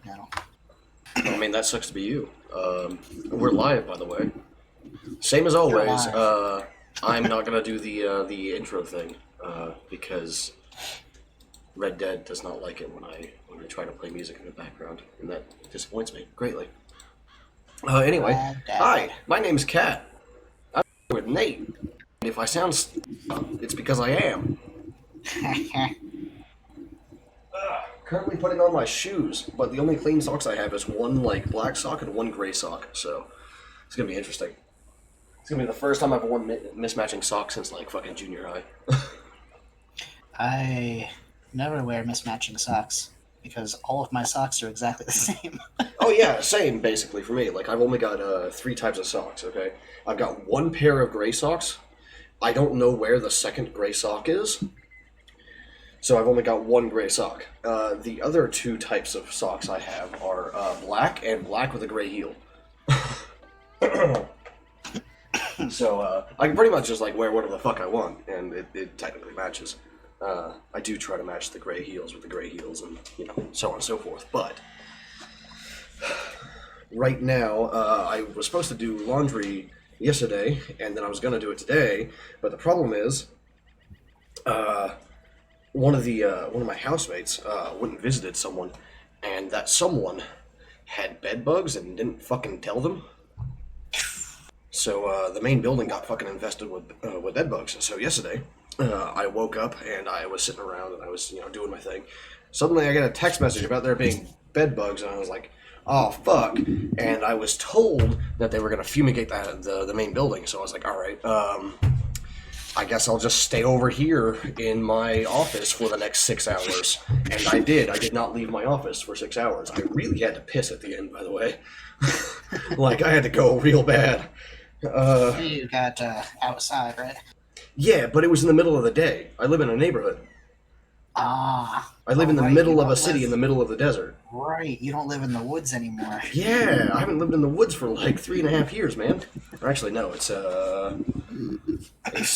channel. I mean, that sucks to be you. We're live, by the way. Same as You're always. live. I'm not gonna do the intro thing because Red Dead does not like it when I try to play music in the background, and that disappoints me greatly. Anyway, Red Dead. hi, my name's Kat. I'm with Nate. And if I sound it's because I am. Currently putting on my shoes, but the only clean socks I have is one black sock and one gray sock, so it's gonna be interesting. It's gonna be the first time I've worn mismatching socks since fucking junior high. I never wear mismatching socks because all of my socks are exactly the same. Oh yeah, same basically for me. I've only got 3 types of socks. Okay, I've got one pair of gray socks. I don't know where the second gray sock is, so I've only got one gray sock. The other 2 types of socks I have are black and black with a gray heel. So I can pretty much just wear whatever the fuck I want, and it technically matches. I do try to match the gray heels with the gray heels, and so on and so forth. But right now, I was supposed to do laundry yesterday, and then I was gonna do it today. But the problem is, one of my housemates went and visited someone, and that someone had bed bugs and didn't fucking tell them. So the main building got fucking infested with bed bugs. So yesterday, I woke up and I was sitting around and I was doing my thing. Suddenly I get a text message about there being bed bugs, and I was like, oh fuck. And I was told that they were gonna fumigate the main building. So I was like, all right, I guess I'll just stay over here in my office for the next 6 hours. And I did. I did not leave my office for 6 hours. I really had to piss at the end, by the way. I had to go real bad. You got outside, right? Yeah, but it was in the middle of the day. I live in a neighborhood. Ah. I live in the right, middle of a city in the middle of the desert. Right, you don't live in the woods anymore. Yeah, I haven't lived in the woods for 3.5 years, man. Or actually, no, it's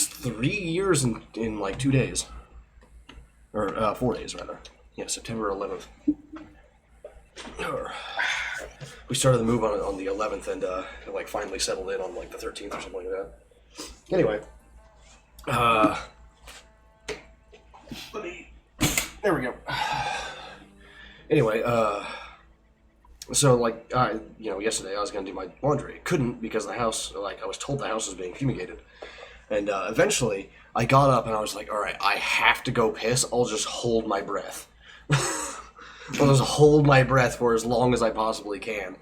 3 years in 2 days. Or 4 days, rather. Yeah, September 11th. We started the move on the 11th, and finally settled in on the 13th or something like that. Anyway, there we go. Anyway, so yesterday I was gonna do my laundry. Couldn't because the house, I was told the house was being fumigated, and eventually I got up and I was like, all right, I have to go piss. I'll just hold my breath. I'll just hold my breath for as long as I possibly can.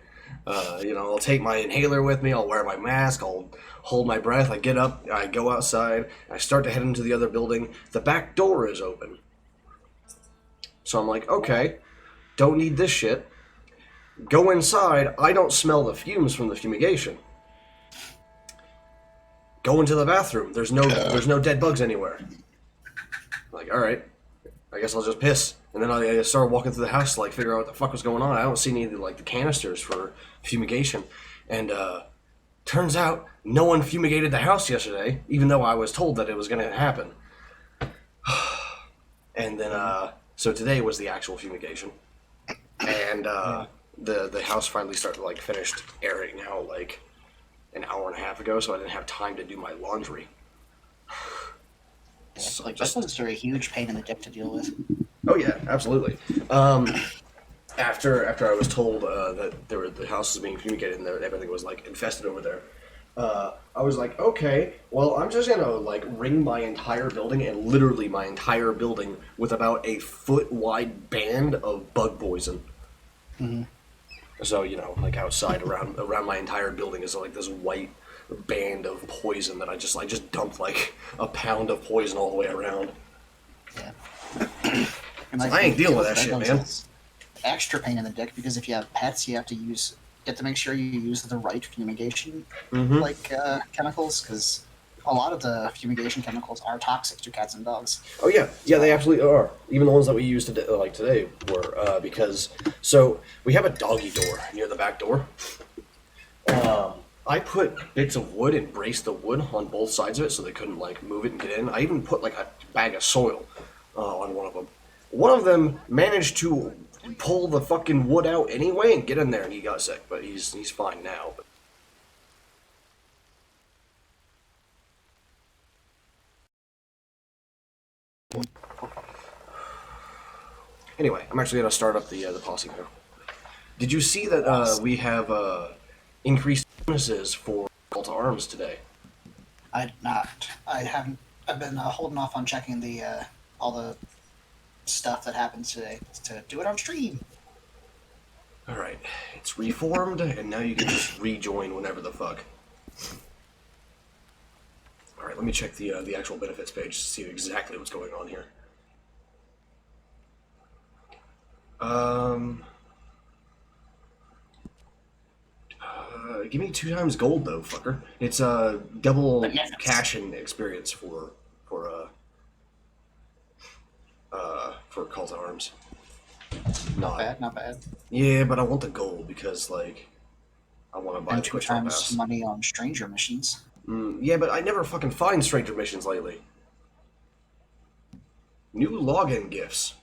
I'll take my inhaler with me, I'll wear my mask, I'll hold my breath, I get up, I go outside, I start to head into the other building, the back door is open. So I'm like, okay, don't need this shit. Go inside, I don't smell the fumes from the fumigation. Go into the bathroom, there's no dead bugs anywhere. Alright, I guess I'll just piss. And then I started walking through the house to figure out what the fuck was going on. I don't see any of the canisters for fumigation. And turns out no one fumigated the house yesterday, even though I was told that it was going to happen. And then, so today was the actual fumigation. And the house finally started, finished airing out, an hour and a half ago, so I didn't have time to do my laundry. So this ones are a huge pain in the dick to deal with. Oh yeah, absolutely. After I was told that the house was being fumigated and that everything was infested over there, I was like, okay, well I'm just gonna ring my entire building, and literally my entire building, with about a foot wide band of bug poison. Mm-hmm. So outside around my entire building is this white band of poison that I just dumped a pound of poison all the way around. Yeah. And I ain't dealing with that shit, man. Extra pain in the dick because if you have pets, you have to make sure you use the right fumigation chemicals, because a lot of the fumigation chemicals are toxic to cats and dogs. Oh yeah, they absolutely are. Even the ones that we used today were because we have a doggy door near the back door. I put bits of wood and braced the wood on both sides of it so they couldn't move it and get in. I even put a bag of soil on one of them. One of them managed to pull the fucking wood out anyway and get in there, and he got sick. But he's fine now. But anyway, I'm actually gonna start up the posse now. Did you see that we have increased bonuses for Call to Arms today? I did not. I haven't. I've been holding off on checking the all the stuff that happens today to do it on stream. All right, it's reformed, and now you can just rejoin whenever the fuck. All right, let me check the actual benefits page to see exactly what's going on here. Give me 2 times gold though, fucker. It's a double cash and experience for Call to Arms. Not bad, not bad. Yeah, but I want the gold because like I want to buy And the 2 quick time times pass. money on stranger missions. Yeah, but I never fucking find stranger missions lately. New login gifts.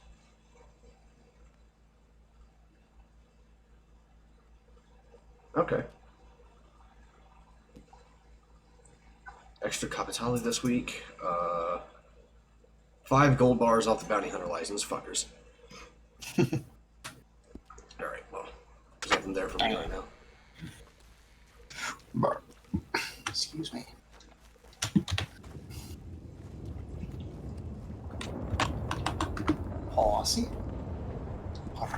Okay. Extra Capitale this week. 5 gold bars off the bounty hunter license, fuckers. Alright, well, there's nothing there for me right now. Excuse me. Posse.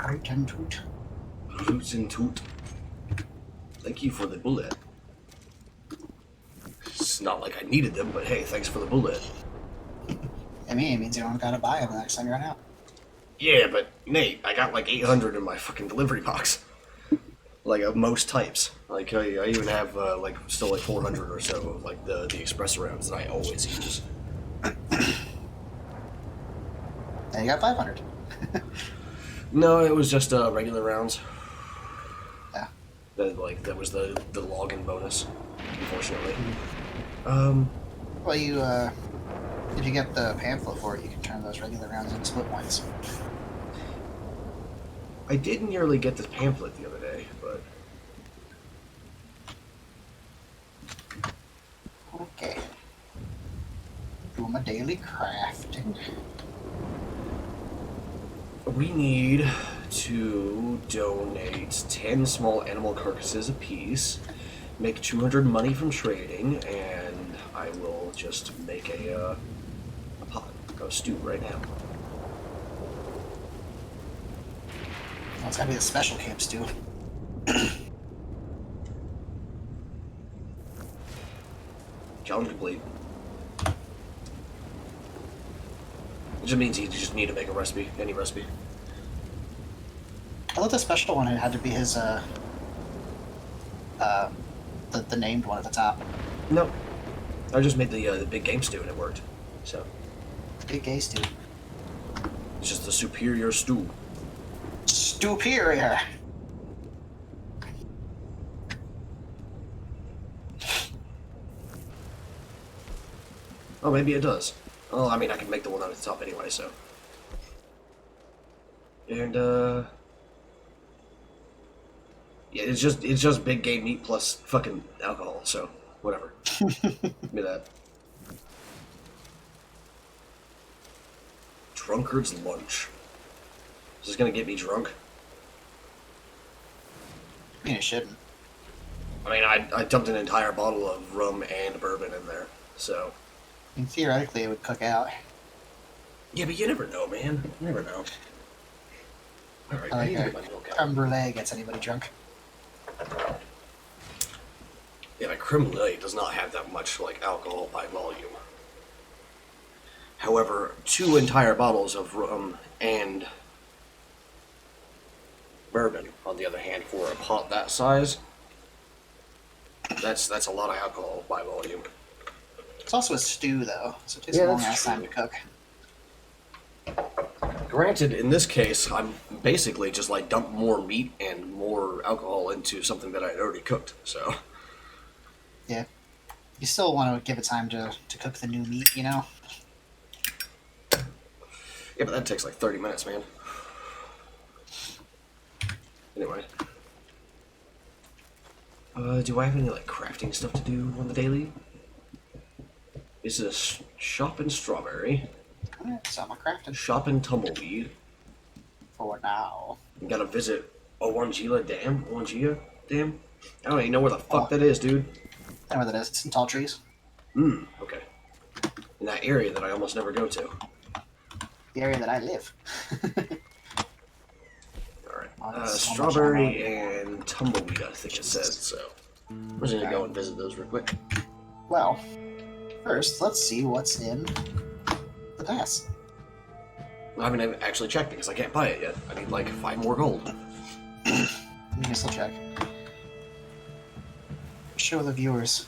Root and toot. Roots and toot. Thank you for the bullet. It's not like I needed them, but hey, thanks for the bullet. I mean, it means you don't gotta buy them the next time you run out. Yeah, but Nate, I got like 800 in my fucking delivery box. Like of most types. Like I even have like still like 400 or so of like the express rounds that I always use. And you got 500. No, it was just regular rounds. Yeah. That was the login bonus, unfortunately. Well, you if you get the pamphlet for it, you can turn those regular rounds into split points. I did nearly get this pamphlet the other day, but Okay. Do my daily crafting. we need to donate 10 small animal carcasses apiece, make 200 money from trading, and I will just make a pot of stew right now. Well, it's gotta be a special camp stew. Challenge complete. It just means you just need to make a recipe, any recipe. I thought the special one had to be his the named one at the top. No, I just made the big game stew and it worked. So Big gay stew. it's just the superior stew. Superior. Oh, maybe it does. Well, I mean, I can make the one on the top anyway, so. And yeah, it's just big game meat plus fucking alcohol, so whatever. Give me that. Drunkard's lunch. Is this gonna get me drunk? I mean, it shouldn't. I mean, I dumped an entire bottle of rum and bourbon in there, so. I mean, theoretically, it would cook out. Yeah, but you never know, man. You never know. Alright, I need to get my milk out. Creme brulee gets anybody drunk. Yeah, like creme brulee does not have that much like alcohol by volume. However, 2 entire bottles of rum and bourbon, on the other hand, for a pot that size, that's a lot of alcohol by volume. It's also a stew, though, so it takes Yeah, a long that's ass time true. to cook. Granted, in this case, I'm basically just like dump more meat and more alcohol into something that I had already cooked. So Yeah. You still want to give it time to cook the new meat, you know? yeah, but that takes like 30 minutes, man. Anyway. Do I have any, like, crafting stuff to do on the daily? This is shop and strawberry. Alright, so I'm a crafting. Shop and tumbleweed. For now. We gotta visit Owangila Dam? Owangia Dam? I don't even know where the fuck that is, dude. I know where that is. It's in tall trees. Okay. In that area that I almost never go to. The area that I live. Alright. Strawberry and tumbleweed, I think it says, so. I'm just gonna go and visit those real quick. Well, first, let's see what's in the pass. I haven't even actually checked because I can't buy it yet. I need like 5 more gold. You can still check. Show the viewers.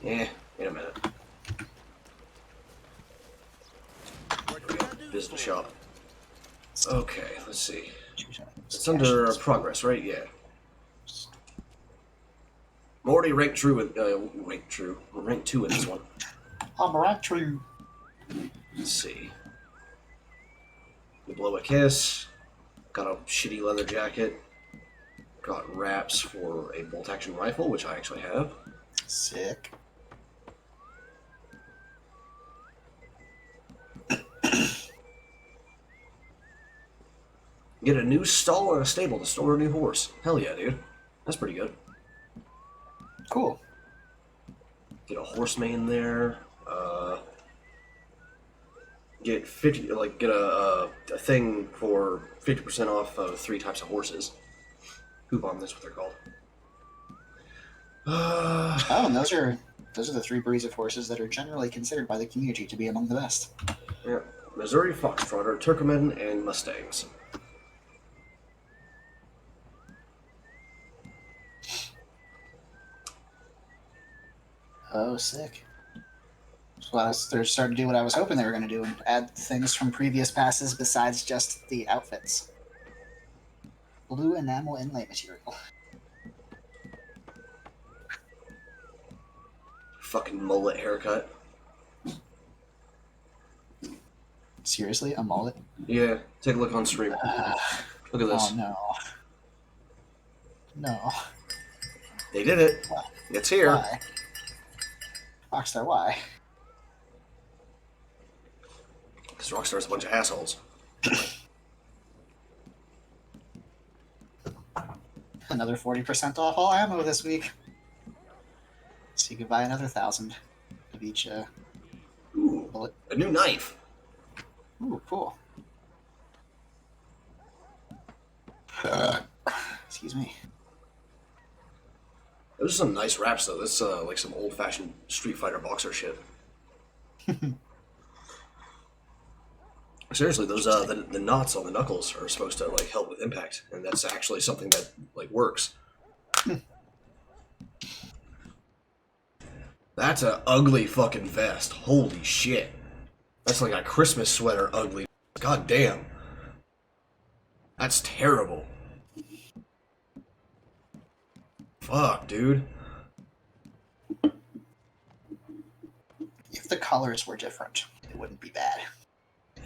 Yeah, wait a minute. Business shop. Okay, let's see. It's under progress, right? Yeah. I'm already ranked true with ranked 2 in this one. I'm right true. Let's see. You blow a kiss. Got a shitty leather jacket. Got wraps for a bolt action rifle, which I actually have. Sick. Get a new stall and a stable to store a new horse. Hell yeah, dude. That's pretty good. Cool. Get a horse main there. Get 50, like get a thing for 50% off of 3 types of horses. Coupon, that's what they're called. Oh, and those are the 3 breeds of horses that are generally considered by the community to be among the best. Yeah, Missouri Foxtrotter, Turkmen, and Mustangs. Oh, sick. So they're starting to do what I was hoping they were going to do and add things from previous passes besides just the outfits. Blue enamel inlay material. Fucking mullet haircut. Seriously, a mullet? Yeah, take a look on stream. Look at this. Oh no. No. They did it. Why? It's here. Why? Rockstar, why? Because Rockstar's a bunch of assholes. Another 40% off all ammo this week. So you could buy another 1,000 of each Ooh, bullet. a new knife. Ooh, cool. Excuse me. Those are some nice wraps, though. This like some old-fashioned Street Fighter boxer shit. Seriously, those the knots on the knuckles are supposed to like help with impact, and that's actually something that like works. That's an ugly fucking vest. Holy shit. That's like a Christmas sweater ugly. God damn. That's terrible. Fuck, dude. If the colors were different, it wouldn't be bad.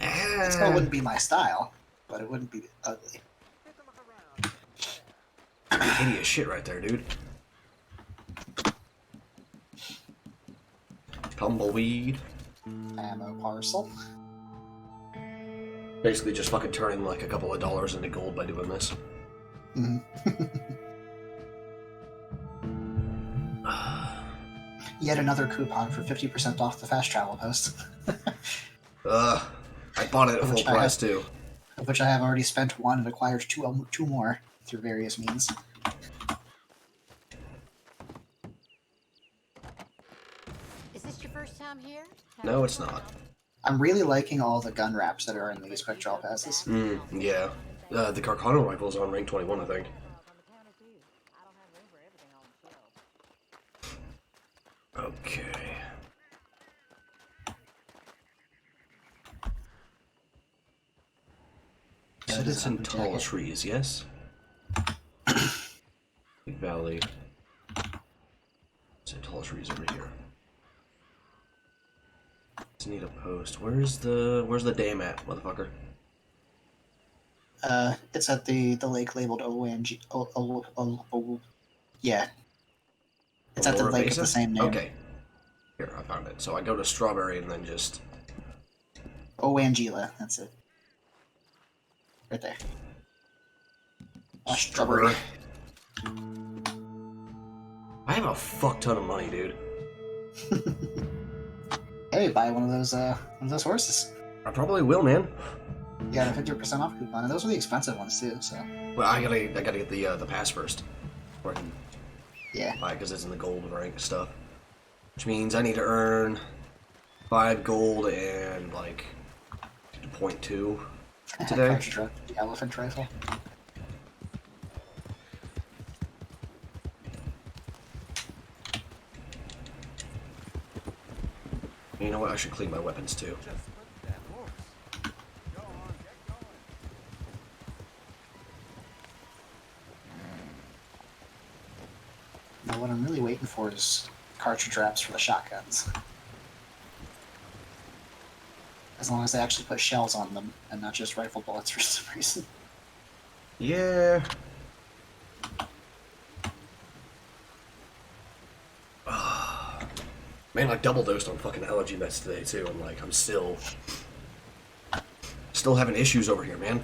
Ah. It still wouldn't be my style, but it wouldn't be ugly. Hideous shit right there, dude. Tumbleweed. Ammo parcel. Basically just fucking turning like a couple of dollars into gold by doing this. Yet another coupon for 50% off the fast travel post. I bought it at full price too. Of which I have already spent 1 and acquired two more through various means. Is this your first time here? No, it's not. I'm really liking all the gun wraps that are in these quick draw passes. Yeah. The Carcano rifle is on rank 21, I think. Okay. Said it's in tall trees, yes? Big Valley. It's in tall trees over here. Just need a post. Where's the dam at, motherfucker? It's at the lake labeled ONG. Yeah, it's at the Aurora lake of the Basin? same name. Okay. Here, I found it. So I go to Strawberry and then just... Angela, that's it. Right there. Strawberry. I have a fuck ton of money, dude. Hey, buy one of those horses. I probably will, man. You got a 50% off coupon, and those are the expensive ones too. So. Well, I gotta get the pass first, or I can Yeah. buy it because it's in the gold rank stuff. Which means I need to earn 5 gold and like 0.2 today. Crouch truck, the elephant rifle. You know what? I should clean my weapons too. Now, what I'm really waiting for is cartridge wraps for the shotguns. As long as they actually put shells on them and not just rifle bullets for some reason. Yeah. Man, I double dosed on fucking allergy meds today too. I'm still having issues over here, man.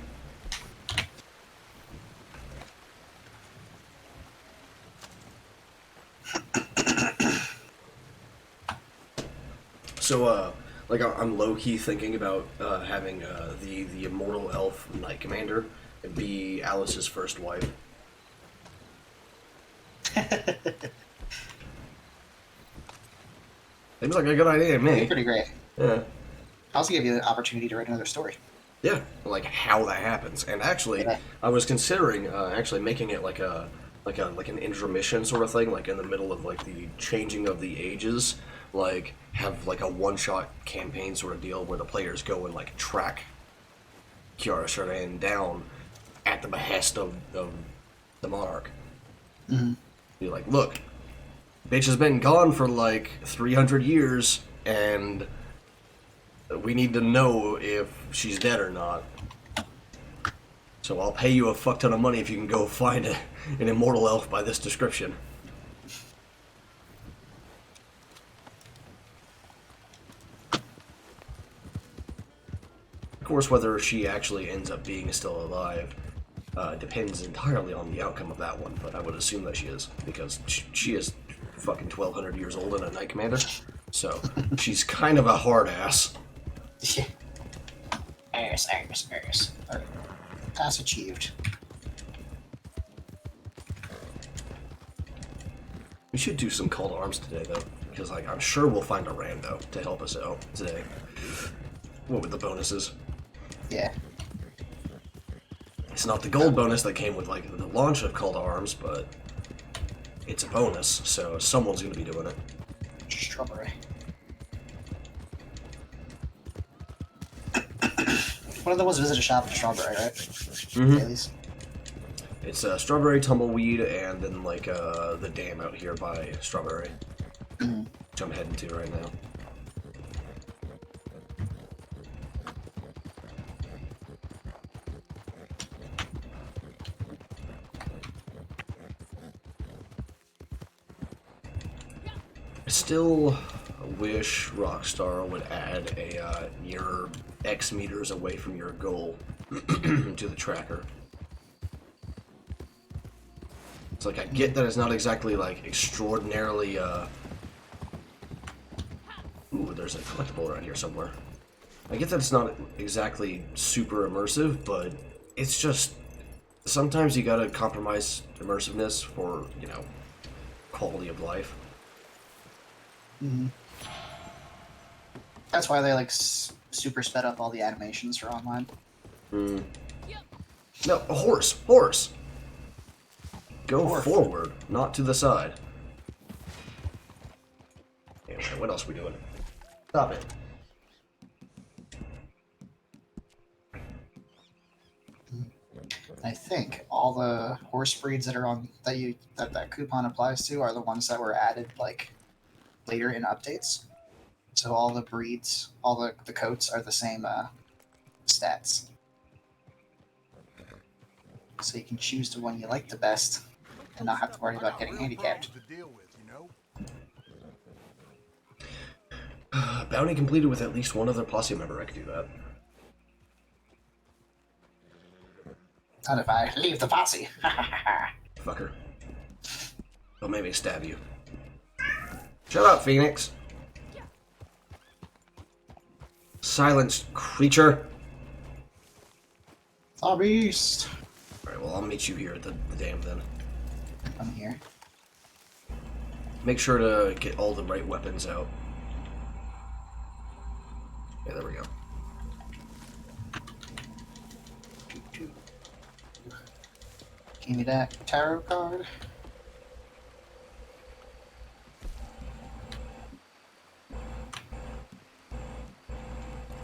So, I'm low-key thinking about having the immortal elf Knight Commander be Alice's first wife. Seems like a good idea to me. Pretty great. Yeah. I also give you the opportunity to write another story. Yeah, like how that happens. And actually, Yeah. I was considering actually making it like an intermission sort of thing, like in the middle of like the changing of the ages, like have like a one-shot campaign sort of deal where the players go and like track Kiara Sheridan down at the behest of the monarch. Mm-hmm. You're like, look, bitch has been gone for like 300 years, and we need to know if she's dead or not. So I'll pay you a fuck ton of money if you can go find an immortal elf by this description. Of course, whether she actually ends up being still alive depends entirely on the outcome of that one, but I would assume that she is, because she is fucking 1,200 years old and a Knight Commander, so she's kind of a hard ass. Yeah. Ass. Alright. Task achieved. We should do some call to arms today, though, because like I'm sure we'll find a rando to help us out today. What with the bonuses? Yeah. It's not the gold bonus that came with like the launch of call to arms, but it's a bonus, so someone's gonna be doing it. Strawberry. One of them was visit a shop at Strawberry, right? Mm-hmm. Dailies. It's Strawberry, Tumbleweed, and then like the dam out here by Strawberry, which I'm heading to right now. I still wish Rockstar would add a you're X meters away from your goal to the tracker. It's like I get that it's not exactly like extraordinarily ooh, there's a collectible around here somewhere. I get that it's not exactly super immersive, but it's just sometimes you gotta compromise immersiveness for, you know, quality of life. Mm-hmm. That's why they like super sped up all the animations for online. Mm. No, a horse! Horse! Go forward, not to the side. Anyway, what else are we doing? Stop it. I think all the horse breeds that are on that coupon applies to are the ones that were added like later in updates. So all the breeds, all the coats are the same stats. so you can choose the one you like the best and not have to worry about getting handicapped. Bounty completed with at least one other posse member. I could do that. Not if I leave the posse. Fucker. Don't make me stab you. Shut up, Phoenix. Silence, creature. Saw beast. Alright, well, I'll meet you here at the dam then. I'm here. Make sure to get all the right weapons out. Yeah, there we go. Give me that tarot card.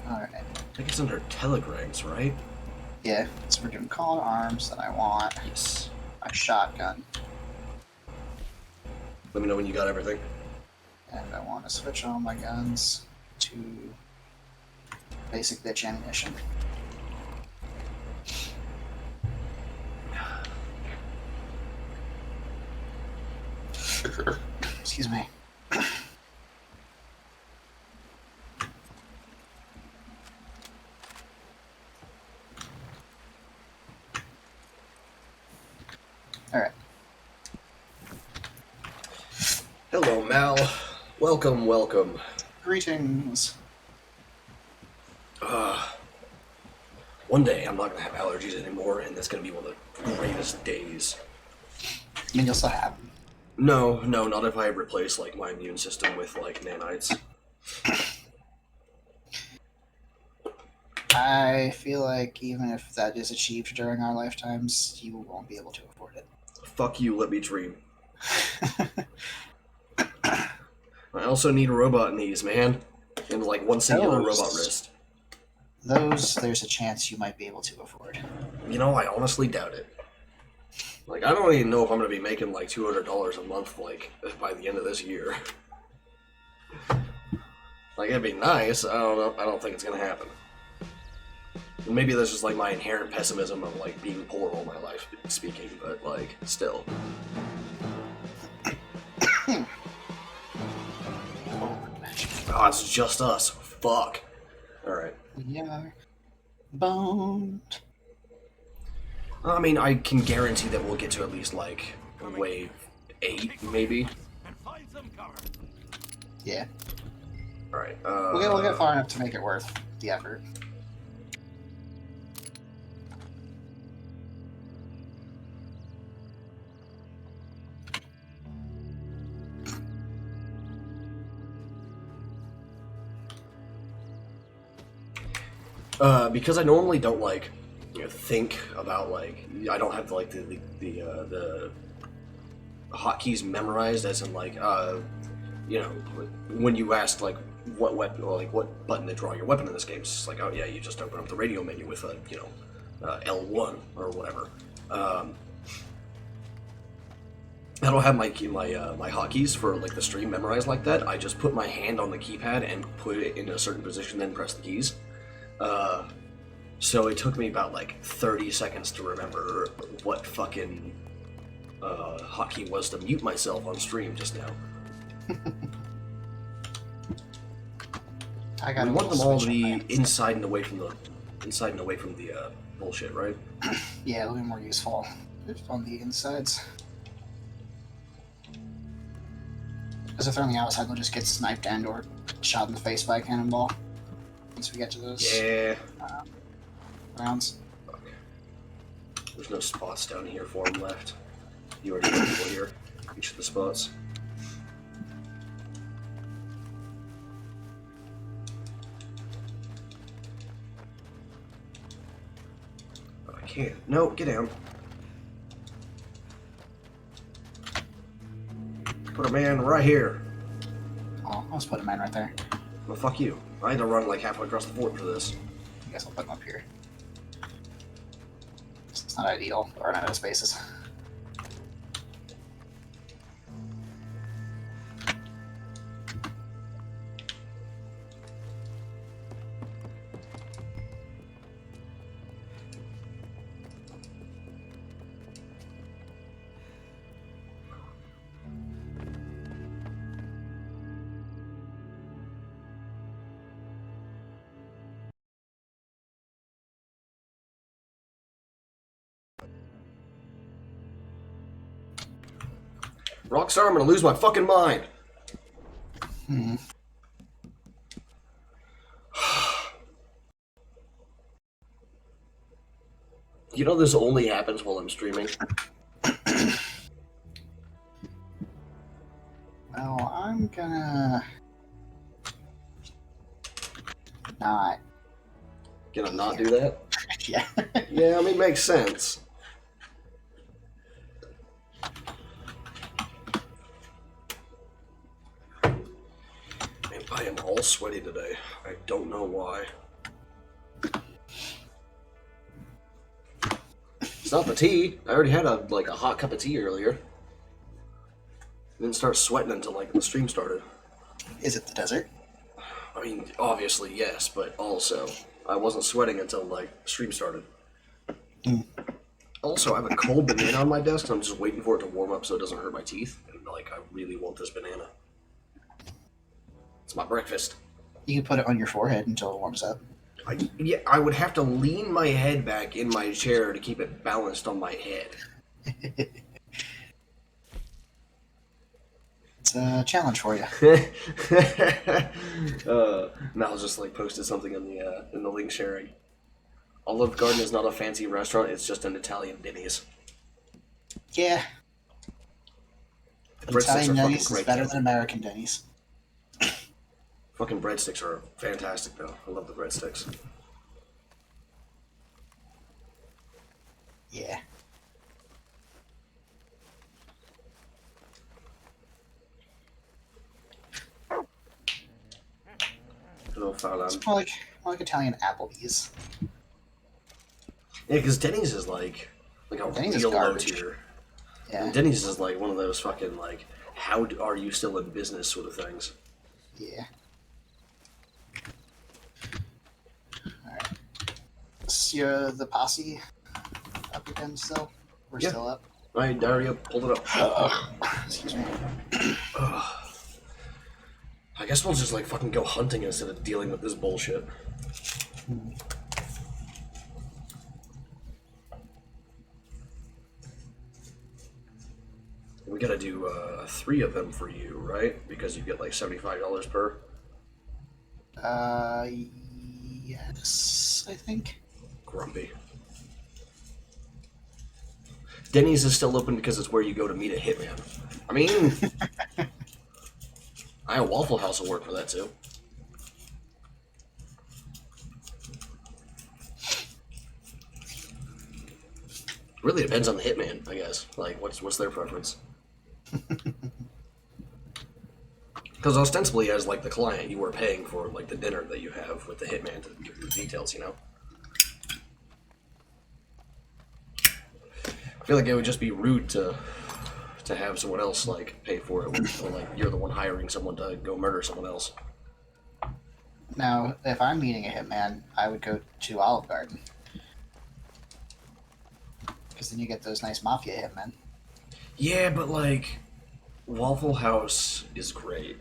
Alright. I think it's under telegrams, right? Yeah, so we're doing call to arms that I want. Yes. My shotgun. Let me know when you got everything. And I want to switch all my guns to basic bitch ammunition. Excuse me. Alright. Hello, Mal. Welcome, welcome. Greetings. One day I'm not gonna have allergies anymore, and that's gonna be one of the greatest days. I mean, you'll still have them. No, not if I replace like my immune system with like nanites. I feel like even if that is achieved during our lifetimes, you won't be able to afford it. Fuck you, let me dream. I also need robot knees, man. And like one singular robot wrist. Those, there's a chance you might be able to afford. You know, I honestly doubt it. Like, I don't even know if I'm gonna be making like $200 a month, like, by the end of this year. Like, it'd be nice. I don't know. I don't think it's gonna happen. Maybe that's just like my inherent pessimism of like being poor all my life speaking, but like, still. Oh, it's just us. Fuck. Alright. We are boned. I mean, I can guarantee that we'll get to at least like wave 8, maybe. Yeah. Alright, We'll get far enough to make it worth the effort. because I normally don't like think about like I don't have like the hotkeys memorized as in like when you asked like what weapon or like what button to draw your weapon in this game, it's just like, oh yeah, you just open up the radio menu with a L1 or whatever. I don't have my hotkeys for like the stream memorized like that. I just put my hand on the keypad and put it in a certain position, then press the keys. So it took me about like 30 seconds to remember what fucking hotkey was to mute myself on stream just now. I We want them all to be inside and away from the bullshit, right? Yeah, it'll be more useful on the insides. Because if they're on the outside, they'll just get sniped and or shot in the face by a cannonball. Once we get to those rounds. Fuck. There's no spots down here for them left. You already have people here. Each of the spots. Oh, I can't. No, get down. Put a man right here. Oh, I'll just put a man right there. Well, fuck you. I had to run like halfway across the fort for this. I guess I'll put him up here. It's not ideal. Or not out of spaces. Rockstar, I'm gonna lose my fucking mind. You know this only happens while I'm streaming? Well, I'm gonna not. Gonna not do that? Yeah. Yeah, I mean, makes sense. Man, I am all sweaty today. I don't know why. It's not the tea. I already had a hot cup of tea earlier. Didn't start sweating until the stream started. Is it the desert? I mean, obviously yes, but also I wasn't sweating until stream started. Also, I have a cold banana on my desk, and I'm just waiting for it to warm up so it doesn't hurt my teeth. And I really want this banana. It's my breakfast. You can put it on your forehead until it warms up. I would have to lean my head back in my chair to keep it balanced on my head. It's a challenge for you. Mal just posted something in the link sharing. Olive Garden is not a fancy restaurant; it's just an Italian Denny's. Yeah. The breadsticks Italian are fucking Denny's is great. better than American Denny's. Fucking breadsticks are fantastic, though. I love the breadsticks. Yeah. Oh, Fowler. It's more like Italian Applebee's. Yeah, because Denny's is a Denny's is real low garbage. tier. Yeah. And Denny's is one of those fucking how are you still in business sort of things. Yeah. Alright. Is the posse up again still? We're Yeah. still up? I already pulled it up. Excuse me. I guess we'll just fucking go hunting instead of dealing with this bullshit. We gotta do 3 of them for you, right? Because you get $75 per. Yes, I think. Grumpy. Denny's is still open because it's where you go to meet a hitman. I mean, Waffle House will work for that too. Really depends on the hitman, I guess. What's their preference? Because ostensibly, as the client, you are paying for the dinner that you have with the hitman to give you the details, you know. I feel like it would just be rude to have someone else pay for it when you're the one hiring someone to go murder someone else. Now, if I'm meeting a hitman, I would go to Olive Garden. Because then you get those nice mafia hitmen. Yeah, but Waffle House is great.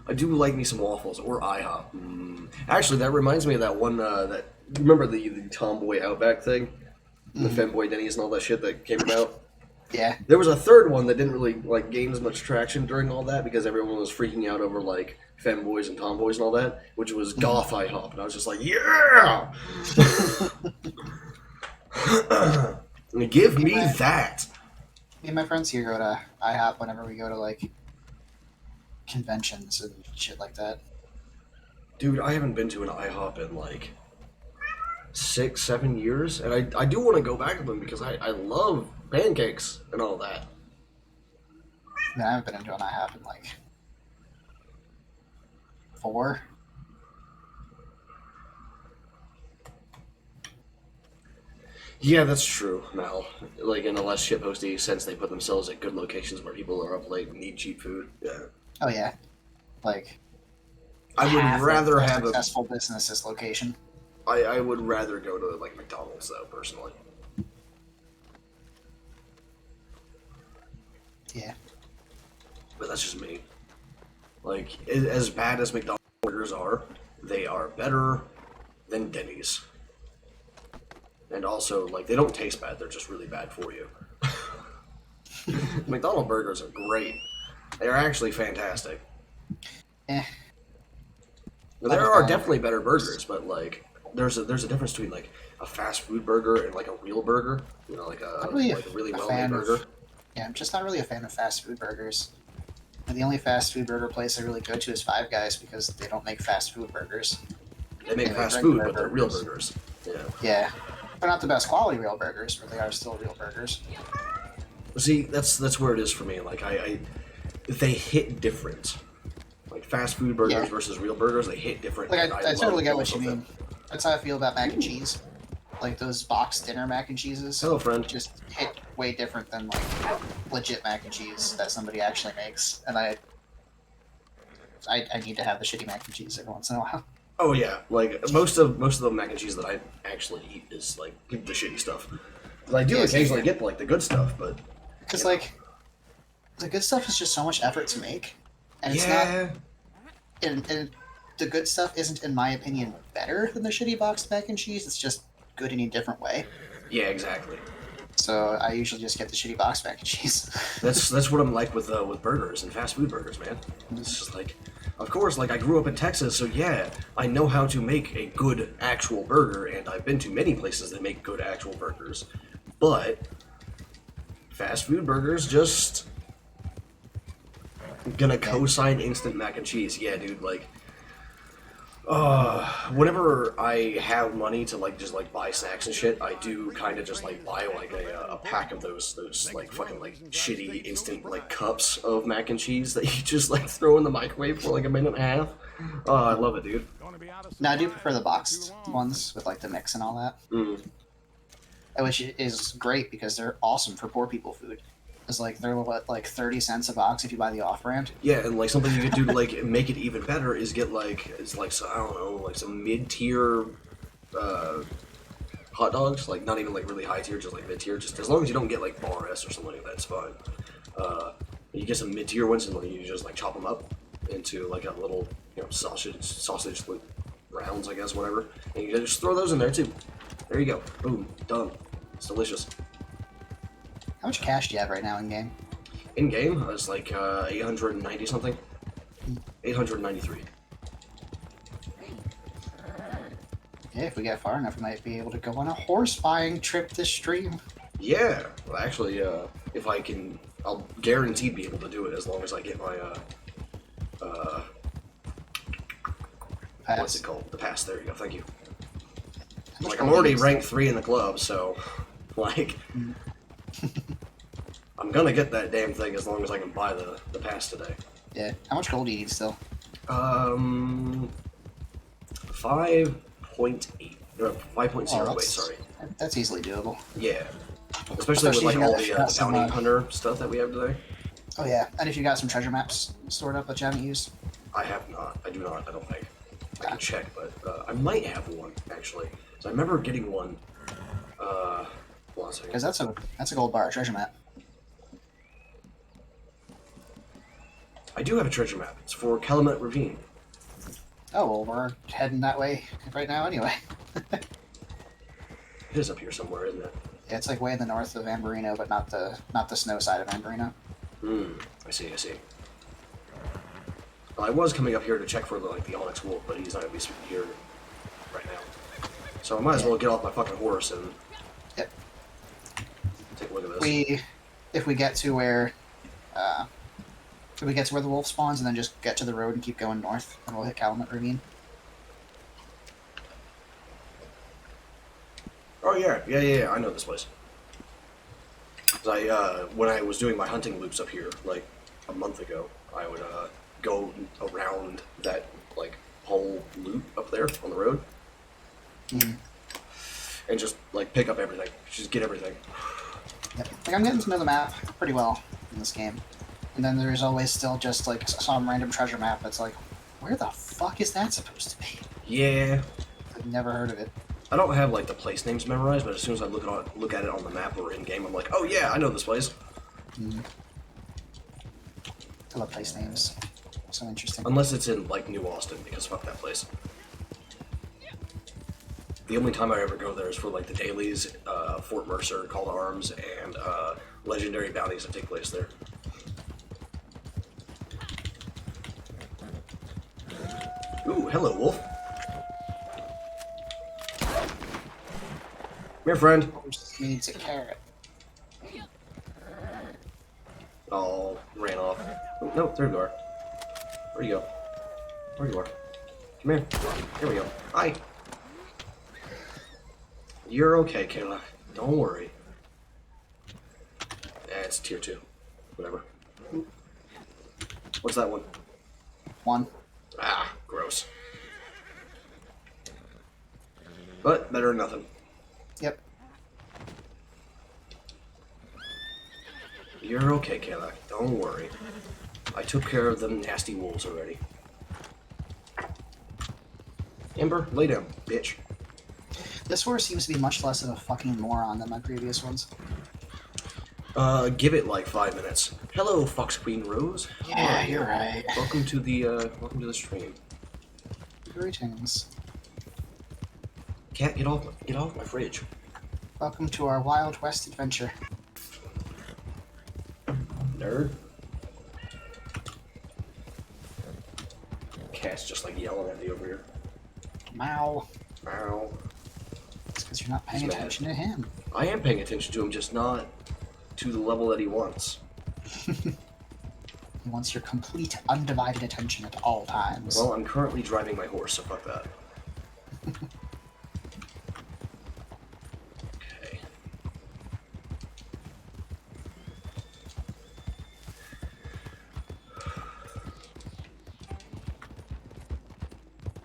I do like me some waffles or IHOP. Actually, that reminds me of that one. That remember the Tomboy Outback thing, the Femboy Denny's and all that shit that came about. Yeah. There was a third one that didn't really gain as much traction during all that because everyone was freaking out over femboys and tomboys and all that, which was Goth IHOP, and I was just yeah. Give me that. Me and my friends here go to IHOP whenever we go to conventions and shit like that. Dude, I haven't been to an IHOP in 6-7 years, and I do want to go back to them because I love pancakes and all that. I mean, I haven't been into an IHOP in 4. Yeah, that's true, Mal. In a less shitposty sense, they put themselves at good locations where people are up late and need cheap food. Yeah. Oh yeah. I would rather have a successful business's location. I would rather go to McDonald's though, personally. Yeah. But that's just me. As bad as McDonald's burgers are, they are better than Denny's. And also, they don't taste bad, they're just really bad for you. McDonald's burgers are great. They're actually fantastic. Eh. There are definitely better burgers, but like there's a difference between like a fast food burger and like a real burger. You know, like a really well made burger. Yeah, I'm just not really a fan of fast food burgers. And the only fast food burger place I really go to is Five Guys because they don't make fast food burgers. They make fast food, but they're real burgers. Yeah. Yeah. They're not the best quality real burgers, but they are still real burgers. See, that's where it is for me. Like they hit different. Like fast food burgers versus real burgers, they hit different. Like I totally get what you mean. That's how I feel about mac and cheese. Like those box dinner mac and cheeses. Hello, friend. Just hit way different than like legit mac and cheese that somebody actually makes, and I need to have the shitty mac and cheese every once in a while. Oh yeah, like most of the mac and cheese that I actually eat is like the shitty stuff. But I do occasionally get like the good stuff, but because like the good stuff is just so much effort to make, and it's not. And the good stuff isn't, in my opinion, better than the shitty boxed mac and cheese. It's just good in a different way. Yeah, exactly. So I usually just get the shitty boxed mac and cheese. That's what I'm like with burgers and fast food burgers, man. It's just like, of course, like I grew up in Texas, so yeah, I know how to make a good actual burger, and I've been to many places that make good actual burgers. But fast food burgers just gonna co-sign instant mac and cheese. Yeah, dude, like whenever I have money to like just like buy snacks and shit, I do kind of just like buy like a pack of those like fucking like shitty instant like cups of mac and cheese that you just like throw in the microwave for like a minute and a half. Oh, I love it, dude. Now I do prefer the boxed ones with like the mix and all that. Which is great because they're awesome for poor people food. It's like they're what, like 30 cents a box if you buy the off-brand. Yeah, and like something you could do to like make it even better is get like so, I don't know, like some mid-tier hot dogs, like not even like really high tier, just like mid-tier. Just as long as you don't get like bar S or something like that, it's fine. You get some mid-tier ones and like, you just like chop them up into like a little sausage like, rounds, I guess, whatever, and you just throw those in there too. There you go, boom, done. It's delicious. How much cash do you have right now in game? In game, it's like 890 something. 893. Yeah, if we get far enough, we might be able to go on a horse buying trip this stream. Yeah, well, actually, if I can, I'll guaranteed be able to do it as long as I get my pass. What's it called? The pass. There you go. Thank you. Like I'm already ranked 3 in the club, so like. I'm gonna get that damn thing as long as I can buy the pass today. Yeah. How much gold do you need still? 5.8. 5.0. Wait, sorry. That's easily doable. Yeah. Especially with like all the bounty hunter stuff that we have today. Oh yeah, and if you got some treasure maps stored up that you haven't used? I have not. I do not. I don't think. I can check, but I might have one actually. So I remember getting one. Hold on a second. Because that's a gold bar treasure map. I do have a treasure map. It's for Calumet Ravine. Oh well, we're heading that way right now anyway. It is up here somewhere, isn't it? Yeah, it's like way in the north of Amberino, but not the snow side of Amberino. I see. Well, I was coming up here to check for the Onyx Wolf, but he's not gonna be here right now. So I might as well get off my fucking horse and take a look at this. If we get to where the wolf spawns, and then just get to the road and keep going north, and we'll hit Calumet Ravine. Oh yeah. I know this place. 'Cause when I was doing my hunting loops up here, like a month ago, I would go around that like whole loop up there on the road, and just like pick up everything, just get everything. Yep. Like I'm getting to know the map pretty well in this game, and then there's always still just like some random treasure map that's like, where the fuck is that supposed to be? Yeah. I've never heard of it. I don't have like the place names memorized, but as soon as I look at it on the map or in game, I'm like, oh yeah, I know this place. I love place names. So interesting. Unless it's in like New Austin, because fuck that place. The only time I ever go there is for like the dailies Fort Mercer, Call to Arms, and legendary bounties that take place there. Ooh, hello, wolf. Come here, friend. Horse needs a carrot. Oh, ran off. Oh, no, there you are. Where you go? Where you are? Come here. Here we go. Hi. You're okay, Kayla. Don't worry. It's tier 2. Whatever. What's that one? 1. Ah, gross. But better than nothing. Yep. You're okay, Kayla. Don't worry. I took care of them nasty wolves already. Ember, lay down, bitch. This horse seems to be much less of a fucking moron than my previous ones. Give it like 5 minutes. Hello, Fox Queen Rose. Yeah, you're right. Welcome to the stream. Greetings. Cat, get off my fridge. Welcome to our Wild West adventure. Nerd. Cat's just like yelling at me over here. Meow. Meow. It's because you're not paying He's mad. attention to him. I am paying attention to him, just not to the level that he wants. He wants your complete, undivided attention at all times. Well, I'm currently driving my horse, so fuck that. Okay.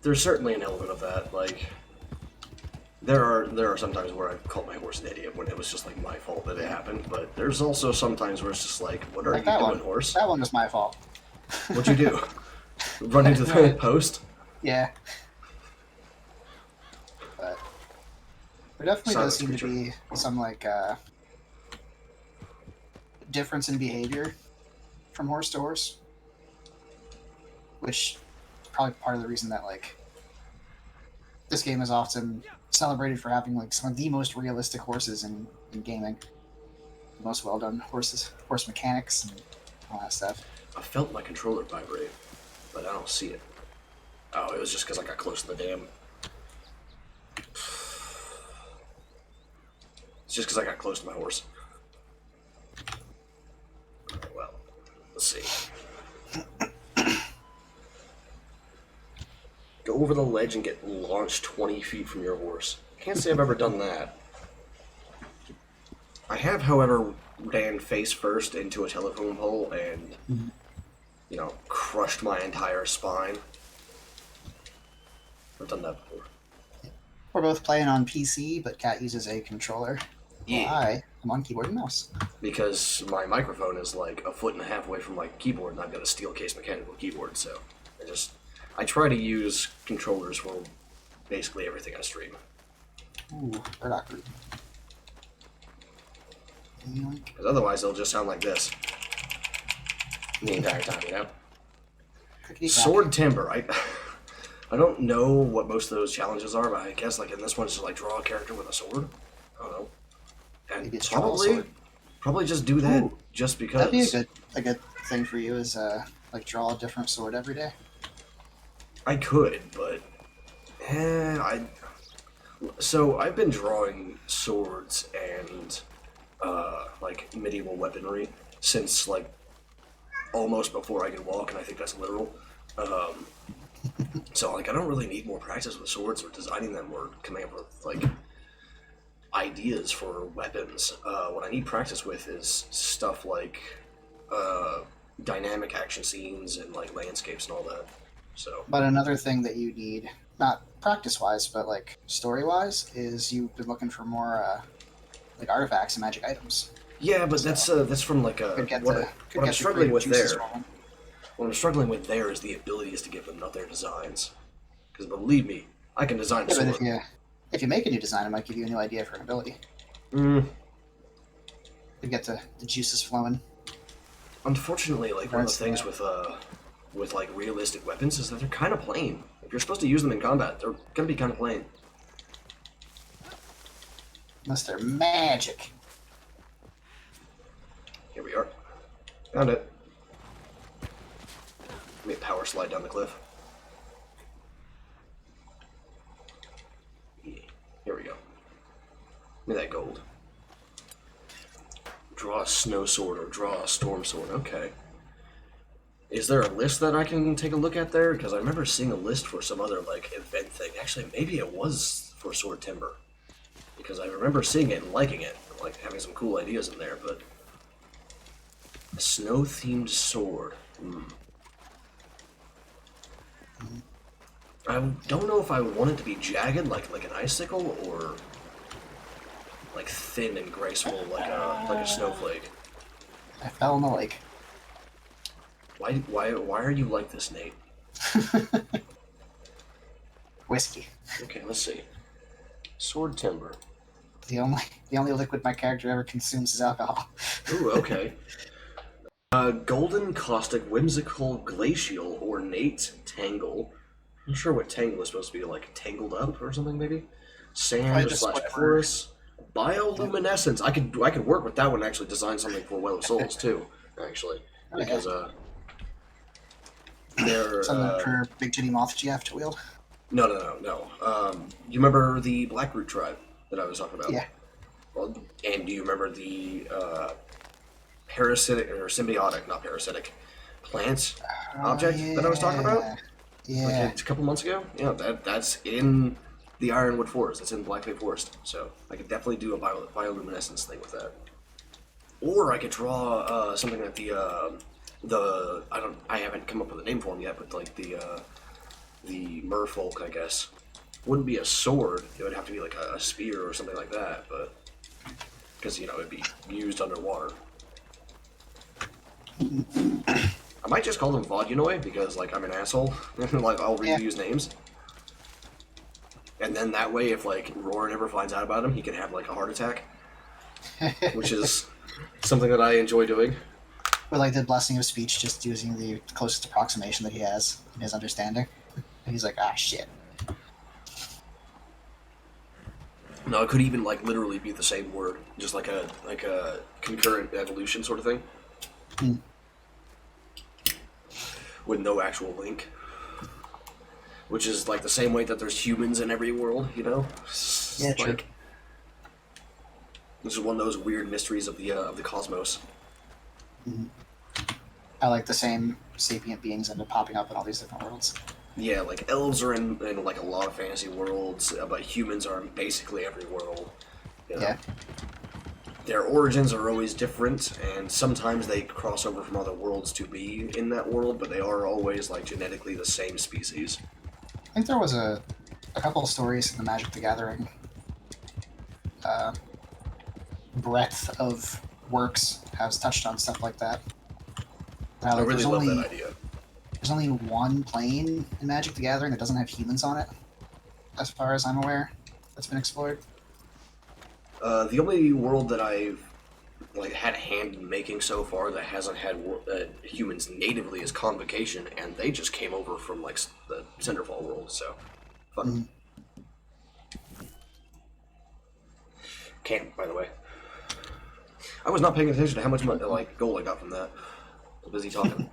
There's certainly an element of that, like... There are some times where I've called my horse an idiot when it was just like my fault that it happened, but there's also some times where it's just like, what are Like you that doing, one. horse? That one was my fault. What'd you do? Run into the post? Yeah. But there definitely does Silence seem to creature. be some, like, difference in behavior from horse to horse. Which is probably part of the reason that, like, this game is often celebrated for having, like, some of the most realistic horses in gaming. The most well-done horse mechanics, and all that stuff. I felt my controller vibrate, but I don't see it. Oh, it was just because I got close to the dam. It's just because I got close to my horse. Alright, well, let's see. Go over the ledge and get launched 20 feet from your horse. Can't say I've ever done that. I have, however, ran face first into a telephone pole and, you know, crushed my entire spine. I've done that before. We're both playing on PC, but Kat uses a controller. Yeah. I am on keyboard and mouse. Because my microphone is like 1.5 feet away from my keyboard, and I've got a steel case mechanical keyboard, so I try to use controllers for basically everything I stream. Ooh, Burdock root. Yoink. Because otherwise, it'll just sound like this the entire time, you know. Crickety-crack. Sword timber. I don't know what most of those challenges are, but I guess like in this one, it's just like draw a character with a sword. I don't know. And Maybe it's draw a sword. probably just do that Ooh, just because. That'd be a good thing for you is like draw a different sword every day. I could, but so I've been drawing swords and like medieval weaponry since like almost before I could walk, and I think that's literal. So like I don't really need more practice with swords or designing them or coming up with like ideas for weapons. What I need practice with is stuff like dynamic action scenes and like landscapes and all that. So, But another thing that you need, not practice-wise, but like story-wise, is you've been looking for more like artifacts and magic items. yeah, but that's from like what I'm struggling with there. What I'm struggling with there is the abilities to give them not their designs. Because believe me, I can design a Yeah, sword. but if you make a new design, it might give you a new idea for an ability. Mm. You get the juices flowing. Unfortunately, like one of the things with like realistic weapons is that they're kind of plain. If you're supposed to use them in combat, they're gonna be kind of plain. Mr. Magic. Here we are. Found it. Let me power slide down the cliff. Yeah. Here we go. Look at that gold. Draw a snow sword or draw a storm sword. Okay. Is there a list that I can take a look at there? Because I remember seeing a list for some other, like, event thing. Actually, maybe it was for Sword Timber. Because I remember seeing it and liking it. Like, having some cool ideas in there, but... A snow-themed sword. I don't know if I want it to be jagged, like an icicle, or... like, thin and graceful, like a snowflake. I fell in the lake. Why are you like this, Nate? Whiskey. Okay, let's see. Sword Timber. The only liquid my character ever consumes is alcohol. Ooh, okay. Golden, caustic, whimsical, glacial, ornate, tangle. I'm not sure what tangle is supposed to be, like tangled up or something, maybe? Sand slash porous. Bioluminescence. I could work with that one and actually design something for Well of Souls too, actually. Because they're something for Big Titty Moth GF to wield. No. You remember the Blackroot tribe that I was talking about? Yeah. Well, and do you remember the parasitic or symbiotic, not parasitic, plant object that I was talking about? Yeah. Like a couple months ago? Yeah, that's in the Ironwood Forest. It's in Blackclay Forest. So I could definitely do a bioluminescence thing with that. Or I could draw something like I haven't come up with a name for them yet, but like the merfolk, I guess. Wouldn't be a sword. It would have to be like a spear or something like that, but because it'd be used underwater. I might just call them Vodunoi because like I'm an asshole and like I'll reuse names. And then that way, if like Roran ever finds out about him, he can have like a heart attack, which is something that I enjoy doing. With like the blessing of speech, just using the closest approximation that he has in his understanding. And he's like, ah, shit. No, it could even like literally be the same word, just like a concurrent evolution sort of thing, with no actual link. Which is like the same way that there's humans in every world, Yeah, true. Like, this is one of those weird mysteries of the cosmos. Mm-hmm. I like the same sapient beings end up popping up in all these different worlds. Yeah, like elves are in like a lot of fantasy worlds, but humans are in basically every world. Yeah. Their origins are always different, and sometimes they cross over from other worlds to be in that world, but they are always like genetically the same species. I think there was a couple of stories in the Magic the Gathering breadth of works has touched on stuff like that. I really love that idea. There's only one plane in Magic the Gathering that doesn't have humans on it, as far as I'm aware, that's been explored. The only world that I've like had a hand in making so far that hasn't had humans natively is Convocation, and they just came over from like the Cinderfall world, so fun. Camp, by the way. I was not paying attention to how much like gold I got from that. I was busy talking.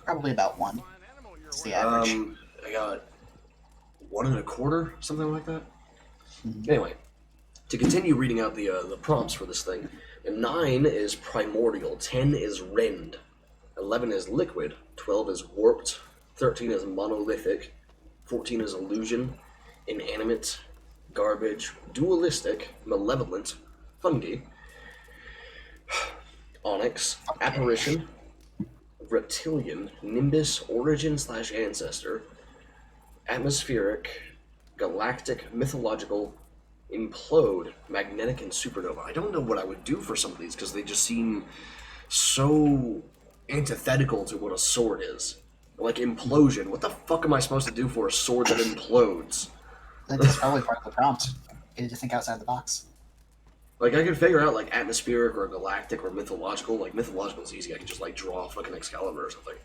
Probably about one. It's the average. I got 1 1/4, something like that. Anyway, to continue reading out the prompts for this thing, 9 is primordial, 10 is rend, 11 is liquid, 12 is warped, 13 is monolithic, 14 is illusion, inanimate, garbage, dualistic, malevolent, fungi, onyx, apparition, reptilian, nimbus, origin/ancestor, atmospheric, galactic, mythological, implode, magnetic, and supernova. I don't know what I would do for some of these because they just seem so antithetical to what a sword is. Like implosion. What the fuck am I supposed to do for a sword that implodes? That's probably part of the prompt. You need to think outside the box. Like, I could figure out, like, atmospheric or galactic or mythological. Like, mythological is easy. I could just, like, draw a fucking Excalibur or something.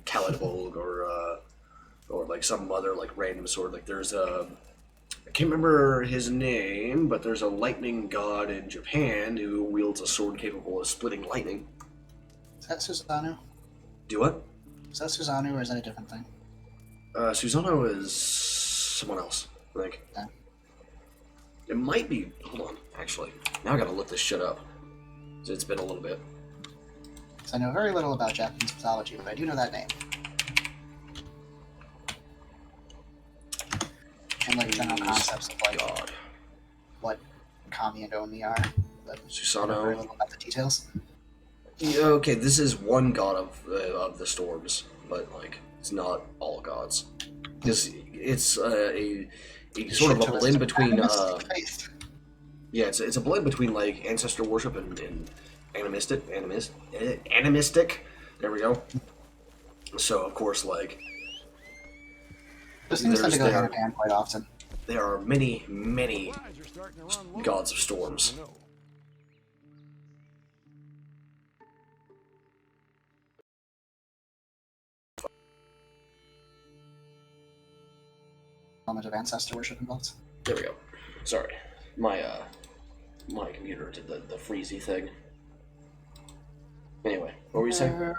Kaladbolg or like, some other, like, random sword. Like, there's, I can't remember his name, but there's a lightning god in Japan who wields a sword capable of splitting lightning. Is that Susanoo? Do what? Is that Susanoo or is that a different thing? Susanoo is someone else, I think. Yeah. It might be. Hold on, actually. Now I gotta look this shit up. It's been a little bit. Because I know very little about Japanese mythology, but I do know that name. And like general concepts of like God. what Kami and Omi are. But I know Susanoo. very little about the details. Yeah, okay, this is one god of the storms, but like it's not all gods. It's a sort of a blend between yeah, it's a blend between like ancestor worship and animistic. There we go. So of course, like Those things tend to go hand in hand quite often. there are many gods of storms. Element of ancestor worship involved. There we go. Sorry, my computer did the freezy thing. Anyway, what were you saying?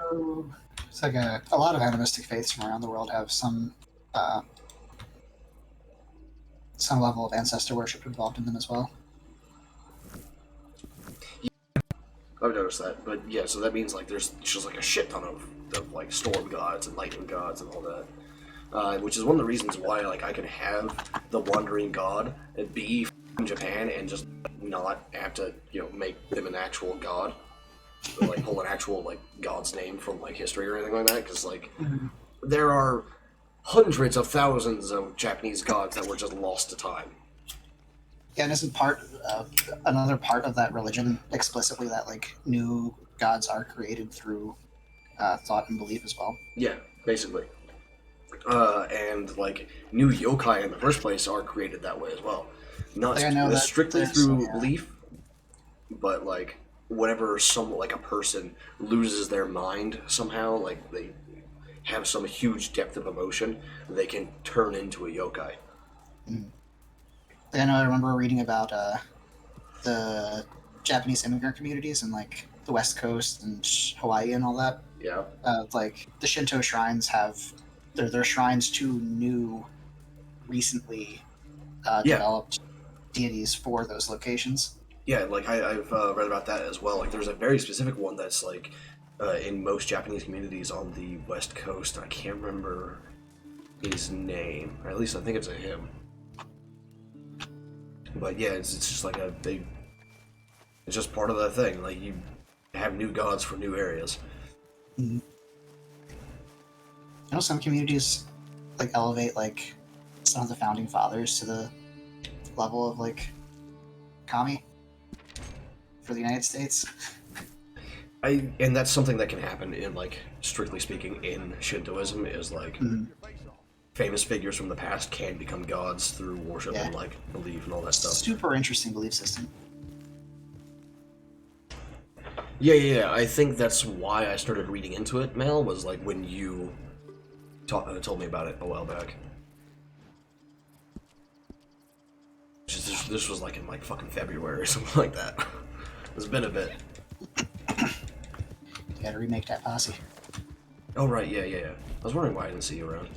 It's like a lot of animistic faiths from around the world have some level of ancestor worship involved in them as well. I've noticed that, but yeah, so that means like there's just like a shit ton of like storm gods and lightning gods and all that, which is one of the reasons why like I can have the wandering god be from Japan and just not have to make them an actual god, or, like pull an actual like god's name from like history or anything like that, because like there are hundreds of thousands of Japanese gods that were just lost to time. Yeah, and isn't another part of that religion explicitly that like new gods are created through thought and belief as well? Yeah, basically. And like new yokai in the first place are created that way as well. Not strictly through belief, but like whenever like a person loses their mind somehow, like they have some huge depth of emotion, they can turn into a yokai. I remember reading about the Japanese immigrant communities in like the West Coast and Hawaii and all that. Yeah. Like the Shinto shrines have their shrines to new, recently developed deities for those locations. Yeah, like I've read about that as well. Like there's a very specific one that's like in most Japanese communities on the West Coast. I can't remember his name, or at least I think it's a him. But yeah, it's just like it's just part of that thing. Like you have new gods for new areas. Mm-hmm. I know some communities like elevate like some of the founding fathers to the level of like kami for the United States. And that's something that can happen in like strictly speaking in Shintoism is like famous figures from the past can become gods through worship and like belief and all that stuff. Super interesting belief system. Yeah. I think that's why I started reading into it, Mel, was like when you told me about it a while back. This was like in like fucking February or something like that. It's been a bit. You gotta remake that posse. Oh right, yeah. I was wondering why I didn't see you around.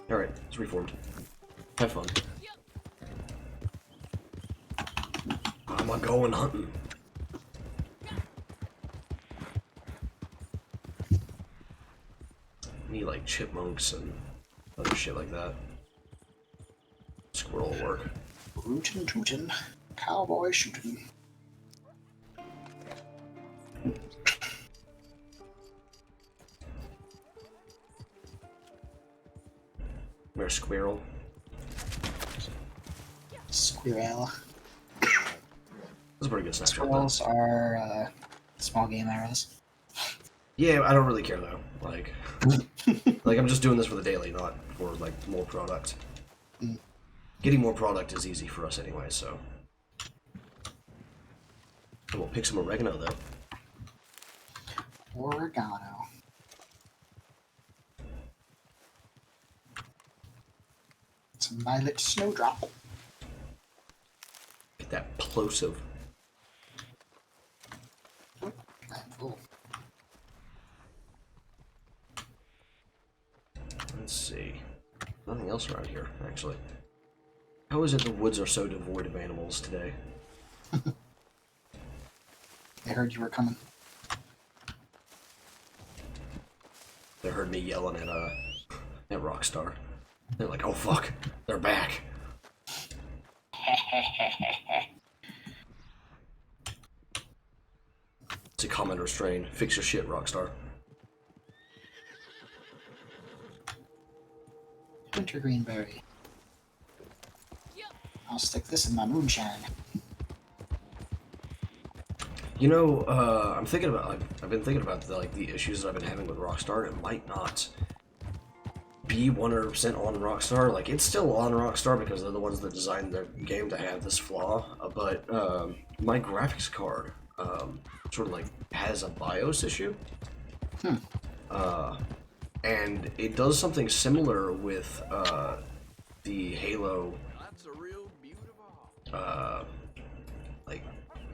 Alright, it's reformed. Have fun. I'm a going hunting. Need like chipmunks and other shit like that. Squirrel work. Rootin' tootin', cowboy shootin'. Where's squirrel? Squirrel. That's a pretty good snapshot. Squirrels are small game arrows. Yeah, I don't really care though. Like, like I'm just doing this for the daily, not for like more product. Getting more product is easy for us anyway, so. We'll pick some oregano though. Oregano. Violet Snowdrop. Get that plosive. Ooh. Let's see. Nothing else around here, actually. How is it the woods are so devoid of animals today? They heard you were coming. They heard me yelling at Rockstar. They're like, oh fuck, they're back. It's a common restraint. Fix your shit, Rockstar. Wintergreen berry. I'll stick this in my moonshine. You know, I'm thinking about. I've been thinking about the issues that I've been having with Rockstar. It might not be 100% on Rockstar. Like, it's still on Rockstar because they're the ones that designed their game to have this flaw. But my graphics card sort of like has a BIOS issue. And it does something similar with the Halo like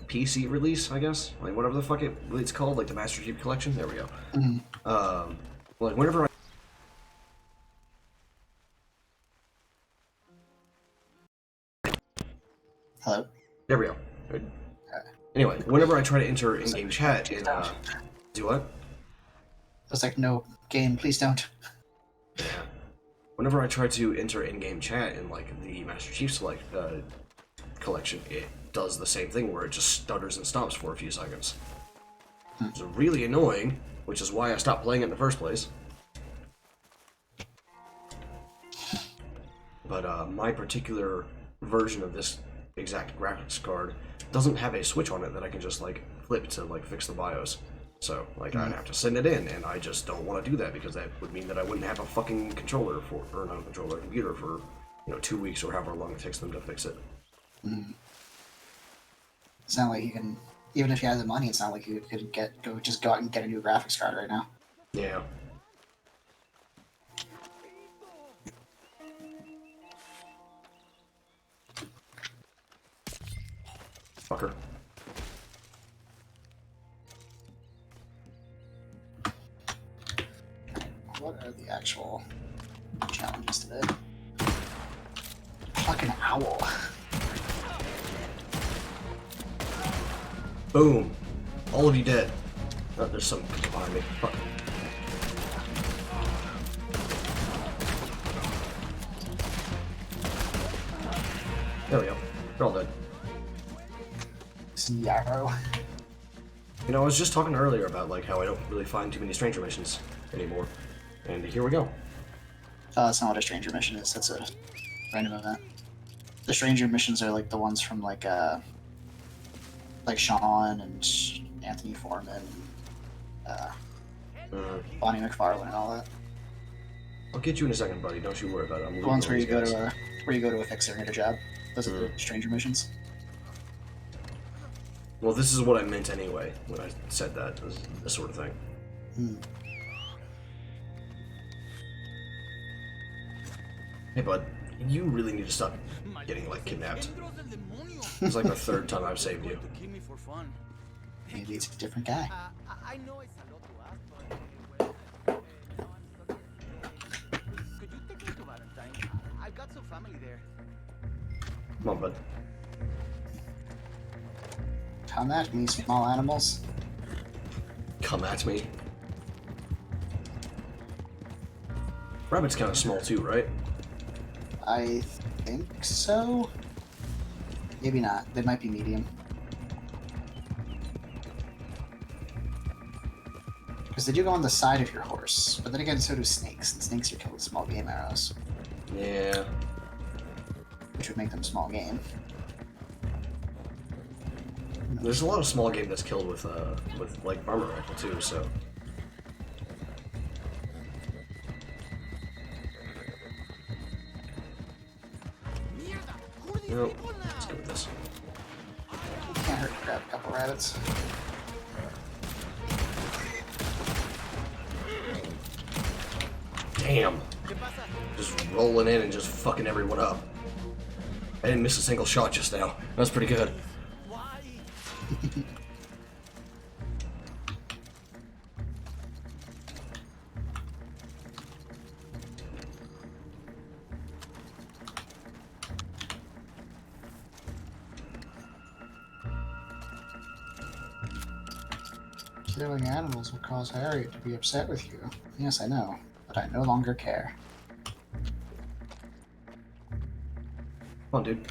PC release, I guess, like whatever the fuck it's called, like the Master Chief Collection. There we go. Like whenever Hello? there we go. Anyway, whenever I try to enter in-game chat in do what? I was like, no, game, please don't. Yeah. Whenever I try to enter in-game chat in like the Master Chief Select collection, it does the same thing where it just stutters and stops for a few seconds. It's really annoying, which is why I stopped playing it in the first place. But my particular version of this exact graphics card doesn't have a switch on it that I can just like flip to like fix the BIOS. So like I'd have to send it in, and I just don't want to do that because that would mean that I wouldn't have a fucking controller for, or not a controller, a computer for, 2 weeks or however long it takes them to fix it. It's not like you can, even if you had the money, it's not like you could just go out and get a new graphics card right now. Yeah. Fucker. What are the actual challenges today? Fucking owl. Boom. All of you dead. Oh, there's some behind me. Fuck. There we go. They're all dead. Yarrow. I was just talking earlier about like how I don't really find too many stranger missions anymore. And here we go. That's not what a stranger mission is. That's a random event. The stranger missions are like the ones from like Sean and Anthony Foreman, Bonnie McFarlane and all that. I'll get you in a second, buddy. Don't you worry about it. I'm The ones where you go to a fixer and get a job. Those are the stranger missions. Well, this is what I meant anyway when I said that. This sort of thing. Hey, bud. You really need to stop getting like kidnapped. It's like the third time I've saved you. Maybe it's a different guy. I know it's a lot to ask, but could you take me to Valentine? I've got some family there. Come on, bud. Come at me, small animals. Come at me. Rabbit's kind of small too, right? I think so. Maybe not. They might be medium. Because they do go on the side of your horse, but then again, so do snakes, and snakes are killed with small game arrows. Yeah. Which would make them small game. There's a lot of small game that's killed with like armor rifle too, so. Nope. Let's go with this. Can't hurt to grab a couple rabbits. Damn. Just rolling in and just fucking everyone up. I didn't miss a single shot just now. That was pretty good. Why? Killing animals will cause Harriet to be upset with you. Yes, I know, but I no longer care. Come on, dude.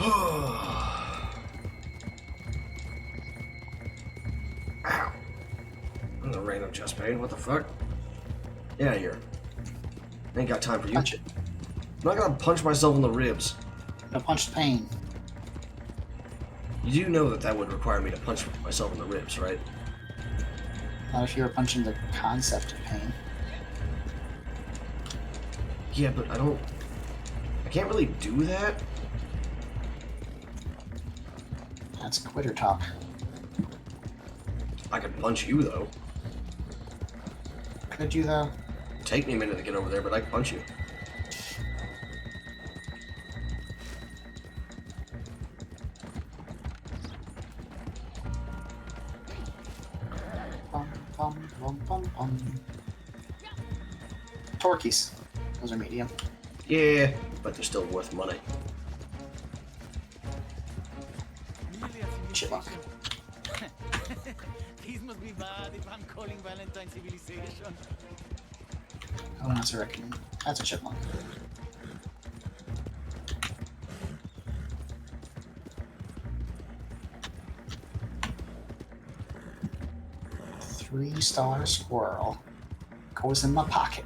Ow. I'm a random chest pain. What the fuck? Get out of here. Ain't got time for you. Punch it. I'm not gonna punch myself in the ribs. No, punch the pain. You do know that that would require me to punch myself in the ribs, right? Not if you were punching the concept of pain. Yeah, but I can't really do that. That's quitter talk. I could punch you, though. Could you, though? It'd take me a minute to get over there, but I can punch you. Bum, bum, bum, bum, bum. Torquies. Those are medium. Yeah, but they're still worth money. Chipmunk. This must be bad if I'm calling Valentine civilization. Oh, that's a raccoon. That's a chipmunk. Three-star squirrel. Goes in my pocket.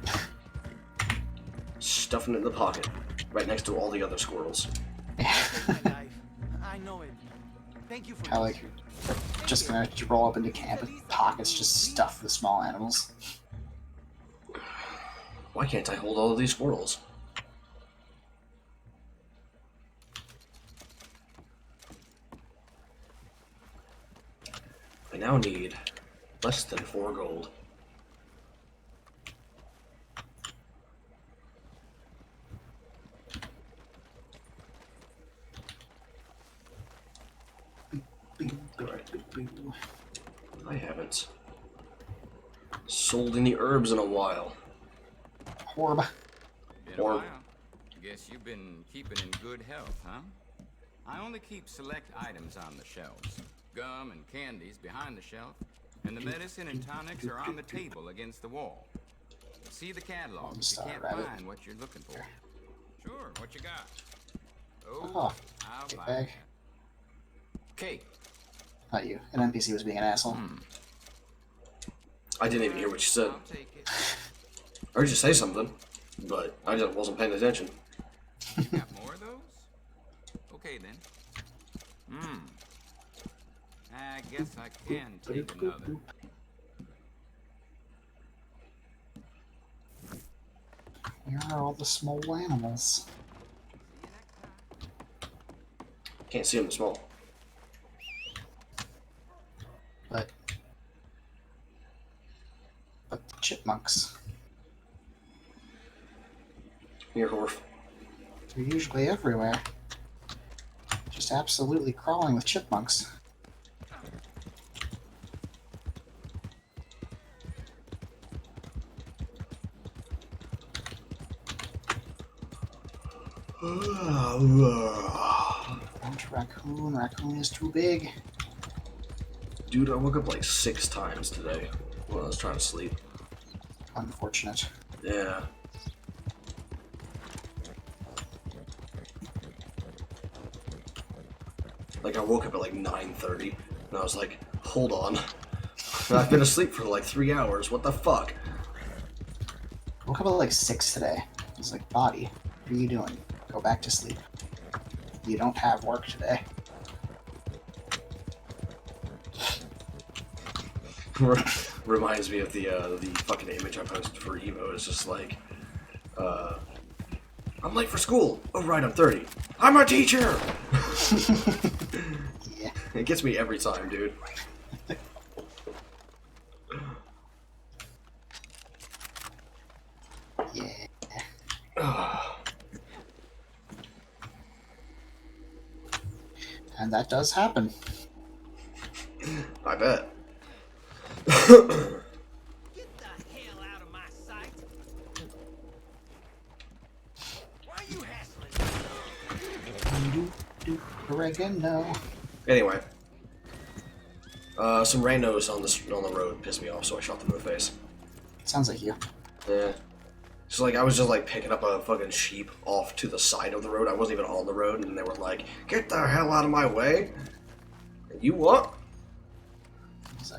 Stuffing it in the pocket, right next to all the other squirrels. My life. I know it. Thank you for I like just gonna roll up into camp with pockets just stuffed with small animals. Why can't I hold all of these squirrels? I now need less than 4 gold. I haven't sold any herbs in a while. Horb. Been a Or- while. Guess you've been keeping in good health, huh? I only keep select items on the shelves. Gum and candies behind the shelf, and the medicine and tonics are on the table against the wall. See the catalog if you can't find what you're looking for. Sure, what you got? Oh, I'll get buy back. that. Cake. Not you. An NPC was being an asshole. I didn't even hear what you said. I'll take it. I heard you say something, but I just wasn't paying attention. You got more of those? Okay then. I guess I can take another. Where are all the small animals? Can't see them small. But the chipmunks. Here, Horf. They're usually everywhere. Just absolutely crawling with chipmunks. Don't raccoon. Raccoon is too big. Dude, I woke up like 6 times today when I was trying to sleep. Unfortunate. Yeah. Like, I woke up at like 9:30, and I was like, hold on. I've been asleep for like 3 hours, what the fuck? Woke up at like 6 today. I was like, body, what are you doing? Go back to sleep. You don't have work today. Reminds me of the fucking image I posted for Evo. It's just like, I'm late for school. Oh right, I'm 30. I'm a teacher. It gets me every time, dude. Yeah. And that does happen. I bet. Get the hell out of my sight! Why are you hassling? Oregano. Anyway. Some randos on the road pissed me off, so I shot them in the face. Sounds like you. Yeah. So like I was just like picking up a fucking sheep off to the side of the road. I wasn't even on the road, and they were like, "Get the hell out of my way!" And you what?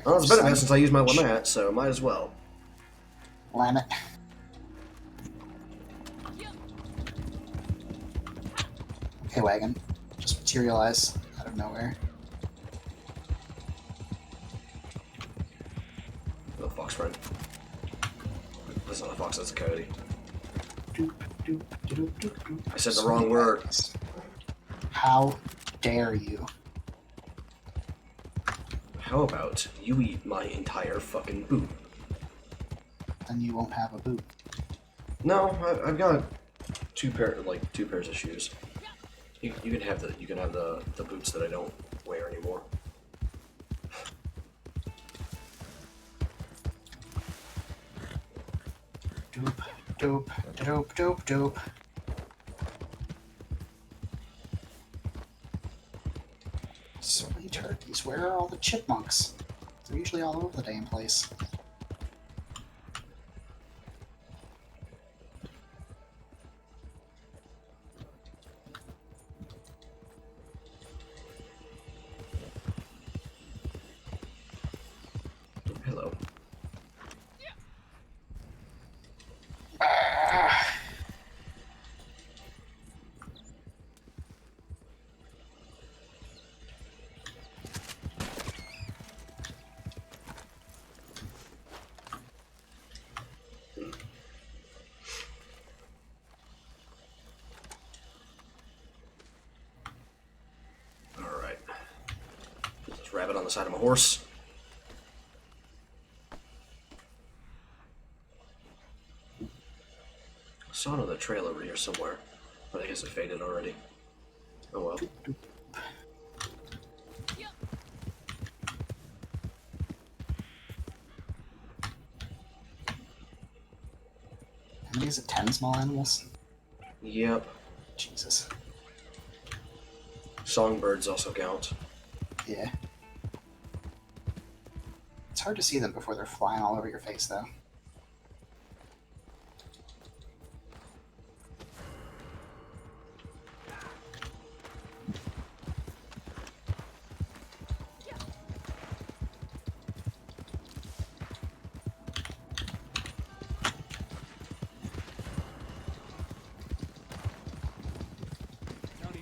Well, it's been a bit since I used my Lamat, so might as well. Lam it. Okay, wagon. Just materialize out of nowhere. The fox friend. That's not a fox, that's a coyote. Doop, doop, doop, doop, doop. I said the wrong word. How dare you? How about you eat my entire fucking boot? Then you won't have a boot. No, I've got two pairs of shoes. You can have the boots that I don't wear anymore. Doop, doop, doop, doop, doop. So many turkeys. Where are all the chipmunks? They're usually all over the damn place. Hello. Alright. This rabbit on the side of my horse. I saw another trail over here somewhere, but I guess it faded already. Oh well. How many is it? 10 small animals? Yep. Jesus. Songbirds also count. Yeah. It's hard to see them before they're flying all over your face, though.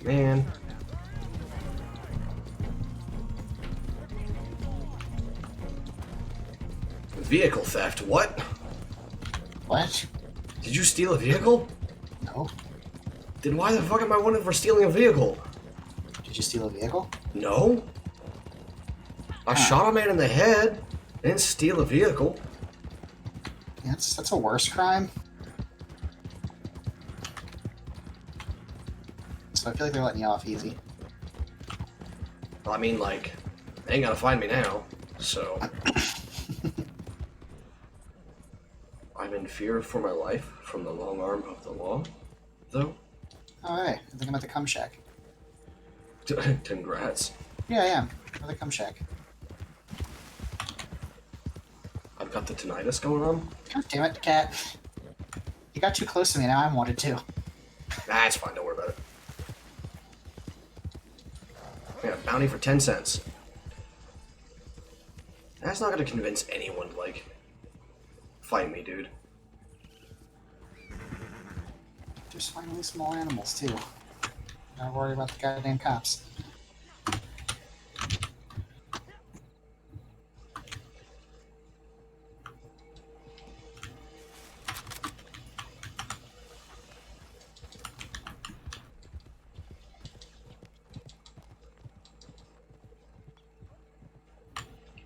Man. Vehicle theft, what? What? Did you steal a vehicle? No. Then why the fuck am I wanted for stealing a vehicle? Did you steal a vehicle? No. I shot a man in the head. I didn't steal a vehicle. Yeah, that's a worse crime. So I feel like they're letting you off easy. Well, I mean, like, they ain't gonna find me now, so. I'm in fear for my life from the long arm of the law, though. Alright, I think I'm at the cum shack. Congrats. Yeah, I am. I'm at the cum shack. I've got the tinnitus going on. God damn it, cat. You got too close to me, now I'm wanted too. Nah, it's fine, don't worry about it. Yeah, bounty for 10 cents. That's not gonna convince anyone to, like, fight me, dude. There's finally small animals too. Not worry about the goddamn cops.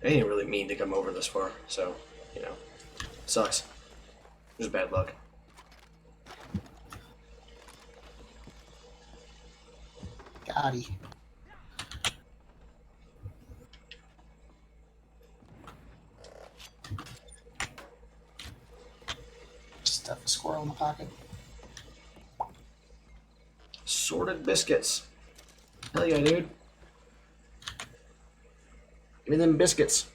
They didn't really mean to come over this far, so, you know, sucks. Just bad luck. Gotti. Stuff a squirrel in the pocket. Sorted biscuits. Hell yeah, dude. Give me them biscuits.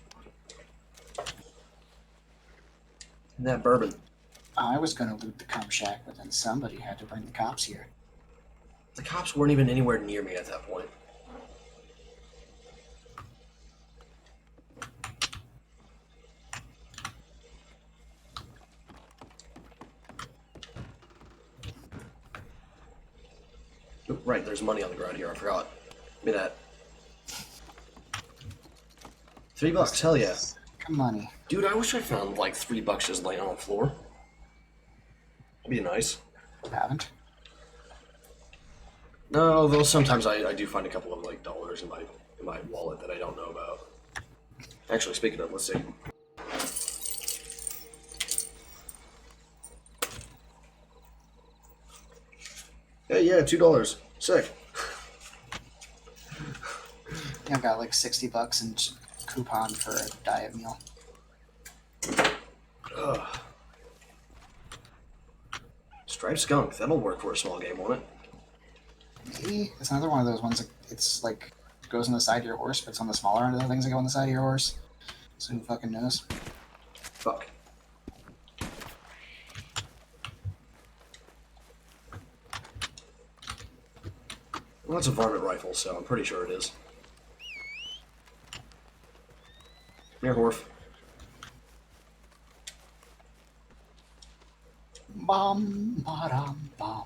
And that bourbon. I was gonna loot the comp shack, but then somebody had to bring the cops here. The cops weren't even anywhere near me at that point. Oh, right, there's money on the ground here. I forgot. Give me that. $3, hell yeah. Come money. Dude, I wish I found like $3 just laying on the floor. That'd be nice. Haven't. No, though sometimes I do find a couple of like dollars in my wallet that I don't know about. Actually, speaking of, let's see. Hey, yeah, $2. Sick. Yeah, I got like $60 in coupon for a diet meal. Ugh. Striped skunk. That'll work for a small game, won't it? Maybe it's another one of those ones. That it's like goes on the side of your horse, but it's on the smaller end of the things that go on the side of your horse. So who fucking knows? Fuck. Well, that's a varmint rifle, so I'm pretty sure it is. Come here, Horf. Bum, ba-dum, bum.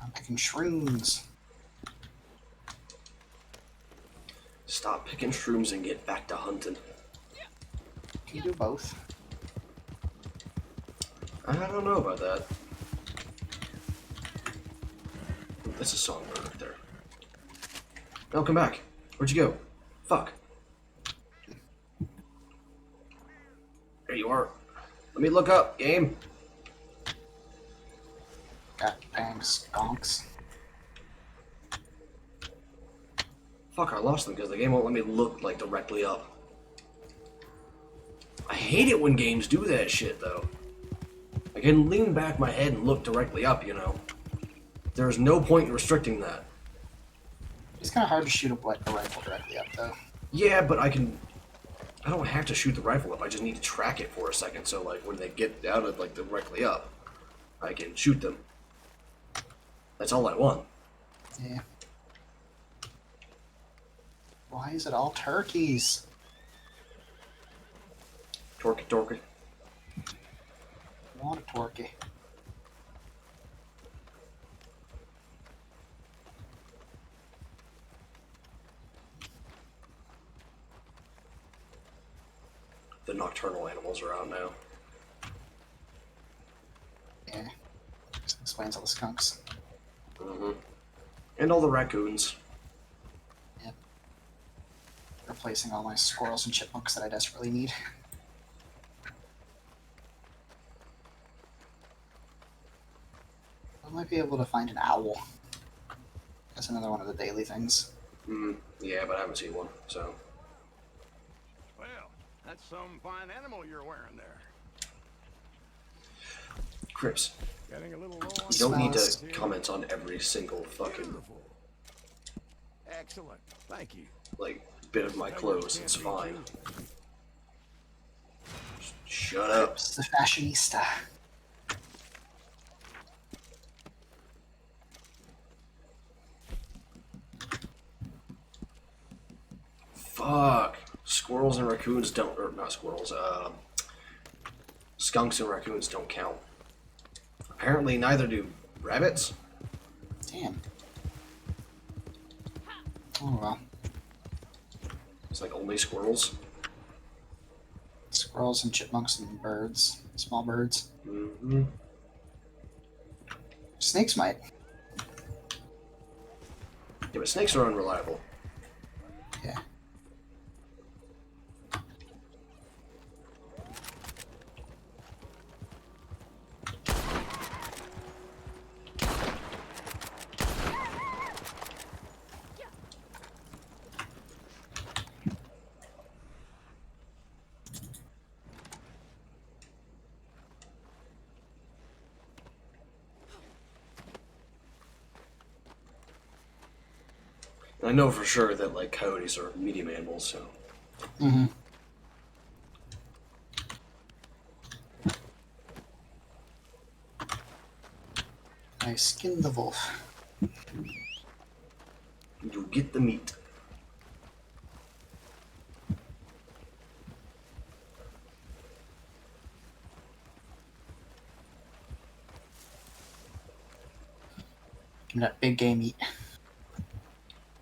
I'm picking shrooms. Stop picking shrooms and get back to hunting. Can you do both? I don't know about that. That's a songbird right there. No, come back. Where'd you go? Fuck. There you are. Let me look up, game. Got bangs, gonks. Fuck, I lost them because the game won't let me look, like, directly up. I hate it when games do that shit, though. I can lean back my head and look directly up, you know. There's no point in restricting that. It's kind of hard to shoot a rifle directly up, though. Yeah, but I don't have to shoot the rifle up. I just need to track it for a second. So, like, when they get out of, like, directly up, I can shoot them. That's all I want. Yeah. Why is it all turkeys? Torque, torque. I want a turkey. The nocturnal animals are out now. Yeah. This explains all the skunks. Mm-hmm. And all the raccoons. Yep. Replacing all my squirrels and chipmunks that I desperately need. I might be able to find an owl. That's another one of the daily things. Yeah, but I haven't seen one, so. Well, that's some fine animal you're wearing there. Crips, Getting a little low on you don't need to Smells. comment on every single fucking, Beautiful. Excellent. Thank you. like, bit of my clothes. It's fine. Just shut up. It's the fashionista. Fuck. Squirrels and raccoons don't, or not squirrels, skunks and raccoons don't count. Apparently neither do rabbits. Damn. Oh well. It's like only squirrels. Squirrels and chipmunks and birds. Small birds. Mm-hmm. Snakes might. Yeah, but snakes are unreliable. Yeah. I know for sure that like coyotes are medium animals, so. Mm-hmm. I skinned the wolf. You get the meat. Give me that big game meat.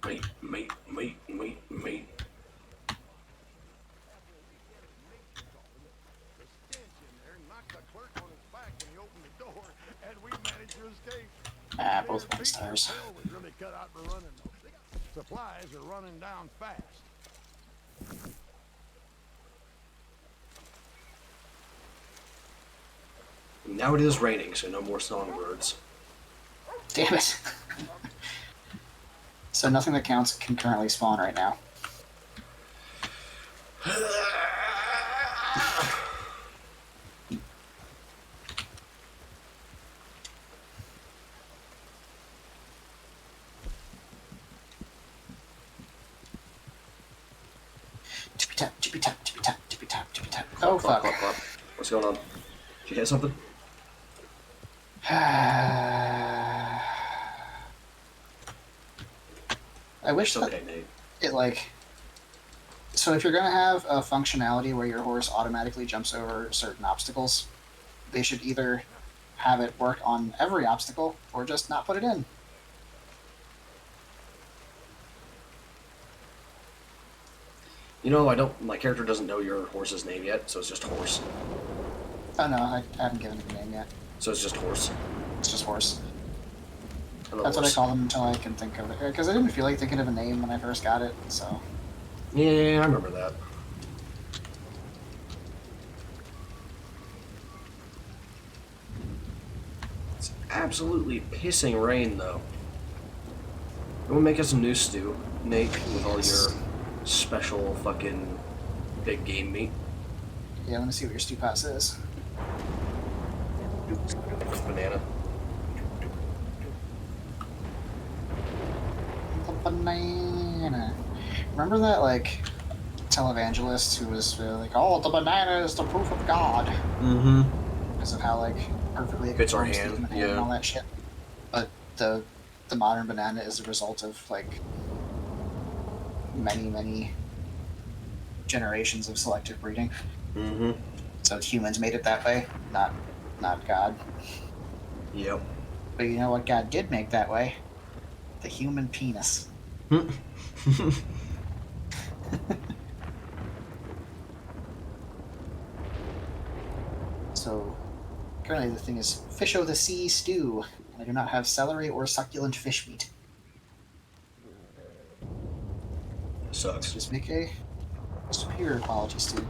Meat, meat, meat, meat, meat. The stench in there knocked the clerk on his back when he opened the door, and we managed to escape. Ah, Man, both 1 Pete and stars. Phil was really cut out for running, though. Supplies are running down fast. Now it is raining, so no more songbirds. Damn it. So nothing that counts can currently spawn right now. Tippy tap, tippy tap, tippy tap, tippy tap, tippy tap. Oh, Clop, fuck. clop, clop. What's going on? Did you hit something? I wish It's that okay, Nate. it, like... So if you're going to have a functionality where your horse automatically jumps over certain obstacles, they should either have it work on every obstacle or just not put it in. You know, my character doesn't know your horse's name yet, so it's just horse. Oh, no, I haven't given it a name yet. So it's just horse. It's just horse. Hello, That's what I horse. call them until I can think of it. Because I didn't feel like thinking of a name when I first got it, so... Yeah, I remember that. It's absolutely pissing rain, though. You want to make us a new stew, Nate, with all your special fucking big game meat? Yeah, let me see what your stew pot says. Banana. The banana. Remember that, like, televangelist who was like, oh, the banana is the proof of God. Mm-hmm. Because of how, like, perfectly it Fits our conforms to the hand, human hand and yeah. all that shit. But the modern banana is a result of, like, many generations of selective breeding. Mm-hmm. So humans made it that way, not God. Yep. But you know what God did make that way? The human penis. So currently the thing is fish o' the sea stew. I do not have celery or succulent fish meat. Sucks. Just make a superior quality stew.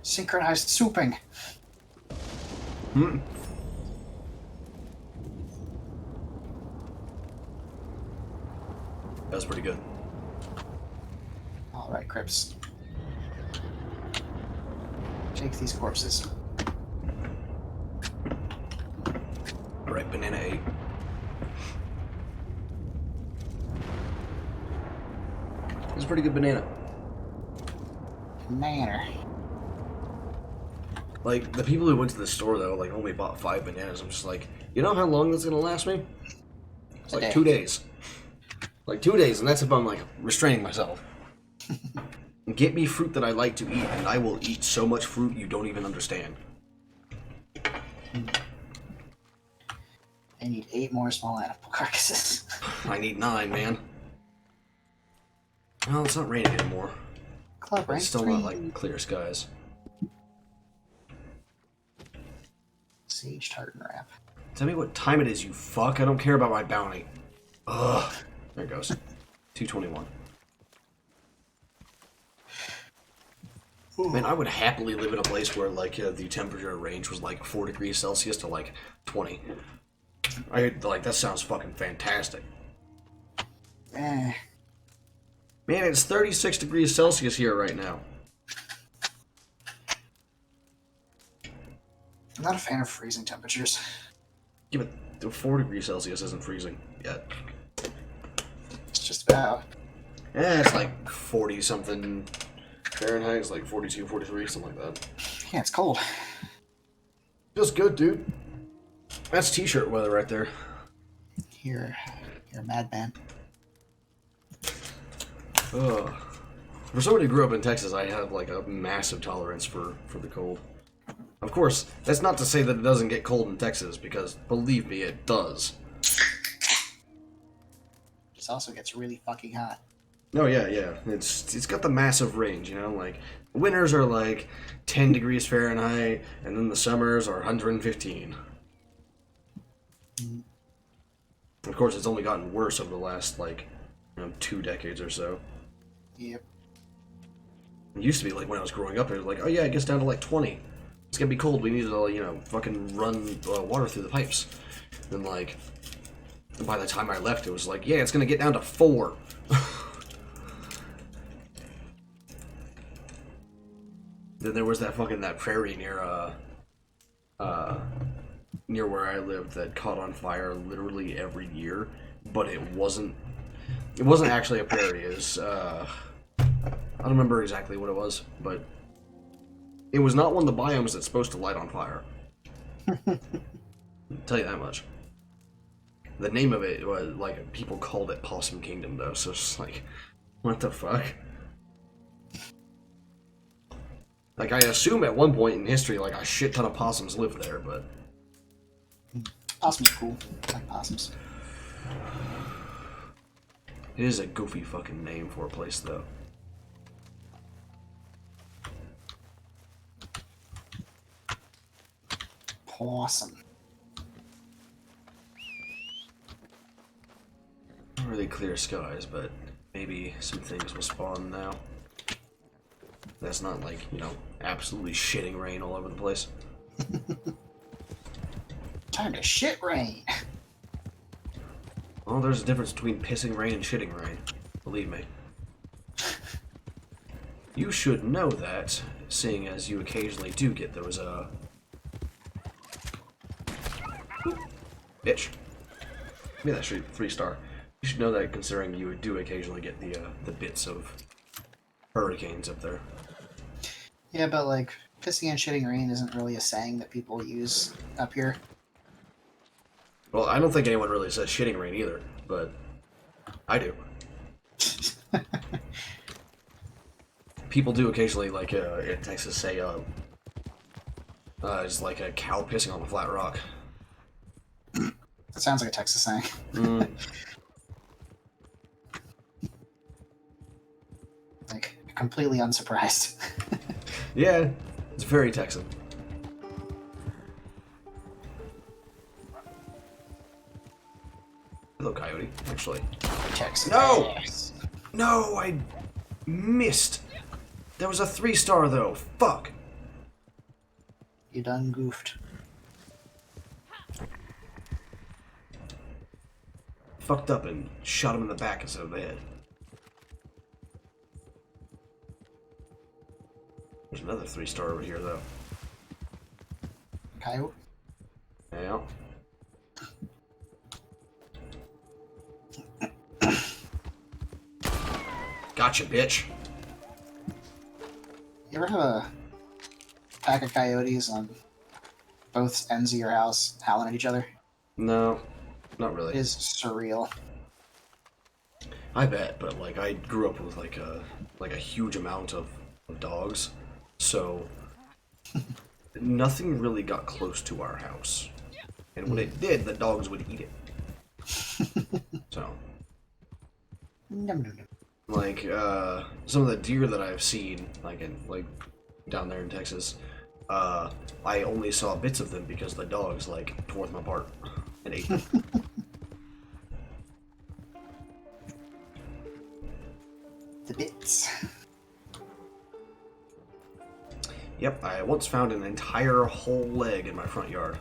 Synchronized souping. Hmm. That was pretty good. All right, Crips. Take these corpses. Alright, banana 8. It's a pretty good banana. Banana. Like, the people who went to the store, though, like, only bought 5 bananas. I'm just like, you know how long that's gonna last me? It's A like day. 2 days. Like, 2 days, and that's if I'm, like, restraining myself. Get me fruit that I like to eat, and I will eat so much fruit you don't even understand. I need 8 more small animal carcasses. I need 9, man. Well, it's not raining anymore. Club But rank it's still 3. not, like, clear skies. Sage tartan wrap. Tell me what time it is, you fuck. I don't care about my bounty. Ugh. There it goes. 221. Man, I would happily live in a place where, like, the temperature range was, like, 4 degrees Celsius to, like, 20. That sounds fucking fantastic. Eh. Man, it's 36 degrees Celsius here right now. I'm not a fan of freezing temperatures. Yeah, but 4 degrees Celsius isn't freezing yet. It's just about. Yeah, it's like 40-something Fahrenheit. It's like 42, 43, something like that. Yeah, it's cold. Feels good, dude. That's t-shirt weather right there. You're a madman. Ugh. For somebody who grew up in Texas, I have like a massive tolerance for the cold. Of course, that's not to say that it doesn't get cold in Texas, because believe me, it does. It also gets really fucking hot. Oh yeah, yeah. It's got the massive range, you know, like winters are like 10 degrees Fahrenheit, and then the summers are 115. Of course, it's only gotten worse over the last, like, 2 decades or so. Yep. It used to be like when I was growing up, it was like, oh yeah, it gets down to like 20. It's gonna be cold. We need to, fucking run water through the pipes. And like, by the time I left, it was like, yeah, it's gonna get down to 4. Then there was that prairie near where I lived that caught on fire literally every year, but it wasn't actually a prairie. It was, I don't remember exactly what it was, but it was not one of the biomes that's supposed to light on fire. I'll tell you that much. The name of it was, like, people called it Possum Kingdom, though, so it's like, what the fuck? Like, I assume at one point in history, like, a shit ton of possums lived there, but... Possum's cool. I like possums. It is a goofy fucking name for a place, though. Possum. Not really clear skies, but maybe some things will spawn now. That's not like, absolutely shitting rain all over the place. Time to shit rain. Well, there's a difference between pissing rain and shitting rain. Believe me. You should know that, seeing as you occasionally do get those, Bitch. Give me that 3-star. You should know that, considering you do occasionally get the bits of hurricanes up there. Yeah, but like, pissing and shitting rain isn't really a saying that people use up here. Well, I don't think anyone really says shitting rain either, but I do. People do occasionally, like, in Texas say, it's like a cow pissing on a flat rock. That sounds like a Texas saying. Like, completely unsurprised. Yeah, it's very Texan. Hello, Coyote, actually. Texas. No! No, I missed. There was a 3-star, though. Fuck. You done goofed. Fucked up and shot him in the back instead of the head. There's another 3-star over here, though. Coyote? Yeah. Gotcha, bitch. You ever have a pack of coyotes on both ends of your house howling at each other? No, not really. It is surreal. I bet, but like I grew up with like a huge amount of dogs, so nothing really got close to our house. And when it did, the dogs would eat it. So, Num, num, num. like some of the deer that I've seen, like down there in Texas, I only saw bits of them because the dogs like tore them apart and ate them. The bits. Yep, I once found an entire whole leg in my front yard.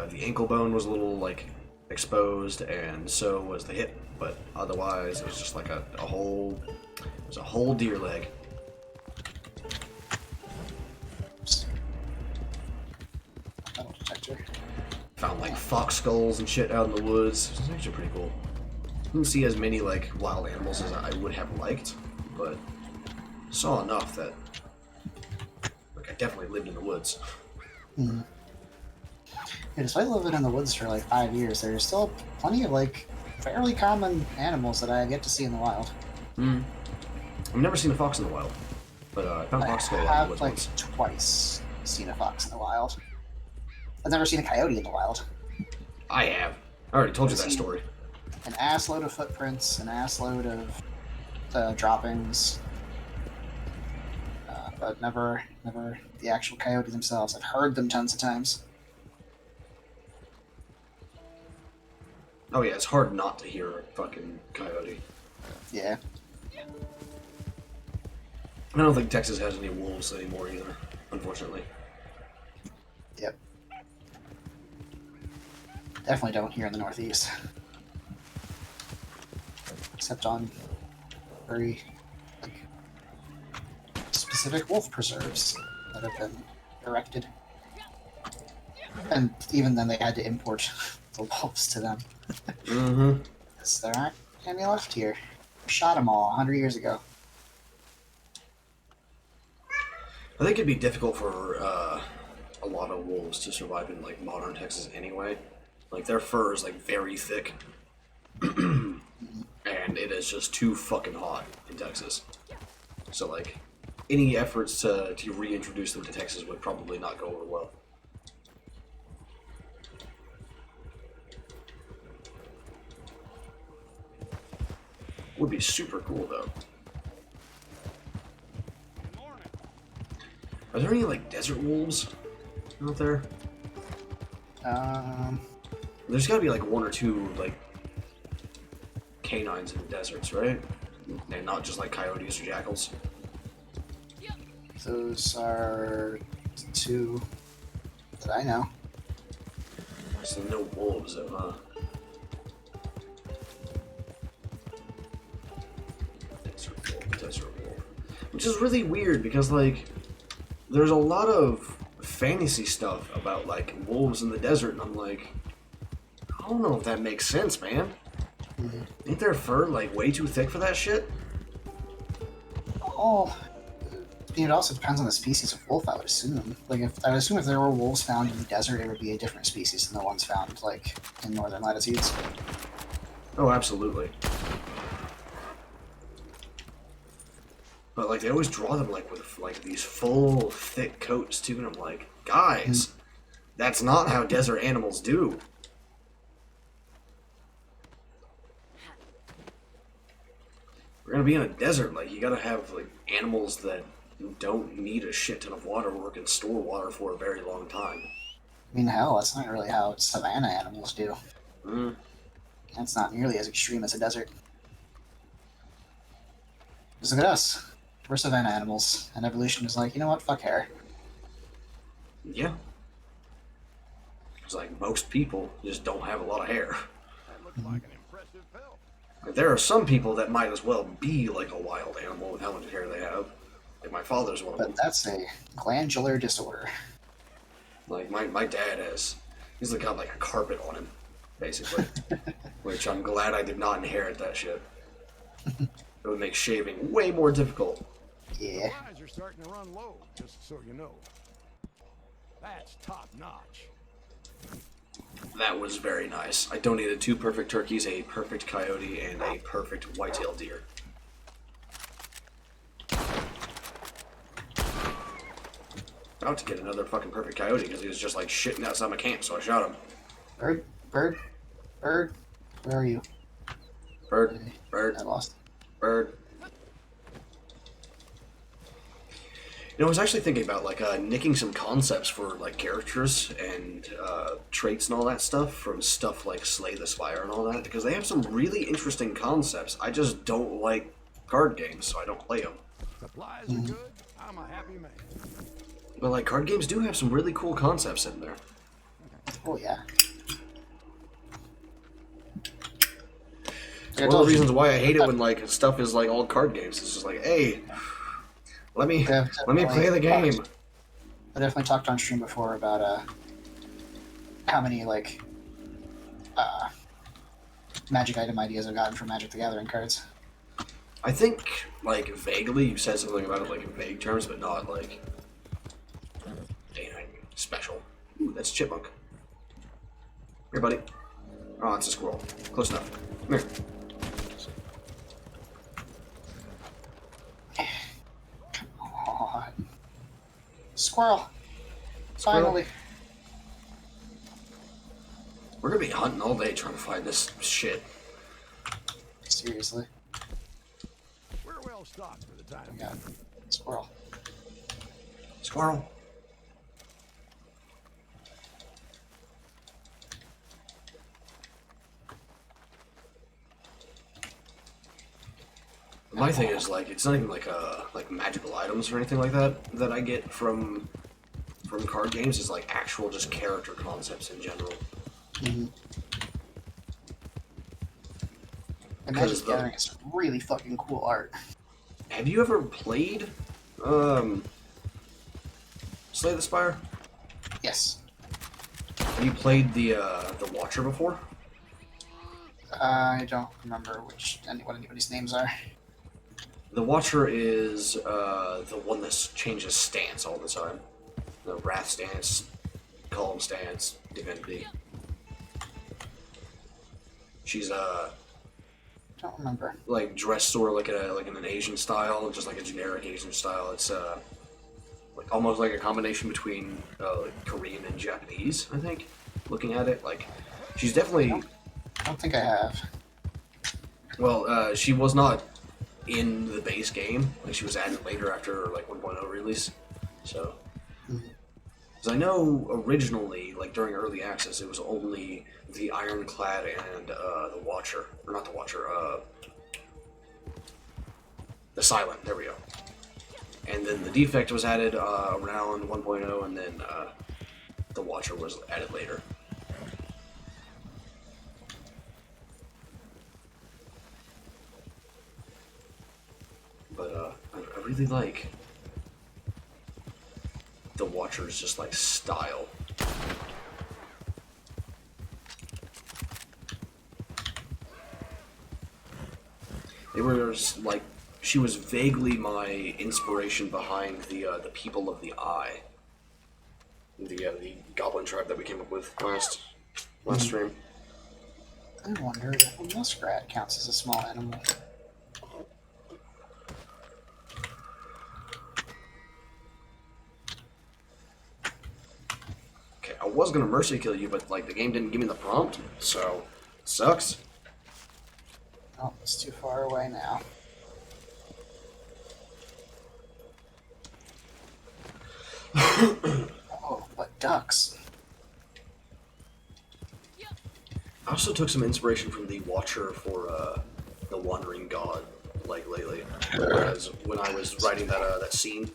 The ankle bone was a little like exposed, and so was the hip, but otherwise it was just like a whole deer leg. Metal detector. Found like fox skulls and shit out in the woods. It's actually pretty cool. Didn't see as many like wild animals as I would have liked, but saw enough that like I definitely lived in the woods. Mm. Yeah, despite living in the woods for like 5 years, there's still plenty of like fairly common animals that I get to see in the wild. Mm. I've never seen a fox in the wild, but I found a fox skull I out in the have woods like once. twice seen a fox in the wild. I've never seen a coyote in the wild. I have. I already told you I've that seen story. An ass load of footprints, an ass load of droppings, but never the actual coyote themselves. I've heard them tons of times. Oh yeah, it's hard not to hear a fucking coyote. Yeah. I don't think Texas has any wolves anymore either, unfortunately. Yep. Definitely don't here in the Northeast. Except on very like, specific wolf preserves that have been erected. And even then they had to import the wolves to them. Mm-hmm. Because there aren't any left here. Shot them all 100 years ago. I think it'd be difficult for a lot of wolves to survive in like modern Texas anyway. Like their fur is like very thick, and it is just too fucking hot in Texas. So like, any efforts to reintroduce them to Texas would probably not go over well. Would be super cool though. Are there any like desert wolves out there? There's gotta be like one or two like canines in the deserts, right? And not just like coyotes or jackals. Those are two that I know. So no wolves though, huh? Desert wolf. Which is really weird because like there's a lot of fantasy stuff about like wolves in the desert, and I'm like, I don't know if that makes sense, man. Ain't their fur like way too thick for that shit? Oh, it also depends on the species of wolf, I would assume. Like, if there were wolves found in the desert, it would be a different species than the ones found like in northern latitudes. Oh, absolutely. But like they always draw them like with like these full thick coats too, and I'm like, guys, that's not how desert animals do. We're gonna be in a desert, like you gotta have like animals that don't need a shit ton of water or can store water for a very long time. I mean, hell, that's not really how savanna animals do. Mm. That's not nearly as extreme as a desert. Just look at us. We're savanna animals, and evolution is like, you know what? Fuck hair. Yeah. It's like most people just don't have a lot of hair. That looks like an impressive pelt. Like, there are some people that might as well be like a wild animal with how much hair they have. Like my father's one of them. But that's a glandular disorder. Like my dad he's like got like a carpet on him, basically. Which I'm glad I did not inherit that shit. It would make shaving way more difficult. Yeah. Supplies are starting to run low, just so you know. That's top notch. That was very nice. I donated 2 perfect turkeys, a perfect coyote, and a perfect white-tailed deer. About to get another fucking perfect coyote because he was just like shitting outside my camp, so I shot him. Bird, bird, bird. Where are you? Bird, bird, I lost. bird. You know, I was actually thinking about like nicking some concepts for like characters and traits and all that stuff from stuff like Slay the Spire and all that, because they have some really interesting concepts. I just don't like card games, so I don't play them. Supplies are good. I'm a happy man. But like card games do have some really cool concepts in there. Oh yeah. One of the reasons why I hate it when like stuff is like all card games. It's just like, hey, let me play the game. I definitely talked on stream before about how many like magic item ideas I've gotten from Magic the Gathering cards. I think like vaguely you said something about it like in vague terms, but not like anything special. Ooh, that's a chipmunk. Here, buddy. Oh, it's a squirrel. Close enough. Come here. Oh, squirrel. Finally. We're gonna be hunting all day trying to find this shit. Seriously. We're well stocked for the time. Yeah. Squirrel. Squirrel. My thing is like it's not even like magical items or anything like that that I get from card games. Is like actual just character concepts in general. Mm-hmm. And Magic the Gathering is really fucking cool art. Have you ever played Slay the Spire? Yes. Have you played the Watcher before? I don't remember what anybody's names are. The Watcher is the one that changes stance all the time. The Wrath stance, Column stance, Divinity. She's Don't remember. like dressed sort of like in an Asian style, just like a generic Asian style. It's like almost like a combination between like Korean and Japanese, I think. Looking at it, like she's definitely. I don't think I have. Well, she was not in the base game. Like she was added later after like 1.0 release. So, because I know originally, like during early access, it was only the Ironclad and the Watcher, or not the Watcher, the Silent. There we go. And then the Defect was added around 1.0, and then the Watcher was added later. But I really like the Watcher's just like style. They were like, she was vaguely my inspiration behind the People of the Eye, the Goblin tribe that we came up with last stream. I wondered if a muskrat counts as a small animal. Okay, I was gonna mercy kill you, but like the game didn't give me the prompt, so it sucks. Oh, it's too far away now. Oh, but ducks. I also took some inspiration from the Watcher for the Wandering God, like lately. Whereas when I was writing that scene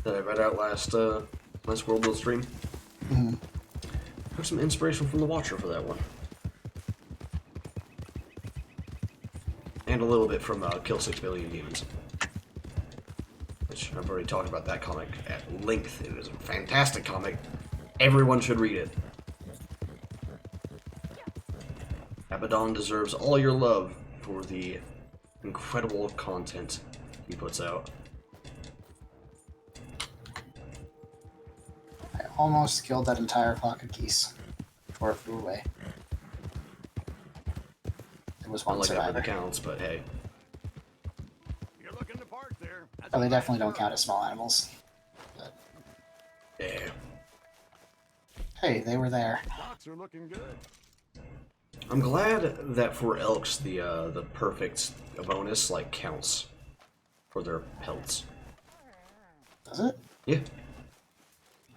that I read out last World Build stream, took some inspiration from the Watcher for that one, and a little bit from Kill 6 Billion Demons, which I've already talked about that comic at length. It is a fantastic comic. Everyone should read it. Abaddon deserves all your love for the incredible content he puts out. I almost killed that entire flock of geese before it flew away. There was one Not like that survivor. really counts, but hey. You're looking to park there. That's Oh, they a definitely nice don't count as small animals. But, Yeah. hey, they were there. Stocks are looking good. I'm glad that for elks the perfect bonus like counts for their pelts. Does it? Yeah.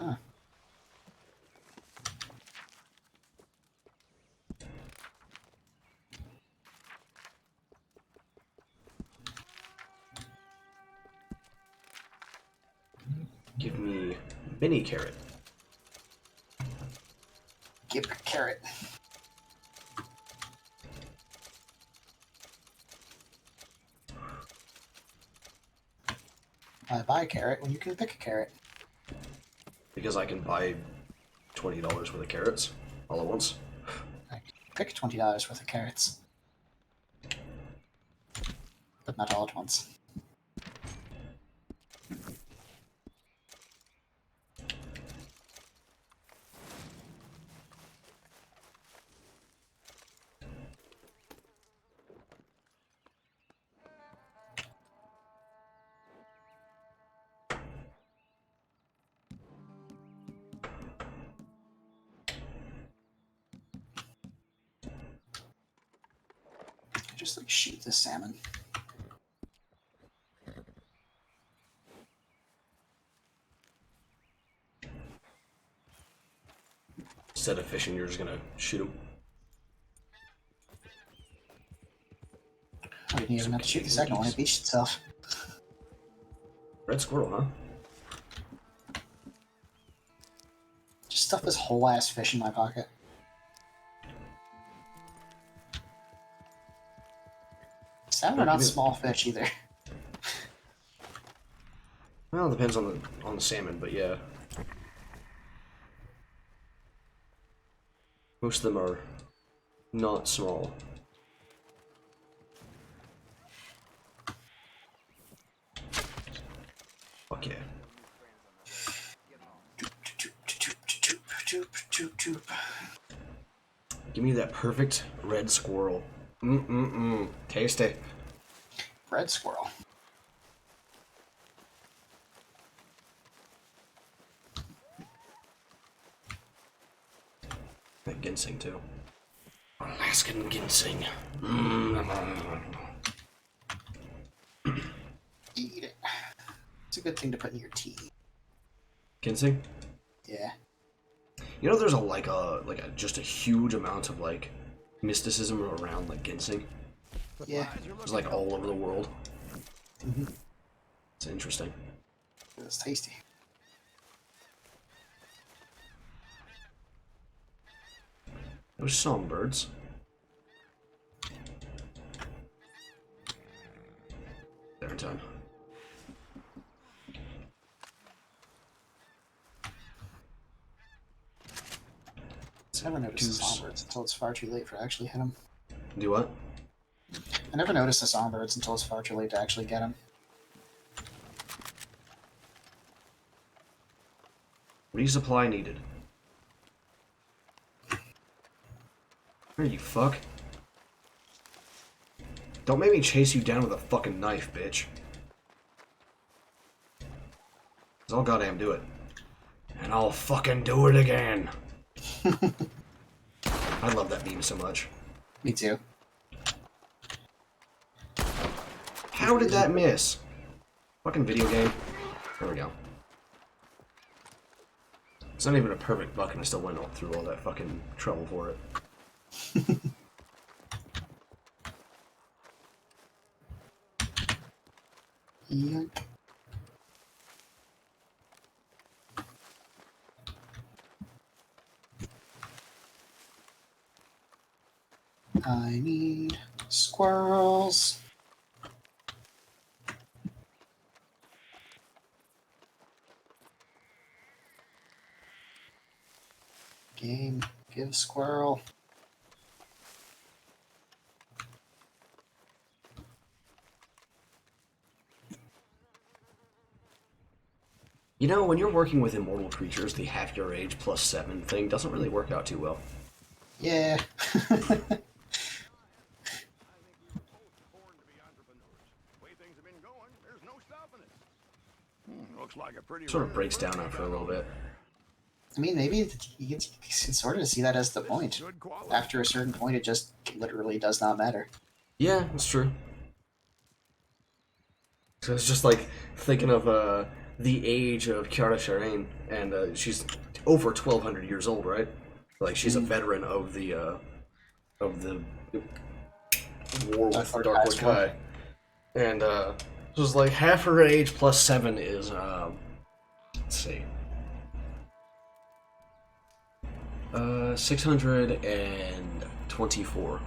Huh. Give me mini carrot. Give a carrot. I buy a carrot when you can pick a carrot. Because I can buy $20 worth of carrots all at once. I pick $20 worth of carrots, but not all at once. Just like shoot this salmon. Instead of fishing, you're just gonna shoot them. I didn't even have to shoot the second one, it beached itself. Red squirrel, huh? Just stuff this whole ass fish in my pocket. Salmon are not small fish either. Well, it depends on the salmon, but yeah. Most of them are not small. Fuck yeah. Give me that perfect red squirrel. Tasty. Red squirrel. That ginseng too. Alaskan ginseng. Eat it. It's a good thing to put in your tea. Ginseng? Yeah. You know, there's just a huge amount of like mysticism around like ginseng. Yeah. It's like all over the world. It's interesting. It's tasty. Those songbirds. They're in time. I never noticed the songbirds until it's far too late for actually hit them. Do what? I never noticed the songbirds until it's far too late to actually get them. Resupply needed. Where you fuck? Don't make me chase you down with a fucking knife, bitch. 'Cause I'll goddamn do it. And I'll fucking do it again. I love that meme so much. Me too. How did that miss? Fucking video game. There we go. It's not even a perfect buck and I still went through all that fucking trouble for it. Yoink. I need squirrels. Game, give squirrel. You know, when you're working with immortal creatures, the half your age plus 7 thing doesn't really work out too well. Yeah. Looks like a pretty Sort of breaks down after a little bit. I mean, maybe you can sort of see that as the point. good quality. After a certain point, it just literally does not matter. Yeah, that's true. So it's just like thinking of the age of Kiara Shireen, and she's over 1,200 years old, right? Like she's a veteran of the war with Darkwood Kai, and so it's like half her age plus 7 is let's see, 624.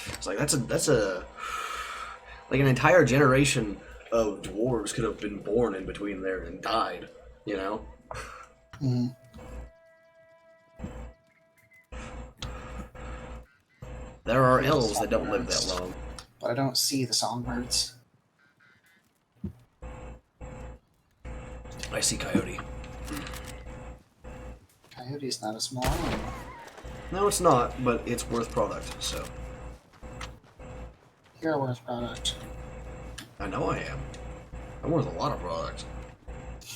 It's like that's a like an entire generation of dwarves could have been born in between there and died, you know? There are elves that don't live that long. But I don't see the songbirds. I see coyote. Coyote's not a small animal. No, it's not, but it's worth product, so. You're a worth product. I know I am. I'm worth a lot of product. Could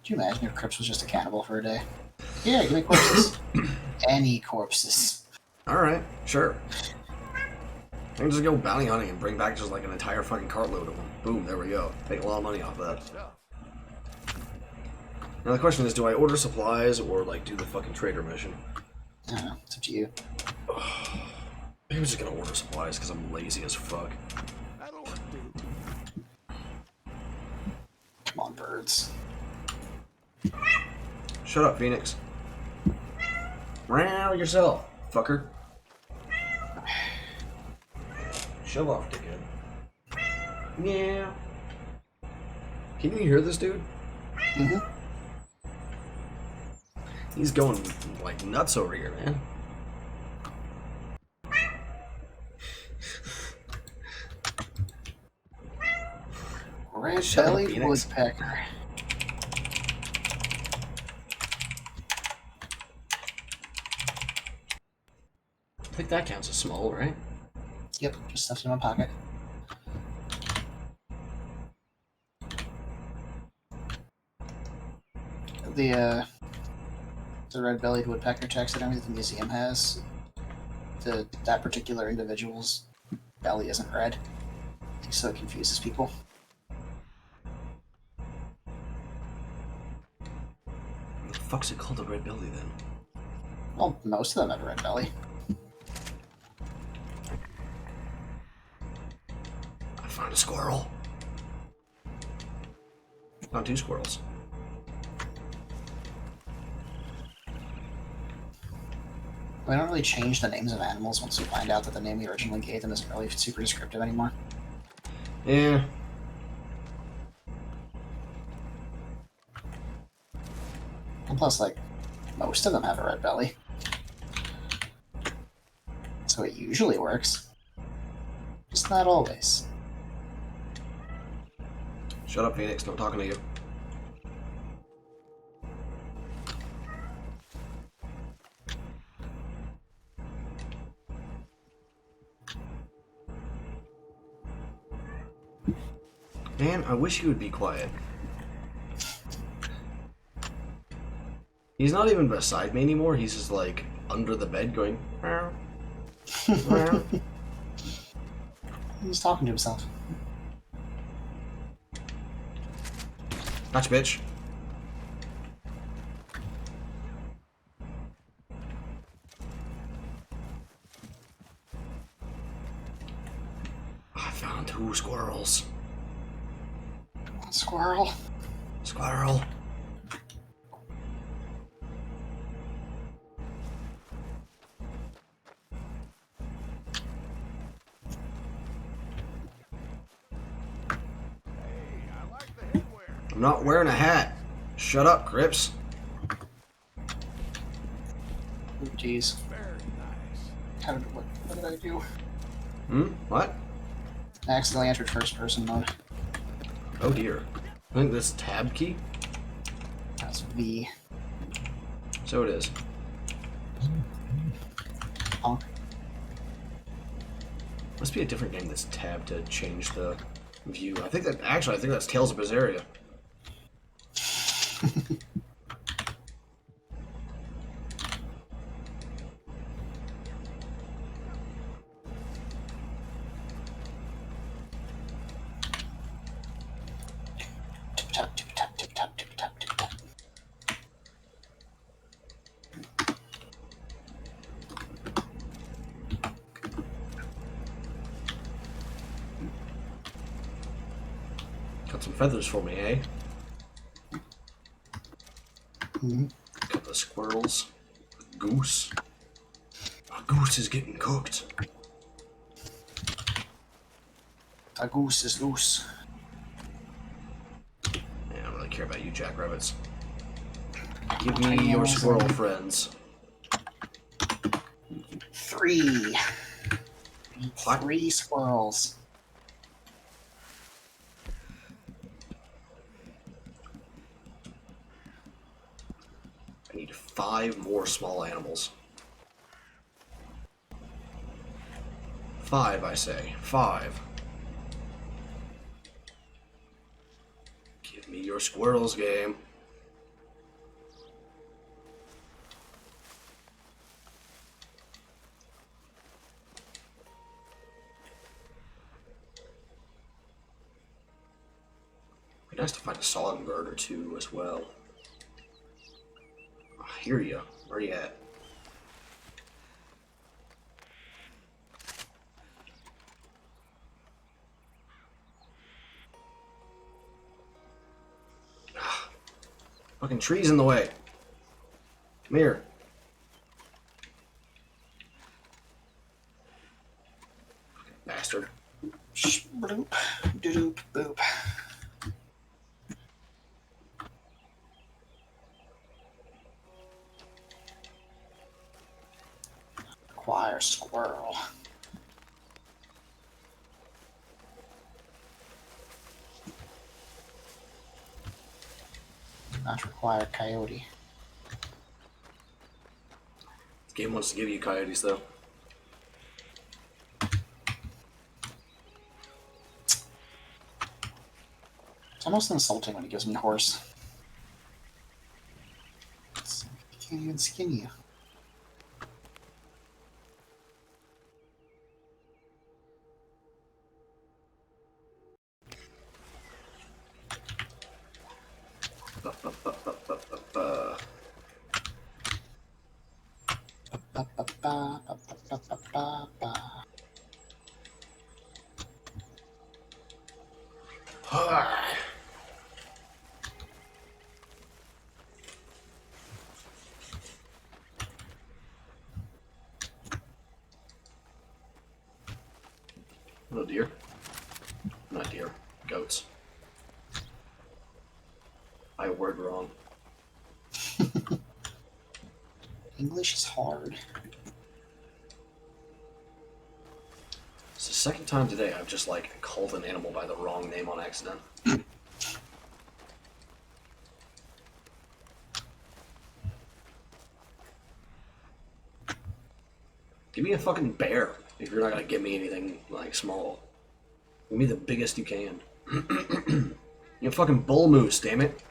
you imagine if Crips was just a cannibal for a day? Yeah, give me corpses. Any corpses. Alright, sure. I can just go bounty hunting and bring back just like an entire fucking cartload of them. Boom, there we go. Make a lot of money off that. Now the question is, do I order supplies or like do the fucking trader mission? I don't know, it's up to you. Maybe I'm just gonna order supplies because I'm lazy as fuck. That'll work, dude. Come on, birds. Shut up, Phoenix. Row yourself, fucker. Shove off, dickhead. Yeah. Can you hear this dude? Mm-hmm. He's going like nuts over here, man. Red-bellied woodpecker. I think that counts as small, right? Yep, just stuffed in my pocket. The red-bellied woodpecker taxidermy that the museum has, that particular individual's belly isn't red, so it confuses people. What the fuck's it called a red belly then? Well, most of them have a red belly. I found a squirrel. Found 2 squirrels. We don't really change the names of animals once we find out that the name we originally gave them isn't really super descriptive anymore. Yeah. And plus, like, most of them have a red belly. So it usually works. Just not always. Shut up, Phoenix. Not talking to you. Man, I wish he would be quiet. He's not even beside me anymore. He's just like under the bed going. Meow. Meow. He's talking to himself. Gotcha, bitch. I found 2 squirrels. Squirrel. Squirrel. I like the headwear. I'm not wearing a hat. Shut up, Crips. Oh, jeez. Very nice. What did I do? What? I accidentally entered first person mode. Oh dear. I think this tab key? That's V. So it is. Honk. Must be a different game that's tab to change the view. I think that's Tales of Berseria. tap, tippy tap, tippy tap, tippy tap, tippy tap. Got some feathers for me, eh? Mm-hmm. Got the squirrels. A goose. A goose is getting cooked. A goose is loose. Yeah, I don't really care about you, jackrabbits. Give me your squirrel friends. 3. What? 3 squirrels. I need 5 more small animals. 5, I say. 5. Give me your squirrels, game. Be nice to find a songbird or 2 as well. I hear ya. Where you at? Fucking trees in the way. Come here. Fucking bastard. Bloop, doop, boop. Acquire squirrel. Not require coyote. This game wants to give you coyotes, though. It's almost insulting when he gives me horse. He can't even skin you. Ba, ba, ba, ba, ba, ba, ba, ba. Hello, deer. Not deer. Goats. I word wrong. English is hard. It's the second time today I've just, like, called an animal by the wrong name on accident. Give me a fucking bear if you're not gonna give me anything, like, small. Give me the biggest you can. You a fucking bull moose, damn it.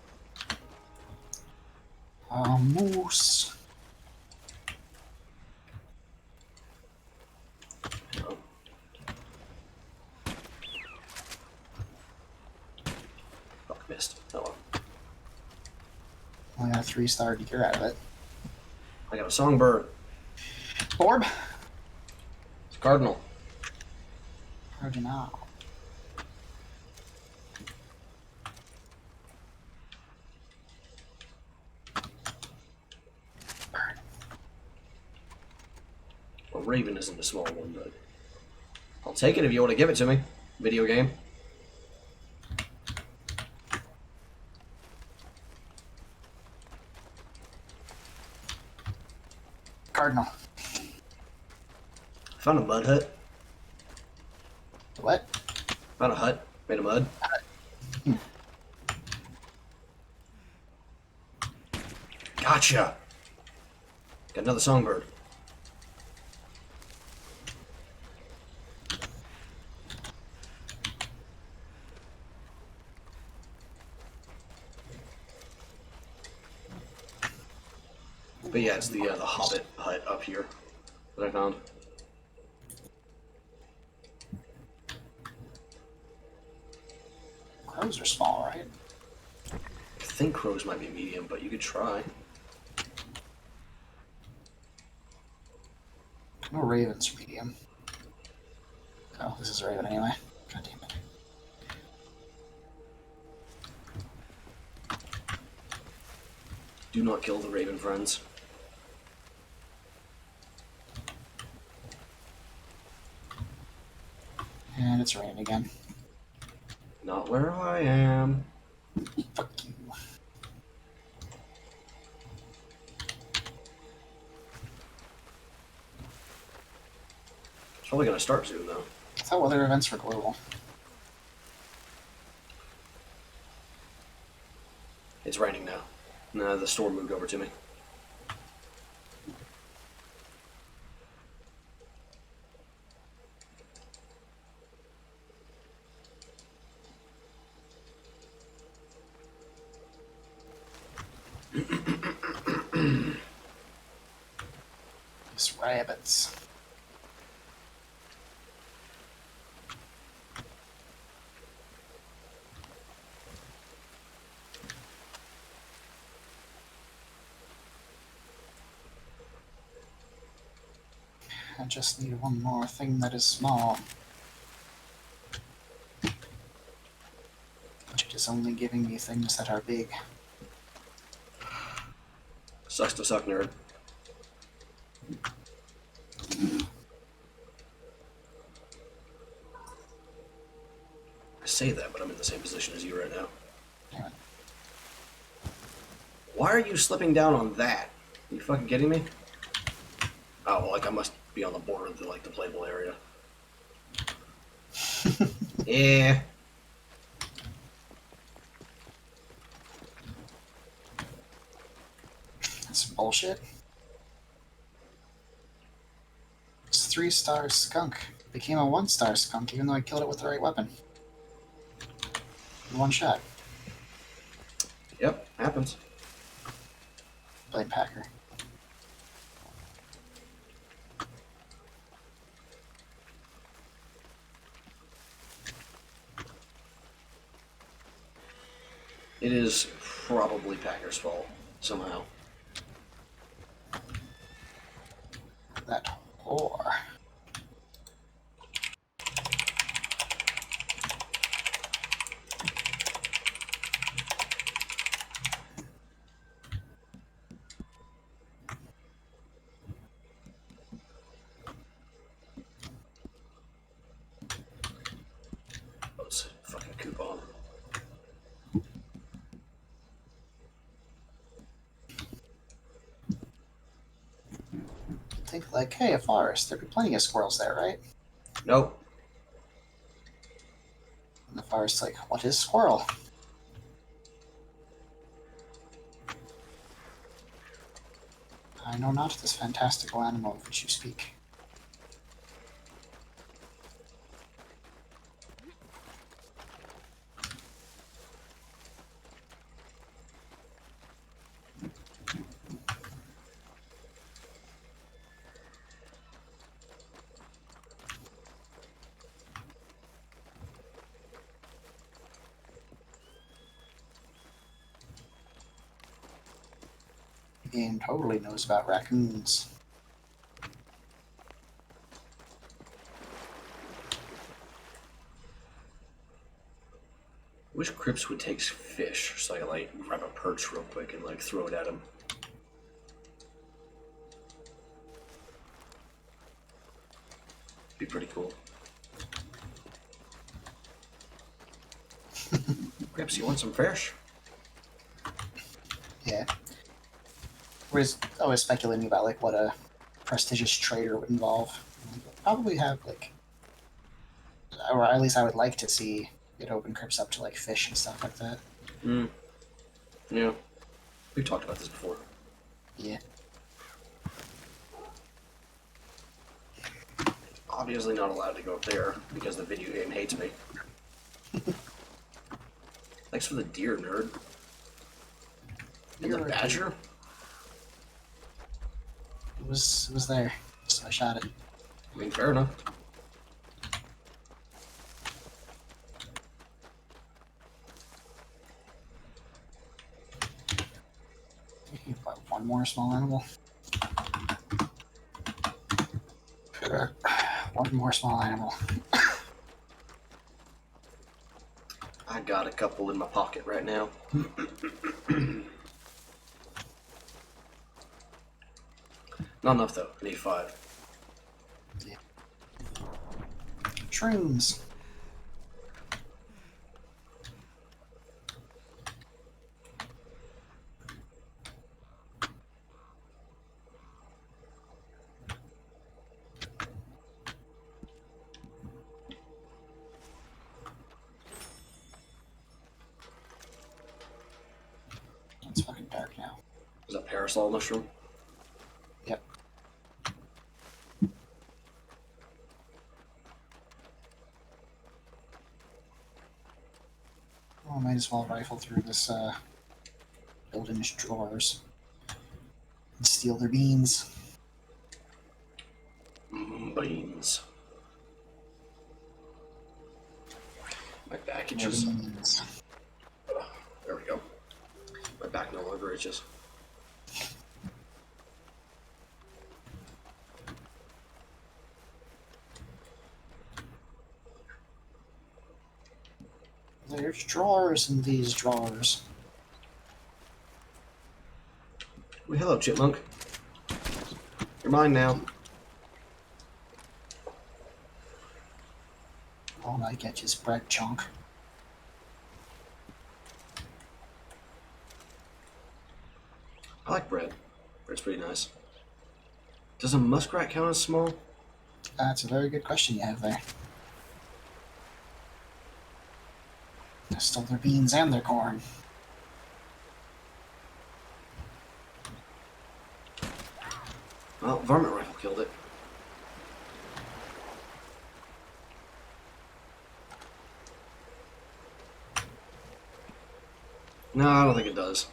A moose. Oh. Fuck, missed. Oh well. Only got a 3-star deer out of it. I got a songbird. Orb. It's a cardinal. Cardinal. Well, raven isn't a small one, but I'll take it if you want to give it to me. Video game. Cardinal. Found a mud hut. What? Found a hut made of mud. Gotcha. Got another songbird. But yeah, it's the Hobbit hut up here that I found. Crows are small, right? think crows might be medium, but you could try. No ravens are medium. Oh, this is a raven anyway. God damn it. Do not kill the raven, friends. And it's raining again. Not where I am. Fuck you. It's probably gonna start soon, though. I thought weather events were global. It's raining now. No, the storm moved over to me. These rabbits. I just need one more thing that is small. But it is only giving me things that are big. Sucks to suck, nerd. I say that, but I'm in the same position as you right now. Damn it. Why are you slipping down on that? Are you fucking kidding me? Oh, well, like I must be on the border of the, like, the playable area. Yeah. That's some bullshit. It's 3-star skunk. Became a 1-star skunk even though I killed it with the right weapon. In one shot. Yep, happens. Blade Packer. It is probably Packer's fault, somehow. That whore. Oh, it's a fucking coupon. Think like, hey, a forest. There'd be plenty of squirrels there, right? Nope. And the forest's like, what is squirrel? I know not this fantastical animal of which you speak. The game totally knows about raccoons. Wish Crips would take fish so I could, like, grab a perch real quick and, like, throw it at him. Be pretty cool. Crips, you want some fish? Yeah. We're always speculating about like what a prestigious trader would involve. Probably have like, or at least I would like to see it open crypts up to like fish and stuff like that. Hmm. Yeah. We've talked about this before. Yeah. Obviously not allowed to go up there because the video game hates me. Thanks for the deer, nerd. And the badger? It was there, so I shot it. I mean, fair enough. One more small animal. One more small animal. I got a couple in my pocket right now. Not enough though. I need 5. Yeah. Shrooms. It's fucking dark now. Is that parasol mushroom? Yep. Well, I might as well rifle through this building's drawers and steal their beans. Beans. My back Their itches. beans. There we go. My back no longer itches. There's drawers in these drawers. Well, hello, chipmunk. You're mine now. All I get is bread chunk. I like bread. Bread's pretty nice. Does a muskrat count as small? That's a very good question you have there. I stole their beans and their corn. Well, varmint rifle killed it. No, I don't think it does.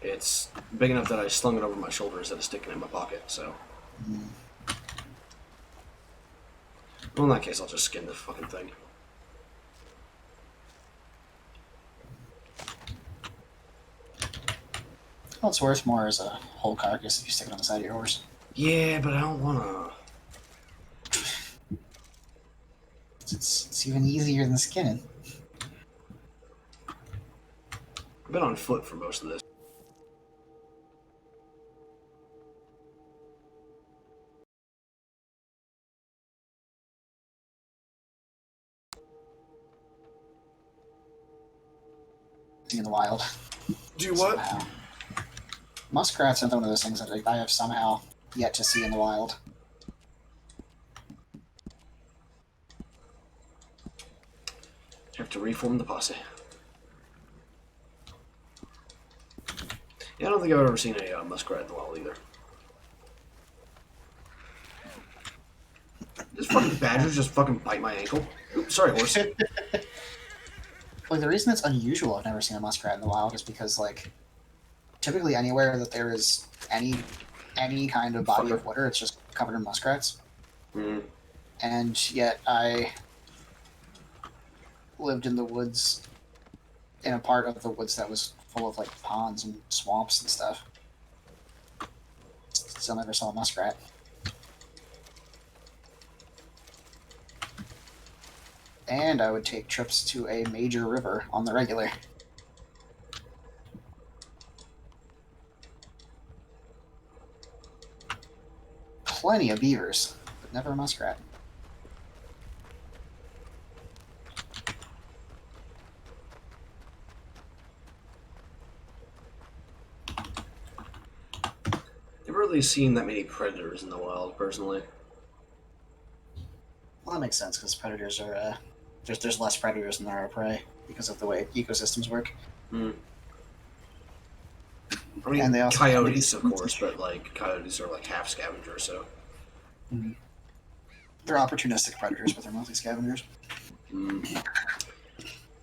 It's big enough that I slung it over my shoulder instead of sticking it in my pocket, so. Well, in that case, I'll just skin the fucking thing. Well, it's worth more as a whole carcass if you stick it on the side of your horse. Yeah, but I don't wanna. It's even easier than skinning. I've been on foot for most of this. In the wild. Do what? Somehow. Muskrats are one of those things that I have somehow yet to see in the wild. Have to reform the posse. Yeah, I don't think I've ever seen a muskrat in the wild either. This fucking badger just fucking bite my ankle. Oops, sorry, horse. Like, the reason it's unusual I've never seen a muskrat in the wild is because, like, typically anywhere that there is any kind of body of water, it's just covered in muskrats. Mm. And yet I lived in the woods, in a part of the woods that was full of, like, ponds and swamps and stuff. Still never saw a muskrat. And I would take trips to a major river on the regular. Plenty of beavers, but never a muskrat. Never really seen that many predators in the wild, personally. Well, that makes sense because predators are there's less predators than there are prey because of the way ecosystems work. Mm. I mean, And they also coyotes, of course, but like coyotes are like half scavengers, so. They're opportunistic predators, but they're mostly scavengers. Mm.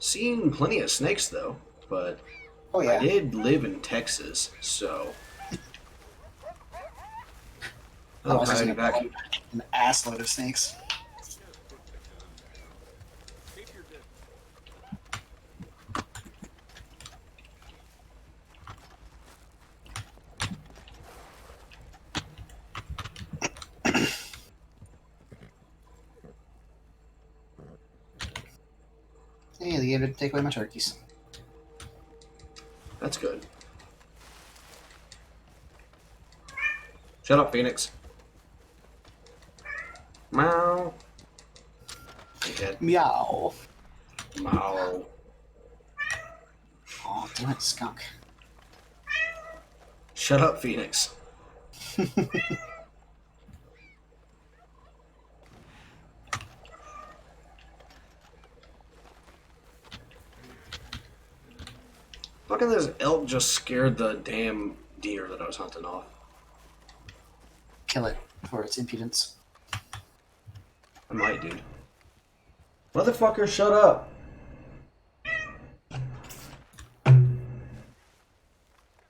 Seen plenty of snakes though, but Oh yeah, I did live in Texas, so. Oh, Otherwise, there's coyote back. an ass load of snakes. Keep your distance. the game didn't take away my turkeys. That's good. Shut up, Phoenix. Meow. Dickhead. Meow. Meow. Oh, damn it, skunk. Shut up, Phoenix. Fucking this elk just scared the damn deer that I was hunting off. Kill it for its impudence. I might, dude. Motherfucker, shut up!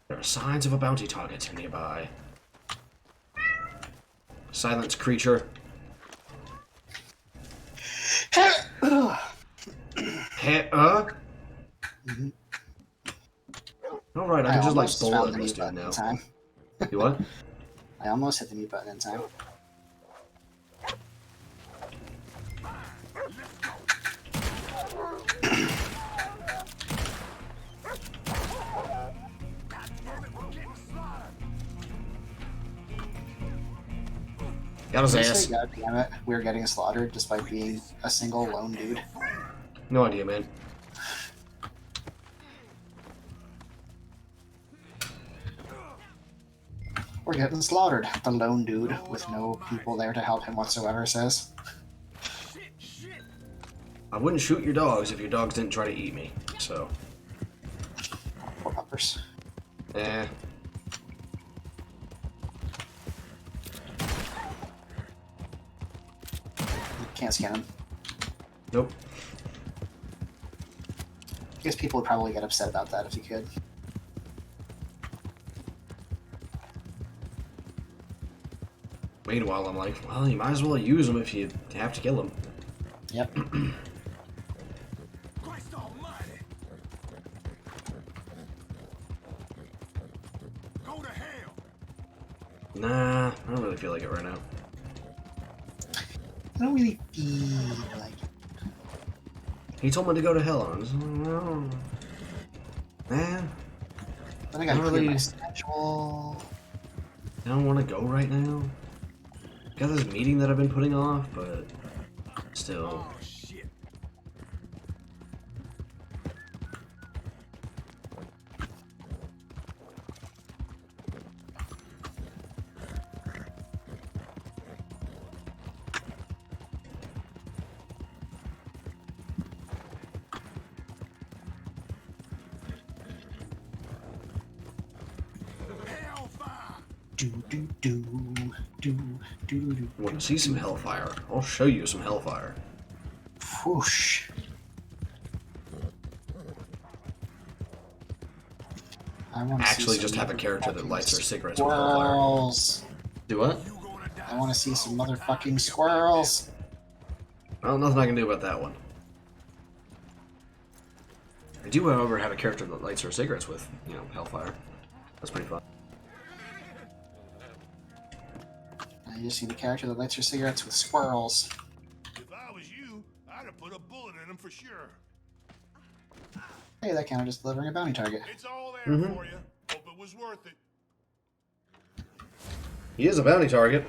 There are signs of a bounty target nearby. Silence, creature. Alright, I can just like almost bullet found the this mute dude button now. in time. You what? I almost hit the mute button in time. Got his Did you ass. say, God damn it, we're getting slaughtered despite being a single lone dude. No idea, man. We're getting slaughtered, the lone dude with no people there to help him whatsoever says. I wouldn't shoot your dogs if your dogs didn't try to eat me, so. Poor puppers. Eh. Can't scan him. Nope. I guess people would probably get upset about that if you could. Meanwhile, I'm like, well, you might as well use them if you have to kill them. Yep. Christ almighty! Go to hell! Nah, I don't really feel like it right now. I don't really feel like it. He told me to go to hell, and I'm just like, no. Man, Then I gotta Not clear really. my schedule. I don't want to go right now. Got this meeting that I've been putting off, but still. Oh shit! Hellfire! Do do do do do do. Want to see some hellfire? I'll show you some hellfire. Whoosh. I want to Actually, see just some have a character that motherfucking lights their cigarettes with hellfire. squirrels. Do what? You gonna die? I want to see some motherfucking squirrels. Well, nothing I can do about that one. I do, however, have a character that lights her cigarettes with, hellfire. That's pretty fun. I just need a character that lights her cigarettes with squirrels. If I was you, I'd have put a bullet in him for sure. Hey, that counted as delivering a bounty target. It's all there for you. Hope it was worth it. He is a bounty target.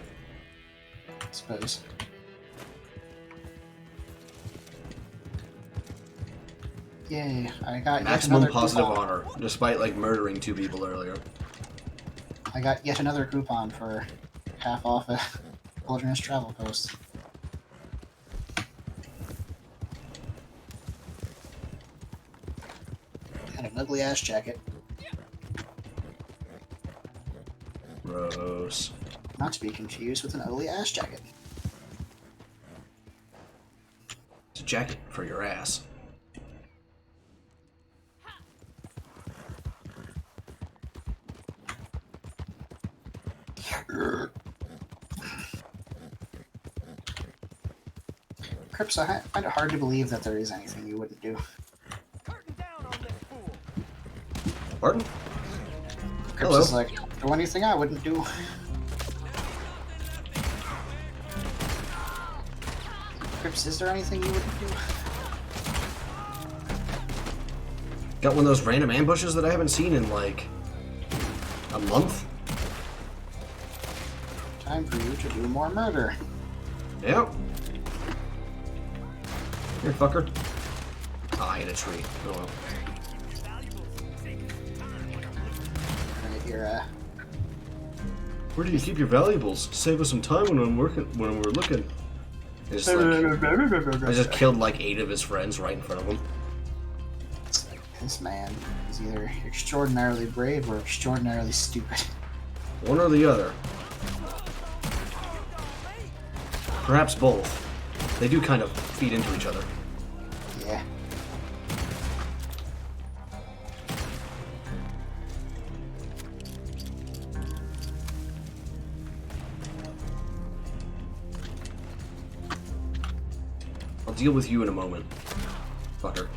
I suppose. Yay, I got yet Maximum another positive coupon. honor, despite like murdering 2 people earlier. I got yet another coupon for half off a wilderness travel post. And an ugly ass jacket. Gross. Not to be confused with an ugly ass jacket. It's a jacket for your ass. Crips, I find it hard to believe that there is anything you wouldn't do. Curtain down on this fool! Pardon? Crips Hello. is like, do anything I wouldn't do. Crips, is there anything you wouldn't do? Got one of those random ambushes that I haven't seen in like a month. Time for you to do more murder. Yep. Here, fucker. Ah, I hit a tree. Oh well. Gonna get your, Where do you keep your valuables? Save us some time when we're looking. It's like, I just killed like 8 of his friends right in front of him. This man is either extraordinarily brave or extraordinarily stupid. One or the other. Perhaps both. They do kind of feed into each other. Yeah. I'll deal with you in a moment. Fucker.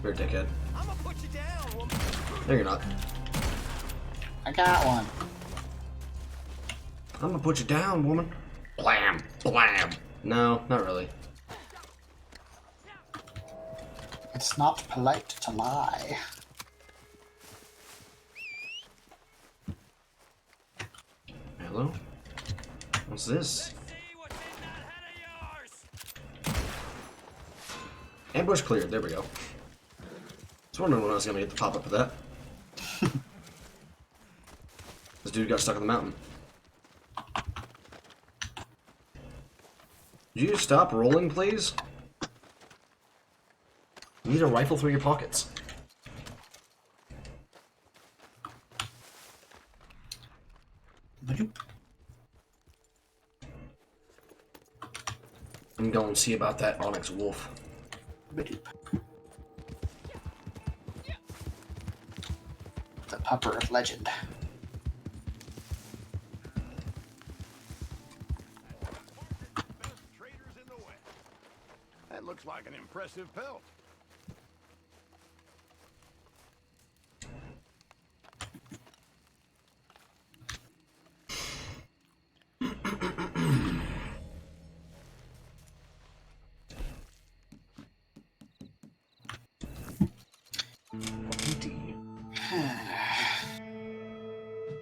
Here, dickhead. I'm gonna put you down, woman. No, you're not. I got one. I'm gonna put you down, woman. Blam! Blam! No, not really. It's not polite to lie. Hello? What's this? See what's in that head of yours. Ambush cleared. There we go. I was wondering when I was gonna get the pop-up of that. This dude got stuck in the mountain. Did you stop rolling, please? You need a rifle through your pockets. Badoop. I'm going to see about that Onyx Wolf. Badoop. The pupper of legend. Best traders in the West. That looks like an impressive pelt.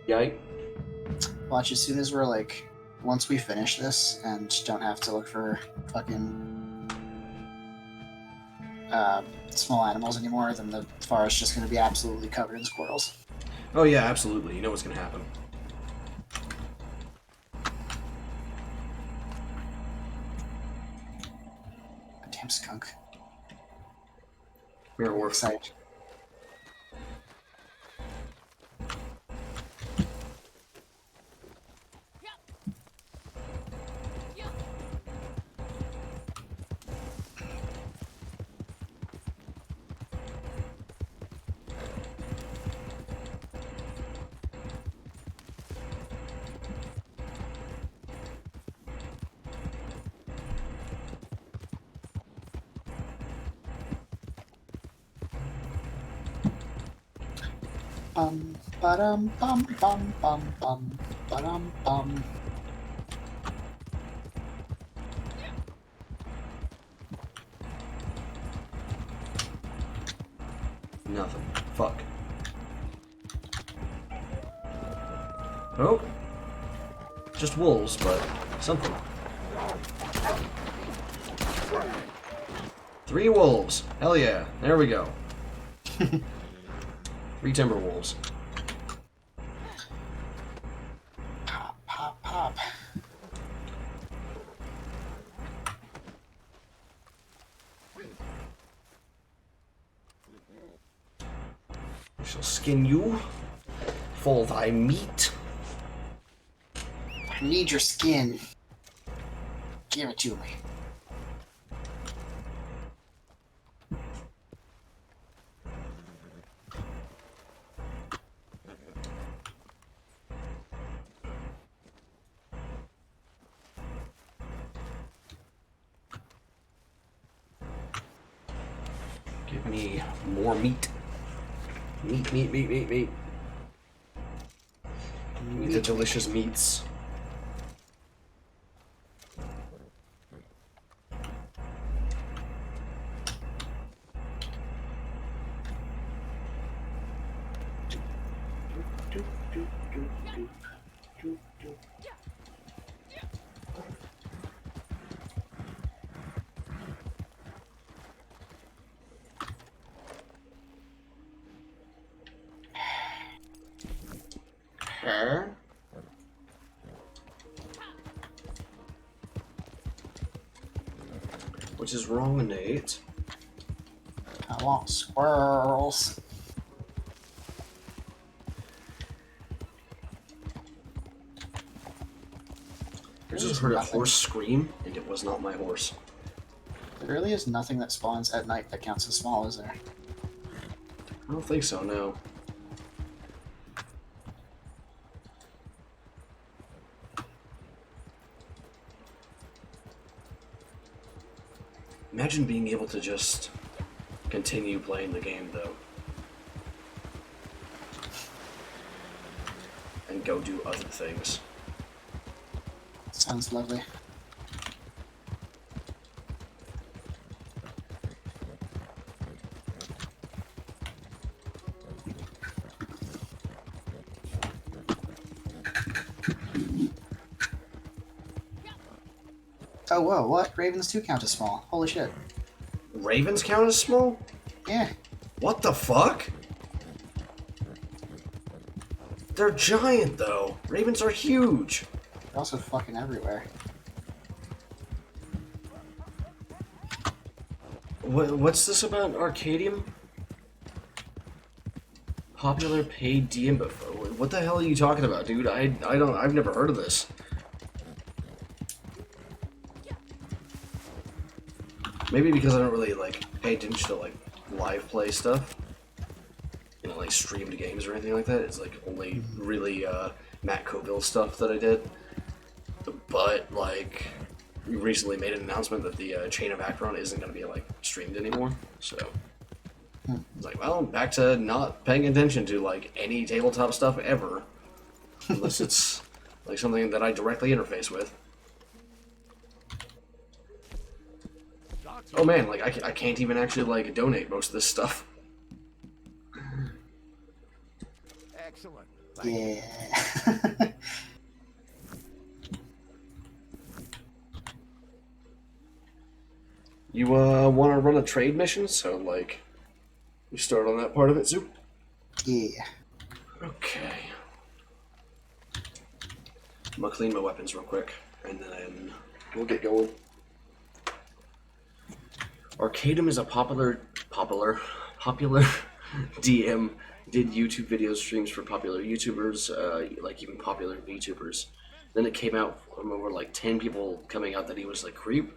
Yike. Watch, as soon as we're like, once we finish this and don't have to look for fucking small animals anymore, then the forest's just going to be absolutely covered in squirrels. Oh yeah, absolutely. You know what's gonna happen. Damn skunk. Mirror Wolf. Excited. Bum, bum, bum, bum, bum, bum, bum. Nothing. Fuck. Oh. Just wolves, but something. 3 wolves. Hell yeah. There we go. 3 timber wolves. Pop, pop, pop. I shall skin you for thy meat. I need your skin. Give it to me. Give me more meat. Meat, meat, meat, meat, meat. Eat the delicious meats. Huh? Which is wrong, Nate. I want squirrels. I just heard a horse scream, and it was not my horse. There really is nothing that spawns at night that counts as small, is there? I don't think so, no. Imagine being able to just continue playing the game, though. And go do other things. Sounds lovely. Oh, whoa, what? Ravens do count as small. Holy shit. Ravens count as small? Yeah. What the fuck? They're giant, though. Ravens are huge. They're also fucking everywhere. What's this about Arcadium? Popular paid DM, but what the hell are you talking about, dude? I've never heard of this. Maybe because I don't really like pay attention to like live play stuff, you know, like streamed games or anything like that. It's like only really Matt Coville stuff that I did. But like, we recently made an announcement that the Chain of Acheron isn't going to be like streamed anymore. So it's like, well, back to not paying attention to like any tabletop stuff ever, unless it's like something that I directly interface with. Oh man, like I can't even actually like donate most of this stuff. Excellent. Yeah. You want to run a trade mission? So like, we start on that part of it, Zoo. Yeah. Okay. I'm gonna clean my weapons real quick, and then we'll get going. Arcadium is a popular DM. Did YouTube video streams for popular YouTubers, like even popular VTubers. Then it came out from over like 10 people coming out that he was like creep.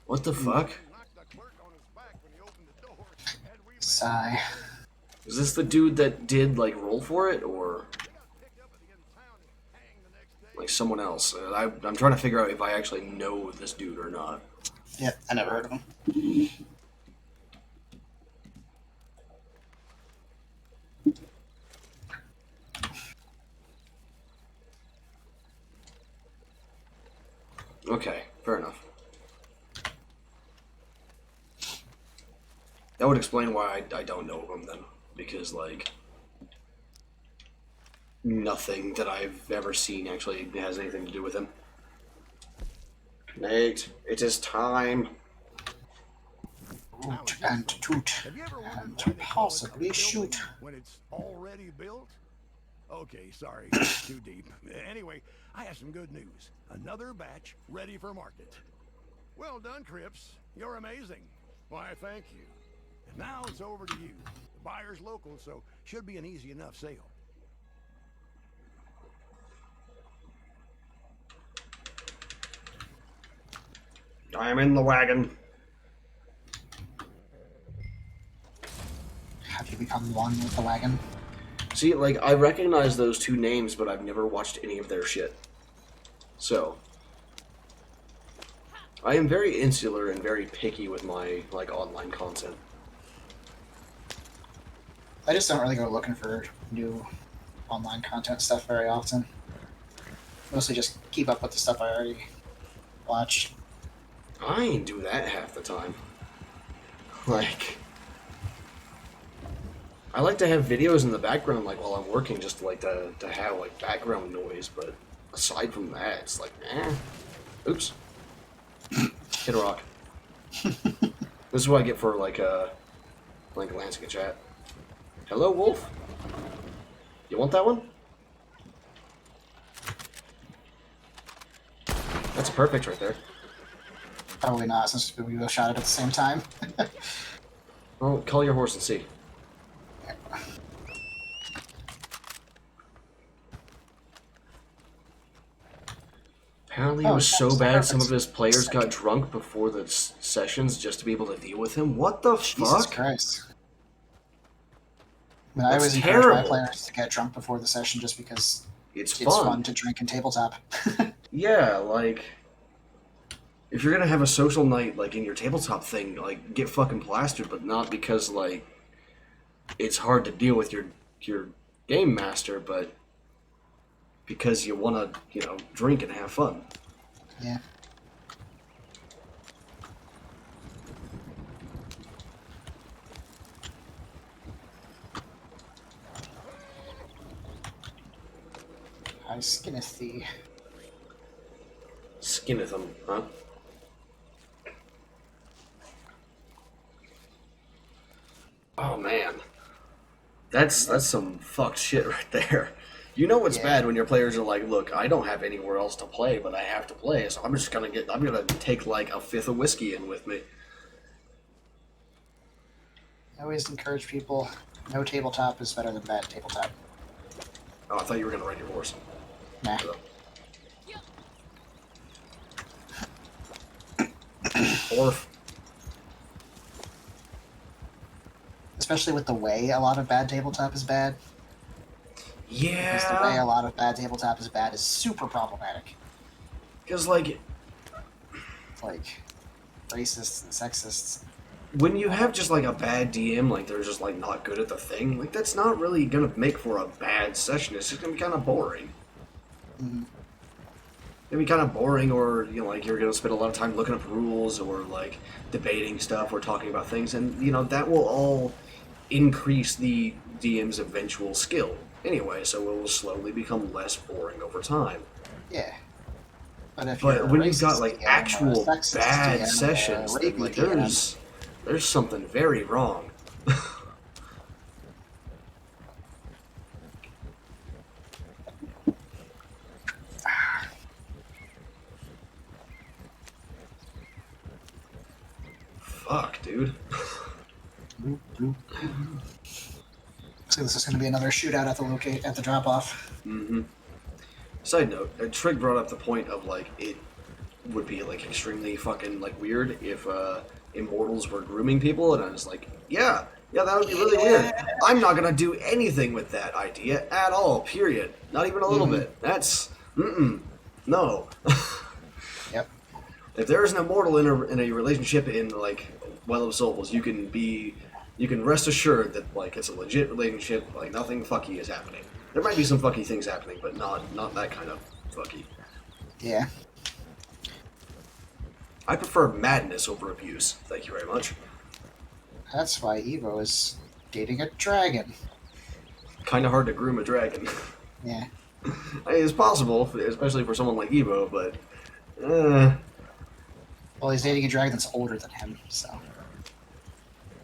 What the fuck? Knocked the clerk on his back when he opened the door, and we Sigh. Is this the dude that did like roll for it, or picked up at the end of town and hanged the next day. like someone else? I'm trying to figure out if I actually know this dude or not. Yep, I never heard of him. Okay, fair enough. That would explain why I don't know him then, because like nothing that I've ever seen actually has anything to do with him. Nate, it is time. Root and toot. Have you ever wondered And why they call it a possibly building shoot. when it's already built? Okay, sorry, too deep. Anyway, I have some good news. Another batch ready for market. Well done, Cripps. You're amazing. Why, thank you. And now it's over to you. The buyer's local, so should be an easy enough sale. I am in the wagon. Have you become one with the wagon? See, like, I recognize those two names, but I've never watched any of their shit. So, I am very insular and very picky with my, like, online content. I just don't really go looking for new online content stuff very often. Mostly just keep up with the stuff I already watch. I ain't do that half the time. Like, I like to have videos in the background, like while I'm working, just to, like to have like background noise. But aside from that, it's like, eh. Oops. Hit a rock. This is what I get for like glancing at chat. Hello, Wolf. You want that one? That's perfect right there. Probably not, since we both shot it at the same time. Well, call your horse and see. Apparently, it was so bad some of his players got drunk before the sessions just to be able to deal with him. What the Jesus fuck? Christ. I mean, I That's always encourage my terrible. players to get drunk before the session just because It's it's fun. fun to drink in tabletop. Yeah, like, if you're gonna have a social night, like, in your tabletop thing, like, get fucking plastered, but not because, like, it's hard to deal with your game master, but because you want to, you know, drink and have fun. Yeah. I skinneth thee. Skinneth them, huh? Oh man, that's some fucked shit right there. You know what's Yeah. bad when your players are like, look, I don't have anywhere else to play, but I have to play, so I'm gonna take like a fifth of whiskey in with me. I always encourage people, no tabletop is better than bad tabletop. Oh, I thought you were gonna ride your horse. Nah. Orf. Especially with the way a lot of bad tabletop is bad. Because the way a Yeah. lot of bad tabletop is bad is super problematic. Because like Like, racists and sexists. when you have just like a bad DM, like they're just like not good at the thing, like that's not really gonna make for a bad session. It's just gonna be kind of boring. Mm-hmm. It'd be kind of boring, or you know, like you're gonna spend a lot of time looking up rules, or like debating stuff, or talking about things, and you know that will all increase the DM's eventual skill anyway. So it will slowly become less boring over time. Yeah. But if you're But a when you've got racist like DM or a actual sexist bad DM or a sessions, then rapey like DM, there's something very wrong. Fuck, dude. So this is going to be another shootout at the drop off. Mm-hmm. Side note, Trig brought up the point of like it would be like extremely fucking like weird if immortals were grooming people, and I was like, yeah, that would be really weird. I'm not gonna do anything with that idea at all. Period. Not even a little bit. That's no. Yep. If there's an immortal in a relationship in like Well of Souls, you can rest assured that like it's a legit relationship. Like nothing fucky is happening. There might be some fucky things happening, but not that kind of fucky. Yeah. I prefer madness over abuse. Thank you very much. That's why Evo is dating a dragon. Kind of hard to groom a dragon. Yeah. I mean, it's possible, especially for someone like Evo, but Well, he's dating a dragon that's older than him, so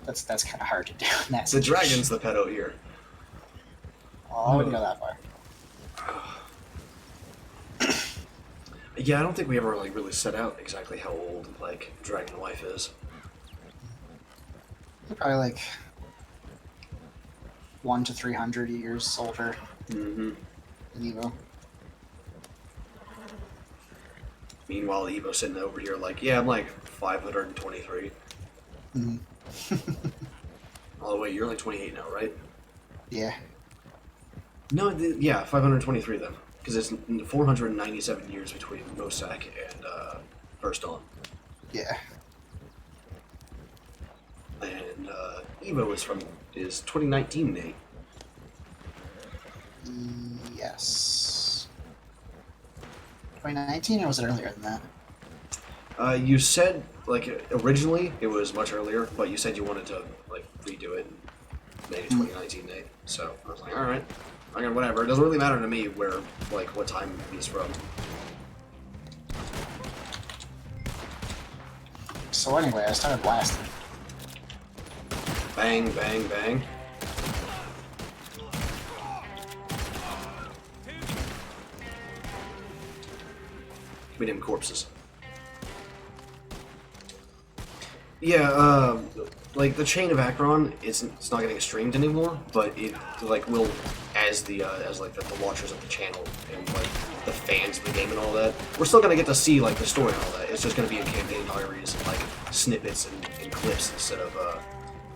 that's kind of hard to do in that the situation. dragon's the pedo here. Oh, I wouldn't go that far. Yeah, I don't think we ever like really set out exactly how old like Dragon Wife is. Probably like 100 to 300 years older Mm-hmm. than Evo. Meanwhile, Evo's sitting over here like, yeah, I'm like 523. Mm-hmm. Oh wait, you're like 28 now, right? Yeah. No, yeah, 523 then, because it's 497 years between Mossack and First Dawn, Yeah. and Evo is 2019, Nate. Yes. 2019, or was it earlier than that? You said like originally it was much earlier, but you said you wanted to like redo it. May 2019 date. So I was like, all right, okay, whatever. It doesn't really matter to me where, like, what time he's from. So anyway, I started blasting. Bang, bang, bang. We named corpses. Yeah, like the chain of Akron, it's not getting streamed anymore, but it like will as the watchers of the channel and like the fans of the game and all that. We're still gonna get to see like the story and all that. It's just gonna be in campaign diaries and like snippets and clips instead of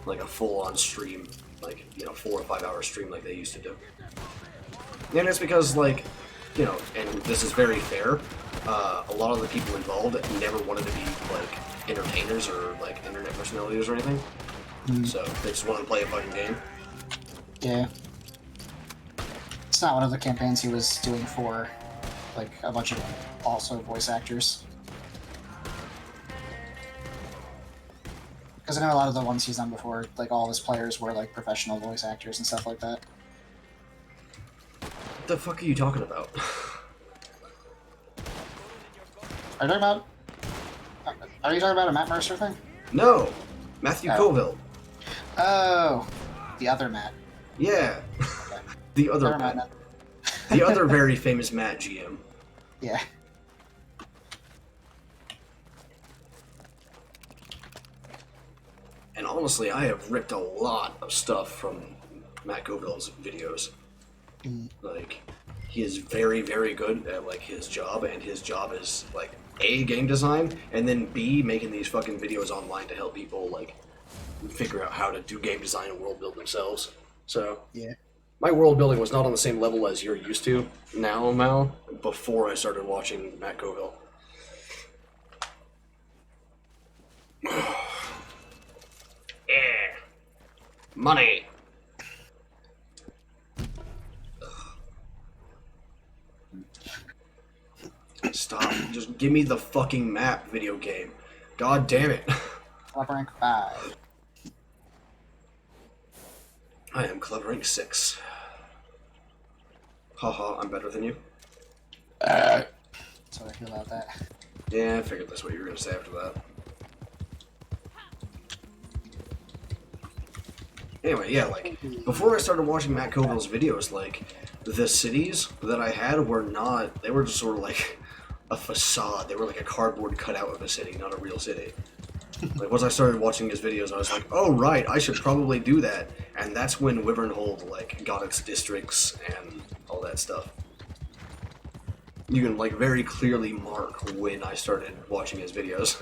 like a full-on stream, like 4 or 5 hour stream like they used to do. And it's because like and this is very fair. A lot of the people involved never wanted to be like entertainers or like internet personalities or anything. So they just wanted to play a fucking game. Yeah. It's not one of the campaigns he was doing for like a bunch of also voice actors. Because I know a lot of the ones he's done before, like all his players were like professional voice actors and stuff like that. What the fuck are you talking about? Are you talking about a Matt Mercer thing? No! Matthew Colville. Oh, the other Matt. Yeah. The other Never mind Matt. The other very famous Matt GM. Yeah. And honestly, I have ripped a lot of stuff from Matt Colville's videos. Like, he is very, very good at like his job, and his job is like A, game design, and then B, making these fucking videos online to help people like figure out how to do game design and world build themselves. So Yeah. my world building was not on the same level as you're used to now, Mal, before I started watching Matt Colville. Yeah. Money. Stop. Just give me the fucking map, video game. God damn it. Top rank 5. I am club rank 6. Haha, I'm better than you. That's how I feel about that. Yeah, I figured that's what you were gonna say after that. Anyway, yeah, like, before I started watching Matt Colville's videos, like, the cities that I had were not, they were just sort of like a facade. They were like a cardboard cutout of a city, not a real city. Like, once I started watching his videos, I was like, oh, right, I should probably do that. And that's when Wyvernhold, like, got its districts and all that stuff. You can, like, very clearly mark when I started watching his videos.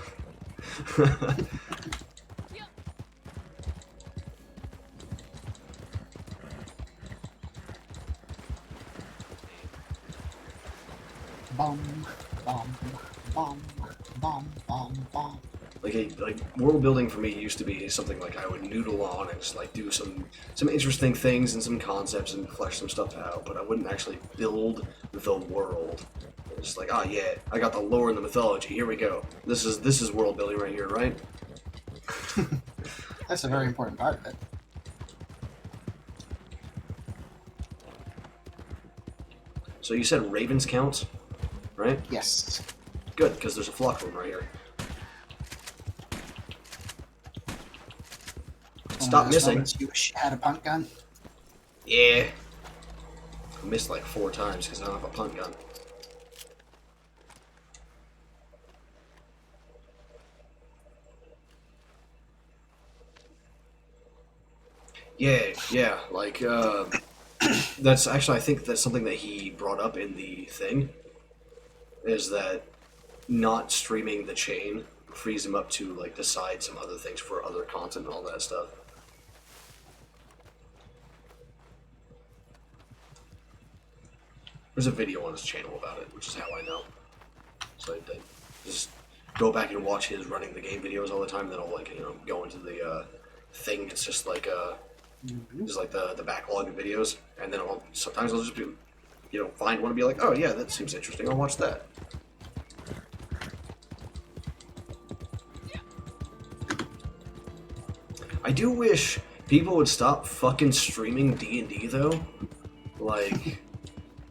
Bum, bum, bum, bum, bum, bum. Like world building for me used to be something like I would noodle on and just like do some interesting things and some concepts and flesh some stuff out, but I wouldn't actually build the world. It's just like, oh yeah, I got the lore and the mythology. Here we go. This is world building right here, right? That's a very important part of it. So you said ravens count, right? Yes. Good, because there's a flock room right here. Stop missing. You wish you had a punt gun? Yeah. I missed like 4 times because I don't have a punt gun. Yeah, like, that's actually, I think that's something that he brought up in the thing, is that not streaming the chain frees him up to, like, decide some other things for other content and all that stuff. There's a video on his channel about it, which is how I know. So I just go back and watch his running the game videos all the time, then I'll, like, go into the, thing. It's just like, just like the backlog of videos, and then sometimes I'll just be, find one and be like, oh yeah, that seems interesting, I'll watch that. I do wish people would stop fucking streaming D&D though, like,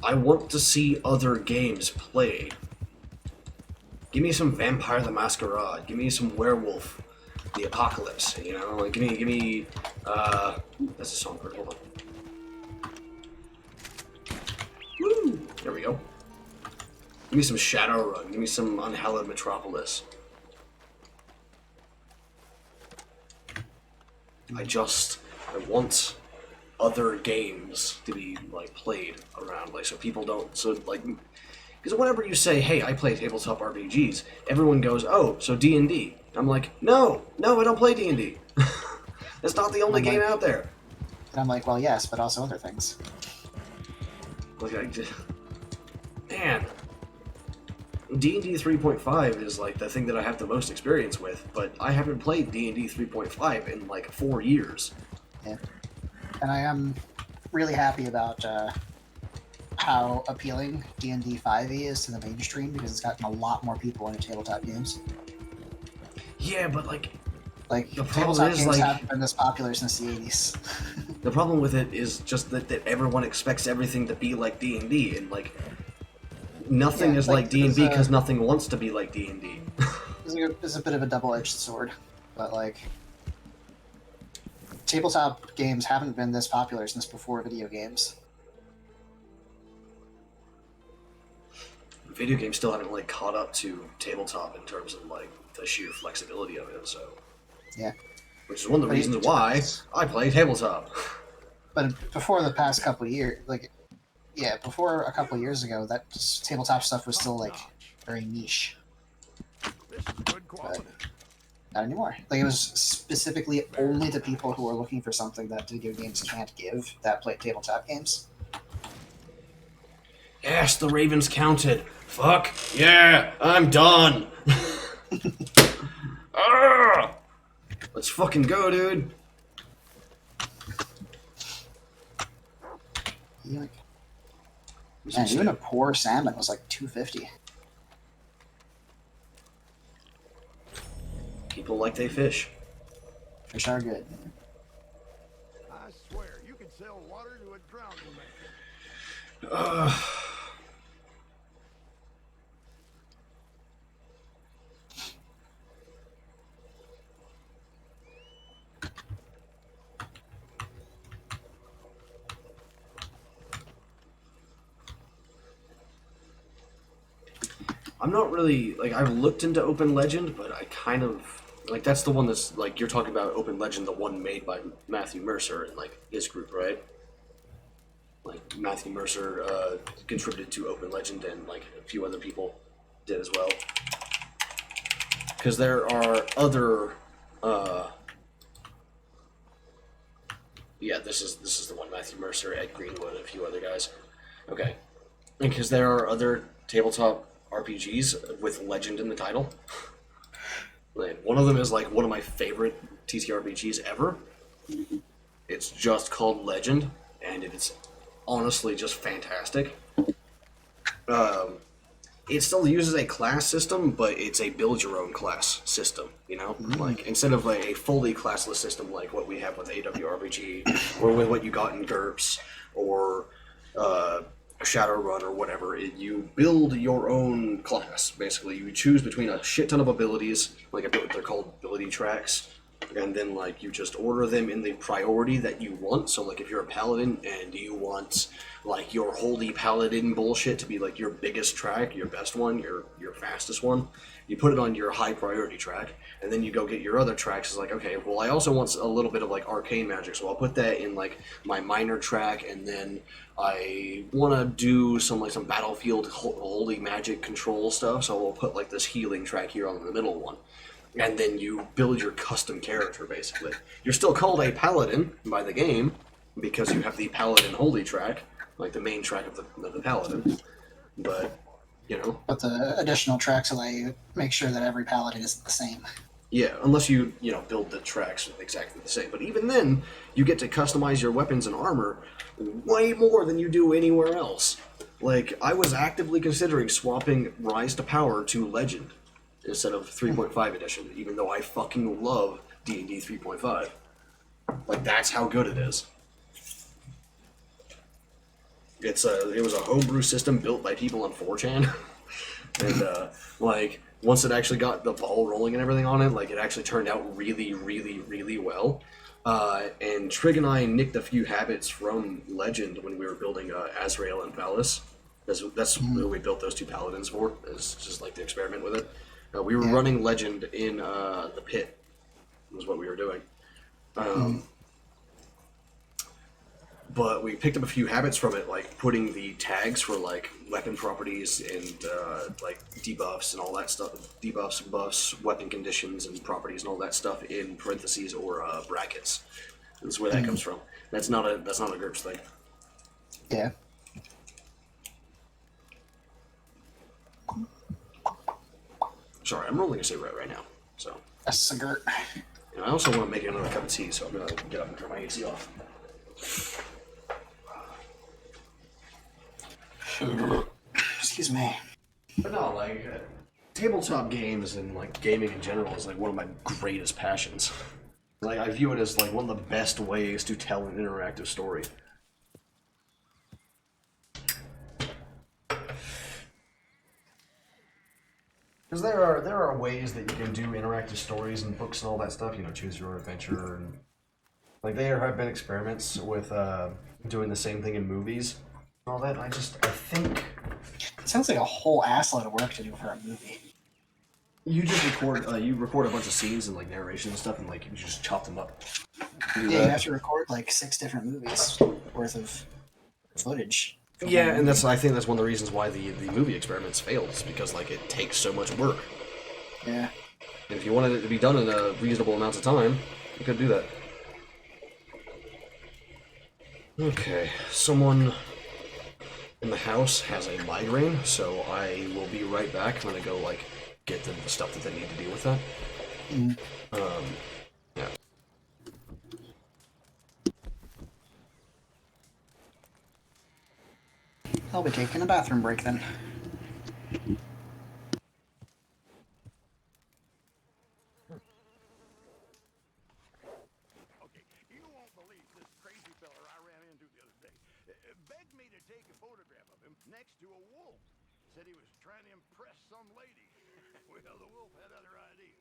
I want to see other games played. Give me some Vampire the Masquerade. Give me some Werewolf the Apocalypse. You know, like give me. That's a songbird. Hold on. Woo! There we go. Give me some Shadowrun. Give me some Unhallowed Metropolis. I want other games to be like played around, like so people don't like. Because whenever you say, hey, I play tabletop RPGs, everyone goes, oh, so D&D. I'm like, no, I don't play D&D. It's not the only game out there. And I'm like, well, yes, but also other things. Like, man, D&D 3.5 is like the thing that I have the most experience with, but I haven't played D&D 3.5 in like 4 years. Yeah. And I am really happy about how appealing D&D 5e is to the mainstream, because it's gotten a lot more people into tabletop games. Yeah, but like the problem tabletop is games like haven't been this popular since the 80s. the problem with it is just that everyone expects everything to be like D&D, and like nothing is like D&D because nothing wants to be like D&D. It's a bit of a double-edged sword, but like tabletop games haven't been this popular since before video games. Video games still haven't like caught up to tabletop in terms of like the sheer flexibility of it, so Yeah. which is one of the reasons why I play tabletop. But before the past couple of years, before a couple of years ago, that tabletop stuff was still like very niche. This is good quality. Not anymore. Like, it was specifically only to people who are looking for something that video games can't give that play tabletop games. Yes, the Ravens counted. Fuck yeah, I'm done. Let's fucking go, dude. Man, even a poor salmon was like $2.50. People like they fish. Fish are good. I swear, you could sell water to a drowning man. I'm not really like I've looked into Open Legend, but I kind of like that's the one that's like you're talking about Open Legend, the one made by Matthew Mercer and like his group, right? Like Matthew Mercer contributed to Open Legend, and like a few other people did as well. Because there are other, yeah, this is the one. Matthew Mercer, Ed Greenwood, and a few other guys. Okay, because there are other tabletop RPGs with Legend in the title. Like, one of them is like one of my favorite TTRPGs ever. It's just called Legend, and it's honestly just fantastic. It still uses a class system, but it's a build your own class system, you know? Like, instead of like a fully classless system like what we have with AWRPG, or with what you got in GURPS, or Shadowrun or whatever, you build your own class, basically. You choose between a shit ton of abilities, like they're called ability tracks, and then like you just order them in the priority that you want. So like if you're a paladin and you want like your holy paladin bullshit to be like your biggest track, your best one, your fastest one, you put it on your high priority track, and then you go get your other tracks. It's like, okay, well, I also want a little bit of like arcane magic, so I'll put that in like my minor track, and then I want to do some battlefield holy magic control stuff, so we'll put like this healing track here on the middle one. And then you build your custom character, basically. You're still called a paladin by the game, because you have the paladin holy track, like the main track of the paladin. But, you know. But the additional tracks allow you to make sure that every paladin isn't the same. Yeah, unless you build the tracks exactly the same. But even then, you get to customize your weapons and armor way more than you do anywhere else. Like, I was actively considering swapping Rise to Power to Legend instead of 3.5 edition, even though I fucking love D&D 3.5. Like, that's how good it is. It was a homebrew system built by people on 4chan, and like once it actually got the ball rolling and everything on it, like it actually turned out really, really, really well. And Trig and I nicked a few habits from Legend when we were building Azrael and Valis. That's who we built those two paladins for. Is just like to experiment with it. We were running Legend in the pit. Was what we were doing. But we picked up a few habits from it, like putting the tags for like weapon properties and like debuffs and all that stuff, debuffs, buffs, weapon conditions and properties and all that stuff in parentheses or brackets. That's where that comes from. That's not a GURPS thing. Yeah. Sorry, I'm rolling a cigarette right now, so. A cigarette. And I also want to make another cup of tea, so I'm gonna get up and turn my AC off. Excuse me. But no, like tabletop games and like gaming in general is like one of my greatest passions. Like I view it as like one of the best ways to tell an interactive story. Because there are ways that you can do interactive stories and books and all that stuff. You know, choose your own adventure and like there have been experiments with doing the same thing in movies. And all that. I think It sounds like a whole assload of work to do for a movie. you just record a bunch of scenes and like narration and stuff, and like you just chop them up. Yeah, you have to record like 6 different movies worth of footage. Yeah, and I think that's one of the reasons why the movie experiments failed, is because like it takes so much work. Yeah. And if you wanted it to be done in a reasonable amount of time, you could do that. Okay, someone in the house has a migraine, so I will be right back. I'm gonna go like get them the stuff that they need to deal with that. Yeah. I'll be taking a bathroom break then. Okay, you won't believe this crazy fella I ran into the other day. Begged me to take a photograph of him next to a wolf. Said he was trying to impress some lady. Well, the wolf had other ideas.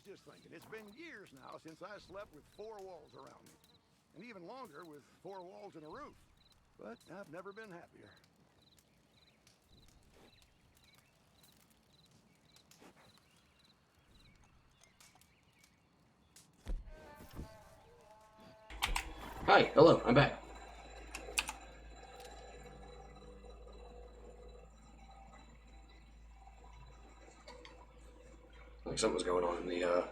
just thinking, it's been years now since I slept with 4 walls around me. And even longer with 4 walls and a roof. But I've never been happier. Hi, hello, I'm back. Like something was going on in the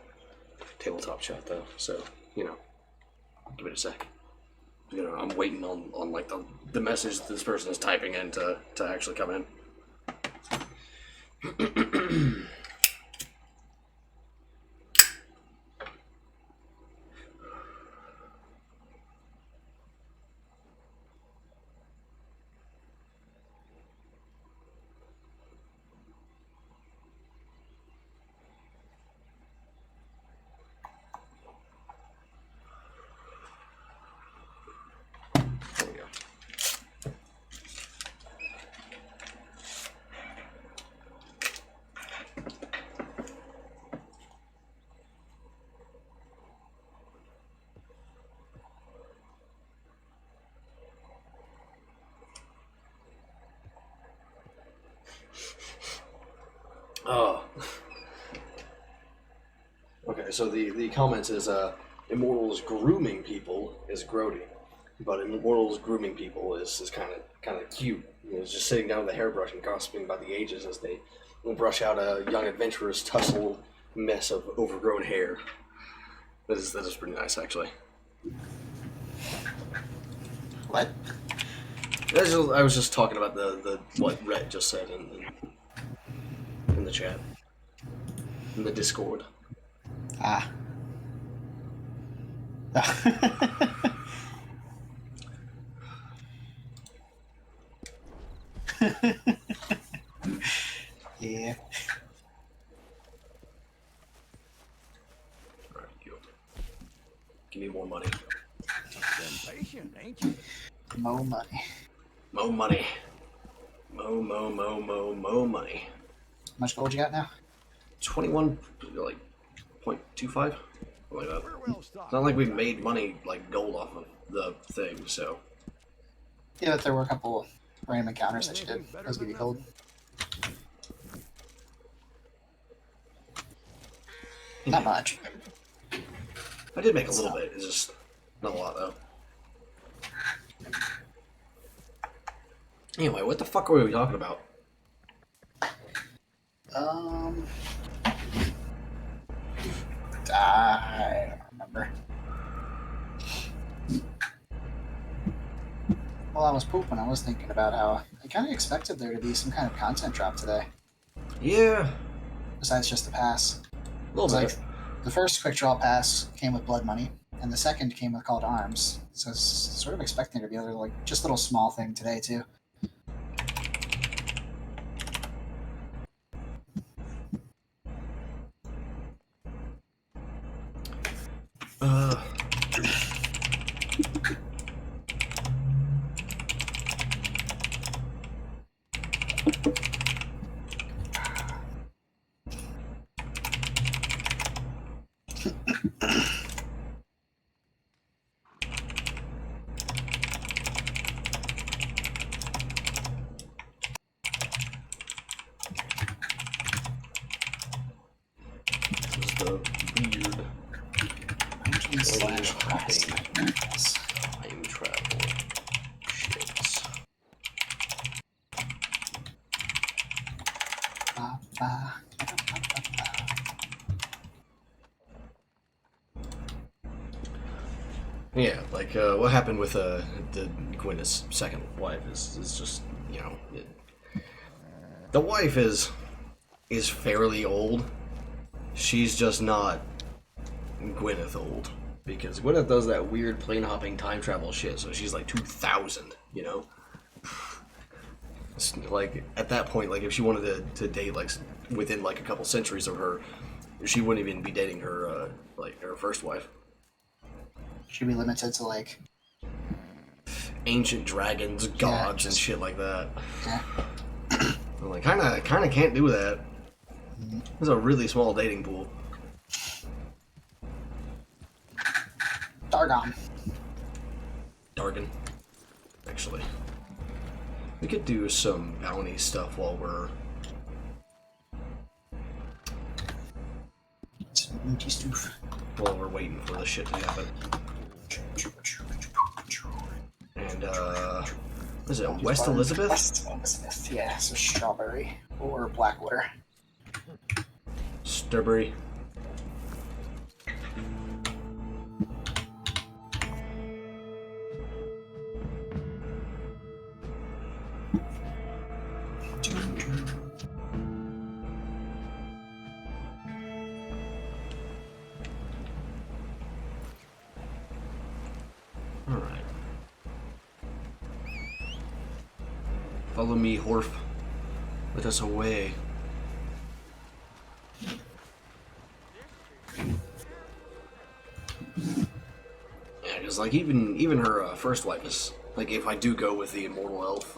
tabletop chat though, so give it a sec. I'm waiting on like the message this person is typing in to actually come in. There we go. Oh. Okay, so the comments is Immortals grooming people is grody, but Immortals grooming people is kind of cute. It's just sitting down with a hairbrush and gossiping about the ages as they brush out a young adventurer's tussle mess of overgrown hair. That is pretty nice, actually. What? I was just talking about the what Rhett just said in the chat, in the Discord. Ah. Yeah. Alright, give me more money. Been patient, ain't you? Mo money. Mo money. Mo money. How much gold you got now? 21, like, 0.25? Like that. We're well stocked. It's not like we've made money, like, gold off of the thing, so. Yeah, but there were a couple random encounters that you did. Those give you gold. Not much. I did make a little bit, it's just not a lot, though. Anyway, what the fuck were we talking about? I don't remember. While I was pooping, I was thinking about how I kind of expected there to be some kind of content drop today, Yeah, besides just the pass. a little Like, bit. the first quick draw pass came with blood money, and the second came with call to arms. So I was sort of expecting there to be other, like, just a little small thing today too. Uh, this is the weird Slash pass. time travel shits. Ba, ba, ba, ba, ba, ba. Yeah, like what happened with the Gwyneth's second wife is just the wife is fairly old. She's just not Gwyneth old, because Gwyneth does that weird plane hopping time travel shit. So she's like 2000, It's like at that point, like if she wanted to date like within like a couple centuries of her, she wouldn't even be dating her like her first wife. Should be limited to, like, Ancient dragons, gods, and shit like that. yeah. I'm like, kind of can't do that. It's a really small dating pool. Dargon. Dargon. Actually. We could do some bounty stuff while we're... While we're waiting for the shit to happen. And, what is it, West Elizabeth? West Elizabeth, yeah, so Strawberry or Blackwater. Strawberry. Alright. Follow me, Horf. Let us away. Yeah, because like even her first wife is like, if I do go with the immortal elf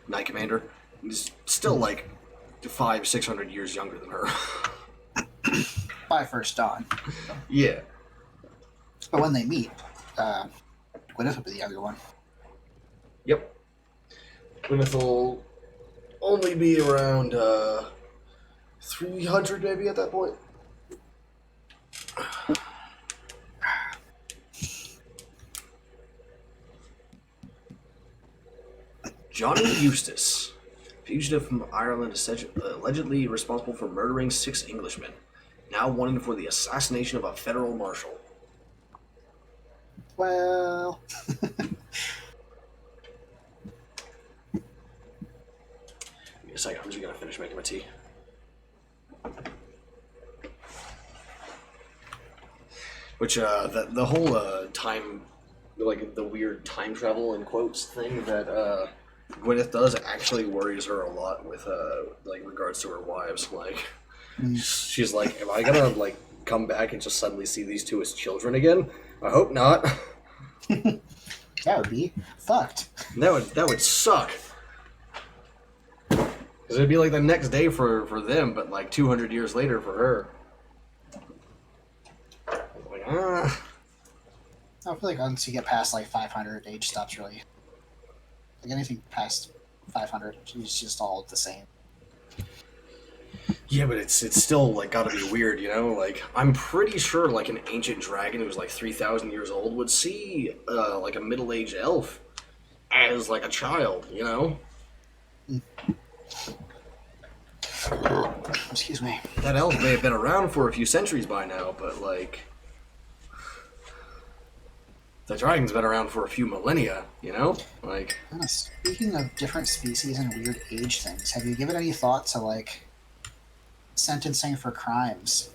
Knight Commander, is still like 500-600 years younger than her. By First Dawn. Yeah. But when they meet, Gwyneth will be the younger one. Yep. Gwyneth will only be around 300 maybe at that point. Johnny Eustace, fugitive from Ireland, allegedly responsible for murdering 6 Englishmen, now wanted for the assassination of a federal marshal. Well... Give me a second, I'm just gonna finish making my tea. Which, the whole, time, like, the weird time travel in quotes thing that, Gwyneth does actually worries her a lot with, like, regards to her wives. Like, she's like, am I gonna, like, come back and just suddenly see these two as children again? I hope not. That would be fucked. That would suck. Because it'd be like the next day for them, but like 200 years later for her. Like, ah. I feel like once you get past like 500, age stops really. Like anything past 500, it's just all the same. Yeah, but it's still like gotta be weird, you know? Like, I'm pretty sure like an ancient dragon who's like 3,000 years old would see like a middle-aged elf as like a child, you know? Excuse me. That elf may have been around for a few centuries by now, but like the dragon's been around for a few millennia, you know? Like, speaking of different species and weird age things, have you given any thought to like sentencing for crimes?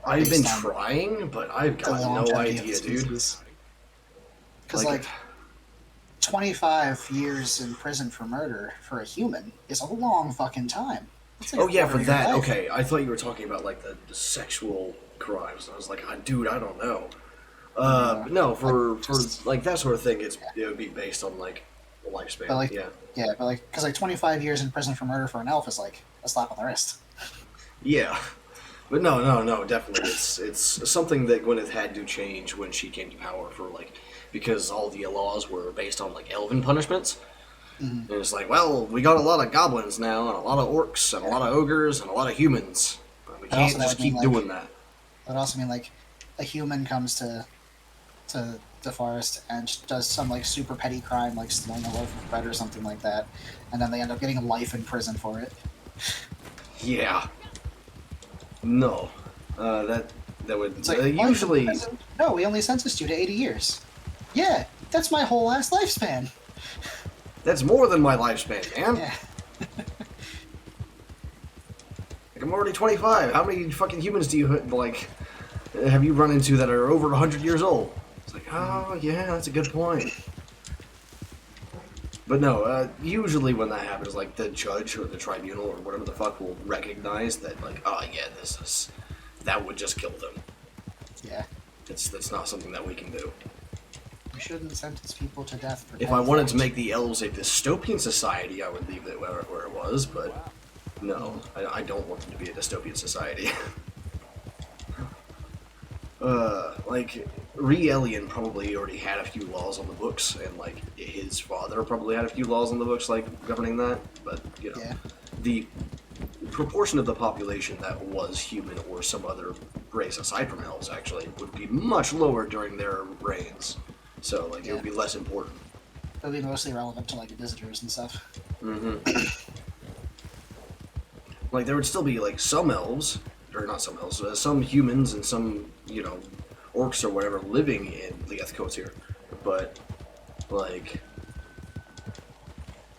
I've been trying, but I've got no idea, dude. Because like 25 years in prison for murder for a human is a long fucking time. Like oh yeah, for that. Okay, I thought you were talking about like the sexual crimes. I was like, dude, I don't know. But no, for like that sort of thing, it would be based on like the lifespan. But like, yeah, but like, because like 25 years in prison for murder for an elf is like a slap on the wrist. Yeah, but no, definitely, it's something that Gwyneth had to change when she came to power for like, because all the laws were based on like elven punishments. And it's like, well, we got a lot of goblins now, and a lot of orcs, and a lot of ogres, and a lot of humans. But we can't just keep doing that. That would also mean like a human comes to the forest and does some like super petty crime, like stealing a loaf of bread or something like that, and then they end up getting life in prison for it. Yeah. No. That would It's like, usually. No, we only sentenced you to 80 years. Yeah, that's my whole last lifespan. That's more than my lifespan, man. Yeah. Like, I'm already 25. How many fucking humans do you like have you run into that are over 100 years old? It's like, oh yeah, that's a good point. But no, usually when that happens, like the judge or the tribunal or whatever the fuck will recognize that, like, oh yeah, that would just kill them. Yeah. That's not something that we can do. We shouldn't sentence people to death for If I wanted to make the elves a dystopian society, I would leave it where it was, but No, I don't want them to be a dystopian society. Like, Re-Elian probably already had a few laws on the books, and, like, his father probably had a few laws on the books, like, governing that, but, you know, Yeah. the proportion of the population that was human or some other race aside from elves, actually, would be much lower during their reigns. So, like, it would be less important. It'll be mostly relevant to, like, visitors and stuff. Like, there would still be, like, some elves, or not some elves, some humans and some, you know, orcs or whatever living in Leath Coast here. But, like...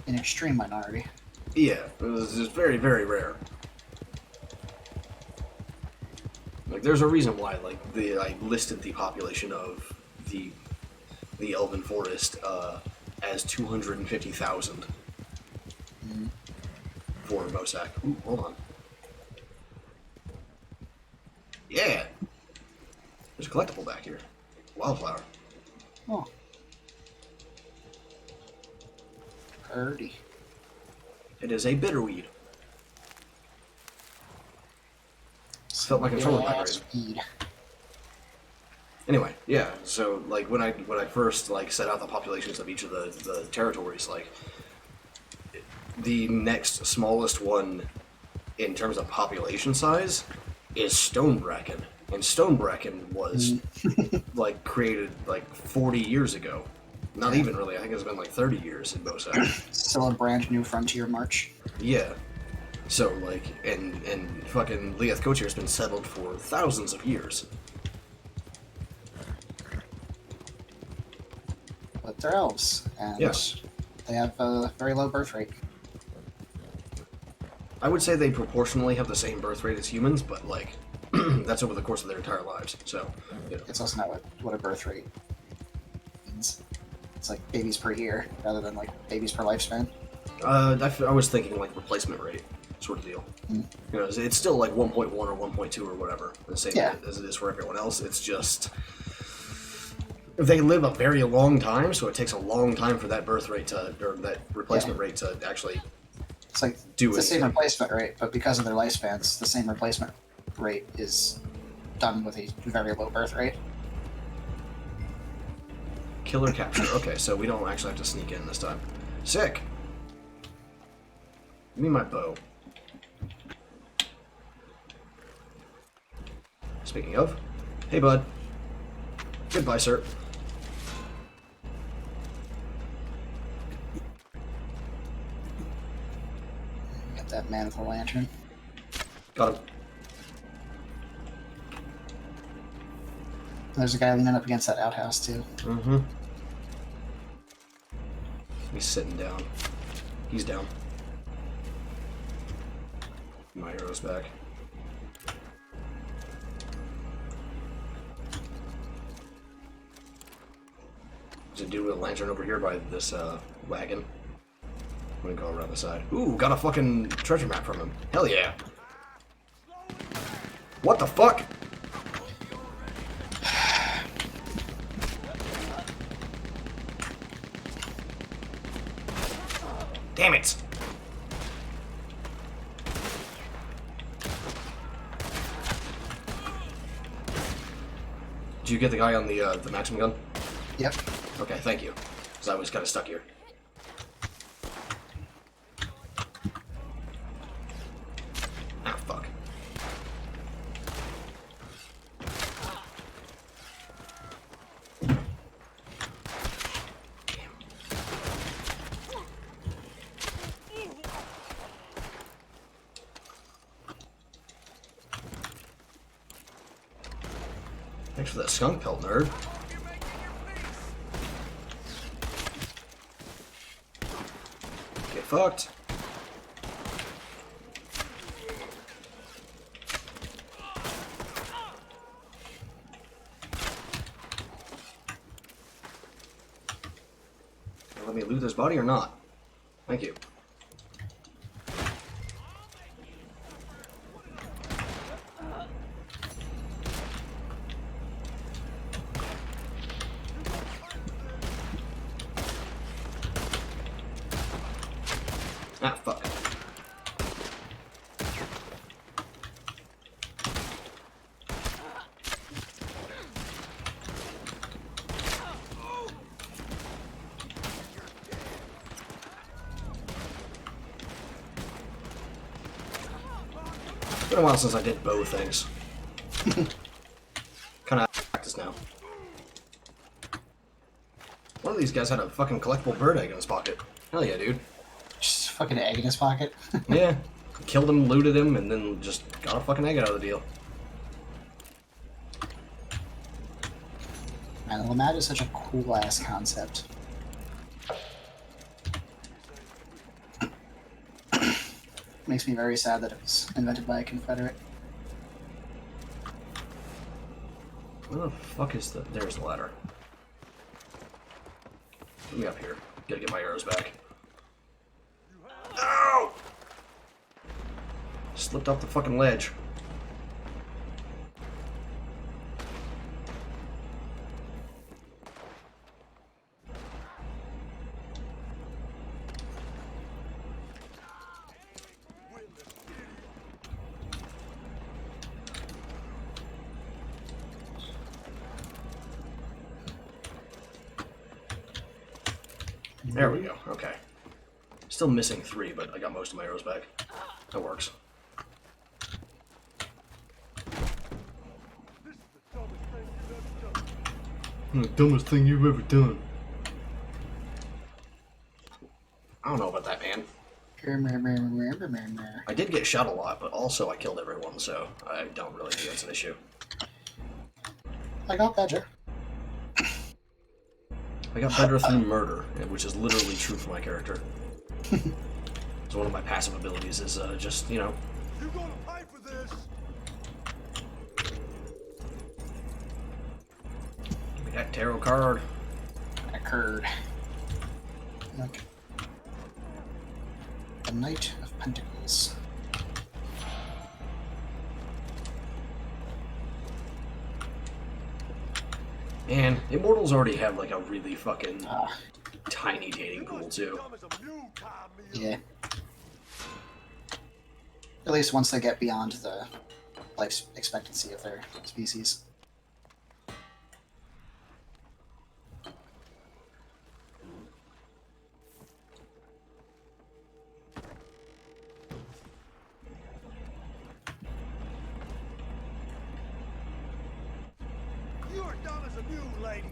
An extreme minority. Yeah, it was just very, very rare. Like, there's a reason why, like, I listed the population of the Elven Forest as 250,000 for Mosak. Ooh, hold on. Yeah! There's a collectible back here. Wildflower. Oh. Purdy. It is a bitterweed. Felt my controller vibrating. Weed. Anyway, yeah. So like when I first like set out the populations of each of the territories, like the next smallest one in terms of population size is Stonebracken, and Stonebracken was like created like 40 years ago. Not even really. I think it's been like 30 years in Mosak. Still a brand new frontier march. Yeah. So like, and fucking Leath Kotir has been settled for thousands of years. But they're elves, and Yeah. they have a very low birth rate. I would say they proportionally have the same birth rate as humans, but like, that's over the course of their entire lives. So, you know. It's also not what a birth rate means. It's like babies per year rather than like babies per lifespan. I was thinking like replacement rate sort of deal. You know, it's still like 1.1 or 1.2 or whatever, the same as it is for everyone else. It's just they live a very long time, so it takes a long time for that birth rate to, or that replacement rate to actually. It's like do it's the same anything. replacement rate, but because of their lifespans, the same replacement rate is done with a very low birth rate. Killer capture. Okay, so we don't actually have to sneak in this time. Sick. Give me my bow. Speaking of, hey bud. Goodbye, sir. Got that man with a lantern. Got him. There's a guy leaning up against that outhouse too. Mm-hmm. He's sitting down. He's down. My arrow's back. There's a dude with a lantern over here by this wagon. I'm gonna go around the side. Ooh, got a fucking treasure map from him. Hell yeah. What the fuck? Damn it! Did you get the guy on the maximum gun? Yep. Okay, thank you. Because I was kind of stuck here. Ah, fuck. Thanks for that skunk pelt, nerd. Get fucked. Let me loot this body or not? Thank you. Ah, fuck. been a while since I did bow things. Kind of practice now. One of these guys had a fucking collectible bird egg in his pocket. Hell yeah, dude. Just fucking egg in his pocket. Yeah. Killed him, looted him, and then just got a fucking egg out of the deal. Man, the Lamad is such a cool ass concept. Makes me very sad that it was invented by a Confederate. Where the fuck is the... There's the ladder. Let me up here. Gotta get my arrows back. Ow! Slipped off the fucking ledge. There we go. Okay. Still missing 3, but I got most of my arrows back. That works. The dumbest thing you've ever done. I don't know about that, man. I did get shot a lot, but also I killed everyone, so I don't really think that's an issue. I got better. I got better through murder, which is literally true for my character. So one of my passive abilities is just, you know... You're gonna pay for this! Give me that tarot card. Occurred. Okay. The Knight of Pentacles. And Immortals already have like a really fucking tiny dating pool too. Yeah. At least once they get beyond the life expectancy of their species. You are dumb as a mule, lady.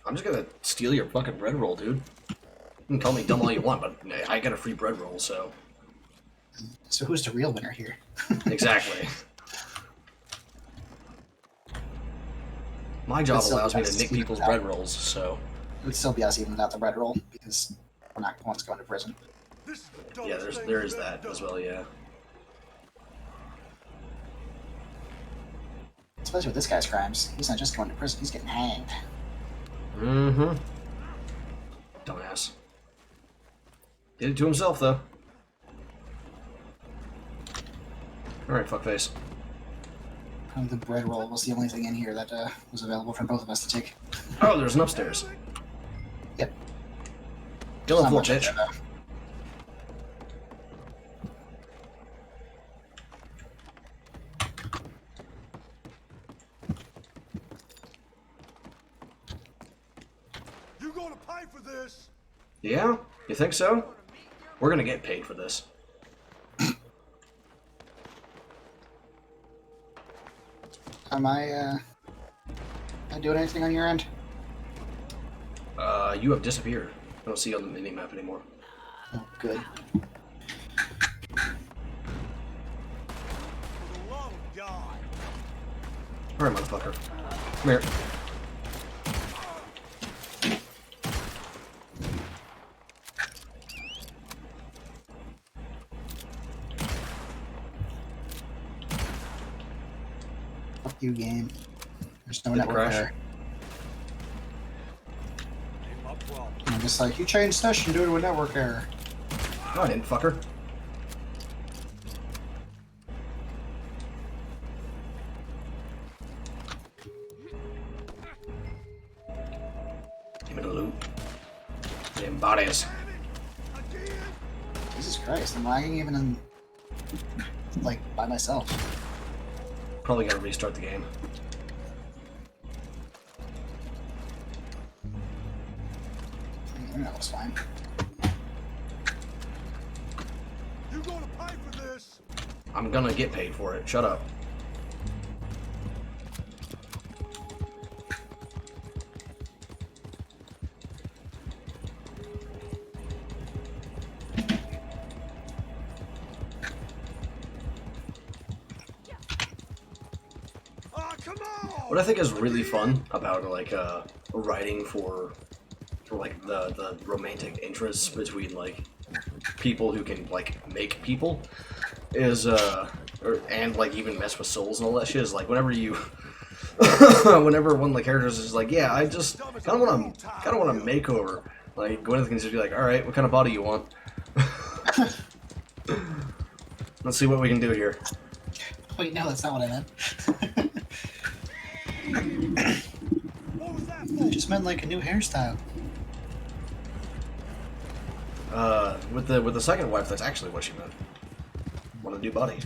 I'm just gonna steal your fucking bread roll, dude. You can call me dumb all you want, but I got a free bread roll, so... So who's the real winner here? Exactly. My job allows me to nick people's bread rolls, so... It would still be us even without the bread roll, because we're not the ones going to prison. This is the Yeah, dumbest thing there you've is ever that done. as well, yeah. Especially with this guy's crimes. He's not just going to prison, he's getting hanged. Mm-hmm. Dumbass. Did it to himself, though. Alright, fuckface. The bread roll was the only thing in here that was available for both of us to take. Oh, there's an upstairs. Yep. Dylan Not full much of bitch. it, though. You're gonna pay for this! Yeah? You think so? We're gonna get paid for this. Am I doing anything on your end? You have disappeared. I don't see you on the mini-map anymore. Oh, good. For the love of God. Alright, motherfucker. Come here. Fuck you, game. There's no Did it network crash? error. Ain't my problem. I'm just like, you changed session due to a network error. No, I didn't, fucker. Give me the loot. Them bodies. Jesus Christ, I'm lagging even in, like, by myself. Probably gotta restart the game. The internet was fine. You gonna pay for this? I'm gonna get paid for it. Shut up. Oh, come on! What I think is really fun about like writing for like the romantic interests between like people who can like make people is and like even mess with souls and all that shit is like whenever you whenever one of the characters is like, yeah, I just kind of want a makeover, like Gwyneth can just be like, all right, what kind of body you want? Let's see what we can do here. Wait, no, that's not what I meant. What was that I for? just meant like a new hairstyle. With the second wife, that's actually what she meant. Want a new body.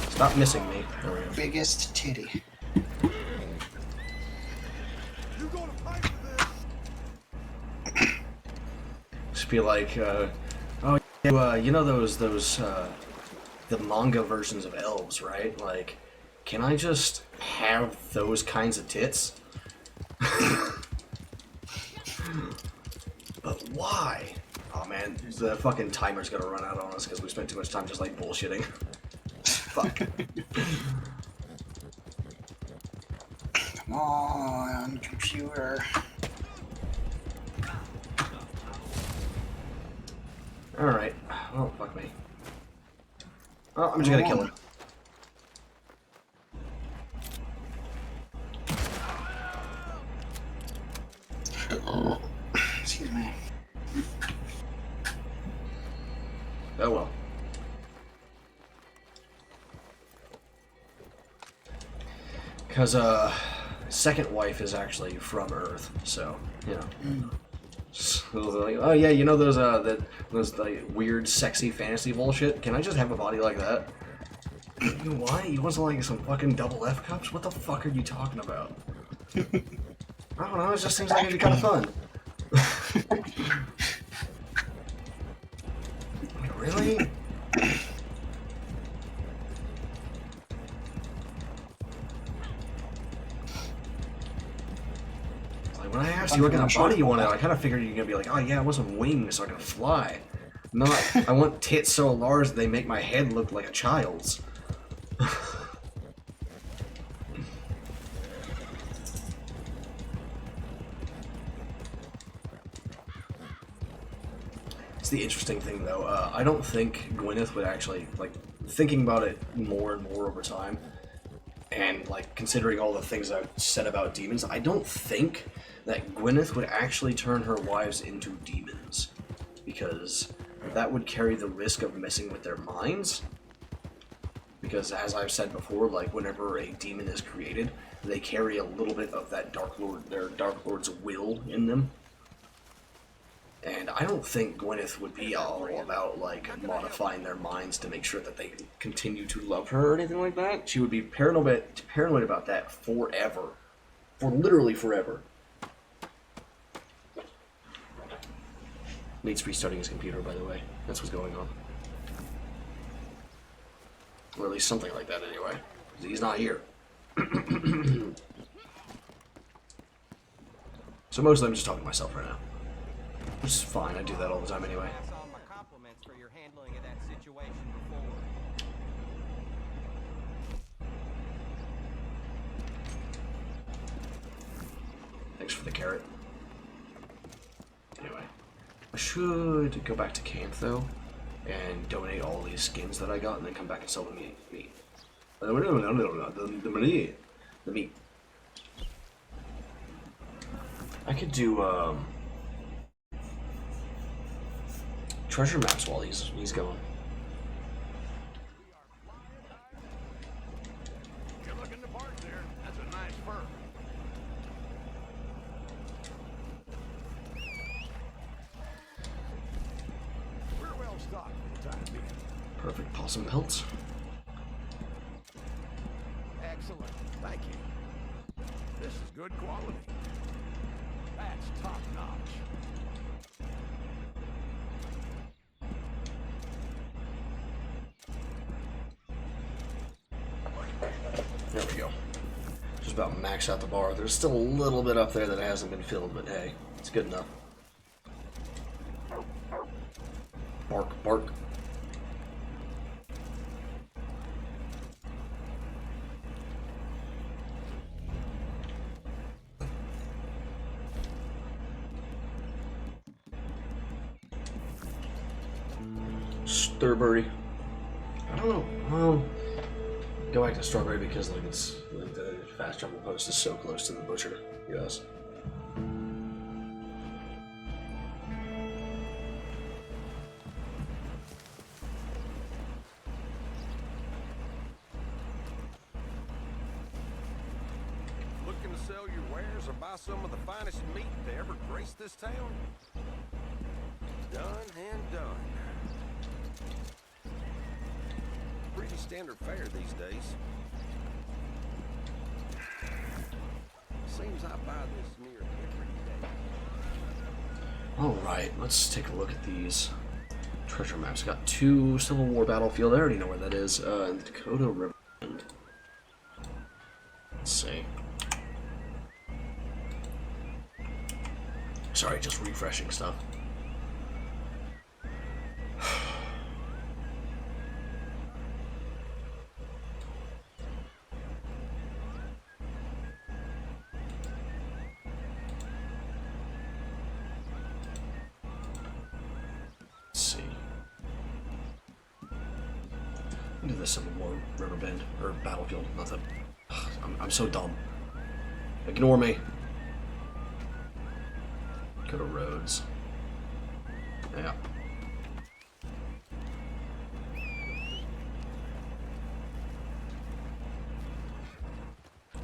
Stop missing me. There we go. Biggest titty. You gonna pay for this? Just be like, oh, you know those the manga versions of elves, right? Like, can I just have those kinds of tits? But why? Oh man, the fucking timer's gonna run out on us because we spent too much time just like bullshitting. Fuck. Come on, computer. Alright. Oh, fuck me. Oh, I'm just gonna kill him. Excuse me. Oh well. Because, second wife is actually from Earth, so, you know. So, like, oh yeah, you know those, those like, weird, sexy fantasy bullshit? Can I just have a body like that? Why? You want like some fucking double F cups? What the fuck are you talking about? I don't know, it just seems like it'd be kind of fun. Like, really? Like, when I asked you what kind of body you wanted, I kind of figured you were going to be like, oh yeah, I want some wings so I can fly. Not, I want tits so large they make my head look like a child's. It's the interesting thing, though. I don't think Gwyneth would actually, like, thinking about it more and more over time, and, like, considering all the things I've said about demons, I don't think that Gwyneth would actually turn her wives into demons, because that would carry the risk of messing with their minds. Because, as I've said before, like, whenever a demon is created, they carry a little bit of that their Dark Lord's will in them. And I don't think Gwyneth would be all about, like, modifying their minds to make sure that they continue to love her or anything like that. She would be paranoid about that forever. For literally forever. Nate's restarting his computer, by the way. That's what's going on. Or at least something like that, anyway. He's not here. So mostly I'm just talking to myself right now. Which is fine, I do that all the time anyway. Pass on my compliments for your handling of that situation before. Thanks for the carrot. Anyway, I should go back to camp though, and donate all these skins that I got, and then come back and sell the meat. The meat. I could do treasure maps while he's going. You're looking the part there. That's a nice fur. We're well stocked for the time being. Perfect possum pelts. Excellent. Thank you. This is good quality. That's top notch. There we go. Just about max out the bar. There's still a little bit up there that hasn't been filled, but hey, it's good enough. Bark, bark. Strawberry. I don't know. Go back to strawberry because like it's like the fast travel post is so close to the butcher. Yes. Looking to sell your wares or buy some of the finest meat to ever grace this town? Done and done. Pretty standard fare these days. Seems I buy this near every day. Alright, let's take a look at these treasure maps. Got 2 Civil War battlefield. I already know where that is. In the Dakota River. Let's see. Sorry, just refreshing stuff. Do the Civil War Riverbend or battlefield. Not that. I'm so dumb. Ignore me. Go to roads. Yeah.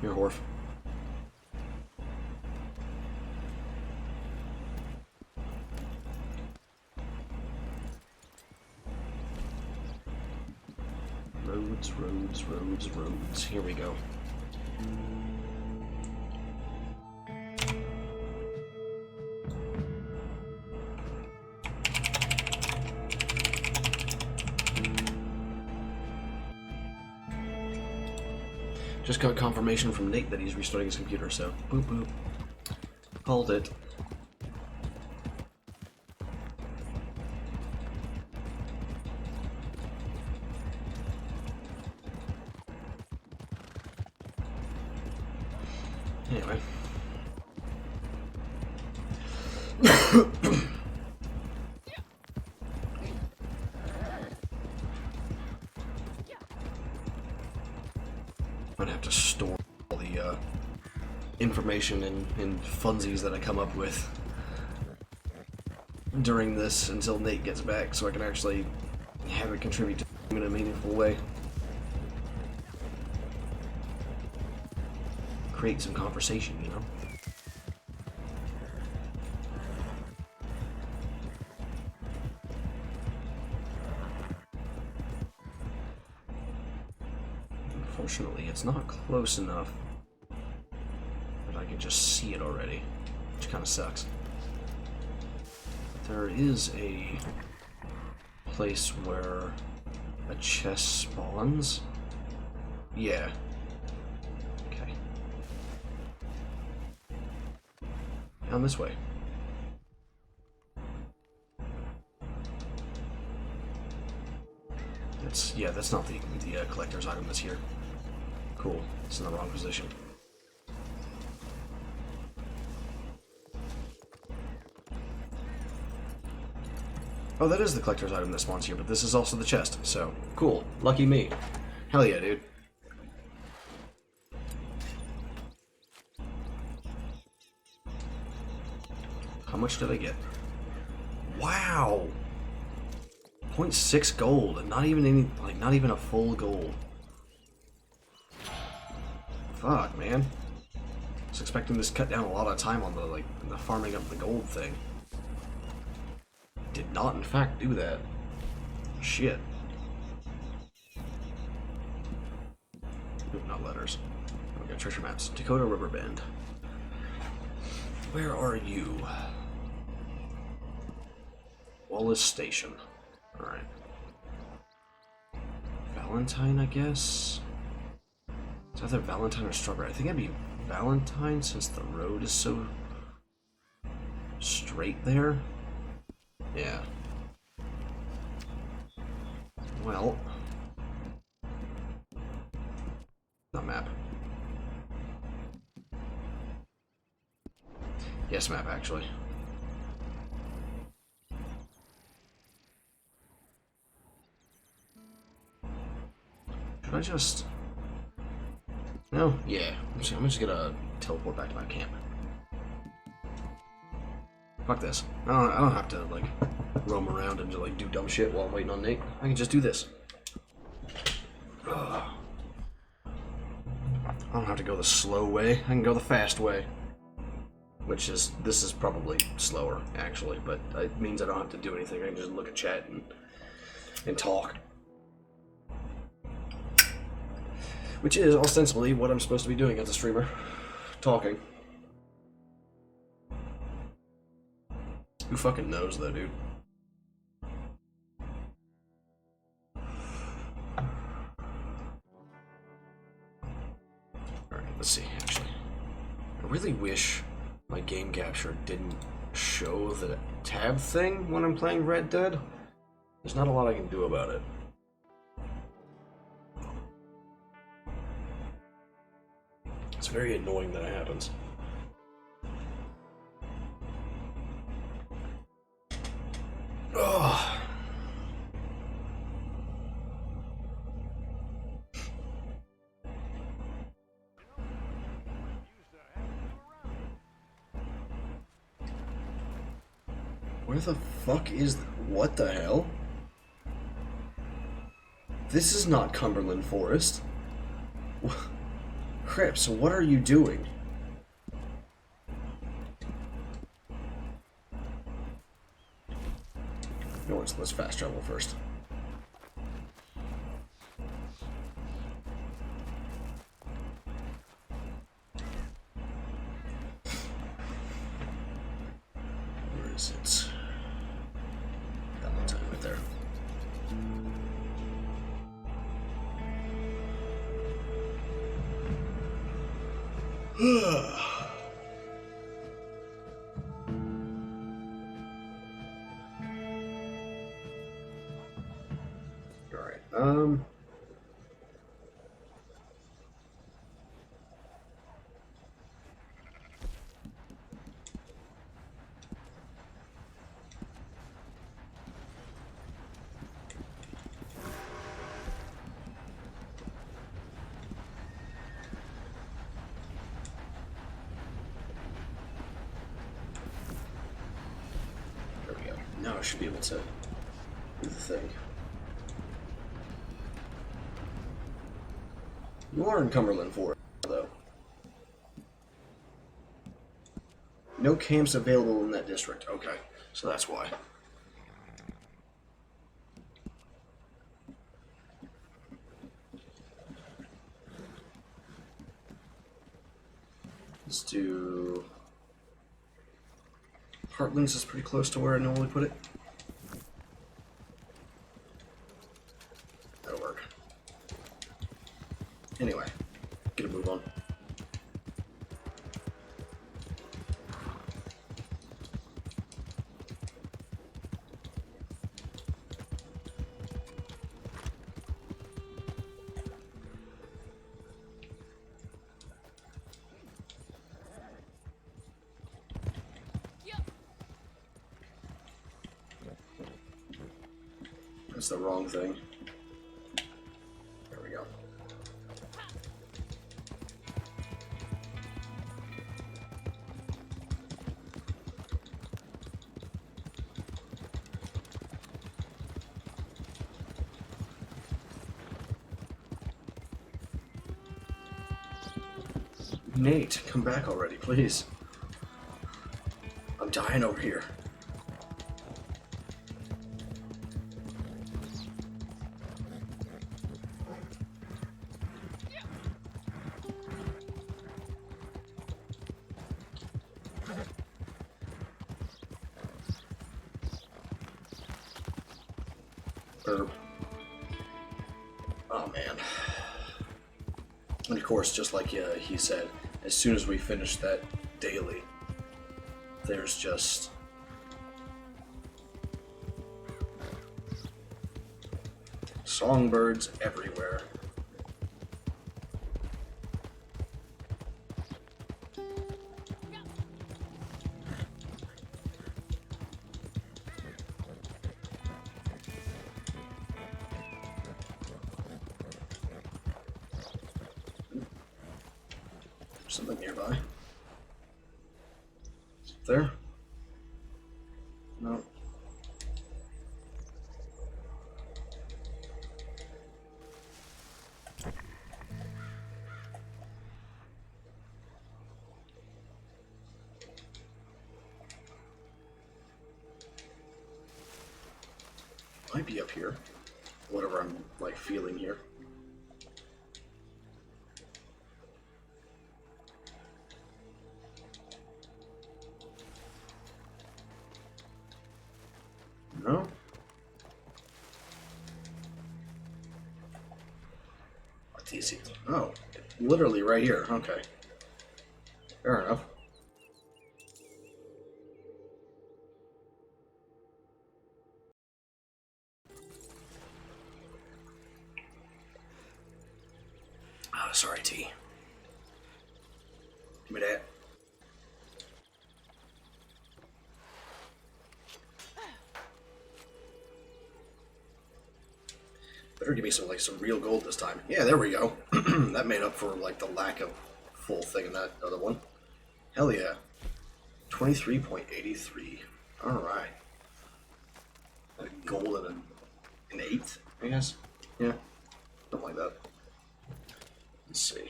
Here, Horf. Roads, roads, roads, roads. Here we go. Just got confirmation from Nate that he's restarting his computer, so boop boop. Called it. Anyway. I'm gonna have to store all the information and funsies that I come up with during this until Nate gets back so I can actually have it contribute to him in a meaningful way. Create some conversation, you know? Unfortunately, it's not close enough that I can just see it already, which kind of sucks. There is a place where a chest spawns. Yeah. Okay. Down this way. That's not the collector's item that's here. Cool. It's in the wrong position. Oh, that is the collector's item that spawns here, but this is also the chest, so cool. Lucky me. Hell yeah, dude. How much did I get? Wow! 0.6 gold, and not even a full gold. Fuck, man. I was expecting this to cut down a lot of time on the farming up the gold thing. Did not, in fact, do that. Shit. Ooh, not letters. Okay, treasure maps. Dakota Riverbend. Where are you? Wallace Station. Alright. Valentine, I guess? It's either Valentine or Strawberry. I think it'd be Valentine since the road is so straight there. Yeah. Well. Not map. Yes, map, actually. Should I just... No? Yeah. I'm just gonna teleport back to my camp. Fuck this. I don't have to, like, roam around and just, like, do dumb shit while I'm waiting on Nate. I can just do this. Ugh. I don't have to go the slow way. I can go the fast way. Which is, this is probably slower, actually, but it means I don't have to do anything. I can just look at chat and talk. Which is ostensibly what I'm supposed to be doing as a streamer. Talking. Who fucking knows, though, dude? Alright, let's see, actually. I really wish my game capture didn't show the tab thing when I'm playing Red Dead. There's not a lot I can do about it. It's very annoying that it happens. Ugh. Where the fuck is... What the hell? This is not Cumberland Forest. Crap, so what are you doing? No, let's fast travel first. Where is it? Valentine right there. Alright, there we go. Now I should be able to do the thing. You are in Cumberland Forest, though. No camps available in that district. Okay, so that's why. Let's do... Heartlands is pretty close to where I normally put it. That'll work. Anyway, get a move on. That's the wrong thing. There we go. Nate, come back already, please. I'm dying over here. Herb. Oh man. And of course, just like he said, as soon as we finish that daily, there's just songbirds everywhere. Something nearby. Is it there? No. Might be up here. Whatever I'm like feeling here. No? What's easy? Oh, literally right here. Okay. Fair enough. Oh, sorry, T. Give me that. Better give me some real gold this time. Yeah, there we go. That made up for like the lack of full thing in that other one. Hell yeah. 23.83. Alright. A gold and an eighth, I guess. Yeah. Something like that. Let's see.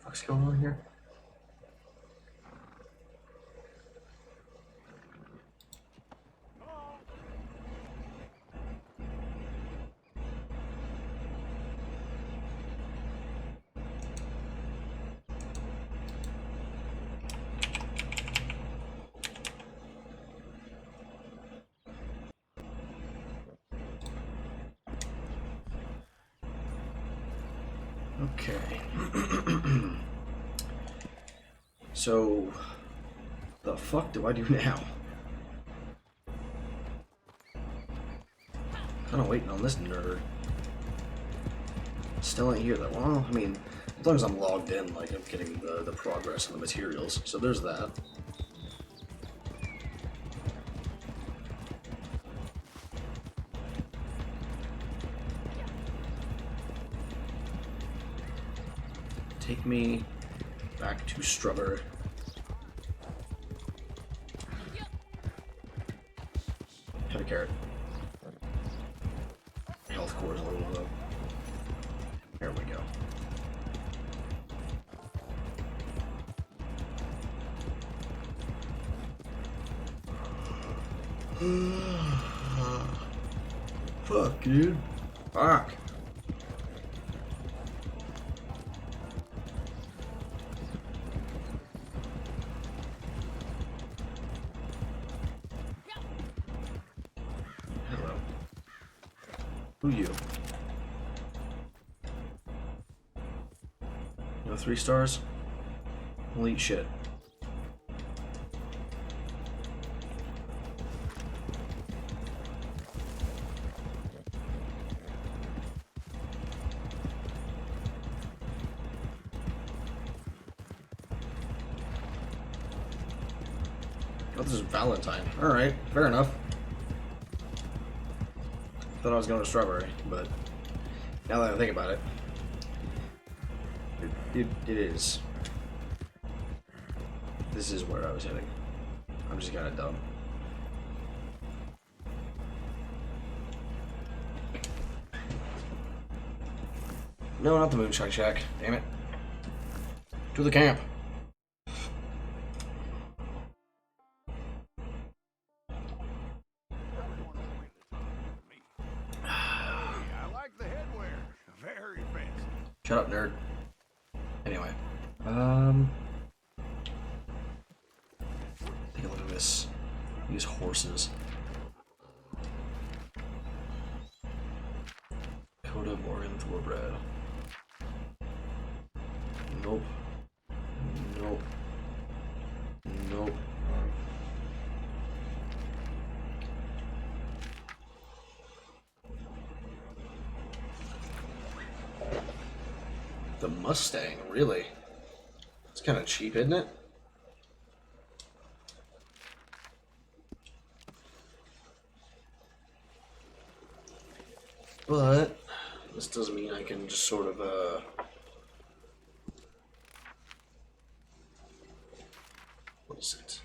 What's going on here? Okay. So, the fuck do I do now? Kind of waiting on this nerd. Still ain't here though. Well, I mean, as long as I'm logged in, like I'm getting the progress and the materials. So there's that. Take me back to Strawberry. Have a carrot. Health core is a little low. There we go. Fuck, dude. Fuck. Hello. Who you? No 3 stars? I'll eat shit. Oh, this is Valentine. Alright, fair enough. Thought I was going to Strawberry, but now that I think about it, it is. This is where I was heading. I'm just kind of dumb. No, not the Moonshine Shack. Damn it. To the camp. Shut up, nerd. Anyway, take a look at this. These horses. Coda Morgan Thoroughbred. Nope. Nope. Nope. The Mustang, really? It's kind of cheap, isn't it? But this doesn't mean I can just sort of what is it?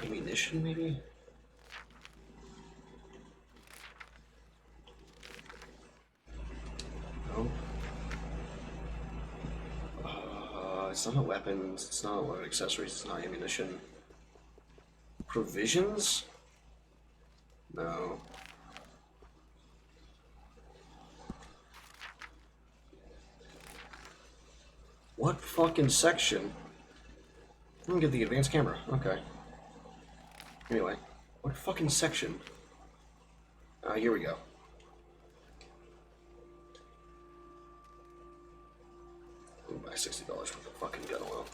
Ammunition, maybe? No. It's not weapons, it's not accessories, it's not ammunition. Provisions? No. What fucking section? I can get the advanced camera. Okay. Anyway, what fucking section? Here we go. Ooh, buy $60 worth of fucking gun oil.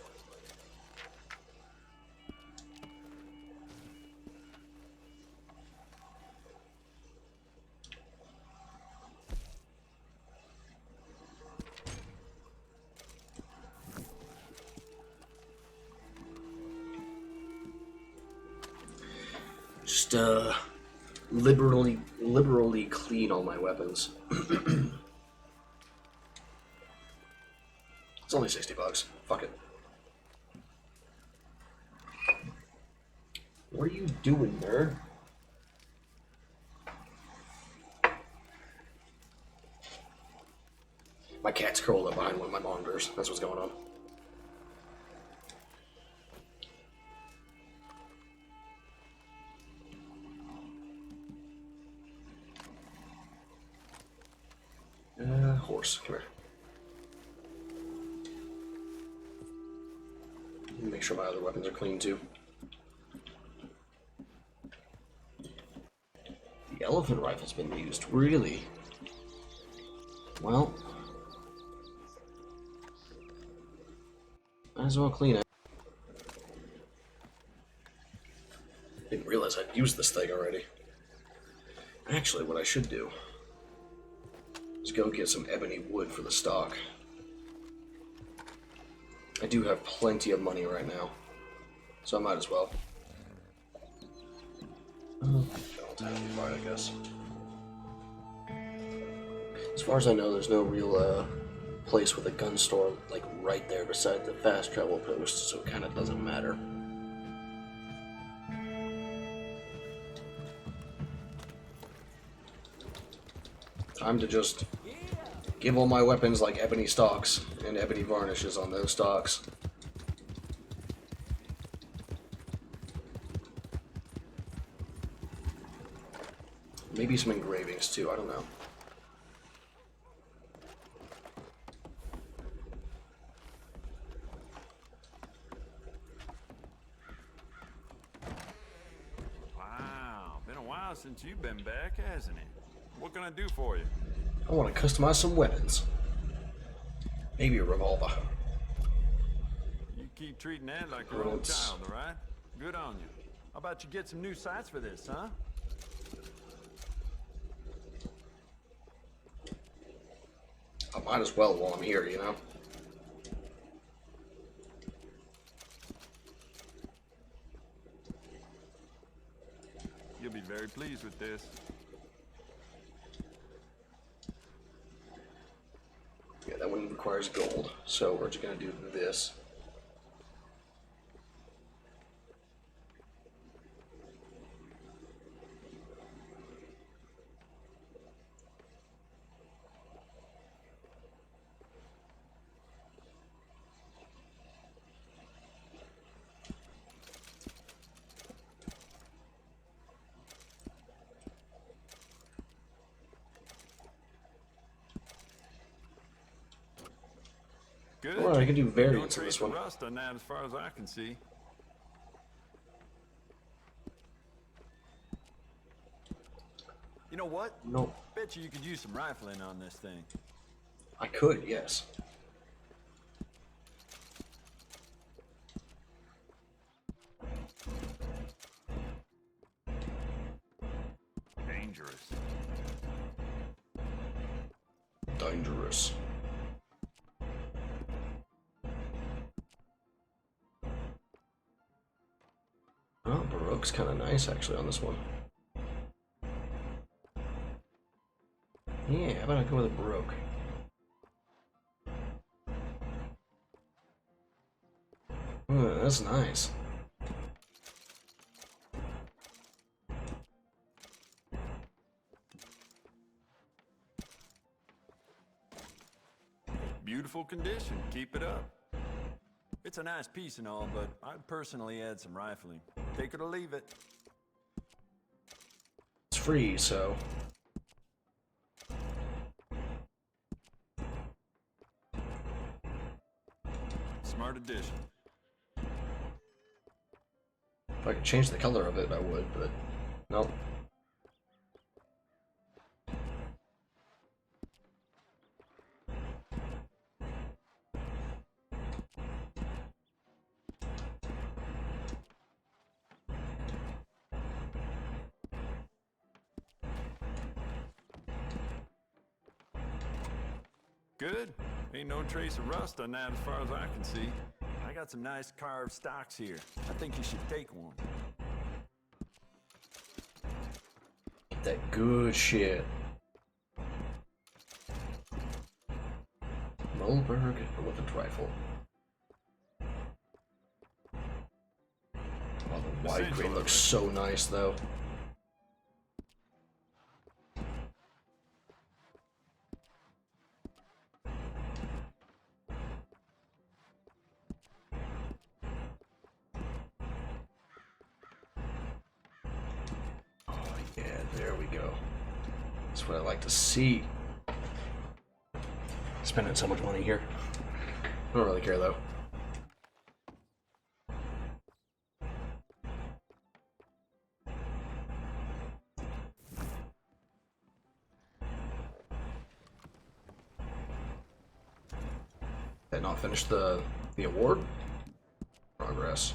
Just liberally clean all my weapons. It's only $60. Fuck it. What are you doing, nerd? My cat's curled up behind one of my monitors. That's what's going on. Horse, come here. Make sure my other weapons are clean too. The elephant rifle's been used, really? Well, might as well clean it. Didn't realize I'd used this thing already. Actually, what I should do is go get some ebony wood for the stock. I do have plenty of money right now, so I might as well. Don't have to buy, I guess. As far as I know, there's no real place with a gun store like right there beside the fast travel post, so it kind of doesn't matter. Time to just give all my weapons like ebony stocks and ebony varnishes on those stocks. Maybe some engravings too, I don't know. Wow, been a while since you've been back, hasn't it? What can I do for you? I want to customize some weapons. Maybe a revolver. You keep treating that like your own child, all right? Good on you. How about you get some new sights for this, huh? I might as well while I'm here, you know? You'll be very pleased with this. Yeah, that one requires gold, so we're just gonna do this. Good. Well, I can do No variants of trace this of one. rust on that as far as I can see. You know what? No, Bet you could use some rifling on this thing. I could, yes. Dangerous. Dangerous. Oh, Baroque's kind of nice actually on this one. Yeah, how about I go with a Baroque? That's nice. Beautiful condition. Keep it up. It's a nice piece and all, but I'd personally add some rifling. Take it or leave it. It's free, so. Smart addition. If I could change the color of it, I would, but nope. Good. Ain't no trace of rust on that as far as I can see. I got some nice carved stocks here. I think you should take one. That good shit. Mollberg elephant rifle. Oh, the wide grain looks so nice, though. Yeah, there we go. That's what I like to see. Spending so much money here. I don't really care though. Did I not finish the award? Progress.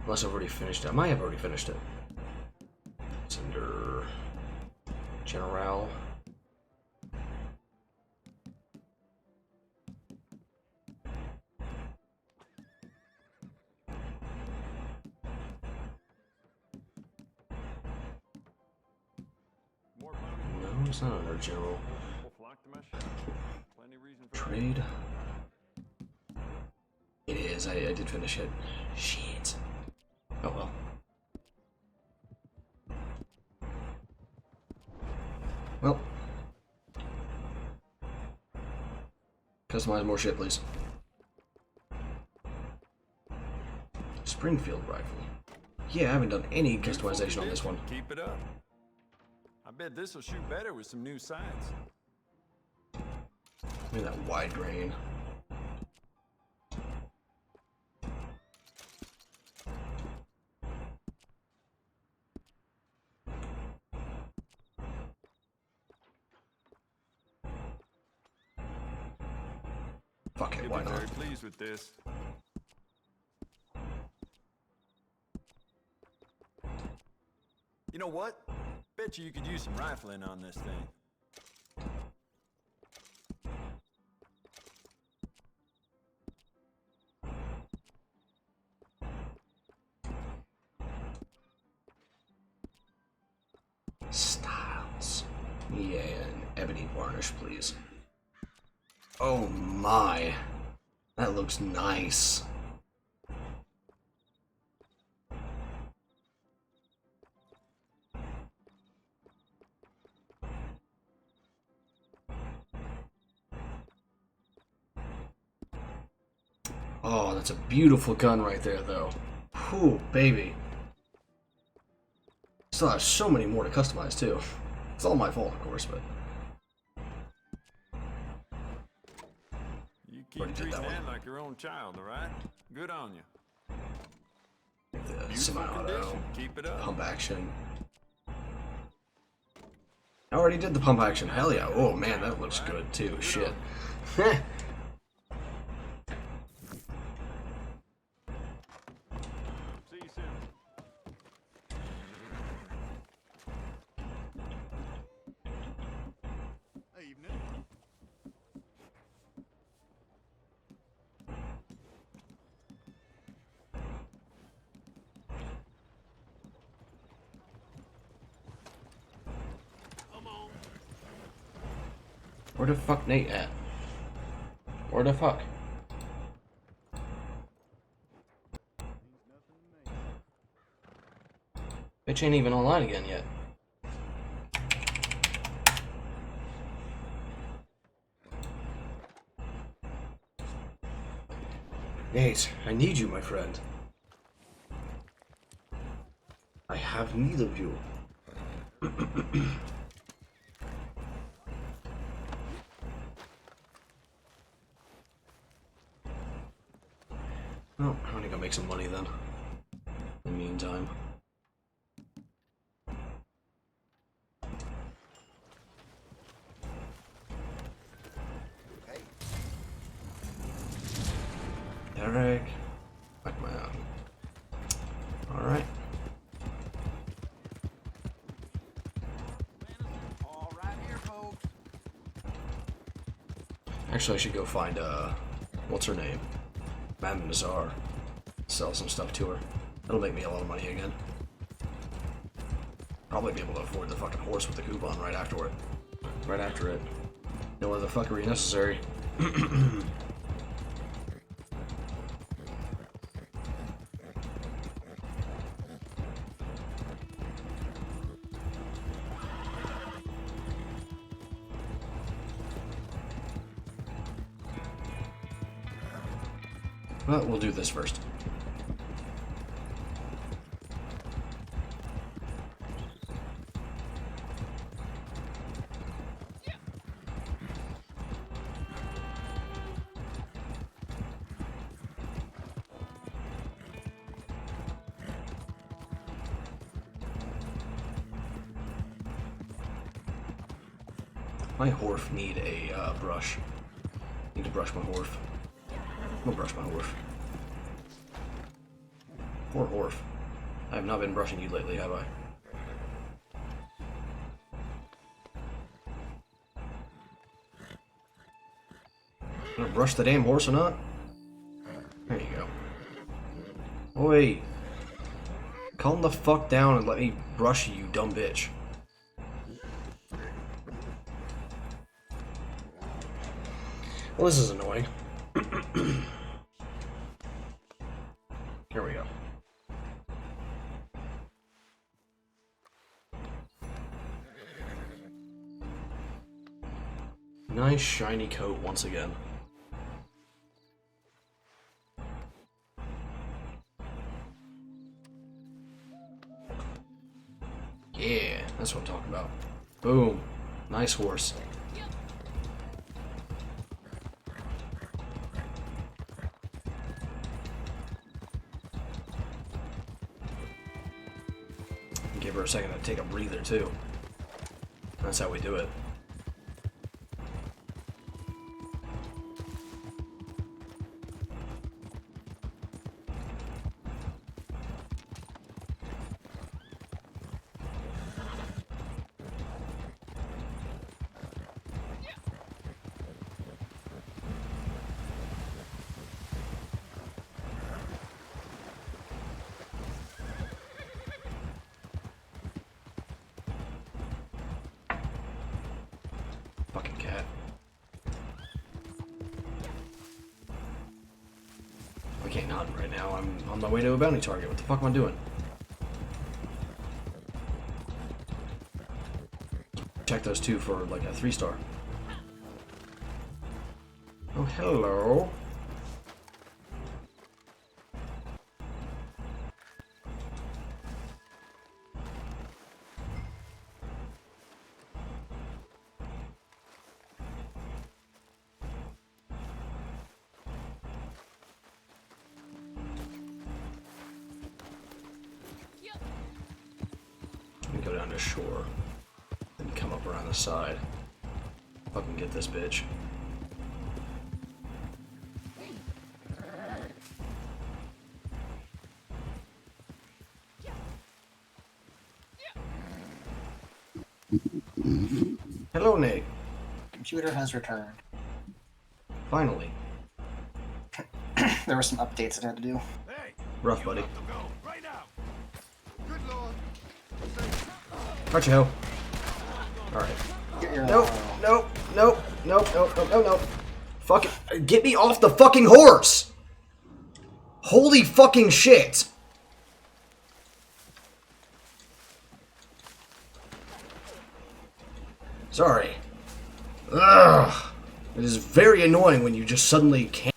Unless I've already finished it. I might have already finished it. It's under General. More bounty No, it's not under General. will flock to my shop. Plenty reason for Trade. It is. I did finish it. Shit. Oh well. Well. Customize more shit, please. Springfield rifle. Yeah, I haven't done any customization on this one. Keep it up. I bet this will shoot better with some new sights. Look at that wide grain. Fuck it, You'll why be not? very pleased with this. You know what? Bet you could use some rifling on this thing. Styles. Yeah, an ebony varnish, please. Oh my. That looks nice. Oh, that's a beautiful gun right there, though. Whew, baby. Still have so many more to customize, too. It's all my fault, of course, but... You keep Already did treating that one. Ann like your own child, all right? Good on you. The Beautiful semi-auto, condition. Keep it up. pump action. I already did the pump action. Hell yeah. Oh man, that looks good too. Shit. See you soon. Evening. Where the fuck Nate at? Where the fuck? Bitch ain't even online again yet. Nate, I need you, my friend. I have need of you. Well, I'm gonna go make some money then. In the meantime. Derek. Back my own. Alright. All right here, folks. Actually, I should go find, what's her name? Madame Nazar. Sell some stuff to her. That'll make me a lot of money again. Probably be able to afford the fucking horse with the coupon right after it. Right after it. No other fuckery necessary. But we'll do this first. My Horf need a brush. Need to brush my Horf. I'm gonna brush my Horf. Poor Horf. I have not been brushing you lately, have I? Gonna brush the damn horse or not? There you go. Oi! Calm the fuck down and let me brush you, you dumb bitch. Well, this is annoying. Here we go. Nice shiny coat once again. Yeah, that's what I'm talking about. Boom. Nice horse. Give her a second to take a breather too. That's how we do it. Fucking cat. I can't nod right now. I'm on my way to a bounty target. What the fuck am I doing? Check those two for like a 3-star. Oh, hello. go down to shore. Then come up around the side. Fucking get this bitch. Hello, Nate. Computer has returned. Finally. There were some updates it had to do. Hey, Rough, buddy. to go right now. Good Lord. Archo. Alright. Get your, Nope, nope, nope, nope, nope, nope, nope, nope. Fuck it. Get me off the fucking horse! Holy fucking shit! Sorry. Ugh. It is very annoying when you just suddenly can't.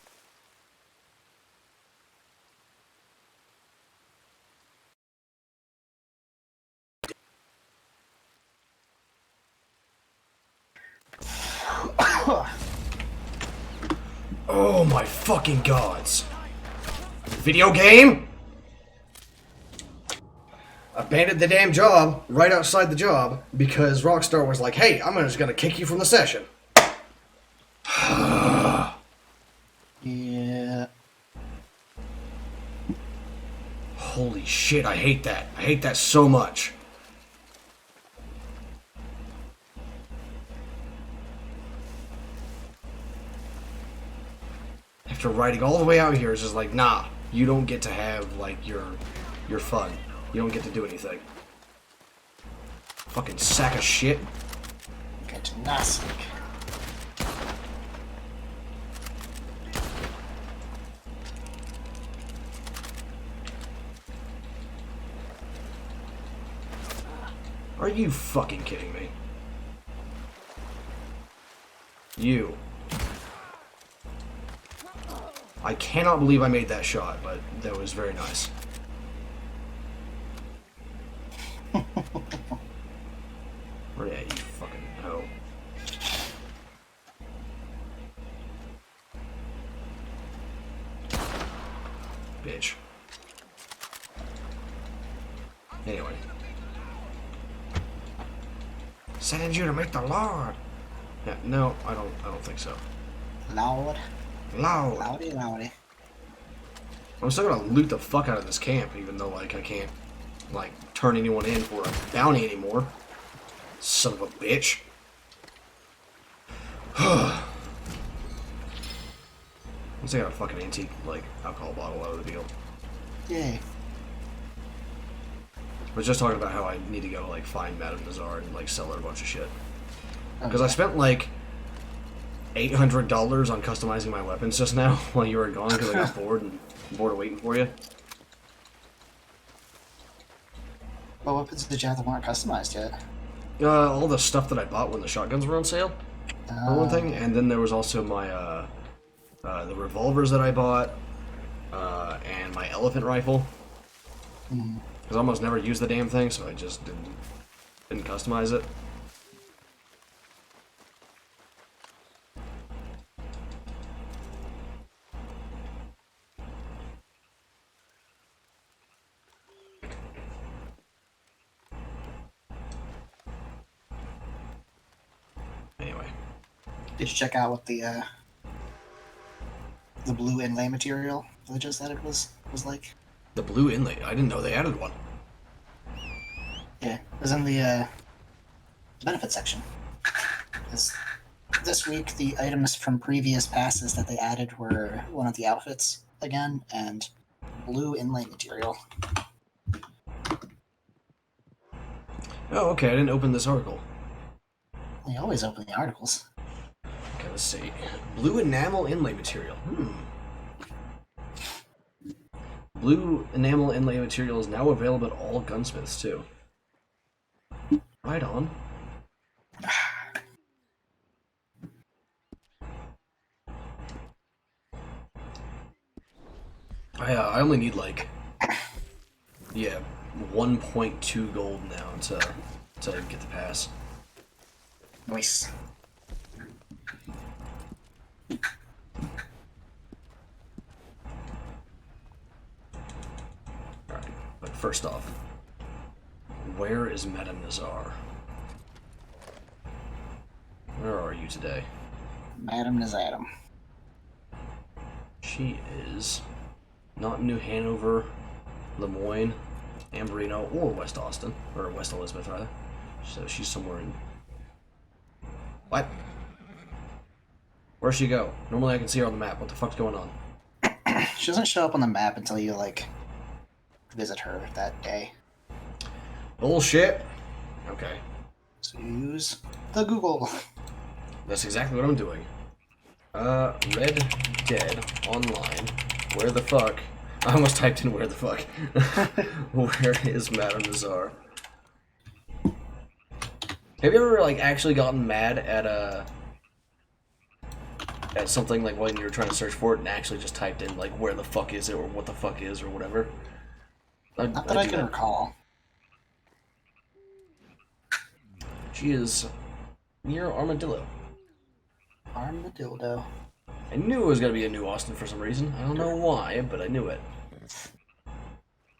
Oh my fucking gods. Video game? Abandoned the damn job right outside the job because Rockstar was like, hey, I'm just gonna kick you from the session. Yeah. Holy shit, I hate that. I hate that so much. After riding all the way out here, it's just like, nah, you don't get to have, like, your fun. You don't get to do anything. Fucking sack of shit. Fantastic. Are you fucking kidding me? You. I cannot believe I made that shot, but that was very nice. Where at, you fucking hoe? Bitch. Anyway. Sending you to meet the Lord. Yeah, no, I don't think so. Loud. Loud. Loudy, loudy. I'm still gonna loot the fuck out of this camp, even though, like, I can't, like, turn anyone in for a bounty anymore. Son of a bitch. Once I got a fucking antique, like, alcohol bottle out of the deal. Yay. I was just talking about how I need to go, like, find Madame Nazar and, like, sell her a bunch of shit. Because I Okay. spent, like, $800 on customizing my weapons just now while you were gone because I got bored of waiting for you. What weapons did you have that weren't customized yet? All the stuff that I bought when the shotguns were on sale, for one thing, and then there was also my, the revolvers that I bought, and my elephant rifle. Because I almost never used the damn thing, so I just didn't customize it. Anyway. Did you check out what the blue inlay material they just added was like? The blue inlay, I didn't know they added one. Yeah, it was in the benefit section. This week, the items from previous passes that they added were one of the outfits again, and blue inlay material. Oh, okay, I didn't open this article. They always open the articles. Okay, let's see. Blue enamel inlay material. Blue enamel inlay material is now available at all gunsmiths, too. Right on. I only need, like, yeah, 1.2 gold now to get the pass. Nice. Alright, but first off, where is Madame Nazar? Where are you today? Madam is Adam. She is not New Hanover, Lemoyne, Ambrino, or West Austin. Or West Elizabeth, rather. So she's somewhere in... What? Where'd she go? Normally I can see her on the map. What the fuck's going on? She doesn't show up on the map until you, like, visit her that day. Bullshit! Okay. So you use the Google. That's exactly what I'm doing. Red Dead Online. Where the fuck? I almost typed in where the fuck. Where is Madame Nazar? Have you ever, like, actually gotten mad at something, like, when you were trying to search for it and actually just typed in, like, where the fuck is it, or what the fuck is, or whatever? Not that I can recall. She is near Armadillo. Armadillo. I knew it was going to be a New Austin for some reason. I don't know why, but I knew it.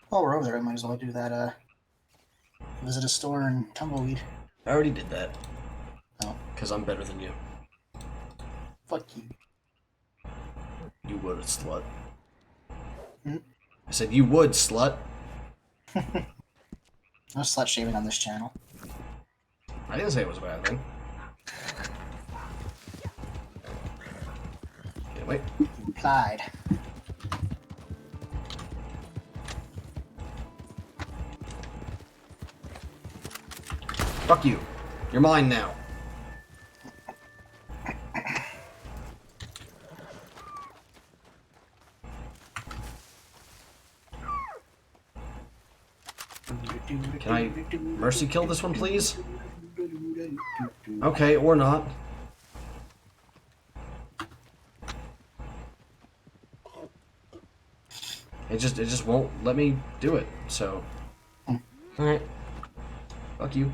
While we're over there, I might as well do that, visit a store in Tumbleweed. I already did that. Oh. Because I'm better than you. Fuck you. You would, slut. Hmm? I said you would, slut. No slut shaming on this channel. I didn't say it was a bad thing. Yeah, wait. Implied. Fuck you. You're mine now. Can I mercy kill this one, please? Okay, or not. It just won't let me do it, so. Alright. Fuck you.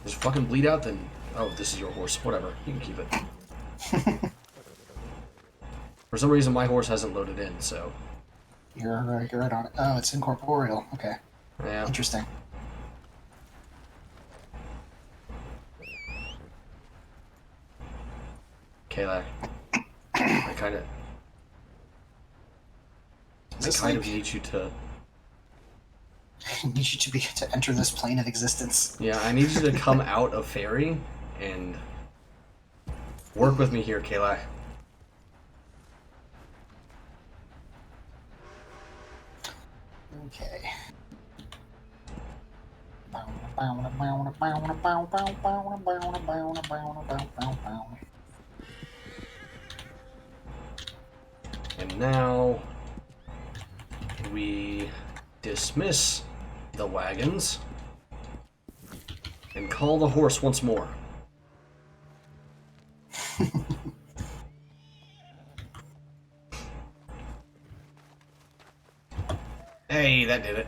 Just fucking bleed out, then. Oh, this is your horse. Whatever. You can keep it. For some reason, my horse hasn't loaded in, so. You're right on it. Oh, it's incorporeal. Okay. Yeah. Interesting. Kalak. I kind of need you to. I need you to enter this plane of existence. Yeah, I need you to come out of Fairy and work with me here, Kalak. Okay. And now we dismiss the wagons and call the horse once more. Hey, that did it.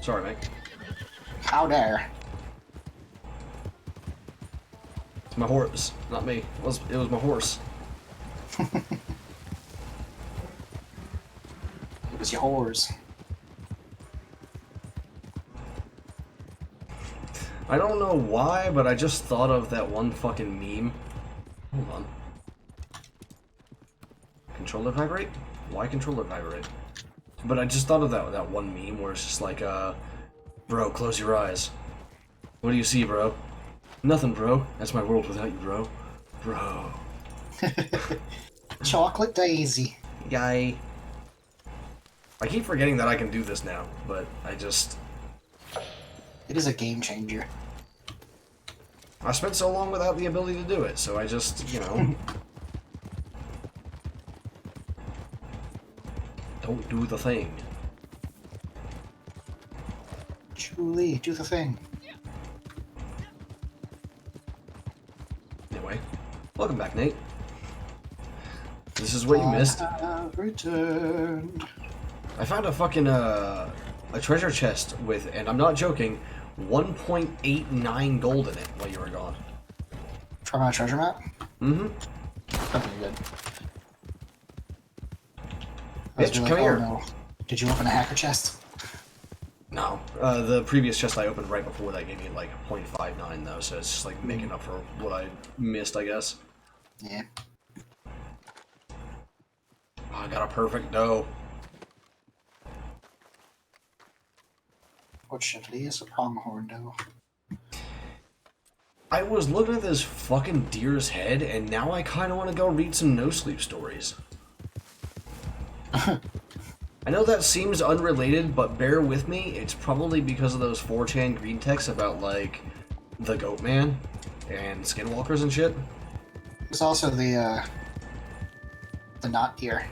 Sorry, mate. How dare. It's my horse, not me. It was my horse. It was yours. I don't know why, but I just thought of that one fucking meme. Hold on. Controller vibrate? Why controller vibrate? But I just thought of that one meme where it's just like, bro, close your eyes. What do you see, bro? Nothing, bro. That's my world without you, bro. Bro. Chocolate Daisy. Guy. I keep forgetting that I can do this now, but I just... It is a game changer. I spent so long without the ability to do it, so I just, you know... don't do the thing. Julie, do the thing. Anyway, welcome back, Nate. This is what you missed. I have returned. I found a fucking, a treasure chest with, and I'm not joking, 1.89 gold in it while you were gone. From a treasure map? Mm-hmm. Okay, good. Bitch, come here. No. Did you open a hacker chest? No. The previous chest I opened right before that gave me like 0.59 though, so it's just like making up for what I missed, I guess. Yeah. Oh, I got a perfect doe. Fortunately, it's a pronghorn doe. I was looking at this fucking deer's head, and now I kind of want to go read some no-sleep stories. I know that seems unrelated, but bear with me. It's probably because of those 4chan green texts about, like, the Goat Man and skinwalkers and shit. There's also the knot deer.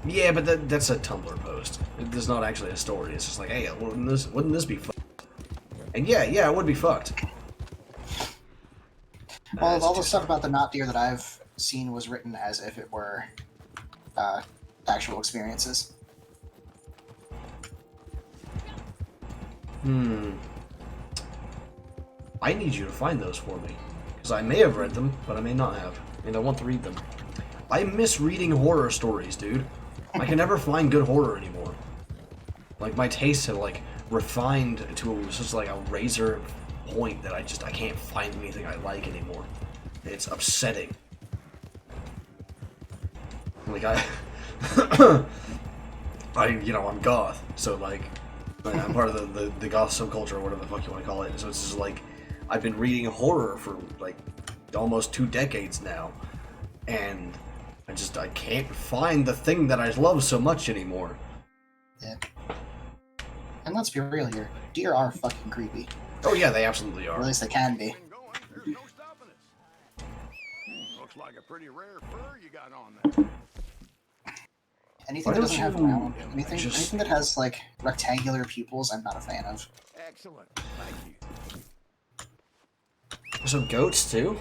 Yeah, but that's a Tumblr post. It's not actually a story. It's just like, hey, wouldn't this be fucked? And yeah, it would be fucked. Well, all the stuff about the knot deer that I've seen was written as if it were actual experiences. I need you to find those for me. Because I may have read them, but I may not have. And I want to read them. I miss reading horror stories, dude. I can never find good horror anymore. Like, my tastes have, like, refined to just, like, a razor point that I can't find anything I like anymore. It's upsetting. Like, I'm goth, so, like, I'm part of the goth subculture, or whatever the fuck you want to call it. So it's just, like, I've been reading horror for, like, almost 2 decades now, and I can't find the thing that I love so much anymore. Yeah. And let's be real here, deer are fucking creepy. Oh yeah, they absolutely Or are. at least they can be. There's no stopping us. Looks like a pretty rare fur you got on there. Anything Why that doesn't don't have you round, anything just- that has like rectangular pupils, I'm not a fan of. Excellent. Thank you. So goats too?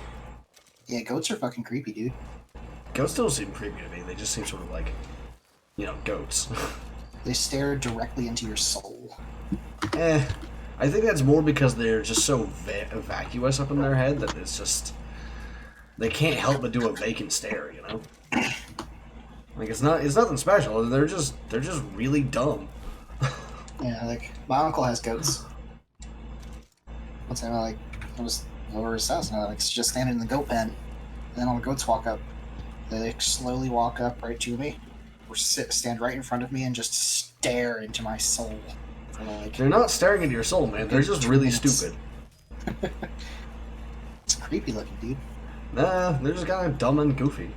Yeah, goats are fucking creepy, dude. Goats don't seem creepy to me. They just seem sort of like, goats. They stare directly into your soul. I think that's more because they're just so vacuous up in their head that it's just they can't help but do a vacant stare, you know? Like it's nothing special. They're just really dumb. Yeah, like my uncle has goats. One time, I was over his house, and I just standing in the goat pen, and then all the goats walk up. They slowly walk up right to me, or stand right in front of me, and just stare into my soul. For They're not staring into your soul, man. They're just really stupid. It's creepy looking, dude. Nah, they're just kind of dumb and goofy.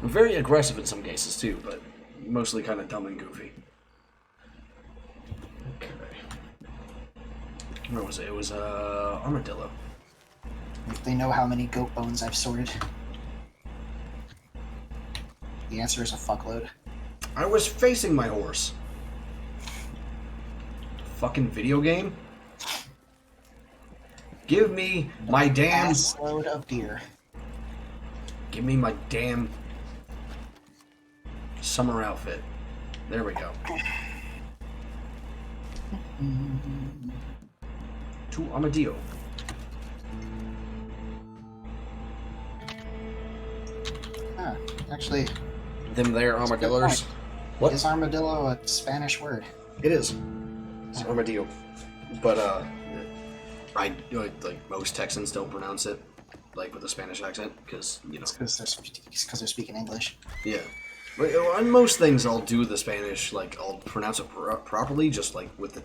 Very aggressive in some cases too, but mostly kind of dumb and goofy. Okay. Where was it? It was armadillo. If they know how many goat bones I've sorted. The answer is a fuckload. I was facing my horse. Fucking video game? Give me my damn... Assload of deer. Give me my damn... summer outfit. There we go. To Armadillo. Ah, actually, Them there armadillos. What? is armadillo a Spanish word? It is. It's armadillo. But, like, most Texans don't pronounce it, like, with a Spanish accent, because, It's because they're speaking English. Yeah. But, on most things, I'll do the Spanish, like, I'll pronounce it properly, just, like, with the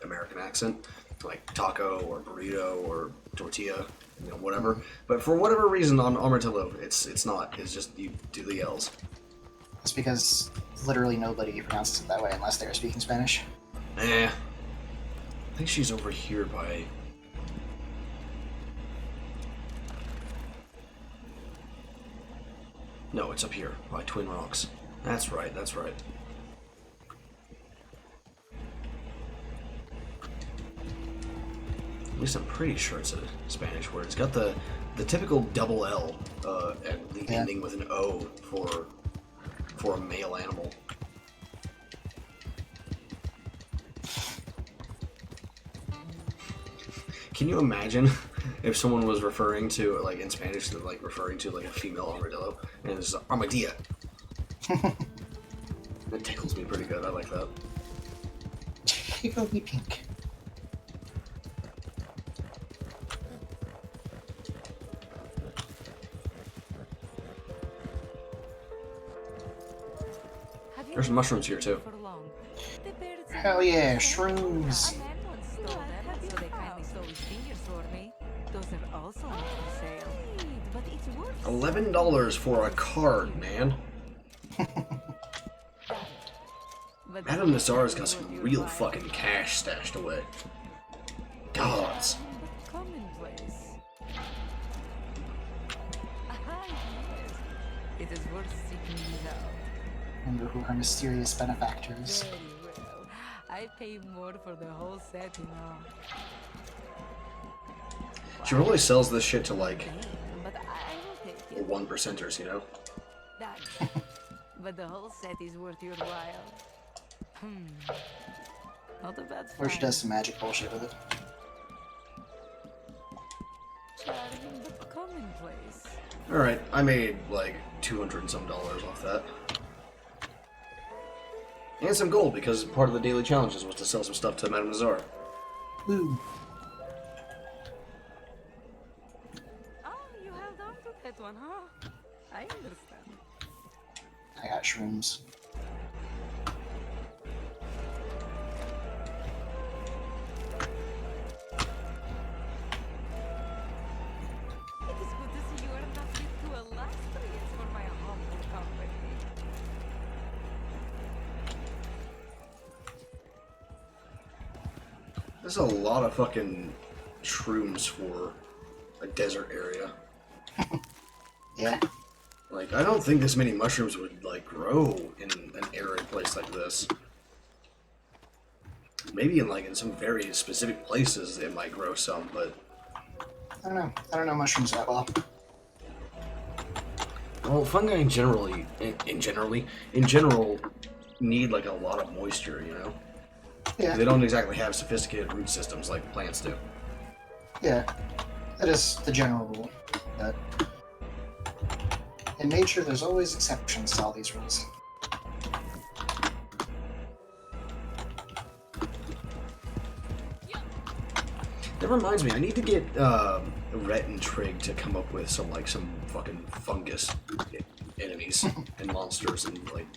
American accent, like taco or burrito or tortilla, whatever. But for whatever reason, on armadillo, it's not. It's just you do the L's. It's because literally nobody pronounces it that way unless they're speaking Spanish. I think she's over here by... No, it's up here, by Twin Rocks. That's right, that's right. At least I'm pretty sure it's a Spanish word. It's got the typical double L and the ending with an O for a male animal. Can you imagine if someone was referring to, like, in Spanish, like, referring to, like, a female armadillo, and it's armadilla? That tickles me pretty good. I like that. Tickle me pink. There's mushrooms here, too. Hell yeah, shrooms. $11 for a card, man. Adam Nazar's got some real fucking cash stashed away. Gods. It is worth seeking these out. Wonder who her mysterious benefactors. Very well. I pay more for the whole set, you know. She really sells this shit to, like, But I will take it. 1%ers, you know? That. But the whole set is worth your while. Not a bad Or she find. does some magic bullshit with it. Charming but commonplace. Alright, I made, like, $200 and some off that. And some gold, because part of the daily challenges was to sell some stuff to Madame Nazar. Woo. Oh, you held on to that one, huh? I understand. I got shrooms. It is good to see you are not fit to illustrious for my humble company. There's a lot of fucking shrooms for a desert area. Yeah. Like, I don't think this many mushrooms would, like, grow in an arid place like this. Maybe in, like, in some very specific places it might grow some, but... I don't know. I don't know mushrooms that well. Well, fungi in general need, like, a lot of moisture, you know? Yeah. They don't exactly have sophisticated root systems like plants do. Yeah. That is the general rule. But in nature, there's always exceptions to all these rules. That reminds me, I need to get Rhett and Trig to come up with some fucking fungus enemies and monsters and like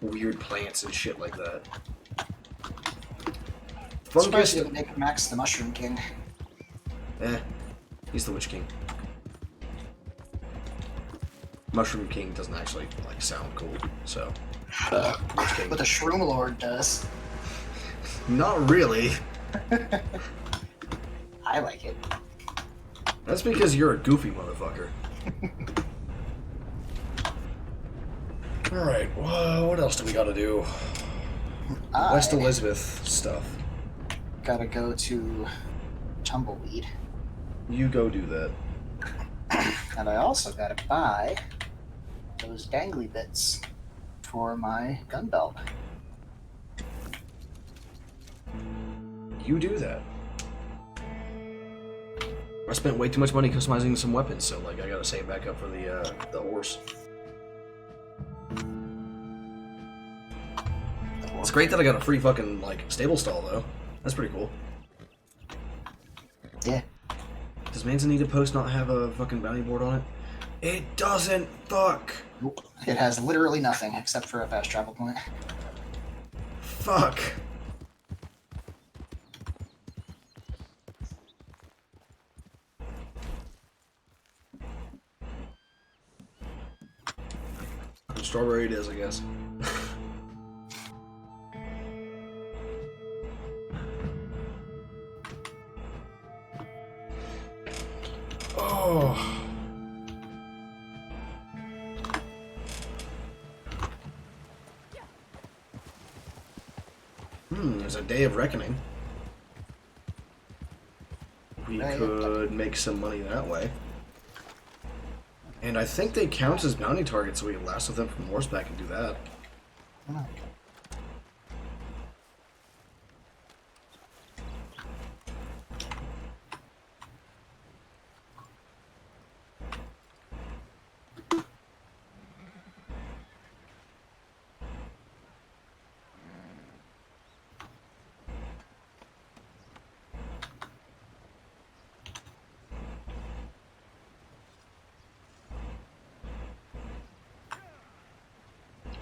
weird plants and shit like that. Surprised Fungus, you didn't make Max the Mushroom King. he's the Witch King. Mushroom King doesn't actually like sound cool, so Witch King. But the Shroom Lord does. Not really. I like it. That's because you're a goofy motherfucker. Alright, well, what else do we gotta do? West I Elizabeth stuff. gotta go to Tumbleweed. You go do that. And I also gotta buy those dangly bits for my gun belt. You do that. I spent way too much money customizing some weapons, so like I gotta save back up for the horse. It's great that I got a free fucking like stable stall though. That's pretty cool. Yeah. Does Manzanita Post not have a fucking bounty board on it? It doesn't. Fuck. Nope. It has literally nothing except for a fast travel point. Fuck. Strawberry it is, I guess. Oh. There's a day of reckoning. We could make some money that way. And I think they count as bounty targets, so we can lasso them from horseback and do that. Oh.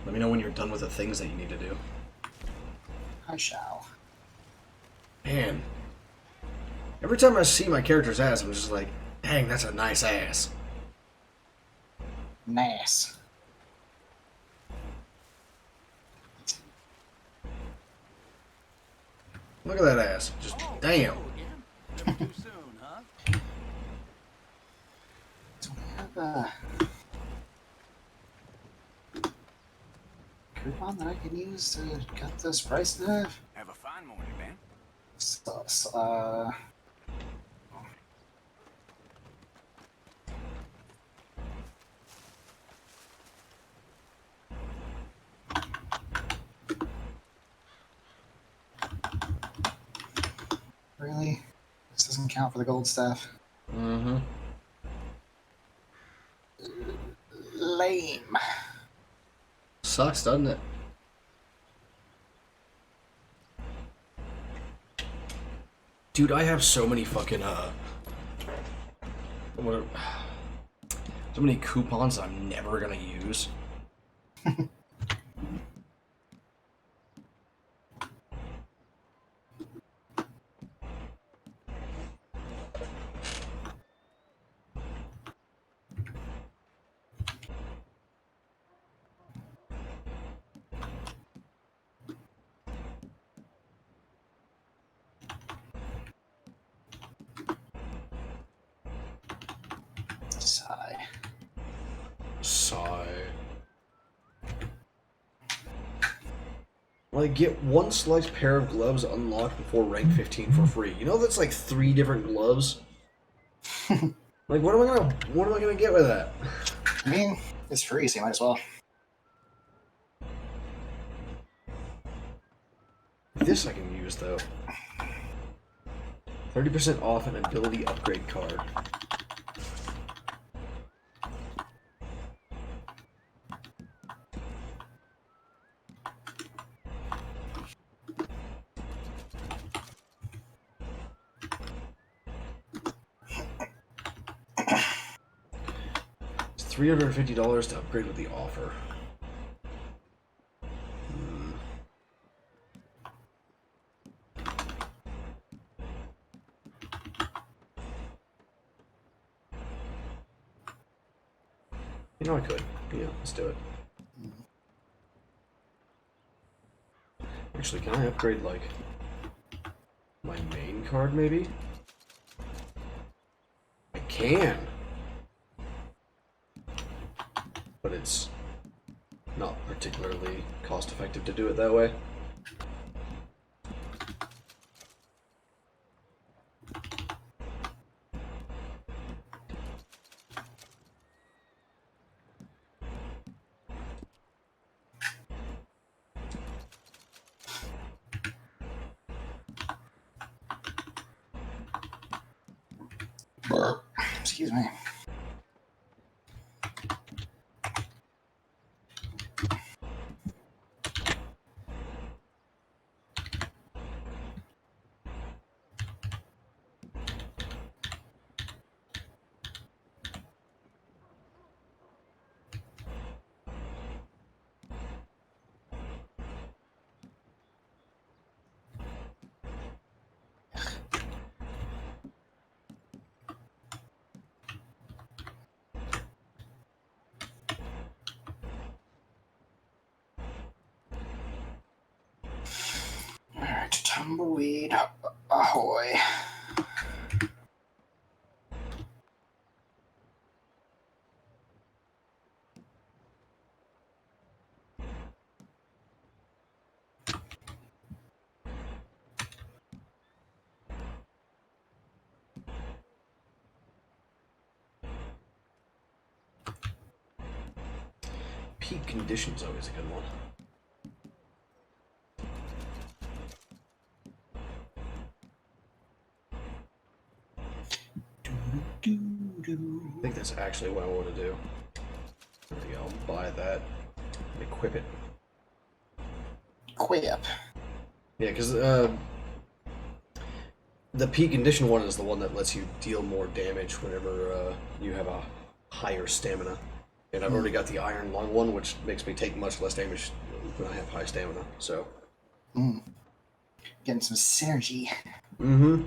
Let me know when you're done with the things that you need to do. I shall. Man. Every time I see my character's ass, I'm just like, dang, that's a nice ass. Nice. Look at that ass. Just, damn. Never too soon, huh? So we have a coupon that I can use to cut this price to Have a fine morning, man. Really? This doesn't count for the gold stuff. Mm-hmm. Lame. Sucks, doesn't it? Dude, I have so many fucking, so many coupons I'm never gonna use. Sigh. Sigh. Like, get one select pair of gloves unlocked before rank 15 for free. You know that's like 3 different gloves? Like, what am I gonna get with that? I mean, it's free, so you might as well. This I can use, though. 30% off an ability upgrade card. It's $350 to upgrade with the offer. You know I could. Yeah, let's do it. Actually, can I upgrade, like, my main card, maybe? I can! But it's not particularly cost-effective to do it that way. Excuse me. Alright, tumbleweed ahoy. Peak condition's always a good one. I think that's actually what I want to do. There we go, I'll buy that. Equip it. Quip. Yeah, because the peak condition one is the one that lets you deal more damage whenever you have a higher stamina. And I've already got the iron lung one, which makes me take much less damage when I have high stamina. So. Getting some synergy. Mm-hmm.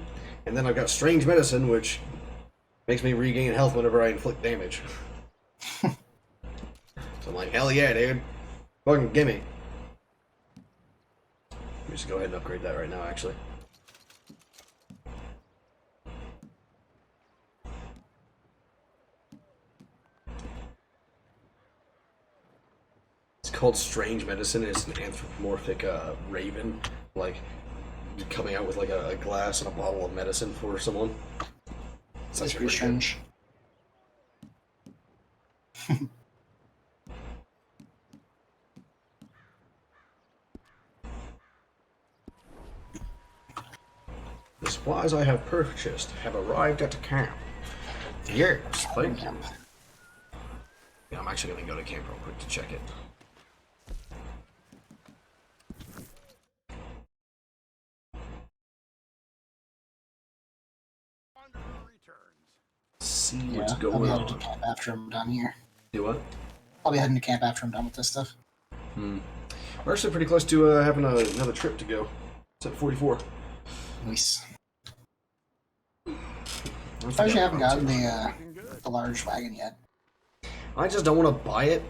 And then I've got strange medicine, which makes me regain health whenever I inflict damage. So I'm like, hell yeah, dude. Fucking gimme. Let me just go ahead and upgrade that right now, actually. It's called Strange Medicine. It's an anthropomorphic raven, like coming out with like a glass and a bottle of medicine for someone. That's pretty strange. The supplies I have purchased have arrived at the camp. Yes, thank you. Yeah, I'm actually going to go to camp real quick to check it. See what's I'll going be heading on. to camp after I'm done here. Do what? I'll be heading to camp after I'm done with this stuff. We're actually pretty close to having another trip to go. It's at 44. Nice. I actually haven't gotten the large wagon yet. I just don't want to buy it.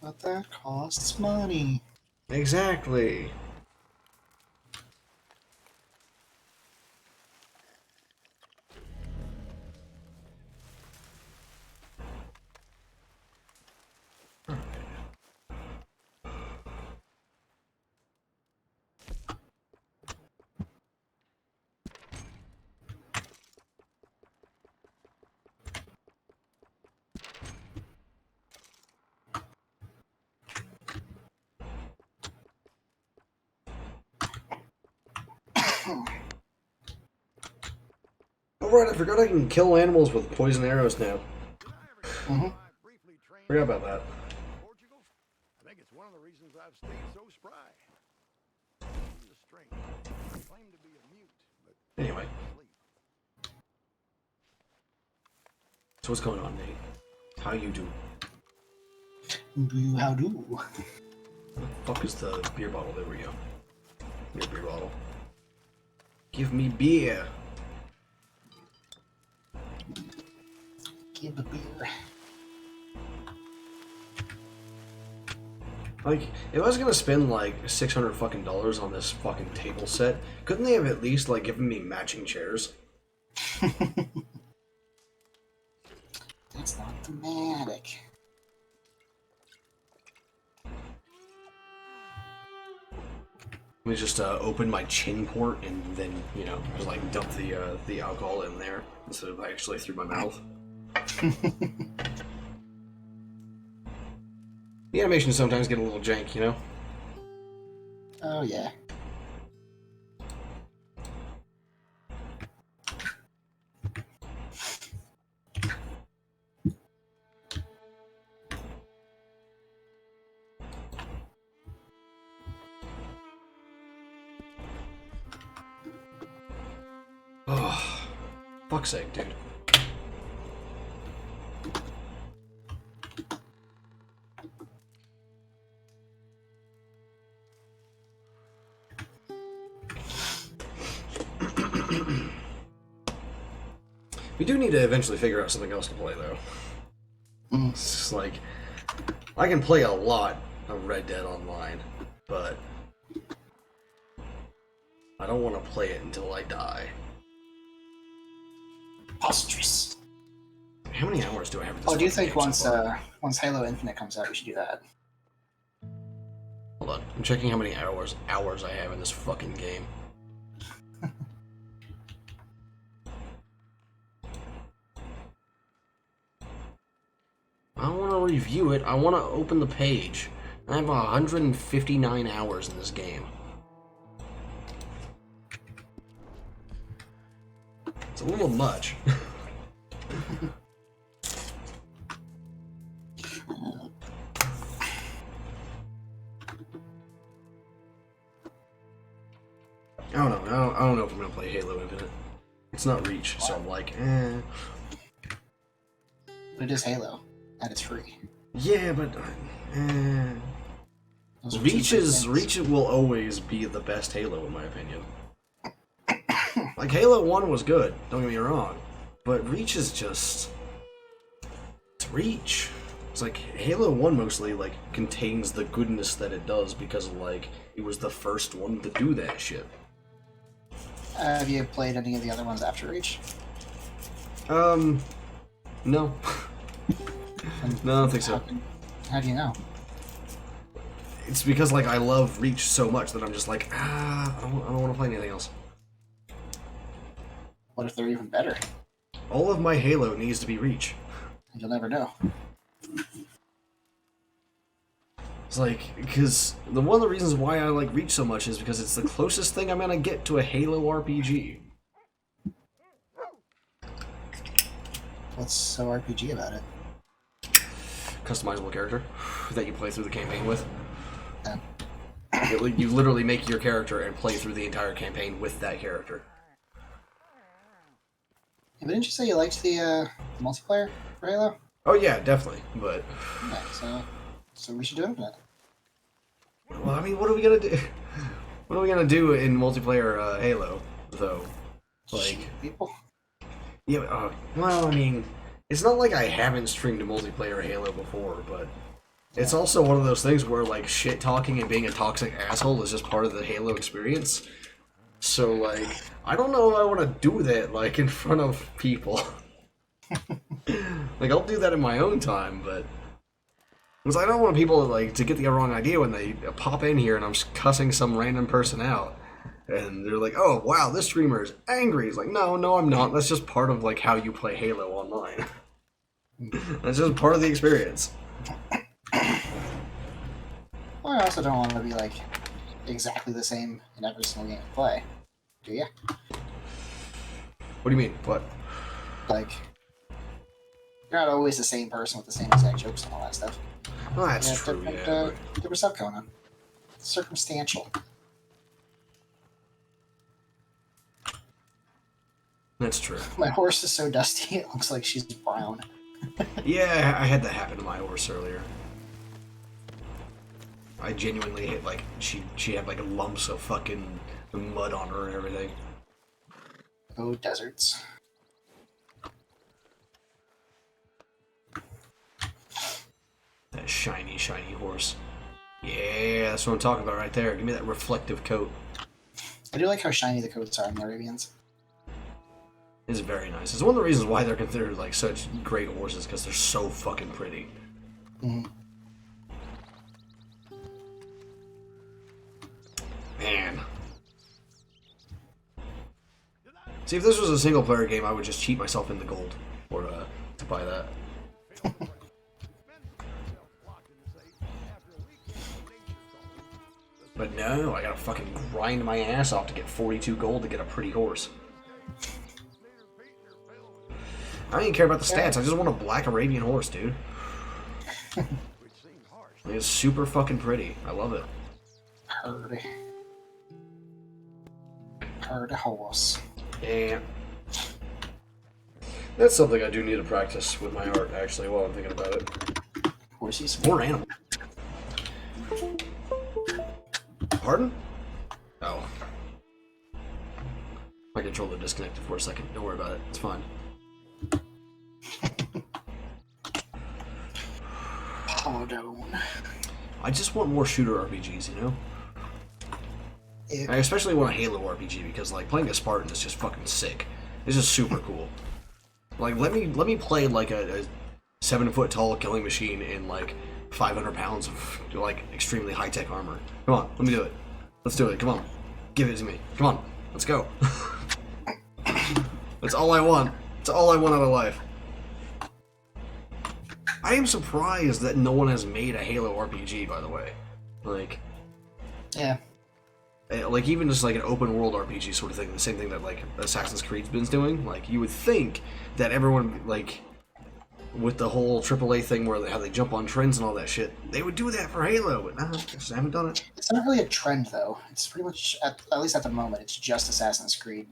But that costs money. Exactly. Oh right, I forgot I can kill animals with poison arrows now. Forgot about that. Portugal? I think it's one of the reasons I've stayed so spry. He's a stranger. I claim to be a mute, but Anyway. So what's going on, Nate? How you do? How do? Where the fuck is the beer bottle? There we go. Your beer bottle. Give me beer. Give a beer. Like, if I was gonna spend like $600 fucking on this fucking table set, couldn't they have at least like given me matching chairs? That's not thematic. Let me just open my chin port and then, you know, just like dump the alcohol in there instead of actually through my mouth. The animations sometimes get a little jank, you know? Oh yeah. Oh, fuck's sake, dude. We do need to eventually figure out something else to play, though. It's just like, I can play a lot of Red Dead Online, but I don't want to play it until I die. Preposterous. How many hours do I have? Oh, do you think once Halo Infinite comes out, we should do that? Hold on, I'm checking how many hours I have in this fucking game. I don't want to review it. I want to open the page. I have 159 hours in this game. It's a little much. I don't know. I don't know if I'm gonna play Halo Infinite. It's it's not Reach, so I'm like, eh. But it is Halo, and it's free. Yeah, but Those are two Reach free is things. Reach will always be the best Halo in my opinion. Like Halo 1 was good, don't get me wrong, but Reach is just it's Reach. It's like Halo 1 mostly like contains the goodness that it does because like it was the first one to do that shit. Have you played any of the other ones after Reach? No. No, I don't think so. How do you know? It's because like I love Reach so much that I'm just like, I don't want to play anything else. What if they're even better? All of my Halo needs to be Reach. You'll never know. It's like, because one of the reasons why I like Reach so much is because it's the closest thing I'm gonna get to a Halo RPG. What's so RPG about it? Customizable character that you play through the campaign with. Yeah. You literally make your character and play through the entire campaign with that character. Yeah, but didn't you say you liked the multiplayer for Halo? Oh yeah, definitely, but... Yeah, so we should do Infinite. Well, I mean, what are we gonna do? What are we gonna do in multiplayer Halo, though? Like... Shoot people? Yeah, well, I mean, it's not like I haven't streamed a multiplayer Halo before, but it's also one of those things where, like, shit-talking and being a toxic asshole is just part of the Halo experience. So, like, I don't know if I want to do that, like, in front of people. Like, I'll do that in my own time, but... Because I don't want people, like, to get the wrong idea when they pop in here and I'm just cussing some random person out. And they're like, oh, wow, this streamer is angry. It's like, no, I'm not. That's just part of, like, how you play Halo online. That's just part of the experience. Well, I also don't want to be, like, exactly the same in every single game you play. Do you? What do you mean? What? Like, you're not always the same person with the same exact jokes and all that stuff. Well, that's You have true, different, yeah. different stuff going on. It's circumstantial. That's true. My horse is so dusty, it looks like she's brown. Yeah, I had that happen to my horse earlier. I genuinely hit, like, she had, like, lumps of fucking mud on her and everything. Oh, deserts. That shiny, shiny horse. Yeah, that's what I'm talking about right there. Give me that reflective coat. I do like how shiny the coats are in the Arabians. It's very nice. It's one of the reasons why they're considered, like, such great horses, because they're so fucking pretty. Mm-hmm. Man. See, if this was a single-player game, I would just cheat myself into gold, or, to buy that. But no, I gotta fucking grind my ass off to get 42 gold to get a pretty horse. I don't even care about the stats, I just want a black Arabian horse, dude. It's super fucking pretty. I love it. Herd horse. Yeah. That's something I do need to practice with my art, actually, while I'm thinking about it. Horsies. More animal. Pardon? Oh. My controller disconnected for a second. Don't worry about it. It's fine. Pardon. I just want more shooter RPGs, you know? Yeah. I especially want a Halo RPG because, like, playing a Spartan is just fucking sick. It's just super cool. Like, let me play like a 7-foot tall killing machine in like 500 pounds of like extremely high tech armor. Come on, let me do it. Let's do it. Come on, give it to me. Come on, let's go. That's all I want. That's all I want out of life. I am surprised that no one has made a Halo RPG, by the way. Like, Yeah. like even just like an open world RPG sort of thing, the same thing that like Assassin's Creed's been doing. Like, you would think that everyone, like, with the whole AAA thing where how they jump on trends and all that shit, they would do that for Halo, but no, just haven't done it. It's not really a trend, though. It's pretty much, at least at the moment, it's just Assassin's Creed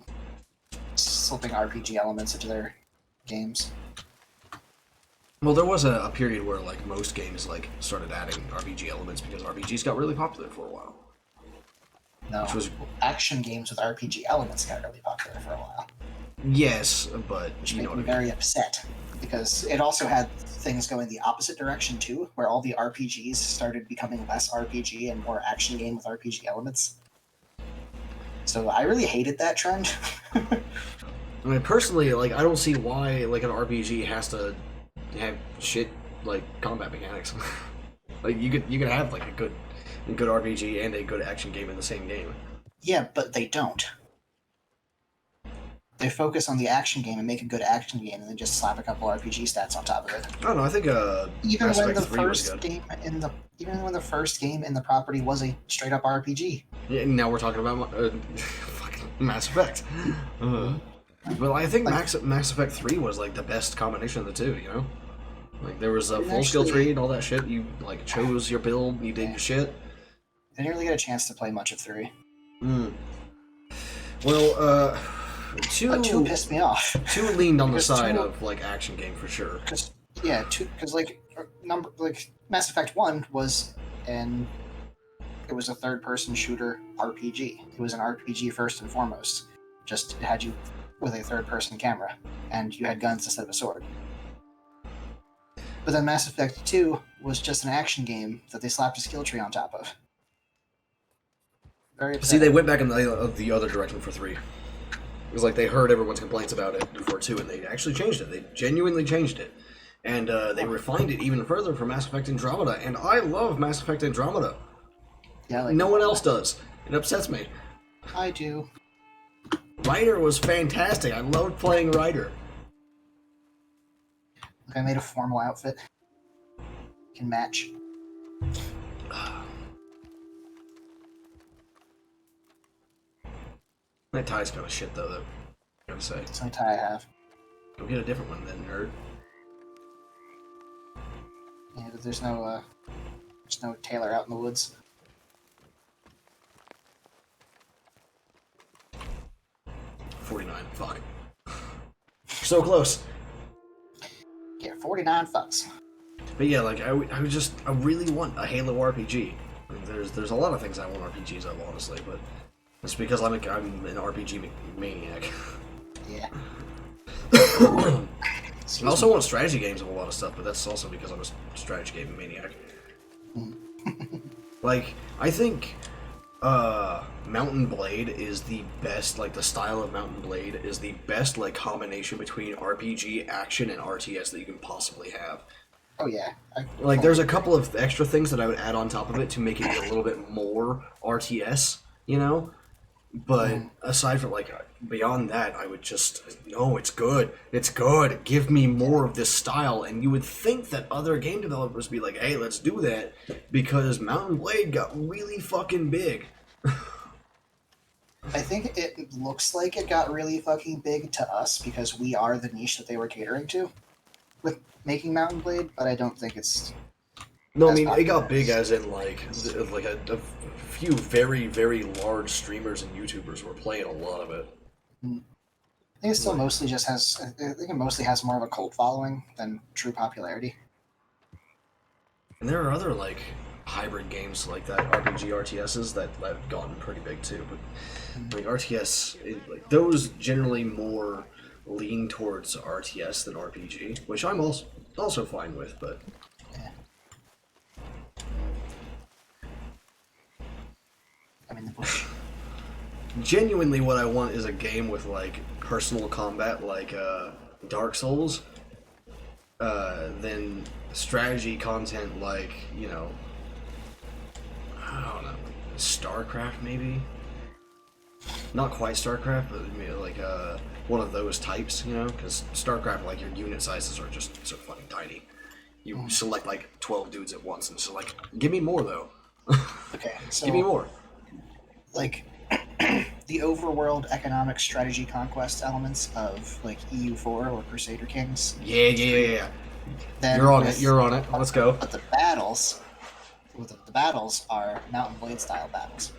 slipping RPG elements into their games. Well, there was a period where like most games like started adding RPG elements because RPGs got really popular for a while. No, Which was action games with RPG elements got really popular for a while, yes, but which you made know what me I mean. very upset because it also had things going the opposite direction too, where all the RPGs started becoming less RPG and more action game with RPG elements. So I really hated that trend. I mean, personally, like I don't see why like an RPG has to have shit like combat mechanics. Like you could have like a good RPG and a good action game in the same game. Yeah, but they don't. They focus on the action game and make a good action game, and then just slap a couple RPG stats on top of it. I don't know. I think Even Mass when Effect the 3 was first good. even when the first game in the property was a straight up RPG. Yeah, now we're talking about fucking Mass Effect. Well, I think Mass Effect 3 was like the best combination of the two. You know, like there was a full skill tree and all that shit. You like chose your build, you did your shit. I didn't really get a chance to play much of 3. Well, But 2 pissed me off. 2 leaned on the Because side 2 of like action game for sure. Because Mass Effect 1 was it was a third person shooter RPG. It was an RPG first and foremost. Just it had you with a third person camera, and you had guns instead of a sword. But then Mass Effect 2 was just an action game that they slapped a skill tree on top of. Very See, upsetting. they went back in the other direction for 3. It was like they heard everyone's complaints about it before 2, and they actually changed it. They genuinely changed it. And they refined it even further for Mass Effect Andromeda. And I love Mass Effect Andromeda. Yeah, like No one else does. It upsets me. I do. Ryder was fantastic. I loved playing Ryder. Look, I made a formal outfit. Can match. That tie's kind of shit, though, I gotta say. It's the only tie I have. Go get a different one then, nerd. Yeah, but there's no tailor out in the woods. $49. Fuck. So close. Yeah, 49 fucks. But yeah, like I really want a Halo RPG. Like, there's a lot of things I want RPGs of, honestly, but it's because I'm an RPG maniac. Yeah. I also want strategy games of a lot of stuff, but that's also because I'm a strategy game maniac. Like, I think Mountain Blade is the best, like the style of Mountain Blade is the best like combination between RPG, action, and RTS that you can possibly have. Oh yeah. Like, there's a couple of extra things that I would add on top of it to make it a little bit more RTS, you know? But aside from, like, beyond that, I would just, no, it's good. It's good. Give me more of this style. And you would think that other game developers would be like, hey, let's do that, because Mountain Blade got really fucking big. I think it looks like it got really fucking big to us because we are the niche that they were catering to with making Mountain Blade, but I don't think it's... No, I That's mean, not it got nice. big as in, like a few very, very large streamers and YouTubers were playing a lot of it. I think it still mostly just has... I think it mostly has more of a cult following than true popularity. And there are other, like, hybrid games like that, RPG RTSs, that have gotten pretty big too. But, like, RTS, like, those generally more lean towards RTS than RPG, which I'm also fine with, but... Yeah. I'm in the bush. Genuinely what I want is a game with, like, personal combat, like, Dark Souls, then strategy content like, you know, I don't know, StarCraft maybe? Not quite StarCraft, but maybe like one of those types, you know? Because StarCraft, like, your unit sizes are just so fucking tiny. You select like 12 dudes at once, and it's like, give me more though. Okay, so... Give me more. Like, the overworld economic strategy conquest elements of, like, EU4 or Crusader Kings. Yeah. Then You're on with- it. You're on it. Let's go. But the battles are Mountain Blade style battles.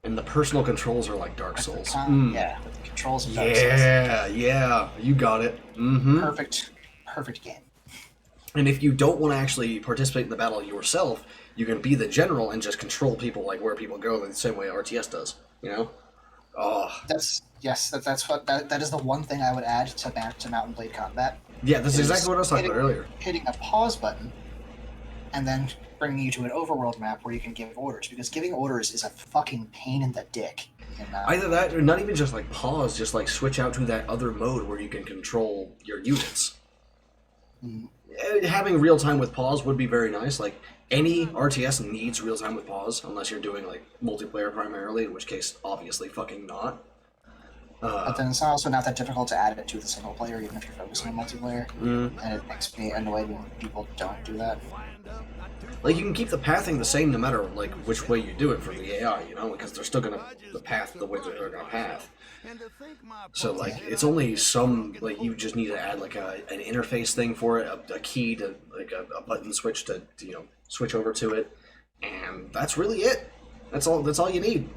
And the personal controls are like Dark Souls. Yeah, with the controls of Dark Souls. Yeah, you got it. Mm-hmm. Perfect game. And if you don't want to actually participate in the battle yourself, you can be the general and just control people like where people go the same way RTS does. You know? Oh. That is the one thing I would add to Mountain Blade combat. Yeah, that's exactly what I was talking about earlier. Hitting a pause button, and then bringing you to an overworld map where you can give orders, because giving orders is a fucking pain in the dick. Either that, or not even just like pause, just like switch out to that other mode where you can control your units. Having real time with pause would be very nice. Like, any RTS needs real time with pause, unless you're doing like multiplayer primarily, in which case, obviously, fucking not. But then it's also not that difficult to add it to the single player, even if you're focusing on multiplayer. And it makes me annoyed when people don't do that. Like, you can keep the pathing the same no matter like which way you do it for the AI, you know, because they're still gonna path the way they're gonna path. So like, it's only some like you just need to add like an interface thing for it, a key to like a button switch to switch over to it, and that's really it. That's all you need.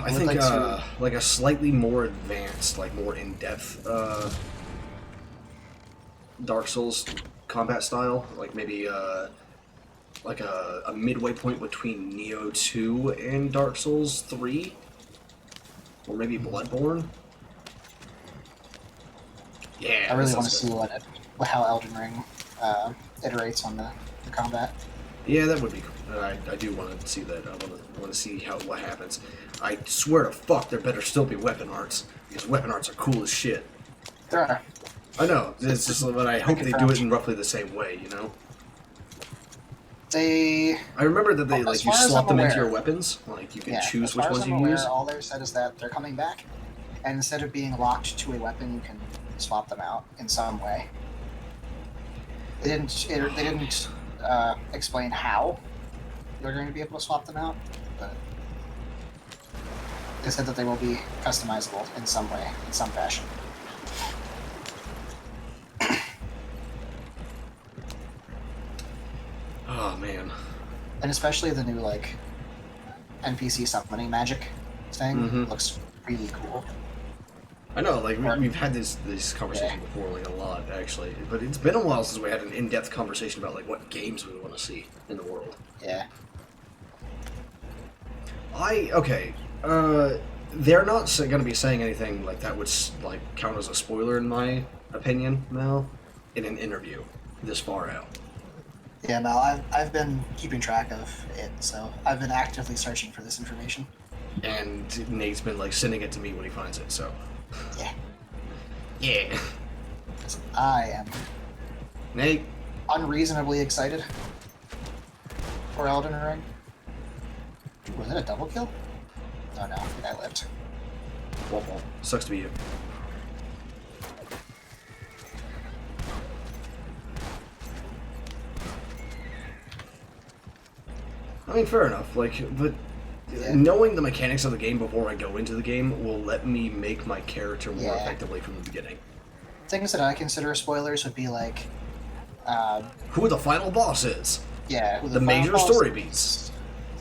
I think like a slightly more advanced, like more in-depth Dark Souls combat style, like maybe like a midway point between Neo 2 and Dark Souls 3, or maybe Bloodborne. Yeah, I really want to see how Elden Ring iterates on the combat. Yeah, that would be cool. I do want to see that. I want to see what happens. I swear to fuck, there better still be weapon arts, because weapon arts are cool as shit. There are. I know. It's just that I hope they do it in roughly the same way, you know? I remember that they like you slot them into your weapons, like you can choose which ones you use. All they've said is that they're coming back, and instead of being locked to a weapon, you can swap them out in some way. They didn't explain how they're going to be able to swap them out, but they said that they will be customizable in some way, in some fashion. Oh man. And especially the new like NPC summoning magic thing looks really cool. I know, like we've had this conversation before, like a lot actually, but it's been a while since we had an in-depth conversation about like what games we want to see in the world. Yeah. They're not going to be saying anything like that would like count as a spoiler in my opinion, Mel, in an interview this far out. Yeah, Mel, I've been keeping track of it, so I've been actively searching for this information. And Nate's been like sending it to me when he finds it, so. Yeah. Yeah. I am Nate. Unreasonably excited for Elden Ring. Was it a double kill? Oh no, I lived. Well, sucks to be you. I mean, fair enough. Like, but knowing the mechanics of the game before I go into the game will let me make my character more effectively from the beginning. Things that I consider spoilers would be like who the final boss is. Yeah, the major story beats.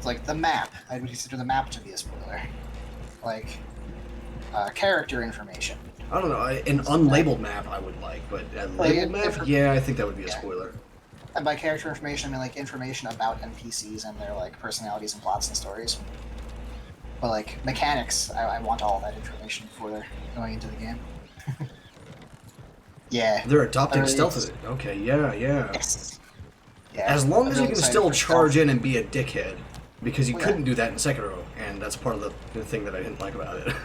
Like the map, I would consider the map to be a spoiler. Like character information. I don't know, an unlabeled map I would like, but a labeled map, yeah, I think that would be a spoiler. And by character information, I mean like information about NPCs and their like personalities and plots and stories. But like mechanics, I want all that information before they're going into the game. Yeah. They're adopting stealth. Okay, yeah. Yes. Yeah. As long as you can still charge in and be a dickhead, because you couldn't do that in Sekiro, and that's part of the thing that I didn't like about it.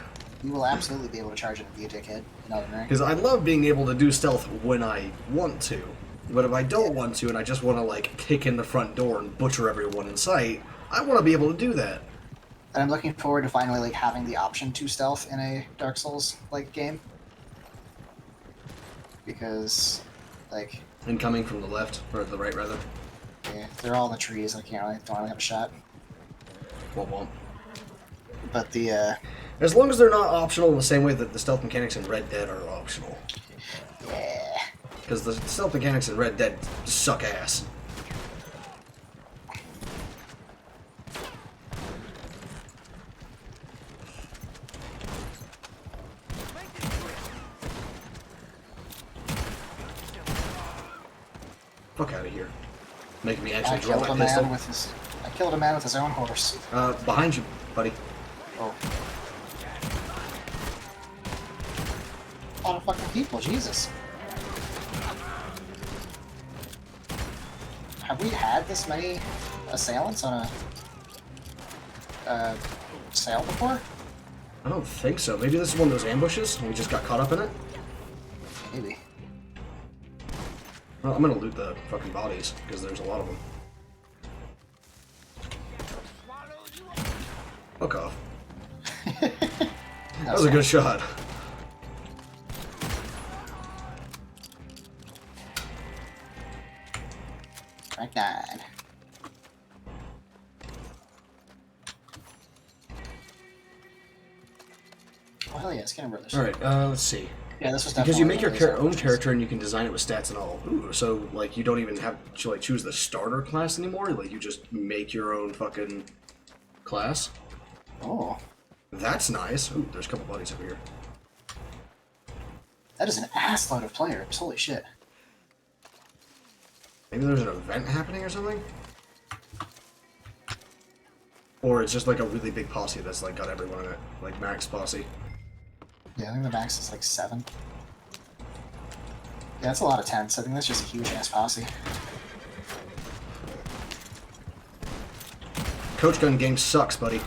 You will absolutely be able to charge in and be a dickhead in Elden Ring. Because I love being able to do stealth when I want to. But if I don't want to and I just want to like kick in the front door and butcher everyone in sight, I want to be able to do that. And I'm looking forward to finally like having the option to stealth in a Dark Souls like game. Because like incoming from the left or the right rather. Yeah, they're all in the trees. I don't really have a shot. Won't. But the as long as they're not optional in the same way that the stealth mechanics in Red Dead are optional. Yeah. because the stealth mechanics in Red Dead suck ass. Fuck out of here. Making me actually draw my pistol. I killed a man with his own horse. Behind you, buddy. Oh. A lot of fucking people, Jesus. Have we had this many assailants on a sail before? I don't think so. Maybe this is one of those ambushes and we just got caught up in it? Maybe. Well, I'm gonna loot the fucking bodies, because there's a lot of them. Fuck off. That was a good shot. Rank 9. Oh hell yeah, it's getting really. Alright, let's see. Yeah, this was because you make your definitely own character and you can design it with stats and all. Ooh, so like you don't even have to like choose the starter class anymore. Like you just make your own fucking class. Oh, that's nice. Ooh, there's a couple buddies over here. That is an assload of players. Holy shit. Maybe there's an event happening or something. Or it's just like a really big posse that's like got everyone in it, like Max posse. Yeah, I think the max is like 7. Yeah, that's a lot of tents. I think that's just a huge ass posse. Coach gun game sucks, buddy.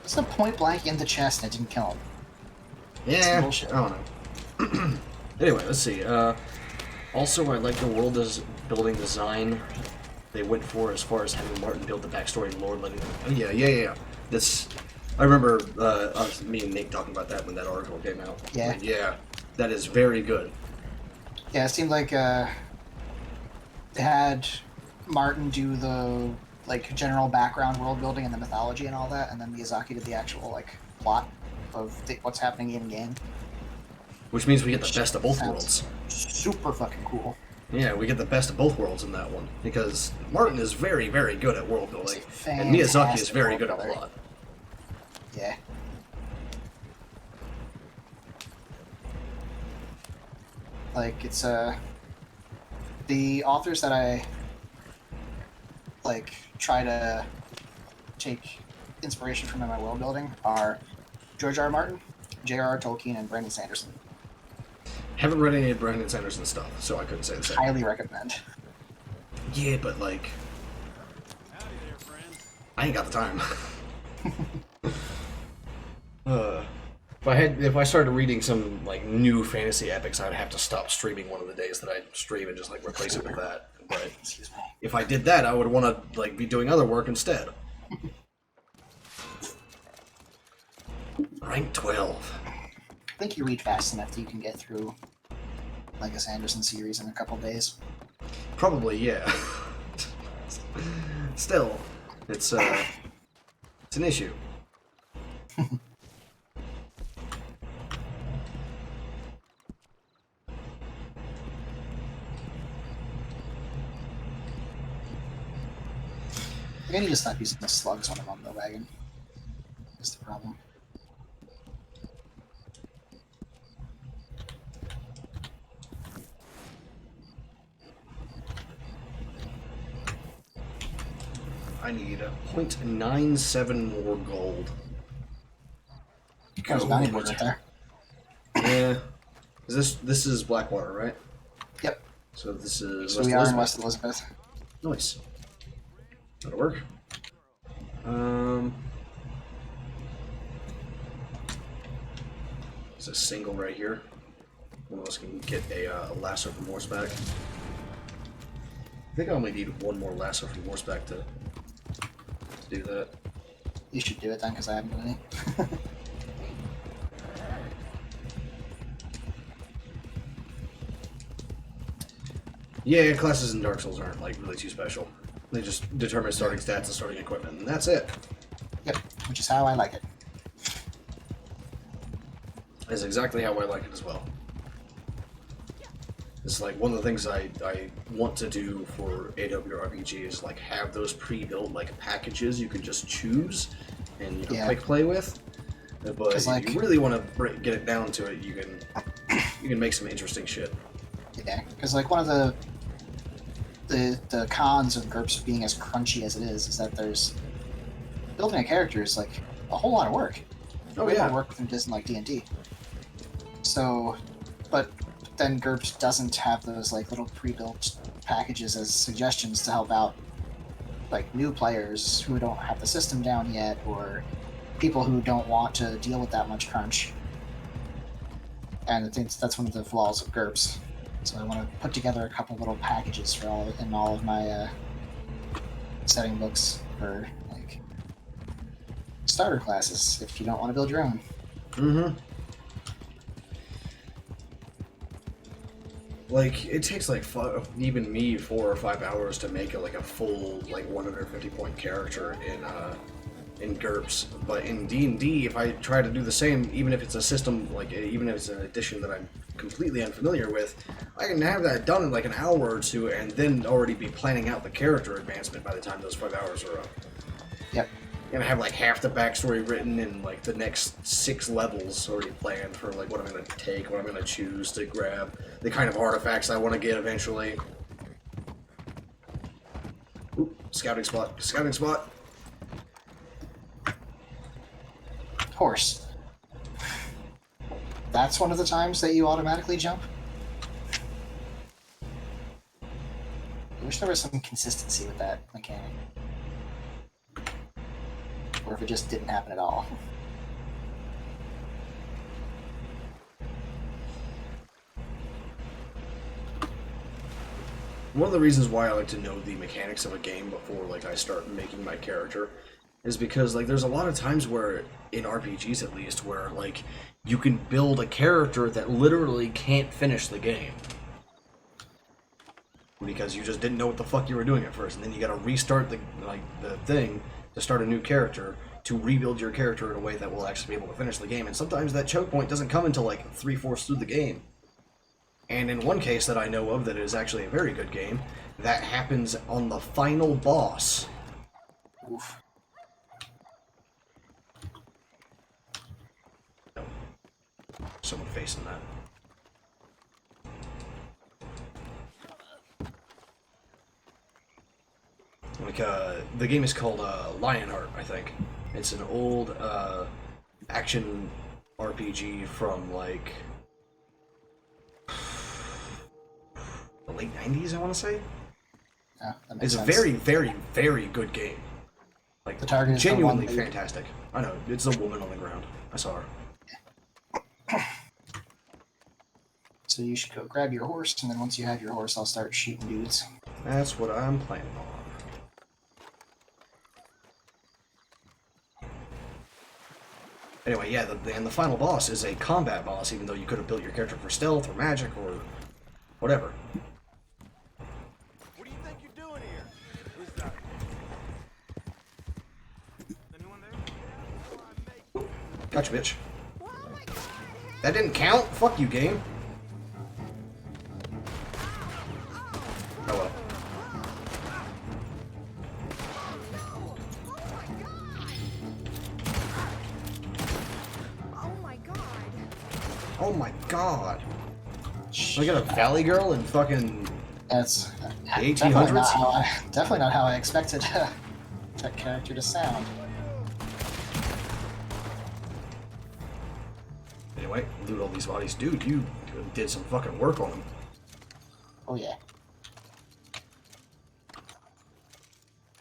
What's the point blank in the chest and it didn't kill him? Yeah, bullshit. I don't know. Anyway, let's see. Also, I like the world building design they went for as far as having Martin build the backstory and lore, letting them. Oh, yeah. This. I remember me and Nick talking about that when that article came out. Yeah. Like, yeah, that is very good. Yeah, it seemed like they had Martin do the like general background world building and the mythology and all that, and then Miyazaki did the actual like plot of what's happening in game. Which means we get the best of both worlds. Super fucking cool. Yeah, we get the best of both worlds in that one because Martin is very, very good at world building, and Miyazaki is very good at plot. Yeah. Like it's the authors that I like try to take inspiration from in my world building are George R. R. Martin, J.R.R. Tolkien, and Brandon Sanderson. Haven't read any of Brandon Sanderson stuff, so I couldn't say the same. Highly recommend. Yeah, but like, I ain't got the time. If I started reading some like new fantasy epics, I'd have to stop streaming one of the days that I stream and just like replace it with that. But if I did that, I would want to like be doing other work instead. Rank 12. I think you read fast enough that you can get through like a Sanderson series in a couple days. Probably, yeah. Still, it's an issue. I need to stop using the slugs when I'm on the wagon. That's the problem. I need 0.97 more gold. There's bounty board right there. Yeah. This is Blackwater, right? Yep. So this is So we are in West Elizabeth. Nice. That'll work. There's a single right here. One of us can get a lasso from horseback. I think I only need one more lasso from horseback to do that. You should do it then, because I haven't done any. Yeah, classes in Dark Souls aren't like really too special. They just determine starting stats and starting equipment, and that's it. Yep, which is how I like it. Is exactly how I like it as well. It's like one of the things I want to do for AWRPG is like have those pre-built like packages you can just choose and you can quick play with. But if like, you really want to get it down to it, you can make some interesting shit. Yeah, because like one of the cons of GURPS being as crunchy as it is that there's building a character is like a whole lot of work. Oh Way yeah, more work than just like D&D. So, but then GURPS doesn't have those like little pre-built packages as suggestions to help out like new players who don't have the system down yet, or people who don't want to deal with that much crunch. And I think that's one of the flaws of GURPS. So I want to put together a couple little packages for all of my setting books for like starter classes if you don't want to build your own. Mm-hmm. Like, it takes like even me 4 or 5 hours to make it like a full like 150 point character in GURPS. But in D&D, if I try to do the same, even if it's a system like even if it's an edition that I'm completely unfamiliar with, I can have that done in like an hour or two, and then already be planning out the character advancement by the time those 5 hours are up. Yep. And I have like half the backstory written and like the next 6 levels already planned for like what I'm gonna take, what I'm gonna choose to grab, the kind of artifacts I want to get eventually. Ooh, scouting spot, scouting spot. Horse. That's one of the times that you automatically jump. I wish there was some consistency with that mechanic. Or if it just didn't happen at all. One of the reasons why I like to know the mechanics of a game before like I start making my character is because like there's a lot of times where in RPGs at least where like you can build a character that literally can't finish the game because you just didn't know what the fuck you were doing at first, and then you got to restart the thing to start a new character to rebuild your character in a way that will actually be able to finish the game. And sometimes that choke point doesn't come until like 3/4 through the game. And in one case that I know of that is actually a very good game, that happens on the final boss. Oof. Someone facing that. Like, the game is called Lionheart, I think. It's an old action RPG from like the late 90s, I want to say. Yeah, that makes It's sense. a very, very, very good game. Like, The target is genuinely the one fantastic. I know, it's a woman on the ground. I saw her. So you should go grab your horse, and then once you have your horse, I'll start shooting dudes. That's what I'm planning on. Anyway, yeah, and the final boss is a combat boss, even though you could have built your character for stealth or magic or whatever. What do you think you're doing here? Who's that? Anyone there? Gotcha, bitch. That didn't count? Fuck you, game. Oh well. Oh my god. I got a Valley Girl in fucking That's the definitely 1800s? definitely not how I expected that character to sound. Anyway, loot all these bodies. Dude, you did some fucking work on them. Oh yeah.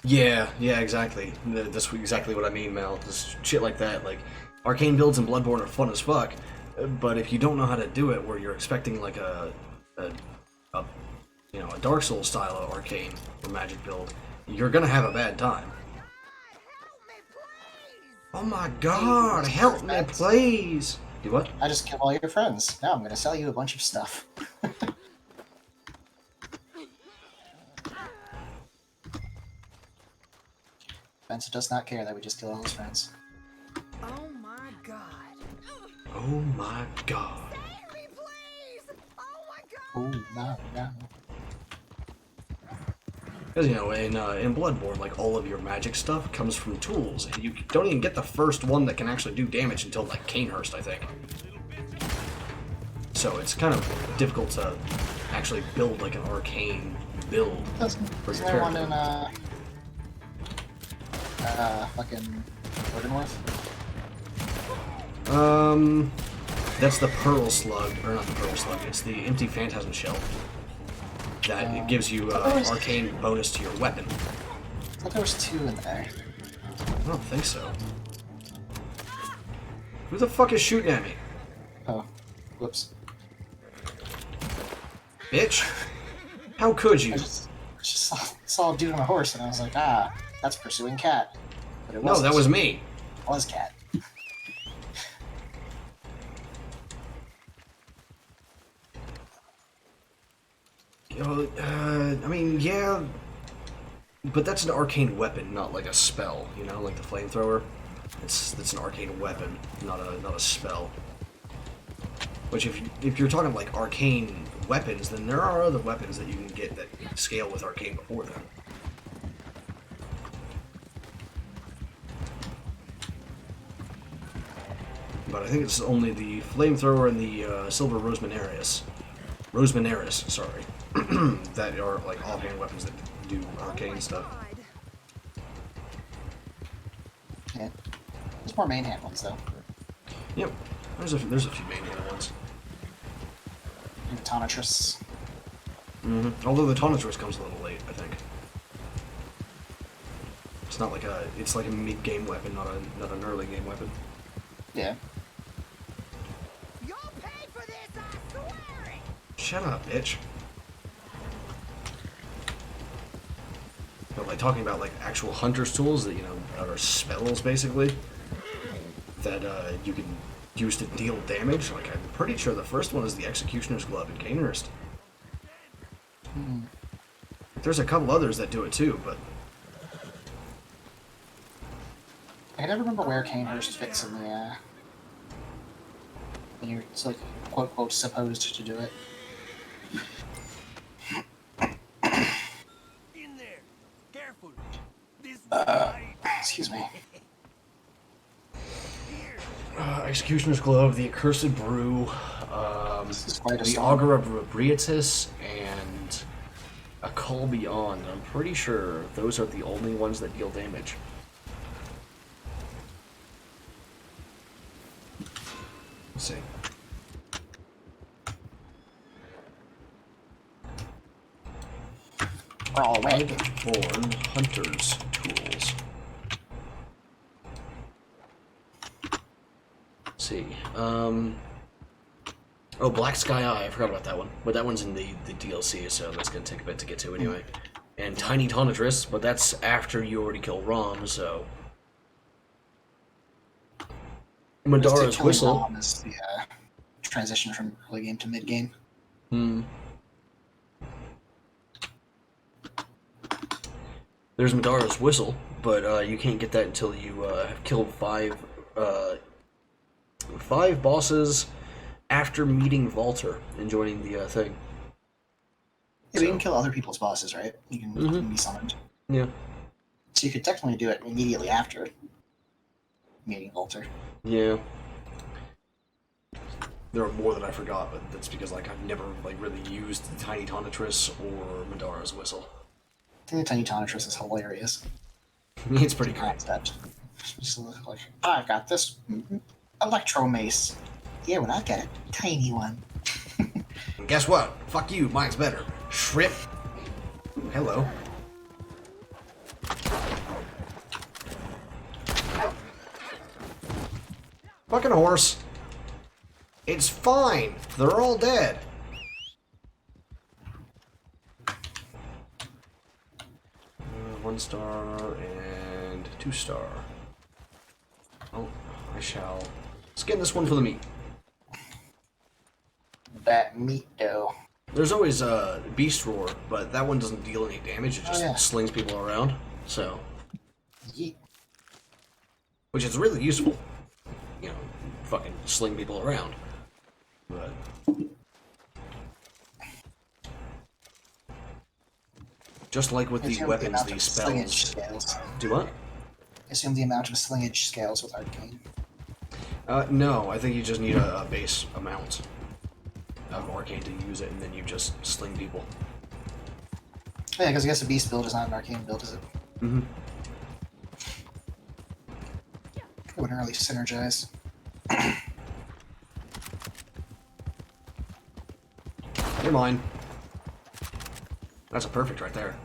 Yeah, exactly. That's exactly what I mean, Mal. Just shit like that. Like, arcane builds in Bloodborne are fun as fuck, but if you don't know how to do it, where you're expecting like a Dark Souls style of arcane or magic build, you're gonna have a bad time. Oh my god, help me, please! Do what? I just killed all your friends. Now I'm gonna sell you a bunch of stuff. Spencer does not care that we just killed all his friends. Oh my god. Oh Oh my god. Save me, please! Oh my god! Oh, no, no. Because, you know, in Bloodborne, like, all of your magic stuff comes from tools, and you don't even get the first one that can actually do damage until, like, Canehurst, I think. So it's kind of difficult to actually build, like, an arcane build for your Isn't there one character. in, fucking Organworth? That's the Pearl Slug, or not the Pearl Slug, it's the Empty Phantasm Shell. That it gives you arcane bonus to your weapon. I thought there was 2 in there. I don't think so. Who the fuck is shooting at me? Oh, whoops. Bitch! How could you? I just saw a dude on a horse, and I was like, ah, that's pursuing cat. But it No, wasn't. that was me. It was cat. You know, I mean, yeah, but that's an arcane weapon, not like a spell. You know, like the flamethrower. It's an arcane weapon, not a spell. Which, if you're talking like arcane weapons, then there are other weapons that you can get that scale with arcane before then. But I think it's only the flamethrower and the silver Rosemaneris, sorry, that are like offhand weapons that do arcane stuff. Yeah. There's more main hand ones, though. Yep, there's a few main hand ones. And Tonitrus. Although the Tonitrus comes a little late, I think. It's not like it's like a mid-game weapon, not an early game weapon. Yeah. You'll pay for this, I swear it! Shut up, bitch. But like talking about like actual hunter's tools that, you know, are spells basically that you can use to deal damage. Like, I'm pretty sure the first one is the Executioner's Glove in Canehurst. There's a couple others that do it too, but I can never remember where Canehurst fits in the, when you're, it's like, quote, quote, supposed to do it. In there. Careful. This Excuse me. Executioner's Glove, the Accursed Brew, This is quite a the storm. Augur of Rebriatus, and a Call Beyond. I'm pretty sure those are the only ones that deal damage. Let's see. We're all awake. Bloodborne Hunter's Tools. Let's see. Oh, Black Sky Eye. I forgot about that one. But that one's in the DLC, so that's going to take a bit to get to anyway. And Tiny Tonitrus, but that's after you already kill Rom, so... Madara's Killing Whistle. Rom is the transition from early game to mid game. There's Madara's Whistle, but you can't get that until you have killed five bosses after meeting Valter and joining the thing. Yeah, but you can kill other people's bosses, right? You can be summoned. Yeah. So you could technically do it immediately after meeting Volter. Yeah. There are more that I forgot, but that's because like I've never like really used Tiny Tonitrus or Madara's Whistle. I think the Tiny Tonitrus is hilarious. It's pretty great. Concept. Just like, I've got this electro mace. Yeah, when I get a tiny one. And guess what? Fuck you, mine's better. Shrimp. Hello. Fucking horse. It's fine. They're all dead. 1 star and 2 star. Oh, I shall skin this one for the meat. That meat dough. There's always Beast Roar, but that one doesn't deal any damage. It just yeah. slings people around. So, Yeet. which is really useful. You know, fucking sling people around. But just like with the weapons, these spells do what? Assume the amount of slingage scales with arcane. No, I think you just need a base amount of arcane to use it, and then you just sling people. Yeah, because I guess the beast build is not an arcane build, is it? Mm-hmm. It wouldn't really synergize. You're mine. That's a perfect right there.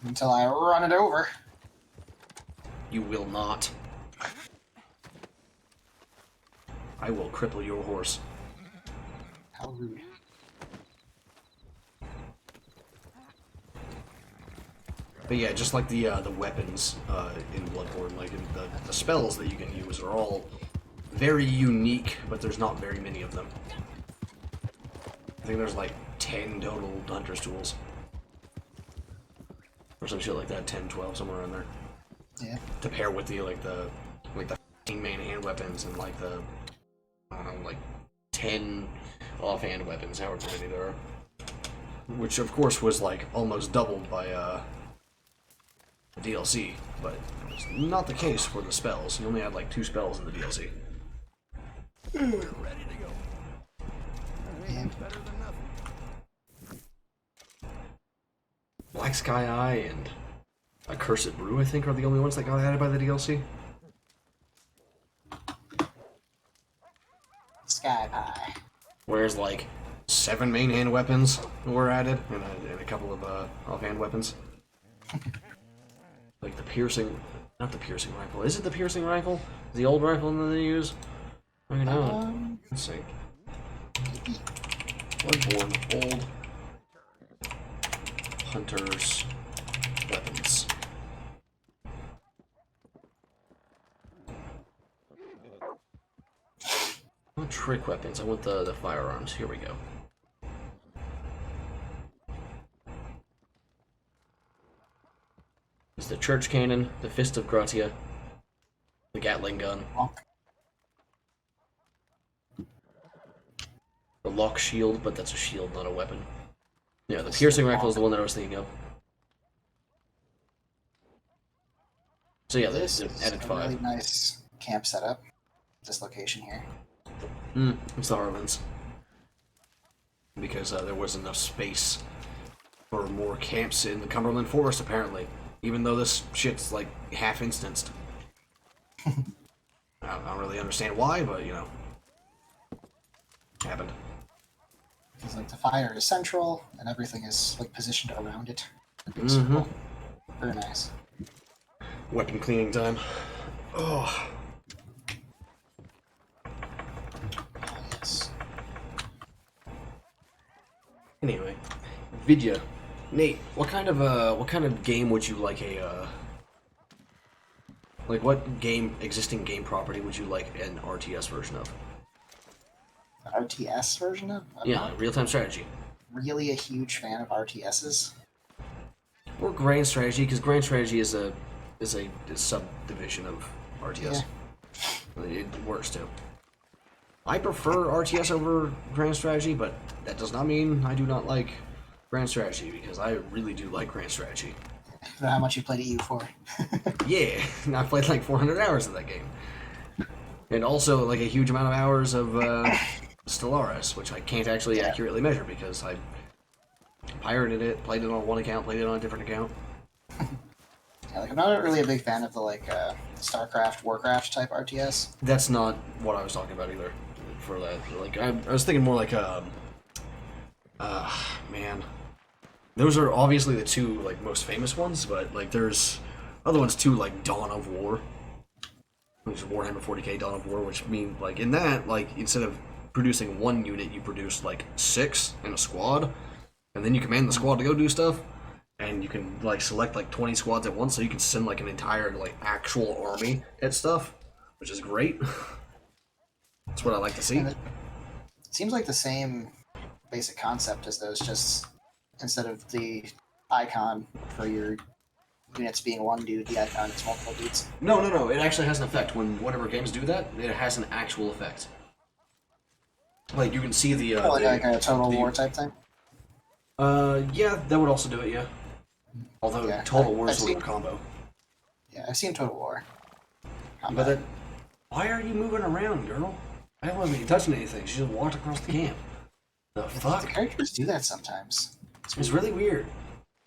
Until I run it over. You will not. I will cripple your horse. How rude. But yeah, just like the weapons in Bloodborne, like the spells that you can use are all very unique, but there's not very many of them. I think there's like 10 total Hunter's tools. Or some shit like that, 10, 12, somewhere around there. Yeah. To pair with the main hand weapons and like the, I don't know, like 10 offhand weapons, however many there are. Which of course was like almost doubled by the DLC, but it's not the case for the spells. You only had like 2 spells in the DLC. We're ready to go. Anything's better than nothing. Black Sky Eye and Accursed Brew, I think, are the only ones that got added by the DLC. Sky Pie. Whereas like 7 main hand weapons were added and a couple of offhand weapons. Like the piercing, not the piercing rifle. Is it the piercing rifle? The old rifle that they use? I don't know. Let's see. Bloodborne old hunters weapons. Not trick weapons. I want the firearms. Here we go. It's the church cannon, the fist of Gratia, the Gatling gun, the lock shield, but that's a shield, not a weapon. Yeah, the piercing rifle is the one that I was thinking of. So yeah, This they is added a 5. really nice camp setup. This location here. It's the Harlan's. Because there wasn't enough space for more camps in the Cumberland Forest, apparently. Even though this shit's like half instanced. I don't really understand why, but you know. Happened. Because like the fire is central and everything is like positioned around it. Very nice. Weapon cleaning time. Oh. Yes. Anyway, Vidya, Nate, what kind of game would you like like what existing game property would you like an RTS version of? An RTS version of? I'm Yeah, not real-time strategy. really a huge fan of RTSs. Or grand strategy, because grand strategy is a subdivision of RTS. Yeah. It works too. I prefer RTS over grand strategy, but that does not mean I do not like grand strategy, because I really do like grand strategy. I know how much you played EU4. Yeah, I played like 400 hours of that game. And also like a huge amount of hours of Stellaris, which I can't actually accurately measure because I pirated it, played it on one account, played it on a different account. Yeah, like I'm not really a big fan of the like StarCraft, Warcraft type RTS. That's not what I was talking about either. For that, like I was thinking more like man, those are obviously the 2 like most famous ones, but like there's other ones too, like Dawn of War, which is Warhammer 40k Dawn of War, which means like in that, like instead of producing 1 unit, you produce like 6 in a squad, and then you command the squad to go do stuff. And you can like select like 20 squads at once, so you can send like an entire like actual army at stuff, which is great. That's what I like to see. It seems like the same basic concept as those, just instead of the icon for your units being one dude, the icon is multiple dudes. No. It actually has an effect. Whenever games do that, it has an actual effect. Like, you can see the... like a Total War type thing? Yeah, that would also do it, yeah. Although Yeah, Total War I've is sort of seen- a combo. Yeah, I've seen Total War. But then, why are you moving around, girl? I wasn't even touching anything. She just walked across the camp. The The fuck? characters do that sometimes. It's really weird.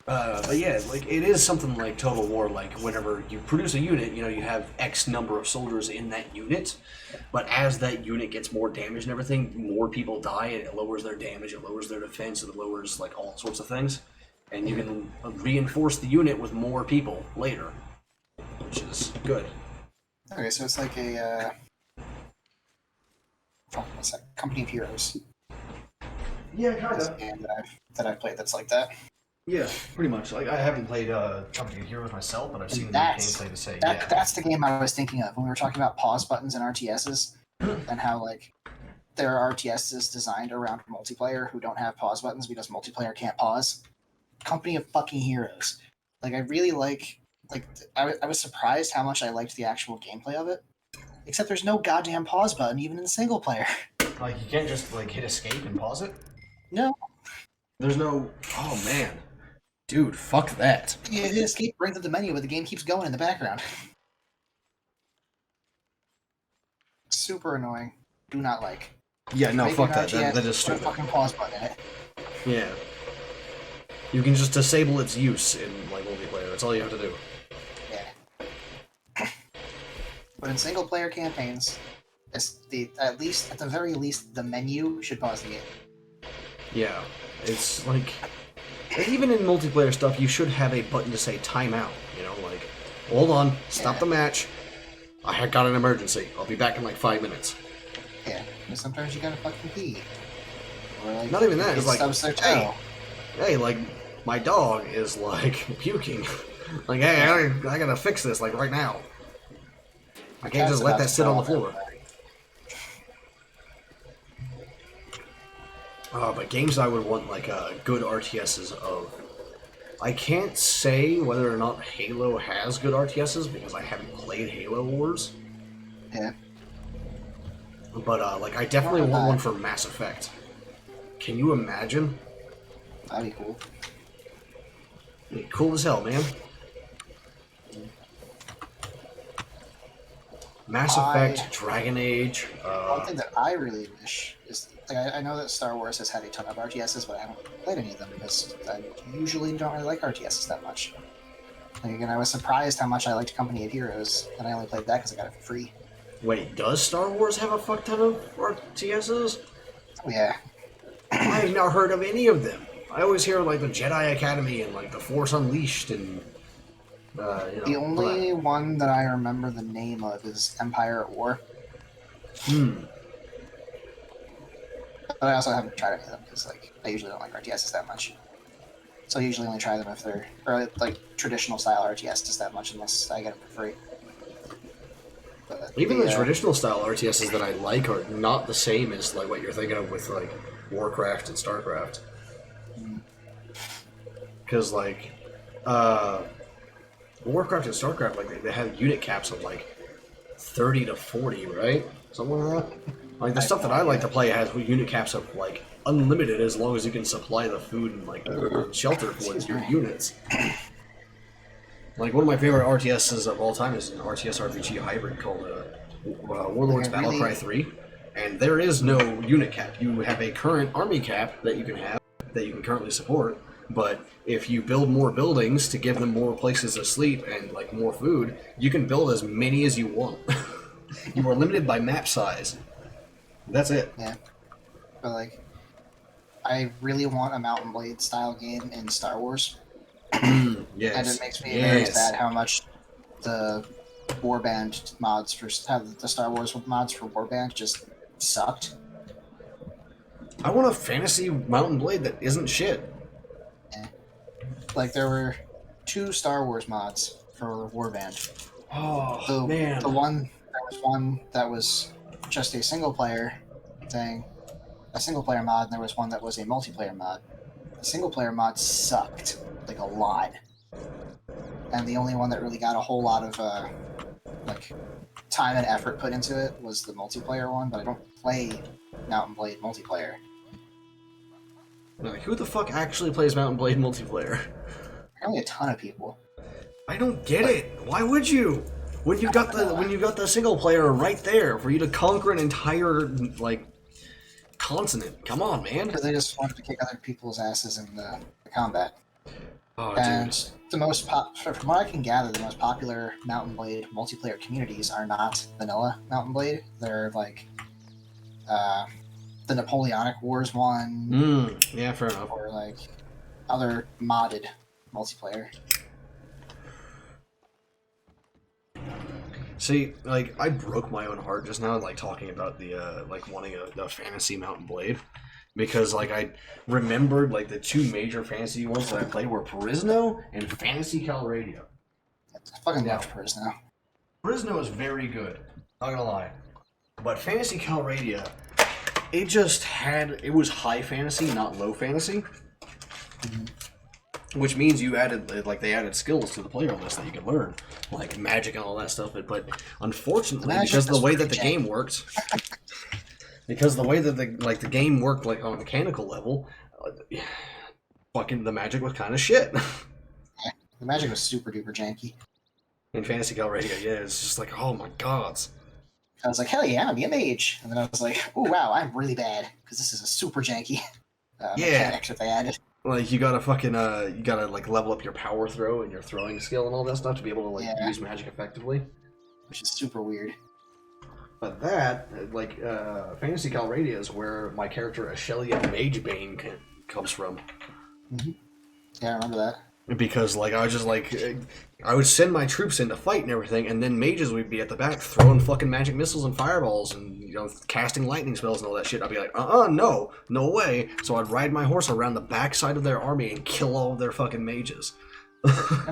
But yeah, like, it is something like Total War, like, whenever you produce a unit, you know, you have X number of soldiers in that unit, but as that unit gets more damage and everything, more people die, and it lowers their damage, it lowers their defense, it lowers, like, all sorts of things. And you can reinforce the unit with more people later, which is good. Okay, so it's like a what's that? Company of Heroes. Yeah, That's a game that I've played that's like that. Yeah, pretty much. Like, I haven't played Company of Heroes myself, but I've seen the That's- gameplay to say, That's the game I was thinking of when we were talking about pause buttons and RTSs, and how like there are RTSs designed around multiplayer who don't have pause buttons because multiplayer can't pause. Company of fucking Heroes. Like I really like I was surprised how much I liked the actual gameplay of it. Except there's no goddamn pause button even in single player. Like, you can't just, like, hit escape and pause it? No. There's no... Oh, man. Dude, fuck that. You hit escape, brings up the menu, but the game keeps going in the background. Super annoying. Do not like. Yeah, no, Make fuck an that. RTS, That is put a stupid. fucking pause button in it. Yeah. You can just disable its use in, like, multiplayer. That's all you have to do. Yeah. But in single player campaigns, at the very least, the menu should pause the game. Yeah. It's, like... Even in multiplayer stuff, you should have a button to say timeout. You know, like, hold on, stop Yeah. the match. I had got an emergency. I'll be back in, like, 5 minutes. Yeah. And sometimes you gotta fucking pee. Or like, Not even that, it it's like, stubs their hey. toe. Hey, like, my dog is, like, puking. Like, hey, I gotta fix this, like, right now. I can't just let that sit on the floor. But games I would want, like, good RTSs of... I can't say whether or not Halo has good RTSs, because I haven't played Halo Wars. Yeah. But, like, I definitely want one for Mass Effect. Can you imagine? That'd be cool. Cool as hell, man. Mass Effect, Dragon Age. One thing that I really wish is, like, I know that Star Wars has had a ton of RTSs, but I haven't played any of them because I usually don't really like RTSs that much. Like, again, I was surprised how much I liked Company of Heroes, and I only played that because I got it for free. Wait, does Star Wars have a fuck ton of RTSs? Oh, yeah. I've not heard of any of them. I always hear, like, the Jedi Academy and, like, the Force Unleashed and, you know... The only one that I remember the name of is Empire at War. But I also haven't tried any of them because, like, I usually don't like RTSs that much. So I usually only try them if they're, or like traditional style RTS just that much unless I get them for free. But Even the traditional style RTSs that I like are not the same as, like, what you're thinking of with, like, Warcraft and StarCraft. Because, like, Warcraft and StarCraft, like, they have unit caps of, like, 30 to 40, right? Something like that? Like, the stuff that I like to play has unit caps of, like, unlimited as long as you can supply the food and, like, shelter for your units. Like, one of my favorite RTSs of all time is an RTS RPG hybrid called Warlords Battlecry 3. And there is no unit cap. You have a current army cap that you can have, that you can currently support, but if you build more buildings to give them more places to sleep and, like, more food, you can build as many as you want. You are limited by map size. That's it. Yeah. But, like, I really want a Mountain Blade style game in Star Wars. Yes. And it makes me very sad how much the Warband mods for the Star Wars mods for Warband just sucked. I want a fantasy Mountain Blade that isn't shit. Yeah. Like, there were 2 Star Wars mods for Warband. Oh, man. There was one that was just a single player thing, a single player mod, and there was one that was a multiplayer mod. The single player mod sucked, like, a lot. and the only one that really got a whole lot of like time and effort put into it was the multiplayer one. But I don't play Mountain Blade multiplayer. Like, who the fuck actually plays Mountain Blade multiplayer? Apparently, a ton of people. I don't get it. Why would you? When you got the single player right there for you to conquer an entire like continent. Come on, man. Because they just wanted to kick other people's asses in the combat. Oh, And dude. the most from what I can gather, the most popular Mountain Blade multiplayer communities are not vanilla Mountain Blade. They're like the Napoleonic Wars one, Yeah, fair enough. or like other modded multiplayer. See, like, I broke my own heart just now, like, talking about the, like, wanting a fantasy Mountain Blade. Because, like, I remembered, like, the two major fantasy ones that I played were Perisno and Fantasy Calradia. I fucking love Perisno. Perisno is very good, not gonna lie. But Fantasy Calradia, it was high fantasy, not low fantasy. Which means you added, like, they added skills to the player list that you can learn, like magic and all that stuff. But unfortunately, because of the way that the game worked, the game worked, like, on a mechanical level, fucking the magic was kind of shit. Yeah, the magic was super duper janky. In Fantasy Calradia, yeah, it's just like, oh my god. I was like, hell yeah, I'm gonna be a mage. And then I was like, oh wow, I'm really bad, because this is a super janky mechanic that they added. Like, you gotta like level up your power throw and your throwing skill and all that stuff to be able to, like, use magic effectively. Which is super weird. But that, like, Fantasy Calradia is where my character Ashelia Magebane comes from. Mm-hmm. Yeah, I remember that. Because, like, I was just like, I would send my troops in to fight and everything, and then mages would be at the back throwing fucking magic missiles and fireballs and, you know, casting lightning spells and all that shit. I'd be like, no way. So I'd ride my horse around the backside of their army and kill all of their fucking mages.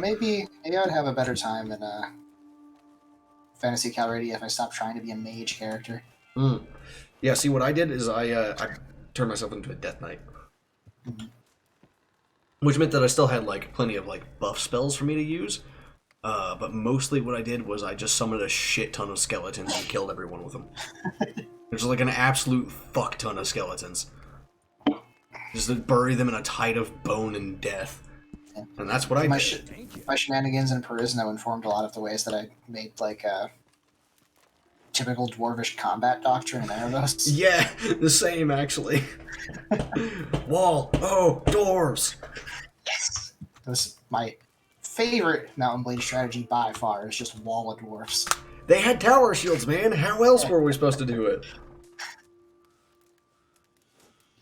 maybe I would have a better time in Fantasy Calradia if I stopped trying to be a mage character. Yeah, see, what I did is I turned myself into a Death Knight. Mm-hmm. Which meant that I still had, like, plenty of, like, buff spells for me to use. But mostly what I did was I just summoned a shit ton of skeletons and killed everyone with them. There's like an absolute fuck ton of skeletons. Just to bury them in a tide of bone and death. Yeah. And that's what I did. My shenanigans in Perisno informed a lot of the ways that I made, like, typical dwarvish combat doctrine in Erebos. Yeah, the same, actually. Wall. Oh, dwarves. Yes! It was my favorite Mountain Blade strategy by far. Is just wall of dwarfs. They had tower shields, man. How else were we supposed to do it?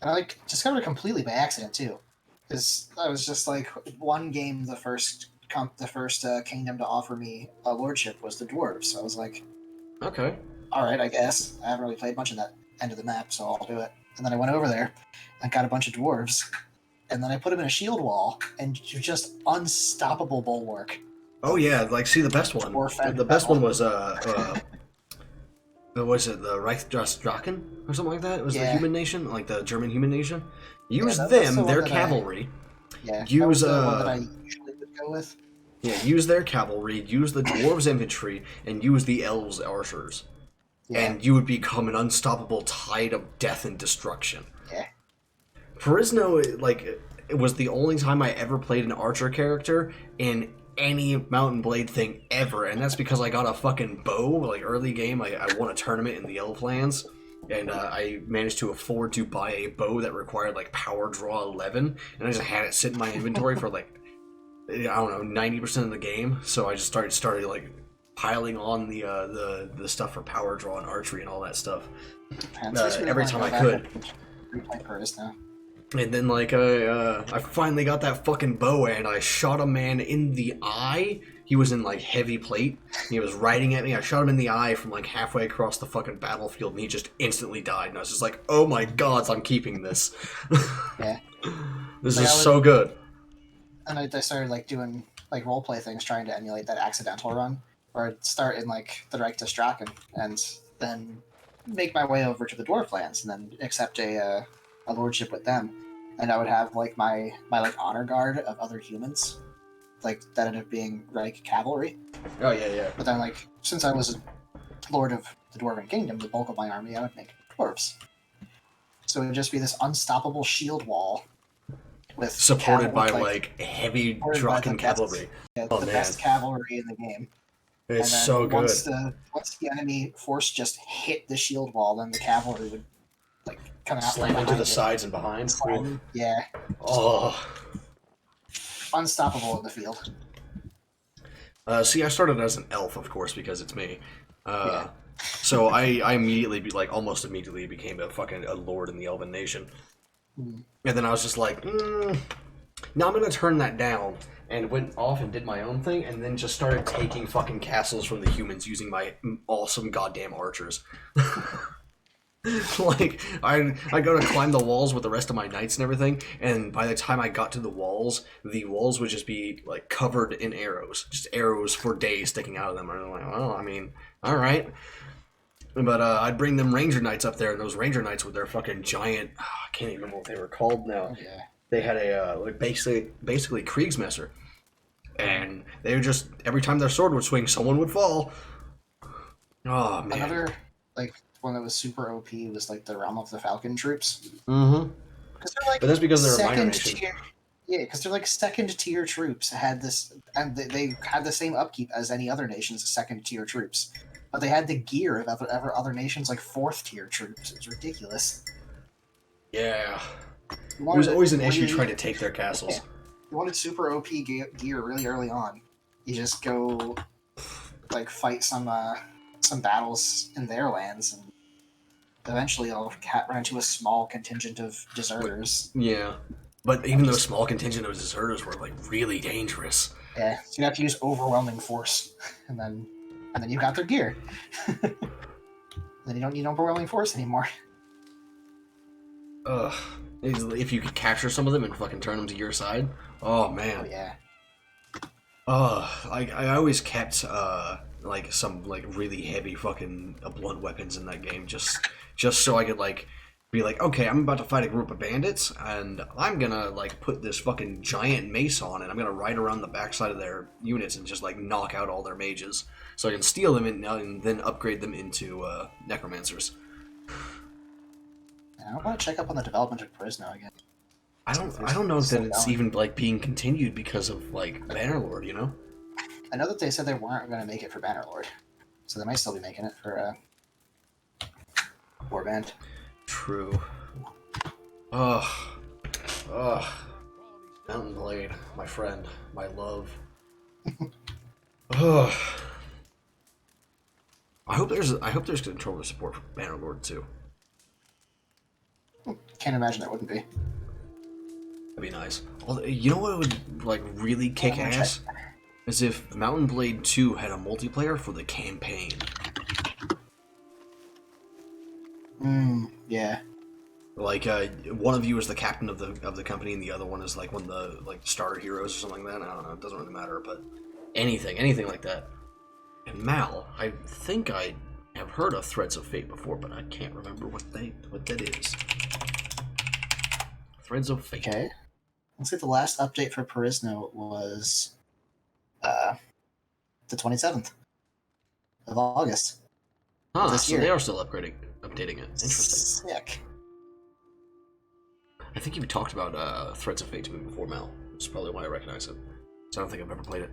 And I, like, discovered it completely by accident, too. Because I was just like, one game, the first kingdom to offer me a lordship was the dwarves. So I was like, Okay. alright, I guess. I haven't really played much in that end of the map, so I'll do it. And then I went over there and got a bunch of dwarves. And then I put them in a shield wall, and just unstoppable bulwark. Oh yeah, like, see, the best one. The best one was was it the Reichsdrachen or something like that? It was the human nation, like the German human nation. Use them, their cavalry. Use that was the one that I usually would go with. Yeah, use their cavalry, use the dwarves' infantry, and use the elves' archers. Yeah. And you would become an unstoppable tide of death and destruction. Yeah. Perisno, like, it was the only time I ever played an archer character in any Mountain Blade thing ever, and that's because I got a fucking bow, like, early game. I won a tournament in the Elflands, and I managed to afford to buy a bow that required, like, power draw 11, and I just had it sit in my inventory for, like, I don't know, 90% of the game, so I just started like, piling on the stuff for power draw and archery and all that stuff every time I could. Replay Perisno. And then, like, I finally got that fucking bow, and I shot a man in the eye. He was in, like, heavy plate. He was riding at me. I shot him in the eye from, like, halfway across the fucking battlefield, and he just instantly died. And I was just like, oh my god, I'm keeping this. Yeah. This is so good. And I started, like, doing, like, roleplay things, trying to emulate that accidental run, where I'd start in, like, the Reichsdrachen, and then make my way over to the Dwarflands, and then accept a lordship with them. And I would have, like, my like honor guard of other humans, like that ended up being like cavalry. Oh yeah. But then like since I was a lord of the Dwarven Kingdom, the bulk of my army I would make dwarves. So it would just be this unstoppable shield wall with supported by like heavy trucking cavalry. The best cavalry in the game. It's so good. Once the enemy force just hit the shield wall, then the cavalry would like come out, slam into the sides and behind. Yeah. Oh. Unstoppable in the field. See, I started as an elf, of course, because it's me. So I immediately, almost immediately became a lord in the Elven Nation. And then I was just like, now I'm gonna turn that down, and went off and did my own thing, and then just started taking fucking castles from the humans using my awesome goddamn archers. Like, I go to climb the walls with the rest of my knights and everything, and by the time I got to the walls would just be, like, covered in arrows. Just arrows for days sticking out of them. And I'm like, well, I mean, alright. But I'd bring them ranger knights up there, and those ranger knights with their fucking giant... I can't even remember what they were called now. Yeah. They had a, basically Kriegsmesser. And they were just... Every time their sword would swing, someone would fall. Oh, man. Another, one that was super OP was the Realm of the Falcon troops. Mm-hmm. But that's because they're a minor nation. Yeah, because they're second tier troops. Had this, and they had the same upkeep as any other nation's second tier troops, but they had the gear of other nations fourth tier troops. It was ridiculous. Yeah, it was always an issue trying to take their castles. Yeah. You wanted super OP gear really early on. You just go fight some battles in their lands, and eventually you'll run into a small contingent of deserters. Yeah, but even those small contingent of deserters were really dangerous. Yeah, so you have to use overwhelming force, and then you got their gear. Then you don't need overwhelming force anymore. Ugh. If you could capture some of them and fucking turn them to your side. Oh man. Oh yeah. I always kept some really heavy fucking blunt weapons in that game just so I could be okay, I'm about to fight a group of bandits and I'm gonna put this fucking giant mace on and I'm gonna ride around the backside of their units and just knock out all their mages so I can steal them and then upgrade them into necromancers. I want to check up on the development of Prisno again. I don't know if that it's even being continued because of Bannerlord, you know? I know that they said they weren't going to make it for Bannerlord, so they might still be making it for Warband. True. Mountain Blade, my friend, my love. I hope there's controller support for Bannerlord too. Can't imagine that wouldn't be. That'd be nice. You know what would really kick ass? Is if Mountain Blade 2 had a multiplayer for the campaign. Yeah. One of you is the captain of the company, and the other one is one of the starter heroes or something like that. I don't know. It doesn't really matter, but anything like that. And Mal, I think I have heard of Threads of Fate before, but I can't remember what that is. Threads of Fate. Okay. Looks like the last update for Prisno was the 27th of August. This year. They are still updating it. Interesting. Sick. I think you've talked about Threads of Fate to me before, Mal. That's probably why I recognize it. So I don't think I've ever played it.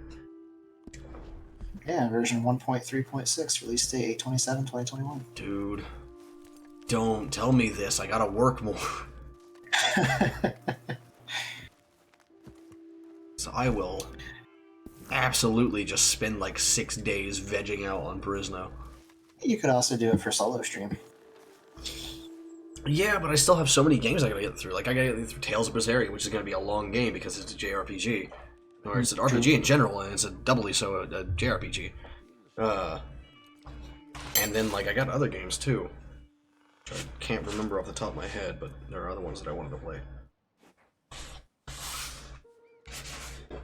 Yeah, version 1.3.6, release date 8/27/2021. Dude, don't tell me this. I gotta work more. So I will absolutely just spend 6 days vegging out on Prisno. You could also do it for solo stream. Yeah, but I still have so many games I gotta get through. I gotta get through Tales of Berseria, which is gonna be a long game because it's a JRPG. Or it's an RPG in general, and it's a doubly so a JRPG. And then, I got other games, too. Which I can't remember off the top of my head, but there are other ones that I wanted to play.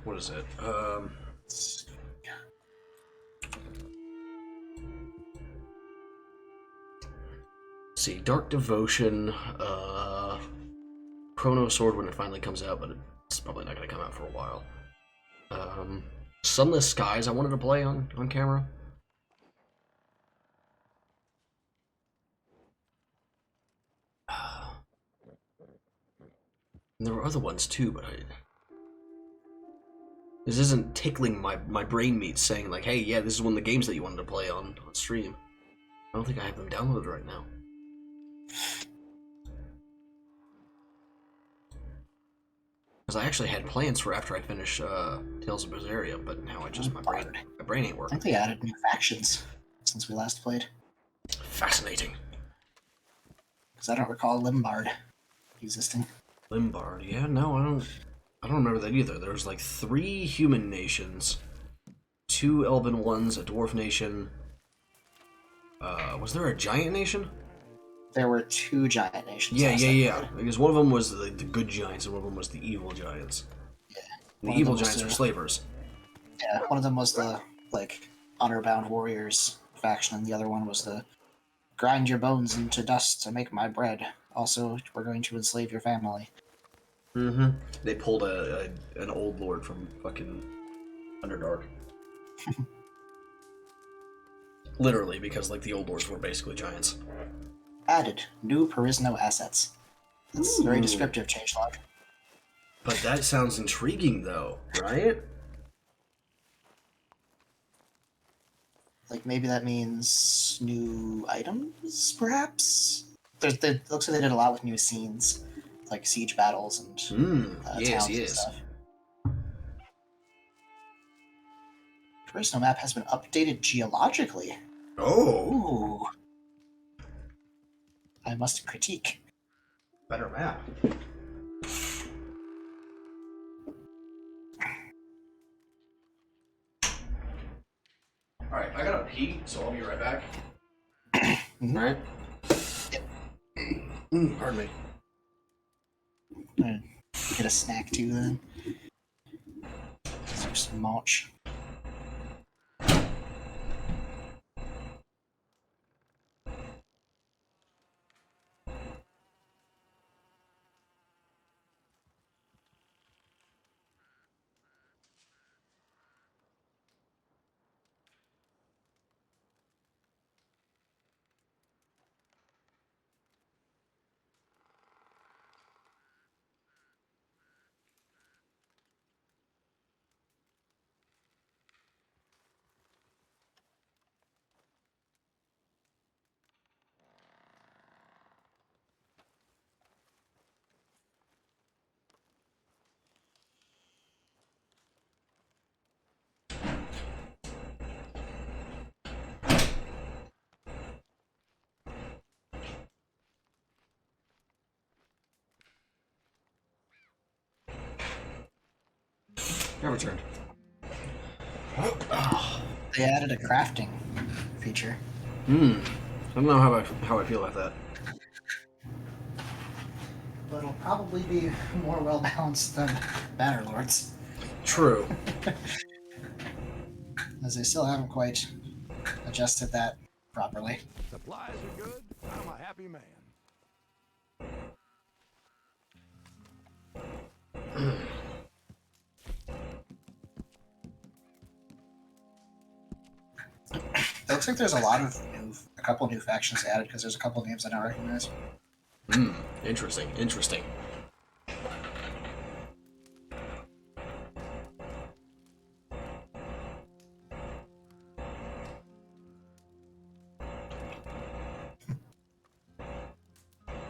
What is it? Let's see, Dark Devotion, Chrono Sword when it finally comes out, but it's probably not going to come out for a while. Sunless Skies I wanted to play on camera. And there were other ones too, but this isn't tickling my brain meat saying like, hey, yeah, this is one of the games that you wanted to play on stream. I don't think I have them downloaded right now. Because I actually had plans for after I finish Tales of Berseria, but now my brain ain't I working. think they added new factions since we last played. Fascinating. Because I don't recall Limbard existing. Limbard, yeah, no, I don't remember that either. There was like 3 human nations, 2 elven ones, a dwarf nation. Was there a giant nation? There were 2 giant nations. Yeah. Because one of them was the good giants, and one of them was the evil giants. Yeah. The evil giants are slavers. Yeah, one of them was the honor-bound warriors faction, and the other one was the grind your bones into dust to make my bread. Also, we're going to enslave your family. Mm-hmm. They pulled an old lord from fucking Underdark. Literally, because like the old lords were basically giants. Added new Perisno assets. That's very descriptive, changelog. But that sounds intriguing, though, right? Like maybe that means new items, perhaps. It looks like they did a lot with new scenes, like siege battles and towns and stuff. Perisno map has been updated geologically. Oh. Ooh. I must critique. Better map. Alright, I gotta pee, so I'll be right back. Mm-hmm. Alright? Yep. Pardon me. Get a snack too then. Some mulch. I returned. They added a crafting feature. I don't know how I feel about that. But it'll probably be more well balanced than Bannerlords. True. As they still haven't quite adjusted that properly. Supplies are good. I'm a happy man. It looks like there's a couple new factions added because there's a couple names I don't recognize. Interesting.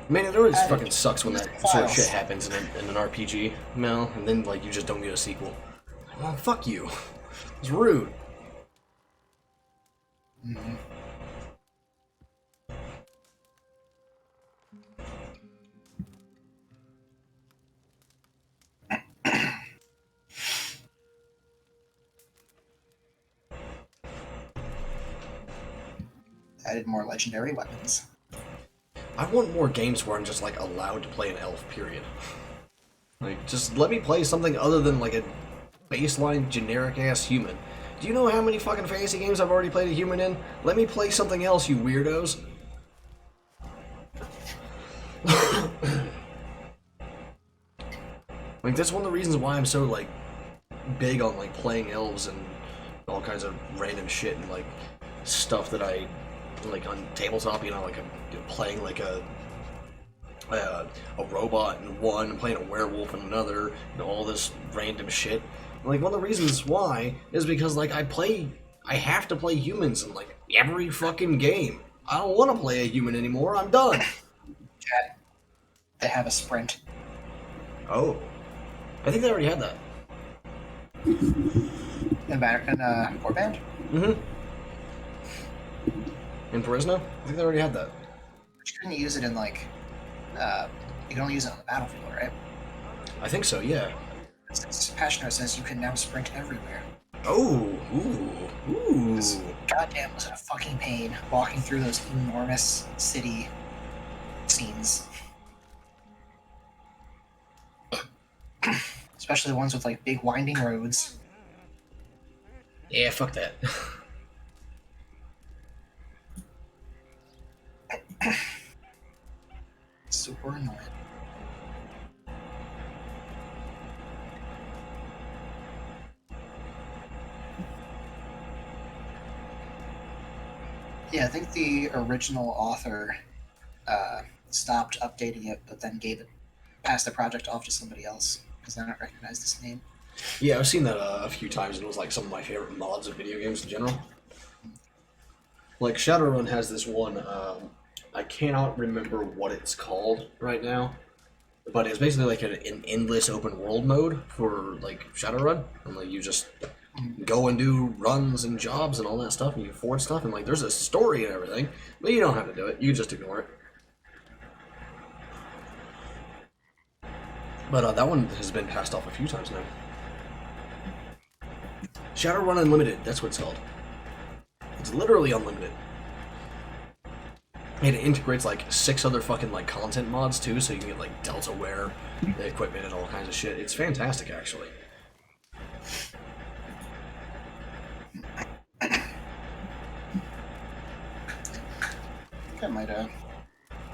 Man, it always fucking sucks when that sort of shit happens in an RPG, Mel, and then like you just don't get a sequel. Well, fuck you. It's rude. Mm-hmm. Added more legendary weapons. I want more games where I'm just like allowed to play an elf, period. Like, just let me play something other than like a baseline generic ass human. Do you know how many fucking fantasy games I've already played a human in? Let me play something else, you weirdos. Like, that's one of the reasons why I'm so like big on like playing elves and all kinds of random shit and like stuff that I like on tabletop. You know, like I'm playing like a robot in one, playing a werewolf in another, and all this random shit. Like one of the reasons why is because like I have to play humans in like every fucking game. I don't want to play a human anymore. I'm done. Chat. They have a sprint. Oh, I think they already had that. In Warband? Mm-hmm. In Perisno? I think they already had that. But you couldn't use it in like you can only use it on the battlefield, right? I think so, yeah. Patch note says you can now sprint everywhere. Oh, ooh. Goddamn, was it a fucking pain walking through those enormous city scenes. Especially the ones with like big winding roads. Yeah, fuck that. Super annoying. Yeah, I think the original author stopped updating it, but then passed the project off to somebody else because I don't recognize this name. Yeah, I've seen that a few times, and it was like some of my favorite mods of video games in general. Like Shadowrun has this one. I cannot remember what it's called right now, but it's basically like an endless open world mode for like Shadowrun, and like you just go and do runs and jobs and all that stuff, and you forge stuff, and like there's a story and everything, but you don't have to do it. You just ignore it. But that one has been passed off a few times now. Shadowrun Unlimited, that's what it's called. It's literally unlimited. And it integrates like 6 other fucking like content mods too, so you can get like Delta wear, the equipment, and all kinds of shit. It's fantastic, actually. I think I might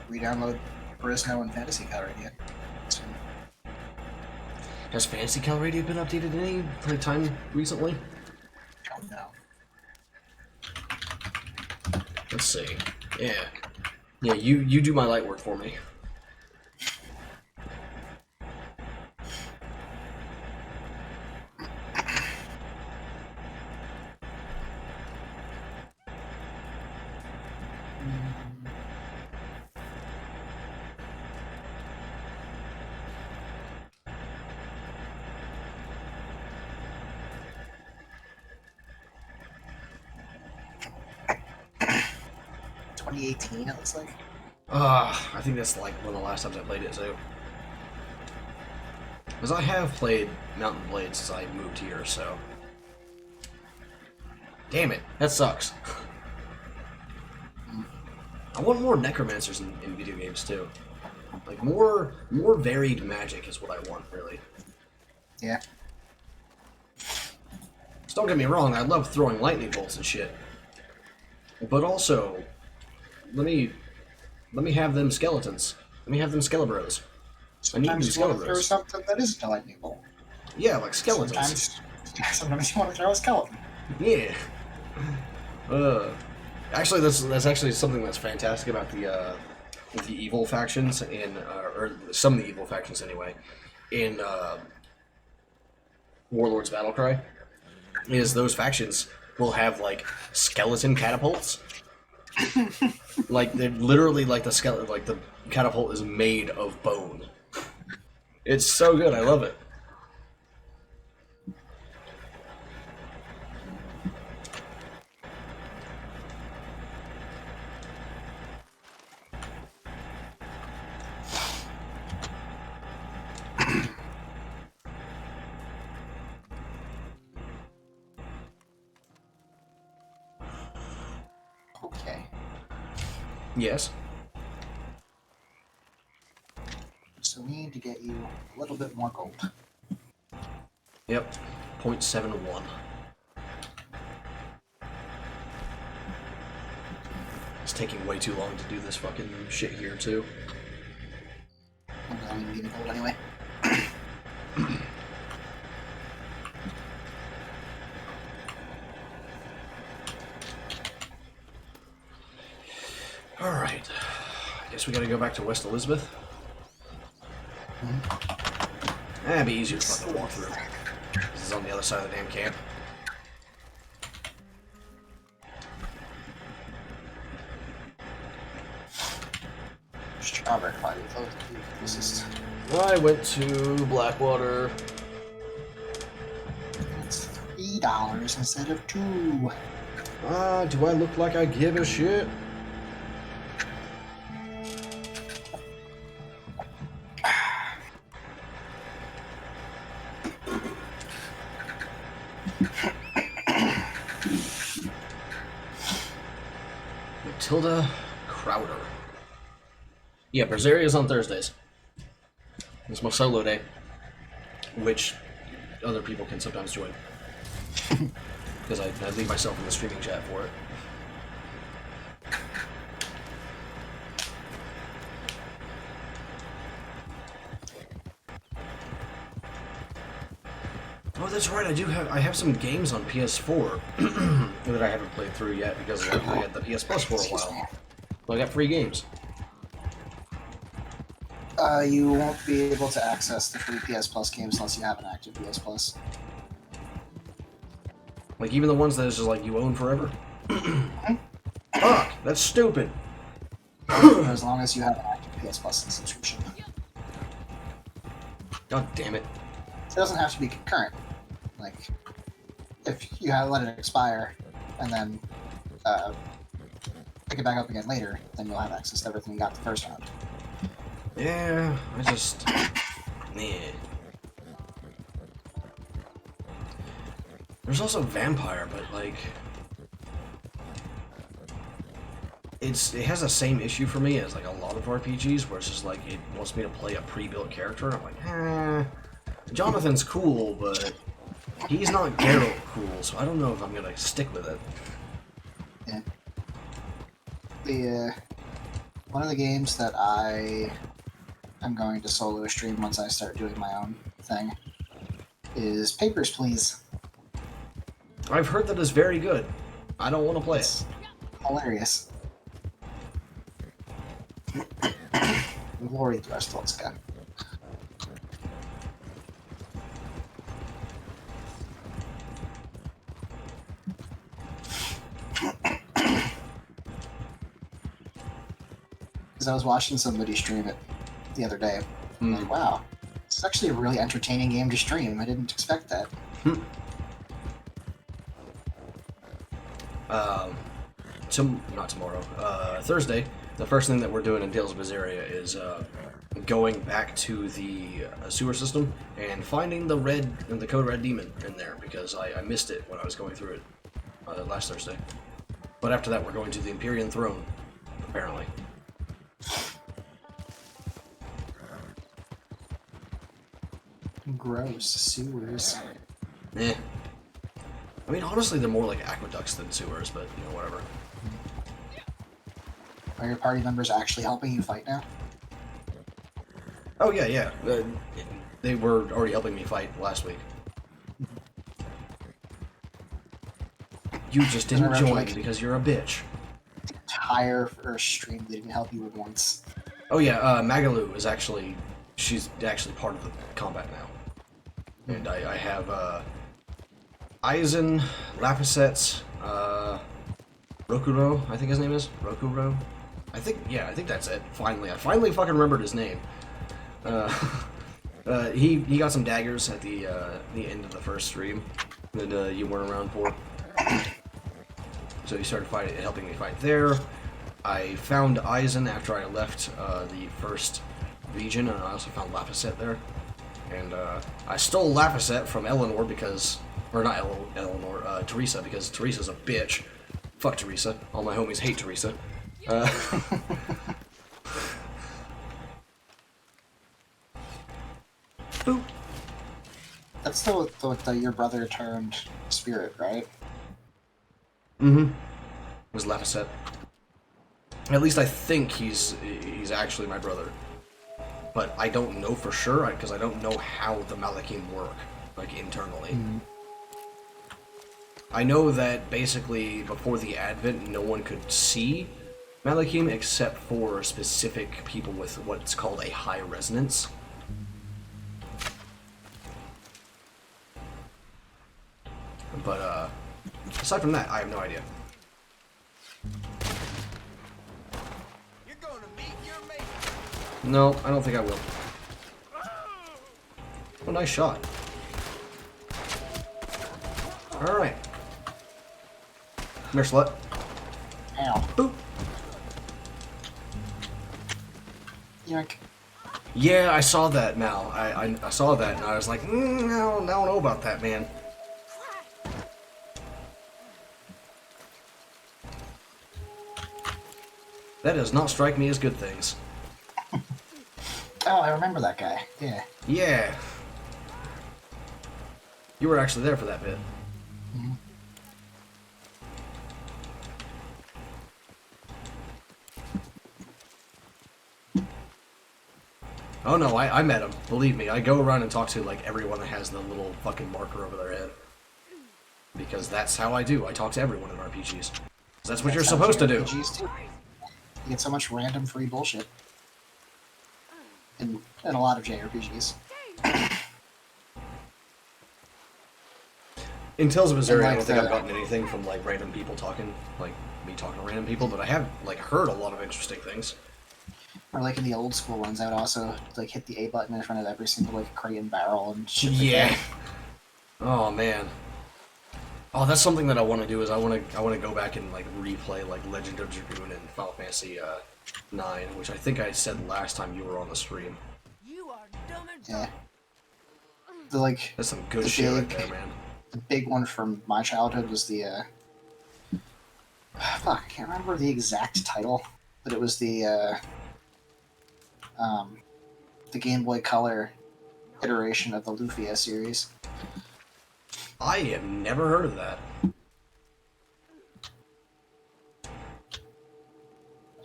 re-download Perisno and Fantasy Calradia. Has Fantasy Calradia been updated any like time recently? Don't know. Let's see. Yeah. Yeah, you do my light work for me. $2018, it looks like. I think that's like one of the last times I played it too. Because I have played Mountain Blade since I moved here, so... Damn it, that sucks. I want more necromancers in video games too. Like more varied magic is what I want, really. Yeah. Just don't get me wrong, I love throwing lightning bolts and shit. But also, let me have them skeletons. Let me have them skelebros. Sometimes you want to throw something that isn't a lightning bolt. Yeah, like skeletons. Sometimes you want to throw a skeleton. Yeah. Actually, that's actually something that's fantastic about the evil factions in, or some of the evil factions anyway, in Warlord's Battlecry, is those factions will have like skeleton catapults. Like they're literally like the skeleton, like the catapult is made of bone. It's so good, I love it. Okay. Yes. So we need to get you a little bit more gold. Yep. 0.71. It's taking way too long to do this fucking shit here too. I'm going to need gold anyway. Alright. I guess we gotta go back to West Elizabeth. It'd be easier to fucking walk through. This is on the other side of the damn camp. Strawberry party. This is. I went to Blackwater. It's $3 instead of $2. Do I look like I give a shit? Matilda Crowder. Yeah, Brazzeria's on Thursdays. It's my solo day, which other people can sometimes join. Because I leave myself in the streaming chat for it. Oh, that's right. I have some games on PS4 that I haven't played through yet because I had the PS Plus for a while. So I got free games. You won't be able to access the free PS Plus games unless you have an active PS Plus. Like even the ones that is just like you own forever. Fuck, that's stupid. As long as you have an active PS Plus subscription. God damn it. It doesn't have to be concurrent. Like, if you let it expire and then pick it back up again later, then you'll have access to everything you got the first round. Yeah, I just... Nah. There's also Vampire, but like... It has the same issue for me as like a lot of RPGs, where it's just like, it wants me to play a pre-built character, and I'm like, Jonathan's cool, but he's not Geralt cool, so I don't know if I'm gonna stick with it. Yeah. The one of the games that I'm going to solo stream once I start doing my own thing is Papers, Please. I've heard that it's very good. I don't want to play it. Hilarious. Glory to Restolska. Because I was watching somebody stream it the other day. I'm like, wow, this is actually a really entertaining game to stream. I didn't expect that. Not tomorrow. Thursday, the first thing that we're doing in Tales of Berseria is going back to the sewer system and finding the Code Red Demon in there, because I missed it when I was going through it last Thursday. But after that, we're going to the Empyrean Throne, apparently. Gross. Sewers. Eh. I mean, honestly, they're more like aqueducts than sewers, but, you know, whatever. Are your party members actually helping you fight now? Oh, yeah. They were already helping me fight last week. You just didn't join because you're a bitch. The entire first stream they didn't help you with once. Oh, yeah, Magalu is actually... She's actually part of the combat now. And I have, Aizen, Lapisette, Rokuro, I think his name is? Rokuro? I think that's it. Finally. I finally fucking remembered his name. He got some daggers at the end of the first stream that you weren't around for. So he started helping me fight there. I found Aizen after I left the first region, and I also found Lapisette there. And I stole Lapisette from Eleanor because... Or not Eleanor, Teresa, because Teresa's a bitch. Fuck Teresa. All my homies hate Teresa. Boop. That's the your brother turned spirit, right? Mm-hmm. It was Lapisette. At least I think he's actually my brother. But I don't know for sure, because I don't know how the Malakim work, like, internally. Mm-hmm. I know that, basically, before the Advent, no one could see Malakim, except for specific people with what's called a high resonance. But, aside from that, I have no idea. You're gonna meet your mate. No, I don't think I will. Oh, nice shot. Alright. Come here, slut. Ow. Boop. Yoink. Yeah, I saw that, Mal. I saw that, and I was like, no, I don't know about that, man. That does not strike me as good things. Oh, I remember that guy. Yeah. Yeah. You were actually there for that bit. Mm-hmm. Oh no, I met him. Believe me, I go around and talk to like everyone that has the little fucking marker over their head. Because that's how I do. I talk to everyone in RPGs. That's what you're supposed to do. RPGs too. You get so much random free bullshit. In a lot of JRPGs. In Tales of Missouri, I like don't think I've the- gotten anything from like random people talking, like me talking to random people, but I have like heard a lot of interesting things. Or like in the old school ones, I would also like hit the A button in front of every single like crate and barrel and shit. Like Yeah. that. Oh man. Oh, that's something that I want to do. Is I want to go back and like replay like Legend of Dragoon and Final Fantasy 9, which I think I said last time you were on the stream. You are dumb and Yeah. The like That's some good The shit right big- there, man. the big one from my childhood was the fuck, I can't remember the exact title, but it was the Game Boy Color iteration of the Lufia series. I have never heard of that.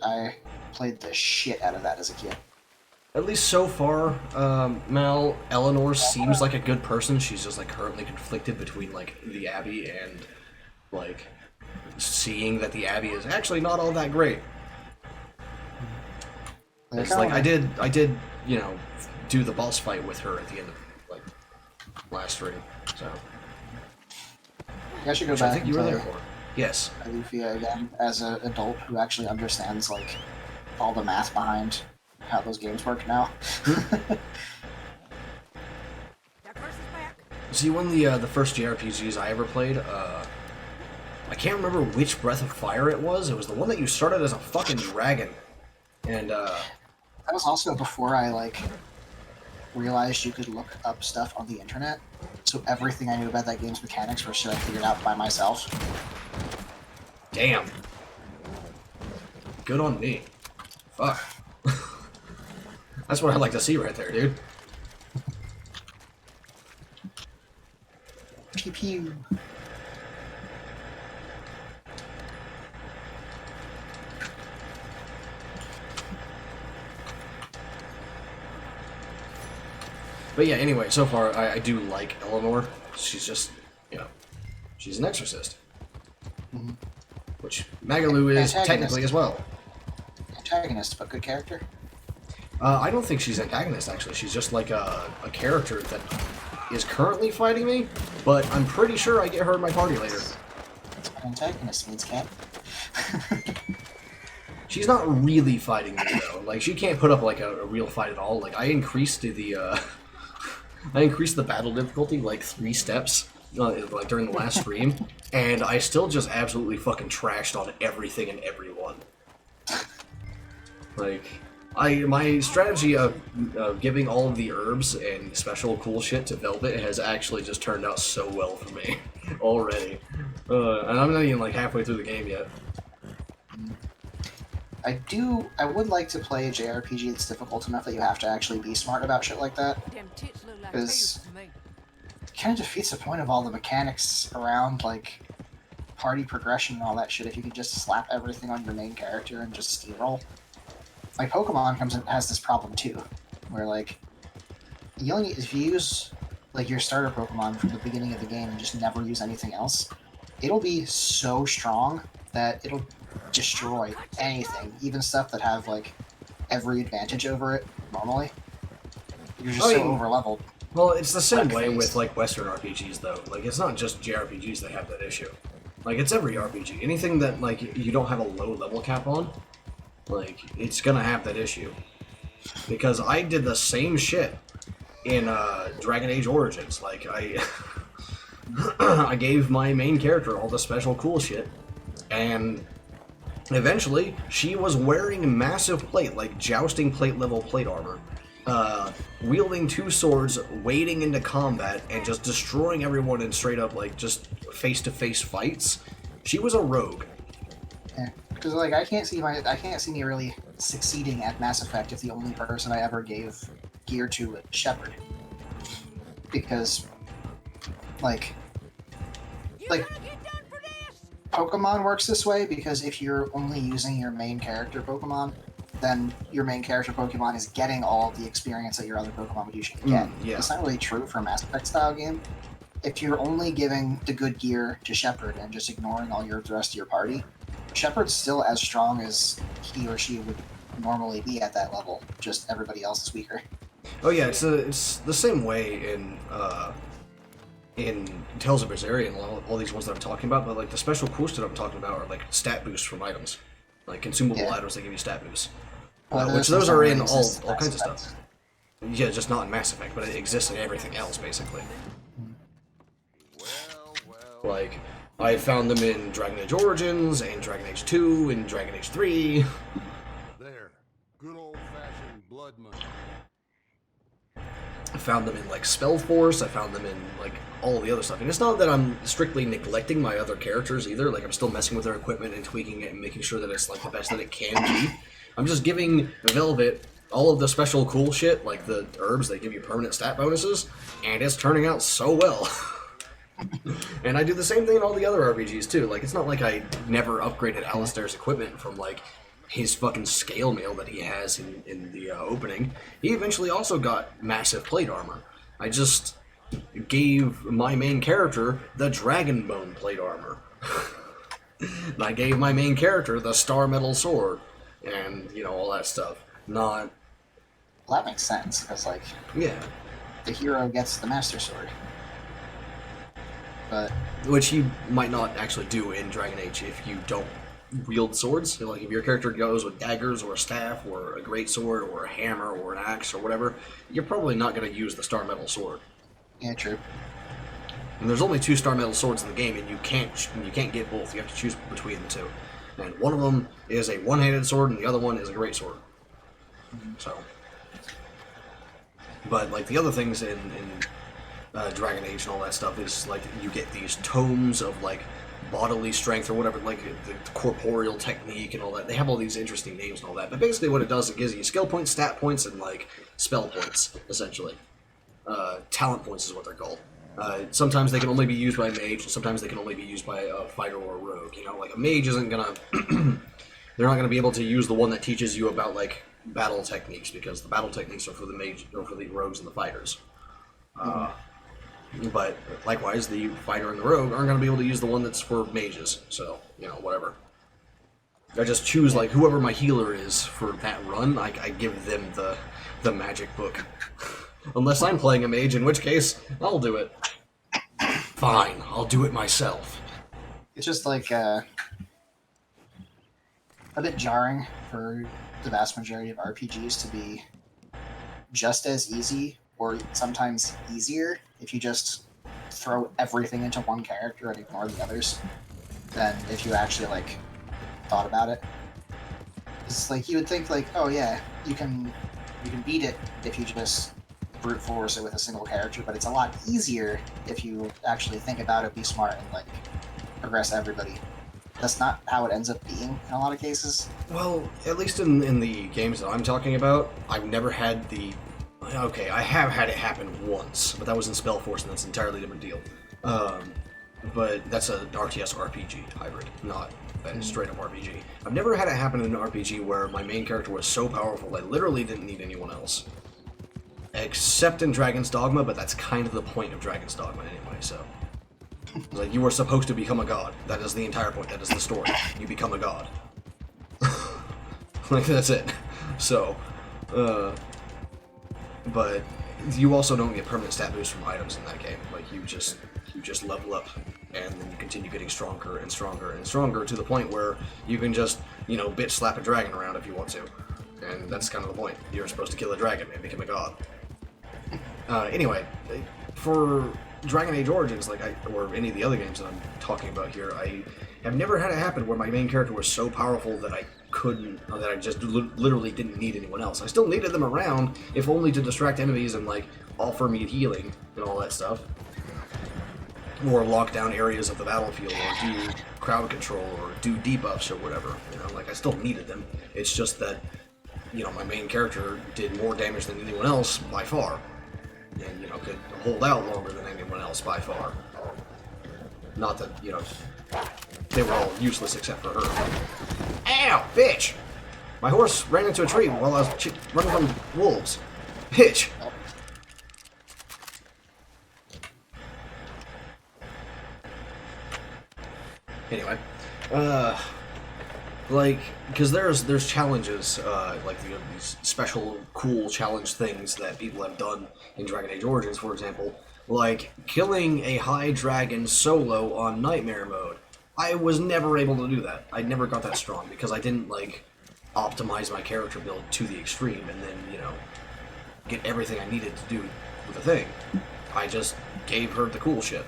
I played the shit out of that as a kid. At least so far, Mal, Eleanor seems like a good person. She's just like currently conflicted between like the Abbey and like seeing that the Abbey is actually not all that great. It's like I did, you know, do the boss fight with her at the end of like last stream. So I should go which I back think and you were play there for. Yes. Lufia again as an adult who actually understands like all the math behind how those games work now. That curse is back. See, one of the first JRPGs I ever played, I can't remember which Breath of Fire it was. It was the one that you started as a fucking dragon, and That was also before I like realized you could look up stuff on the internet. So everything I knew about that game's mechanics were shit I figured out by myself. damn, good on me. Fuck. That's what I'd like to see right there, dude. Pew pew. But yeah, anyway, so far I do like Eleanor. She's just, you know, she's an exorcist. Which Magalu is Antagonist. technically as well. Antagonist, but good character. I don't think she's antagonist, actually. She's just like a character that is currently fighting me, but I'm pretty sure I get her in my party later. That's what antagonist means, cat. She's not really fighting me, though. Like, she can't put up, like, a real fight at all. Like, I increased the I increased the battle difficulty, like, 3 steps, like, during the last stream, and I still just absolutely fucking trashed on everything and everyone. Like, my strategy of giving all of the herbs and special cool shit to Velvet has actually just turned out so well for me already. And I'm not even, like, halfway through the game yet. I would like to play a JRPG that's difficult enough that you have to actually be smart about shit like that. Them tits look like Is- tails to me. It kind of defeats the point of all the mechanics around, like, party progression and all that shit if you could just slap everything on your main character and just steamroll. Like, Pokemon has this problem, too, where, like, you only, if you use, like, your starter Pokemon from the beginning of the game and just never use anything else, it'll be so strong that it'll destroy anything, even stuff that have like every advantage over it normally. You're just so over leveled. Well, it's the same way with like Western RPGs though. Like it's not just JRPGs that have that issue. Like it's every RPG. Anything that like you don't have a low level cap on, like it's gonna have that issue. Because I did the same shit in Dragon Age Origins. Like I I gave my main character all the special cool shit, and eventually she was wearing massive plate, like jousting plate level plate armor, wielding 2 swords, wading into combat, and just destroying everyone in straight up like just face-to-face fights. She was a rogue. Yeah, because like I can't see me really succeeding at Mass Effect if the only person I ever gave gear to was Shepard. Because like Pokemon works this way, because if you're only using your main character Pokemon, then your main character Pokemon is getting all the experience that your other Pokemon would usually get. Yeah. It's not really true for a Mass Effect style game. If you're only giving the good gear to Shepard and just ignoring the rest of your party, Shepard's still as strong as he or she would normally be at that level, just everybody else is weaker. Oh yeah, it's the same way in Tales of Berseria and all these ones that I'm talking about, but like the special cool shit I'm talking about are like stat boosts from items. Like consumable items that give you stat boosts. Which those are in all kinds of stuff. Yeah, just not in Mass Effect, but it exists in everything else, basically. Like, I found them in Dragon Age Origins, and Dragon Age 2, and Dragon Age 3. There. Good old-fashioned blood money. I found them in, like, Spellforce, I found them in, like, all the other stuff. And it's not that I'm strictly neglecting my other characters, either. Like, I'm still messing with their equipment and tweaking it and making sure that it's, like, the best that it can be. I'm just giving Velvet all of the special cool shit, like the herbs that give you permanent stat bonuses, and it's turning out so well. And I do the same thing in all the other RPGs, too. Like, it's not like I never upgraded Alistair's equipment from, like, his fucking scale mail that he has in the opening. He eventually also got massive plate armor. I just gave my main character the dragon bone plate armor. And I gave my main character the star metal sword, and, you know, all that stuff. Not... Well, that makes sense, because, like, yeah, the hero gets the Master Sword. But... which you might not actually do in Dragon Age if you don't wield swords. Like, if your character goes with daggers or a staff or a greatsword or a hammer or an axe or whatever, you're probably not going to use the star metal sword. Yeah, true. And there's only 2 star metal swords in the game, and you can't get both. You have to choose between the 2. And one of them is a one-handed sword, and the other one is a greatsword. So, but like the other things in Dragon Age and all that stuff is like you get these tomes of like bodily strength or whatever, like the corporeal technique and all that. They have all these interesting names and all that. But basically, what it does, it gives you skill points, stat points, and like spell points, essentially. Talent points is what they're called. Sometimes they can only be used by a mage, and sometimes they can only be used by a fighter or a rogue. You know, like a mage isn't gonna, they're not gonna be able to use the one that teaches you about like battle techniques, because the battle techniques are for the mage or for the rogues and the fighters. But likewise, the fighter and the rogue aren't gonna be able to use the one that's for mages. So you know, whatever. I just choose like whoever my healer is for that run. I give them the magic book. Unless I'm playing a mage, in which case, I'll do it. Fine, I'll do it myself. It's just like a bit jarring for the vast majority of RPGs to be just as easy, or sometimes easier, if you just throw everything into one character and ignore the others, than if you actually like thought about it. It's like you would think like, oh yeah, you can beat it if you just brute force it with a single character, but it's a lot easier if you actually think about it, be smart, and like progress everybody. That's not how it ends up being in a lot of cases. Well, at least in the games that I'm talking about, I've never had the... Okay, I have had it happen once, but that was in Spellforce, and that's an entirely different deal. But that's an RTS RPG hybrid, not a straight-up RPG. I've never had it happen in an RPG where my main character was so powerful I literally didn't need anyone else. Except in Dragon's Dogma, but that's kind of the point of Dragon's Dogma anyway, so... Like, you were supposed to become a god. That is the entire point. That is the story. You become a god. Like, that's it. So, but you also don't get permanent stat boosts from items in that game. Like, you just level up, and then you continue getting stronger and stronger and stronger to the point where you can just, you know, bitch slap a dragon around if you want to. And that's kind of the point. You're supposed to kill a dragon and become a god. Anyway, for Dragon Age Origins, like or any of the other games that I'm talking about here, I have never had it happen where my main character was so powerful that I couldn't, or that I just literally didn't need anyone else. I still needed them around, if only to distract enemies and like offer me healing and all that stuff, or lock down areas of the battlefield, or do crowd control, or do debuffs or whatever. You know, like I still needed them. It's just that, you know, my main character did more damage than anyone else by far. And, you know, could hold out longer than anyone else by far. Not that, you know, they were all useless except for her. Ow! Bitch! My horse ran into a tree while I was running from wolves. Bitch! Anyway, like, because there's challenges, like these special cool challenge things that people have done in Dragon Age Origins, for example, like killing a high dragon solo on Nightmare mode. I was never able to do that. I never got that strong because I didn't, like, optimize my character build to the extreme and then, you know, get everything I needed to do with the thing. I just gave her the cool shit.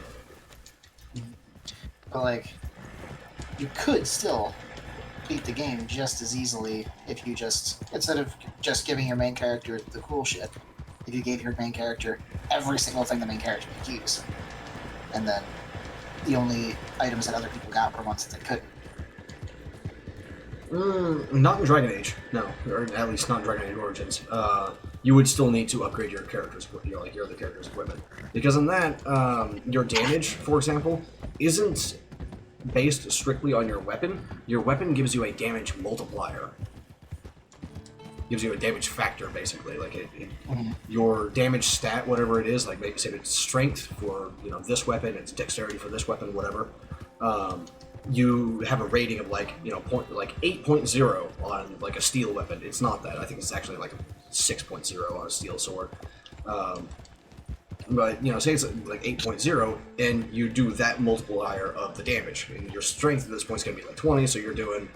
But, like, you could still beat the game just as easily if you just, instead of just giving your main character the cool shit, if you gave your main character every single thing the main character could use. And then the only items that other people got were ones that they couldn't. Not in Dragon Age, no. Or at least not in Dragon Age Origins. You would still need to upgrade your character's, you know, like your other character's equipment. Because in that, your damage, for example, isn't based strictly on your weapon. Your weapon gives you a damage multiplier. Gives you a damage factor, basically. Like your damage stat, whatever it is, like maybe say it's strength for, you know, this weapon, it's dexterity for this weapon, whatever. You have a rating of like, you know, 8.0 on like a steel weapon. It's not that. I think it's actually like 6.0 on a steel sword. But, you know, say it's like 8.0, and you do that multiplier of the damage. And your strength at this point is going to be like 20, so you're doing,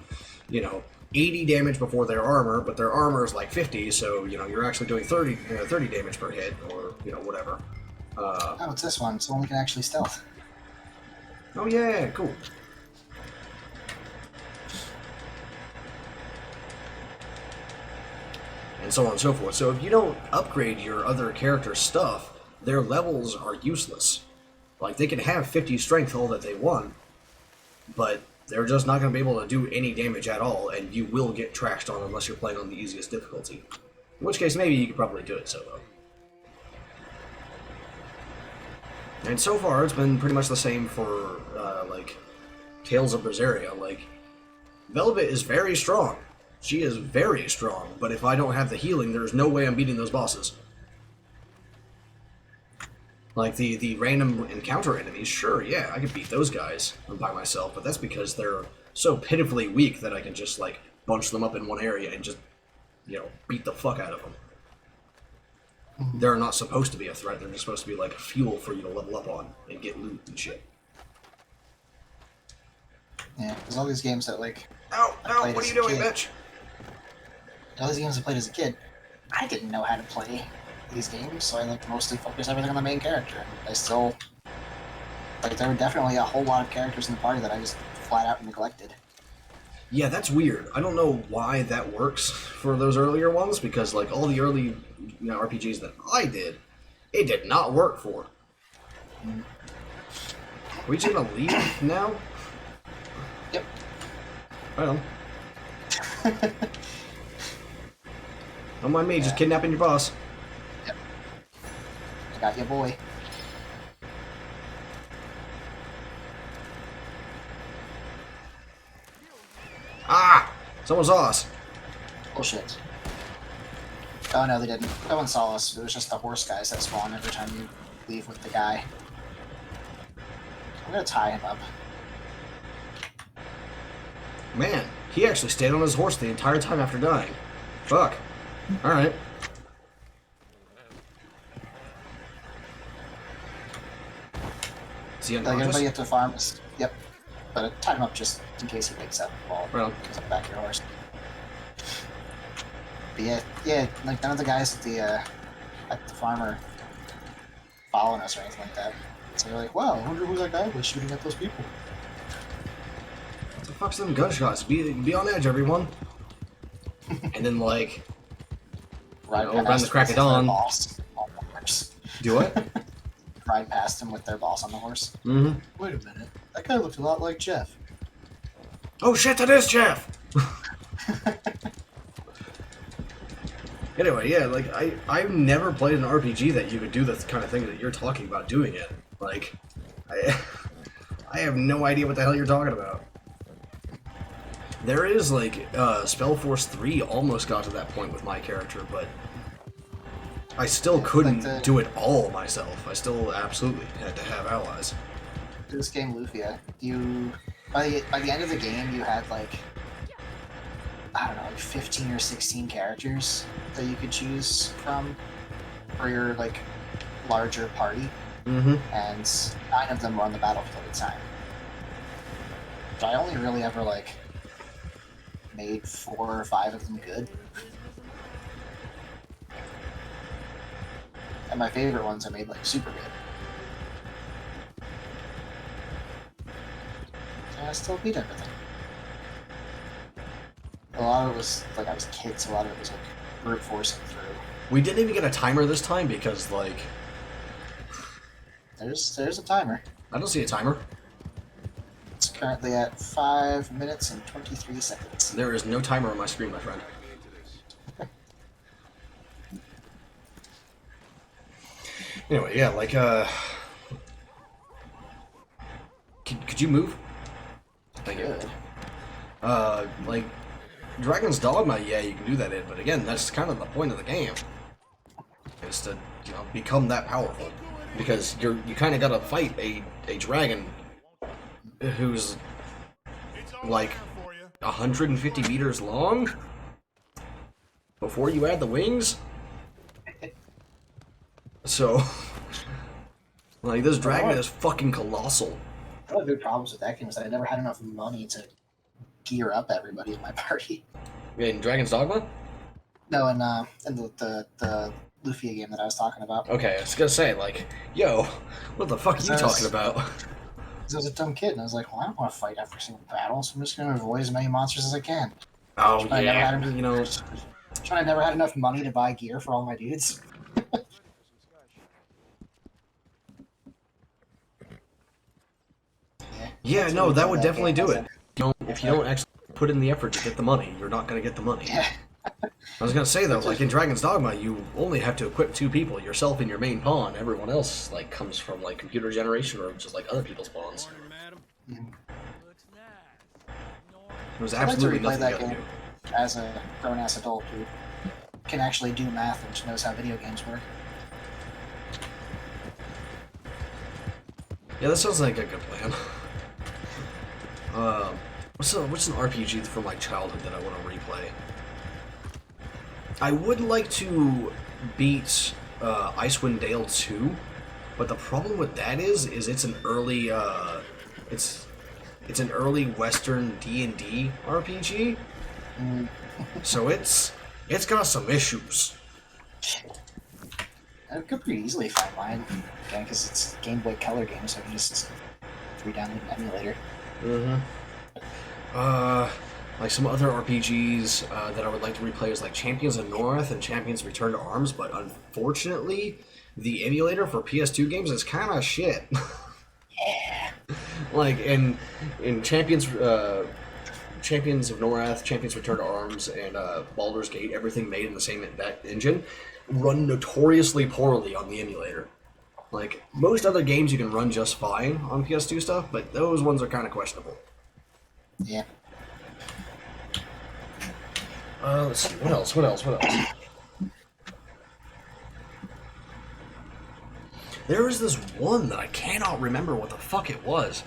you know, 80 damage before their armor, but their armor is like 50, so, you know, you're actually doing 30 damage per hit, or, you know, whatever. Oh, it's this one, so one can actually stealth. Oh, yeah, cool. And so on and so forth. So if you don't upgrade your other character's stuff, their levels are useless. Like, they can have 50 strength all that they want, but they're just not going to be able to do any damage at all, and you will get trashed on unless you're playing on the easiest difficulty. In which case, maybe you could probably do it solo. And so far, it's been pretty much the same for, like, Tales of Berseria. Like, Velvet is very strong. She is very strong, but if I don't have the healing, there's no way I'm beating those bosses. Like, the random encounter enemies, sure, yeah, I could beat those guys by myself, but that's because they're so pitifully weak that I can just, like, bunch them up in one area and just, you know, beat the fuck out of them. They're not supposed to be a threat, they're just supposed to be, like, fuel for you to level up on and get loot and shit. Yeah, because all these games that, like... Ow, ow, what are you doing, bitch? All these games I played as a kid, I didn't know how to play these games, so I like mostly focus everything on the main character. I still, like, there were definitely a whole lot of characters in the party that I just flat out neglected. Yeah, that's weird. I don't know why that works for those earlier ones, because, like, all the early, you know, RPGs that I did, it did not work for. Are we just gonna leave now? Yep. Right on. Don't mind me, just kidnapping your boss. Yep. I got you, boy. Ah! Someone saw us. Bullshit. Oh no, they didn't. No one saw us. It was just the horse guys that spawn every time you leave with the guy. gonna tie him up. Man, he actually stayed on his horse the entire time after dying. Fuck. Alright. Is he Like unconscious? everybody at the farm is. Yep. But tie him up just in case he wakes up while Right on. comes up back your horse. But yeah, like none of the guys at the farm are following us or anything like that. So you're like, wow, I wonder who that guy was shooting at those people. What the fuck's them gunshots? Be on edge, everyone. And then, like, Ride around past the crack of with their dawn. boss on the horse. Do what? Ride past him with their boss on the horse. Mm-hmm. Wait a minute, that guy looked a lot like Jeff. Oh shit, that is Jeff! Anyway, yeah, like, I've never played an RPG that you could do the kind of thing that you're talking about doing it. Like, I have no idea what the hell you're talking about. There is, like, Spellforce 3 almost got to that point with my character, but I still couldn't do it all myself. I still absolutely had to have allies. This game, Lufia, by the end of the game, you had like, I don't know, like 15 or 16 characters that you could choose from for your like larger party, Mm-hmm. and 9 of them were on the battlefield at the time. So I only really ever like made 4 or 5 of them good. And my favorite ones I made like super good. And I still beat everything. A lot of it was like I was a kid, so a lot of it was like brute forcing through. We didn't even get a timer this time because, like, There's a timer. I don't see a timer. It's currently at 5 minutes and 23 seconds. There is no timer on my screen, my friend. Anyway, yeah, like, could you move? Thank you. Good. Like, Dragon's Dogma, yeah, you can do that in, but again, that's kind of the point of the game. Is to, you know, become that powerful. Because you kind of gotta fight a dragon who's, like, 150 meters long before you add the wings. So, like, this dragon is fucking colossal. One of the big problems with that game was that I never had enough money to gear up everybody in my party. In Dragon's Dogma? No, in the Lufia game that I was talking about. Okay, I was gonna say, like, yo, what the fuck are you talking about? Because I was a dumb kid, and I was like, well, I don't want to fight every single battle, so I'm just going to avoid as many monsters as I can. Oh, I yeah, you know... I never had enough money to buy gear for all my dudes. Yeah, no, that would definitely do it. You know, if you don't actually put in the effort to get the money, you're not gonna get the money. Yeah. I was gonna say, though, like, in Dragon's Dogma, you only have to equip 2 people, yourself and your main pawn. Everyone else, like, comes from, like, computer generation or just, like, other people's pawns. There's absolutely I'd like to replay nothing you that gotta game do. as a grown-ass adult who can actually do math and knows how video games work. Yeah, that sounds like a good plan. What's an RPG from my childhood that I want to replay? I would like to beat Icewind Dale 2, but the problem with that is it's an early it's an early Western D&D RPG, so it's got some issues. I could pretty easily find mine, again, because it's Game Boy Color game, so I can just re-download an emulator. Like some other RPGs that I would like to replay is like Champions of North and Champions Return to Arms, but unfortunately, the emulator for PS2 games is kind of shit. Like in Champions of North, Champions Return to Arms, and Baldur's Gate, everything made in the same that engine, run notoriously poorly on the emulator. Like, most other games you can run just fine on PS2 stuff, but those ones are kind of questionable. Yeah. Let's see, what else? There was this one that I cannot remember what the fuck it was,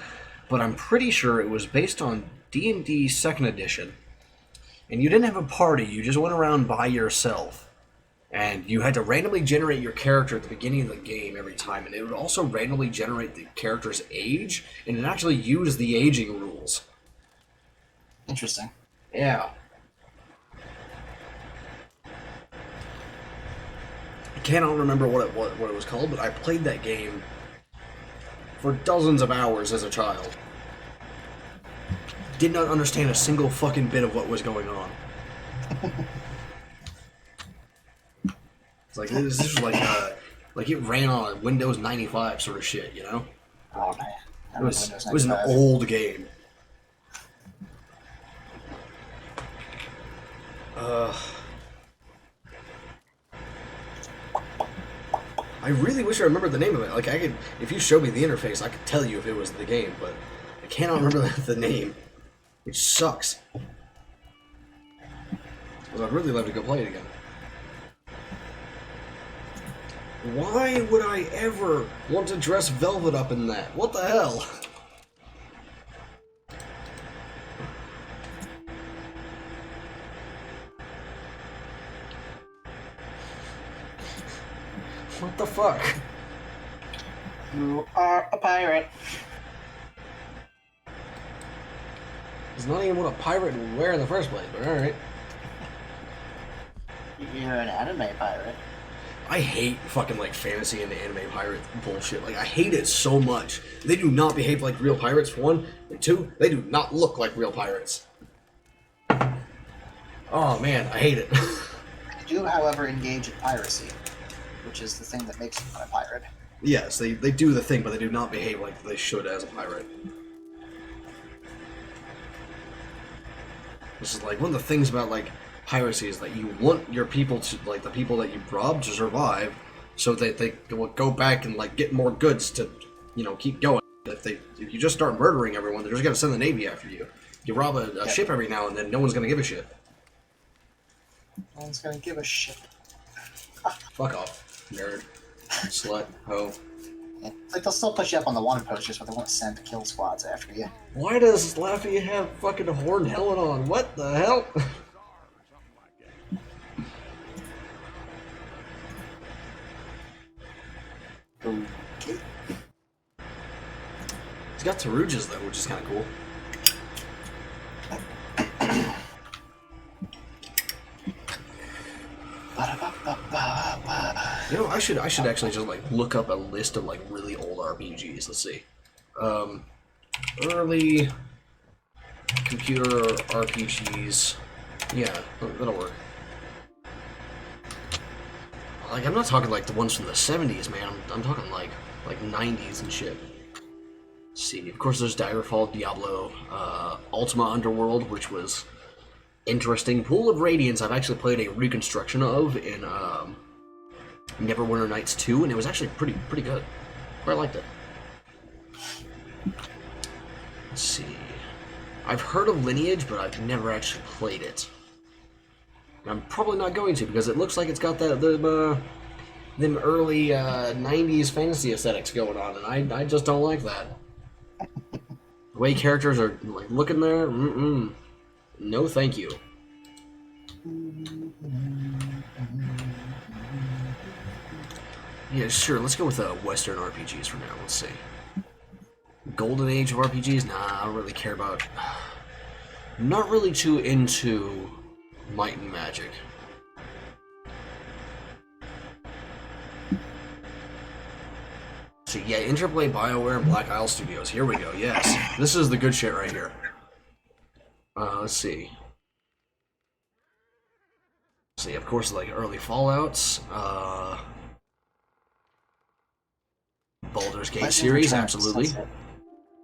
but I'm pretty sure it was based on D&D 2nd Edition. And you didn't have a party, you just went around by yourself. And you had to randomly generate your character at the beginning of the game every time, and it would also randomly generate the character's age, and it actually used the aging rules. Interesting. Yeah. I cannot remember what it was called, but I played that game for dozens of hours as a child. Did not understand a single fucking bit of what was going on. It's like this is like it ran on Windows 95 sort of shit, you know? Oh man, It was an old game. I really wish I remembered the name of it. Like, I could, if you showed me the interface, I could tell you if it was the game, but I cannot remember the name, which sucks. Because I'd really love to go play it again. Why would I ever want to dress Velvet up in that? What the hell? What the fuck? You are a pirate. It's not even what a pirate would wear in the first place, but alright. You're an anime pirate. I hate fucking like fantasy and anime pirate bullshit. Like, I hate it so much. They do not behave like real pirates, for one. And two, they do not look like real pirates. Oh man, I hate it. They do, however, engage in piracy, which is the thing that makes them a pirate. Yes, they do the thing, but they do not behave like they should as a pirate. This is like one of the things about like piracy is that you want your people to, like the people that you rob, to survive, so that they will go back and like get more goods to, you know, keep going. If you just start murdering everyone, they're just gonna send the Navy after you. You rob a ship every now and then, no one's gonna give a shit. No one's gonna give a shit. Fuck off, nerd, slut, hoe. Yeah. It's like they'll still push you up on the wanted posters, but they won't send kill squads after you. Why does Laffy have fucking a horned helmet on? What the hell? Okay. He's got Tarujas though, which is kind of cool. You know, I should actually just like look up a list of like really old RPGs. Let's see. Early computer RPGs. Yeah, that'll work. Like, I'm not talking like the ones from the 70s, man. I'm talking like 90s and shit. Let's see. Of course, there's Daggerfall, Diablo, Ultima Underworld, which was interesting. Pool of Radiance, I've actually played a reconstruction of in Neverwinter Nights 2, and it was actually pretty good. Quite liked it. Let's see. I've heard of Lineage, but I've never actually played it. I'm probably not going to, because it looks like it's got them early 90s fantasy aesthetics going on, and I just don't like that. The way characters are like looking there, no thank you. Yeah, sure, let's go with Western RPGs for now, let's see. Golden Age of RPGs? Nah, I don't really care about... I'm not really too into Might and Magic. So yeah, Interplay, BioWare, and Black Isle Studios. Here we go, yes. This is the good shit right here. Let's see. See, of course, like early Fallouts, Baldur's Gate Legend series, Returns, absolutely. that's it.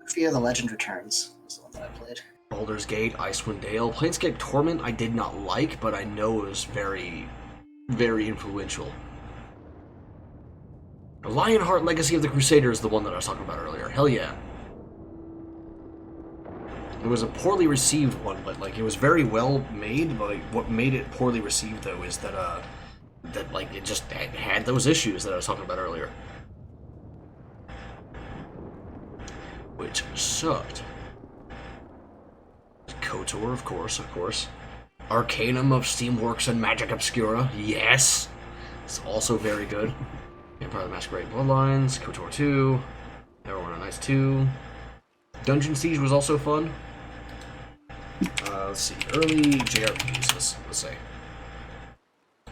Fear the Legend Returns was the one that I played. Baldur's Gate, Icewind Dale, Planescape Torment I did not like, but I know it was very, very influential. Lionheart Legacy of the Crusader is the one that I was talking about earlier. Hell yeah. It was a poorly received one, but like it was very well made. But like, what made it poorly received though is that like it just had those issues that I was talking about earlier. which sucked. KOTOR, of course. Arcanum of Steamworks and Magic Obscura, yes! It's also very good. Empire of the Masquerade Bloodlines, KOTOR 2, Neverwinter Nights 2. Dungeon Siege was also fun. Let's see, early JRPGs, let's say.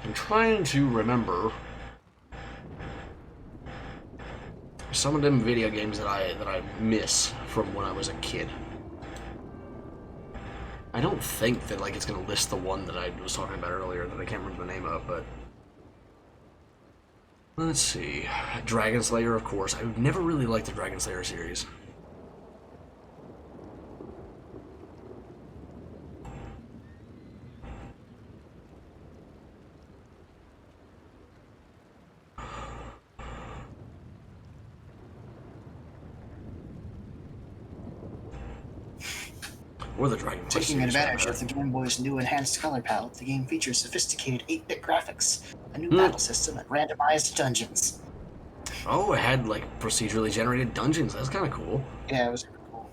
I'm trying to remember some of them video games that I miss from when I was a kid. I don't think that like it's gonna list the one that I was talking about earlier that I can't remember the name of, but let's see. Dragon Slayer, of course. I've never really liked the Dragon Slayer series. Or the Dragon Quest Taking series, advantage of the Game Boy's new enhanced color palette, the game features sophisticated 8-bit graphics, a new battle system, and randomized dungeons. Oh, it had like procedurally generated dungeons. That's kind of cool. Yeah, it was pretty cool.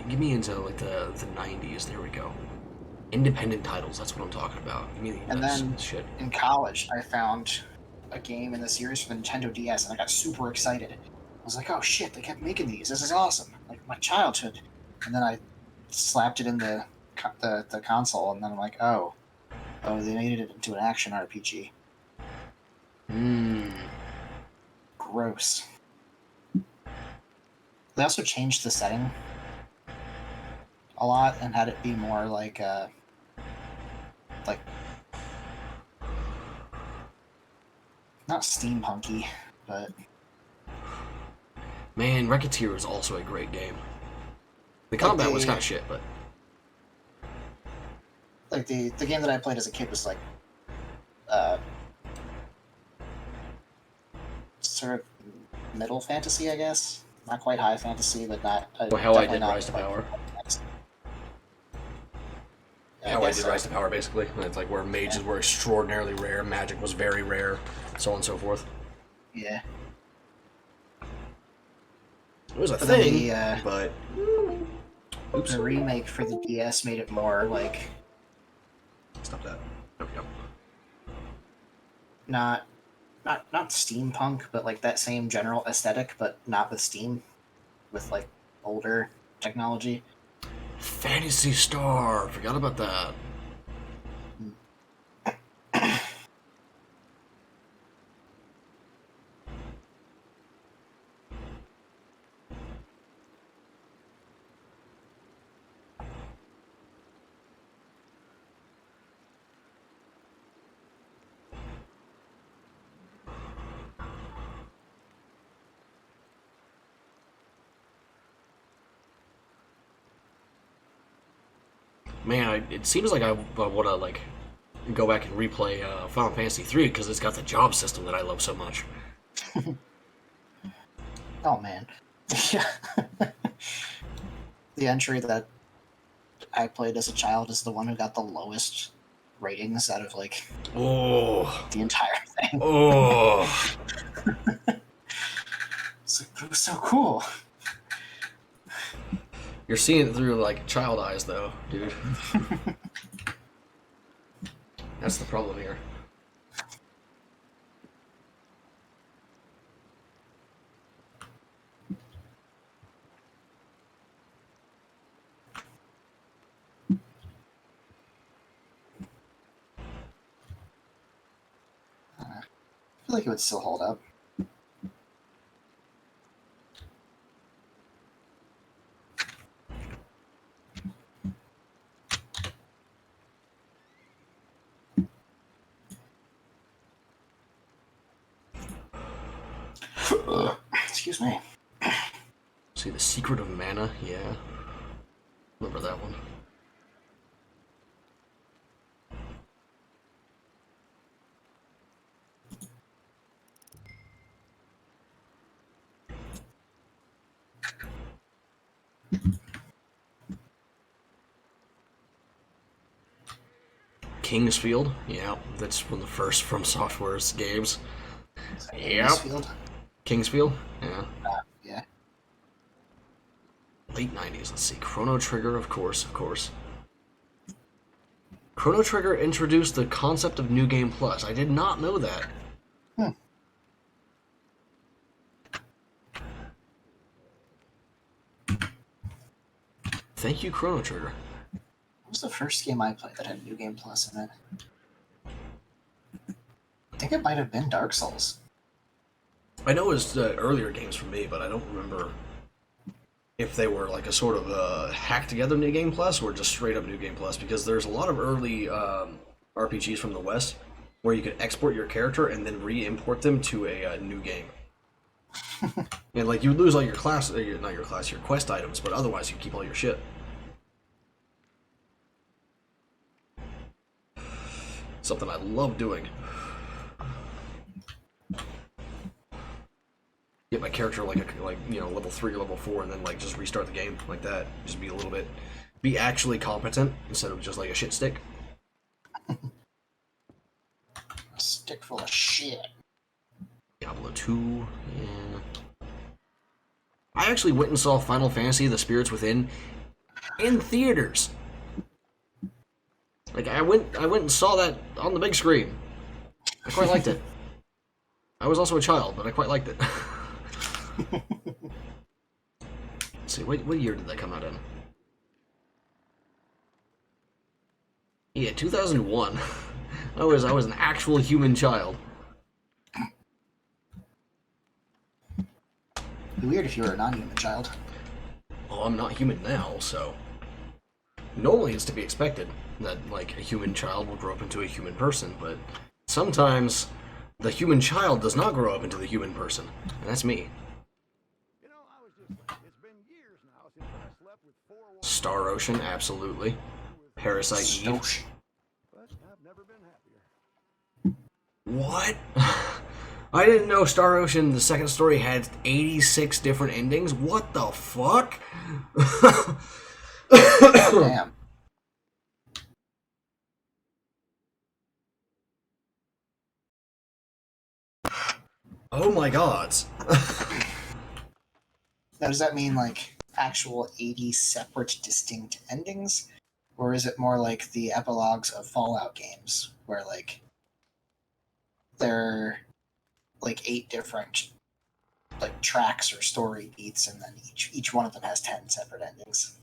Give me into like the 90s. There we go. Independent titles. That's what I'm talking about. Give me And then shit. in college, I found a game in the series for the Nintendo DS, and I got super excited. I was like, "Oh shit! They kept making these. This is awesome! Like my childhood." And then I slapped it in the console, and then I'm like, "Oh, they made it into an action RPG. Gross." They also changed the setting a lot and had it be more like not steampunky, but Man, Racketeer was also a great game. The combat was kind of shit, but like the game that I played as a kid was like sort of middle fantasy, I guess. Not quite high fantasy, but not. How I definitely Did not Rise to like- Power. I How I guess Did so. Rise to Power, basically. And it's like where mages were extraordinarily rare, magic was very rare, so on and so forth. Yeah. It was a But then thing, the, but oops, the remake for the DS made it more like stop that. There we go. not steampunk, but like that same general aesthetic, but not with steam, with like older technology. Phantasy Star. Forgot about that. Man, it seems like I want to like go back and replay Final Fantasy 3 because it's got the job system that I love so much. Oh man. Yeah. The entry that I played as a child is the one who got the lowest ratings out of like Oh, the entire thing. oh. It was so cool. You're seeing it through like child eyes, though, dude. That's the problem here. I feel like it would still hold up. Excuse me. See, The Secret of Mana? Yeah. Remember that one. Kingsfield, yeah, that's one of the first From Software's games. Yep. Kingsfield, yeah. Yeah. Late 90s, let's see. Chrono Trigger, of course, of course. Chrono Trigger introduced the concept of New Game Plus. I did not know that. Thank you, Chrono Trigger. What was the first game I played that had New Game Plus in it? I think it might have been Dark Souls. I know it was earlier games for me, but I don't remember if they were like a sort of hacked together New Game Plus or just straight up New Game Plus, because there's a lot of early RPGs from the West where you could export your character and then re-import them to a new game. And like you would lose all your class, not your class, your quest items, but otherwise you keep all your shit. Something I love doing. Get my character like level 3 or level 4, and then like just restart the game like that. Just be actually competent instead of just like a shit stick. A stick full of shit. Diablo 2, yeah. I actually went and saw Final Fantasy: The Spirits Within in theaters. Like I went and saw that on the big screen. I quite liked it. I was also a child, but I quite liked it. Let's see, what year did that come out in? Yeah, 2001. I was an actual human child. It'd be weird if you were a non-human child. Well, I'm not human now, so normally it's to be expected that like a human child will grow up into a human person, but sometimes the human child does not grow up into the human person, and that's me. You know, it's been years now since I slept with 4 women, Star Ocean, absolutely. Parasite Eve. but I've never been happier. What? I didn't know Star Ocean, the second story, had 86 different endings. What the fuck? Damn. Oh my god. Now, does that mean like actual 80 separate distinct endings? Or is it more like the epilogues of Fallout games, where like they're like 8 different like tracks or story beats, and then each one of them has 10 separate endings?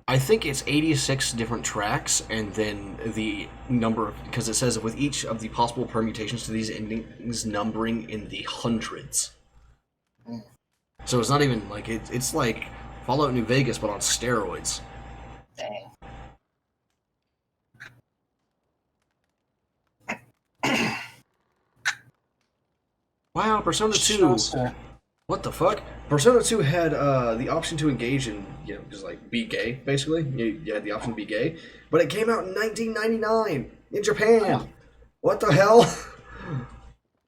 I think it's 86 different tracks, and then the number of, because it says with each of the possible permutations to these endings numbering in the hundreds. Mm. So it's not even like it's like Fallout New Vegas, but on steroids. Dang. Wow, Persona 2. What the fuck? Persona 2 had the option to engage in, just like be gay, basically. You had the option to be gay. But it came out in 1999 in Japan. Oh. What the hell?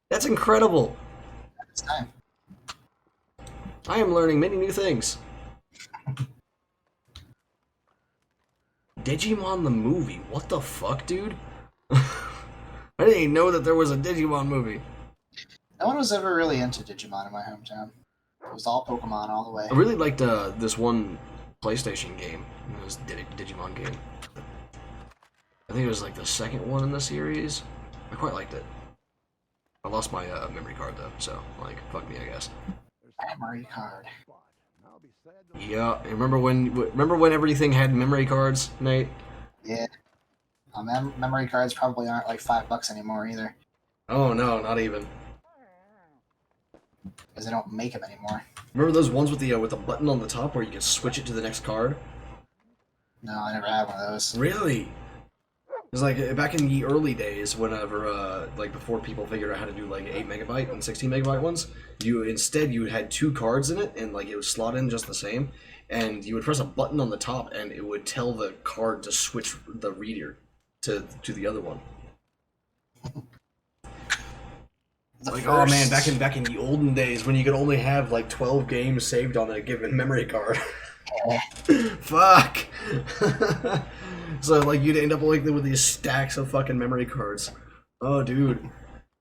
That's incredible. It's time. I am learning many new things. Digimon the movie. What the fuck, dude? I didn't even know that there was a Digimon movie. No one was ever really into Digimon in my hometown. It was all Pokemon all the way. I really liked this one PlayStation game. It was Digimon game. I think it was like the second one in the series. I quite liked it. I lost my memory card though, so like fuck me, I guess. Memory card. Yeah, remember when everything had memory cards, Nate? Yeah. Memory cards probably aren't like $5 anymore either, Oh no, not even. because they don't make them anymore. Remember those ones with the button on the top where you could switch it to the next card? No, I never had one of those. Really? It was like back in the early days, whenever like before people figured out how to do like 8 megabyte and 16 megabyte ones, you had 2 cards in it, and like it would slot in just the same, and you would press a button on the top, and it would tell the card to switch the reader to the other one. Like, oh man, back in the olden days when you could only have like 12 games saved on a given memory card. Fuck. So like you'd end up like with these stacks of fucking memory cards. Oh dude.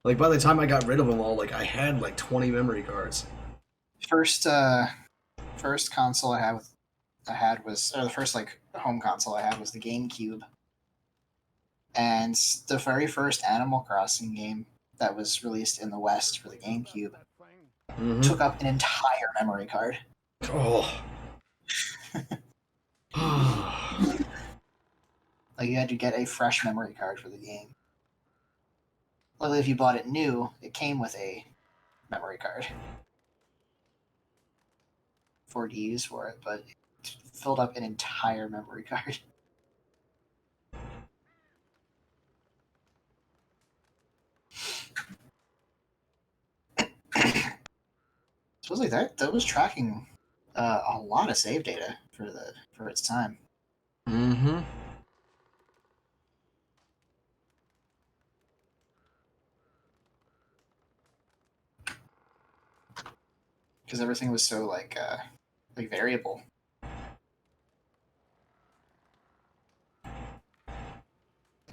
Like by the time I got rid of them all, like I had like 20 memory cards. First console I had was, or the first like home console I had was the GameCube. And the very first Animal Crossing game that was released in the West for the GameCube took up an entire memory card. Oh. Like you had to get a fresh memory card for the game. Luckily, if you bought it new, it came with a memory card for to use for it, but it filled up an entire memory card. Supposedly that was tracking a lot of save data for its time. Mm-hmm. Because everything was so like variable.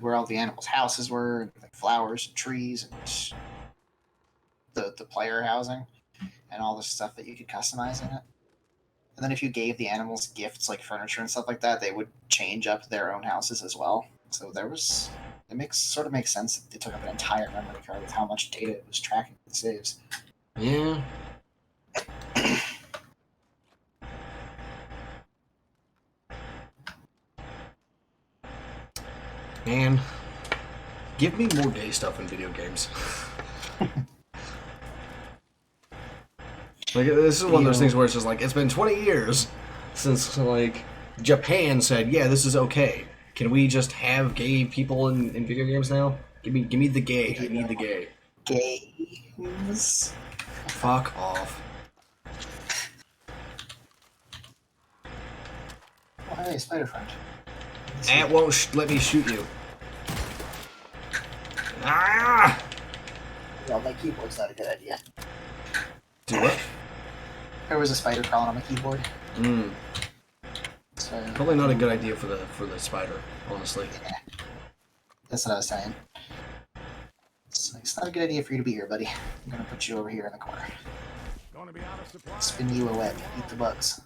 Where all the animals' houses were, like flowers and trees, and the player housing, and all the stuff that you could customize in it. And then if you gave the animals gifts like furniture and stuff like that, they would change up their own houses as well. So it sort of makes sense that they took up an entire memory card with how much data it was tracking the saves. Yeah. Man, give me more gay stuff in video games. Like, this is one of those things where it's just like, it's been 20 years since, like, Japan said, yeah, this is okay. Can we just have gay people in video games now? Give me the gay. I need the gay. Games? Fuck off. Oh, hey, Spider Friend. It won't let me shoot you. Ah! Well, my keyboard's not a good idea. Do what? There was a spider crawling on my keyboard. So, Probably not a good idea for the spider, honestly. Yeah. That's what I was saying. It's not a good idea for you to be here, buddy. I'm gonna put you over here in the corner. Gonna be out of supplies. Spin you a web. Eat the bugs.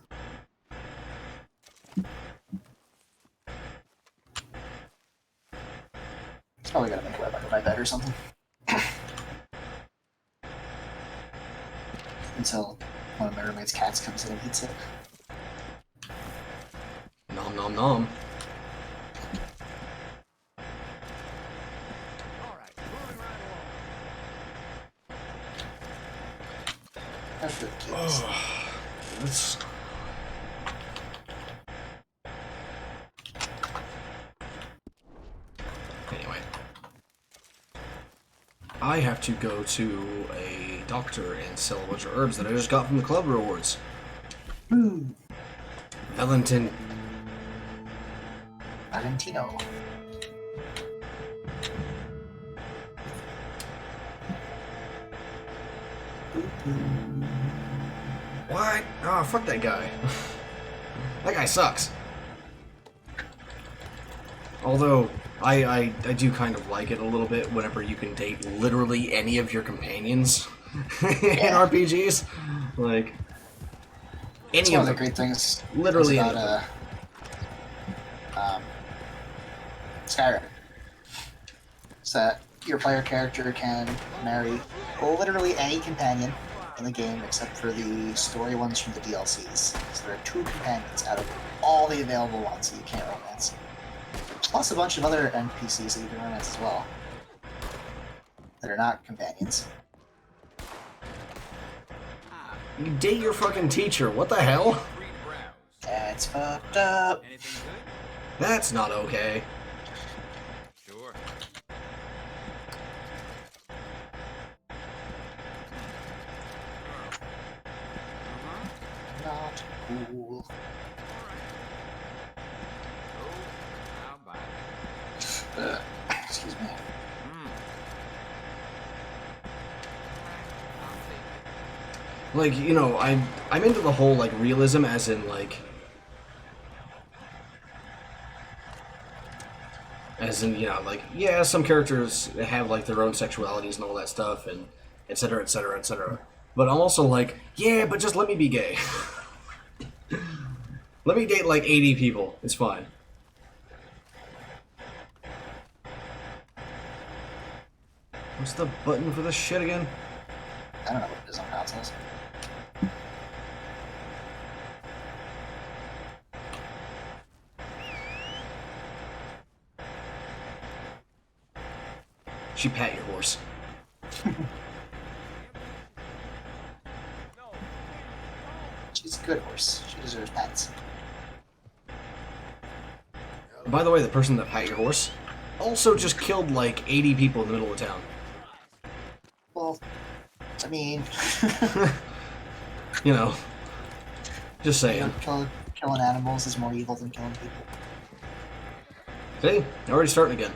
It's probably gonna make a web under my bed or something. Until one of my roommate's cats comes in and eats it. Nom nom nom. Alright, moving right along. That's really cute. Let's... Anyway. I have to go to a doctor and sell a bunch of herbs that I just got from the club rewards. Valentino. What? Oh, fuck that guy. That guy sucks. Although, I do kind of like it a little bit whenever you can date literally any of your companions in RPGs. Like, It's any one of of the them. great things Literally any of about them. Skyrim. Is that your player character can marry literally any companion in the game except for the story ones from the DLCs. So there are 2 companions out of all the available ones that you can't romance. Plus a bunch of other NPCs that you can romance as well. That are not companions. You date your fucking teacher. What the hell? Free browse. That's fucked up. Anything good? That's not okay. Sure. Not cool. Oh, how about it? Excuse me. Like, you know, I'm into the whole, like, realism as in, like... As in, you know, like, yeah, some characters have, like, their own sexualities and all that stuff, and et cetera, et cetera, et cetera. But I'm also like, yeah, but just let me be gay. Let me date, like, 80 people. It's fine. What's the button for this shit again? I don't know what it is on consoles. She pat your horse. She's a good horse. She deserves pats. By the way, the person that pat your horse also just killed like 80 people in the middle of town. Well, I mean... You know, just saying. Killing animals is more evil than killing people. See? Already starting again.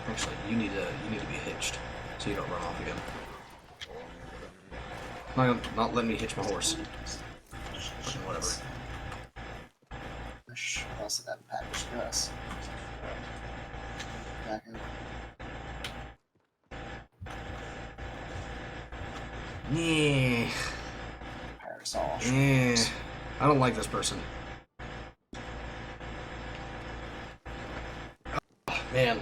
Actually, you need to be hitched so you don't run off again. Not letting me hitch my horse. Whatever. What else did that package for us? Back in. Yeah. Parasol. Yeah. I don't like this person. Oh, man.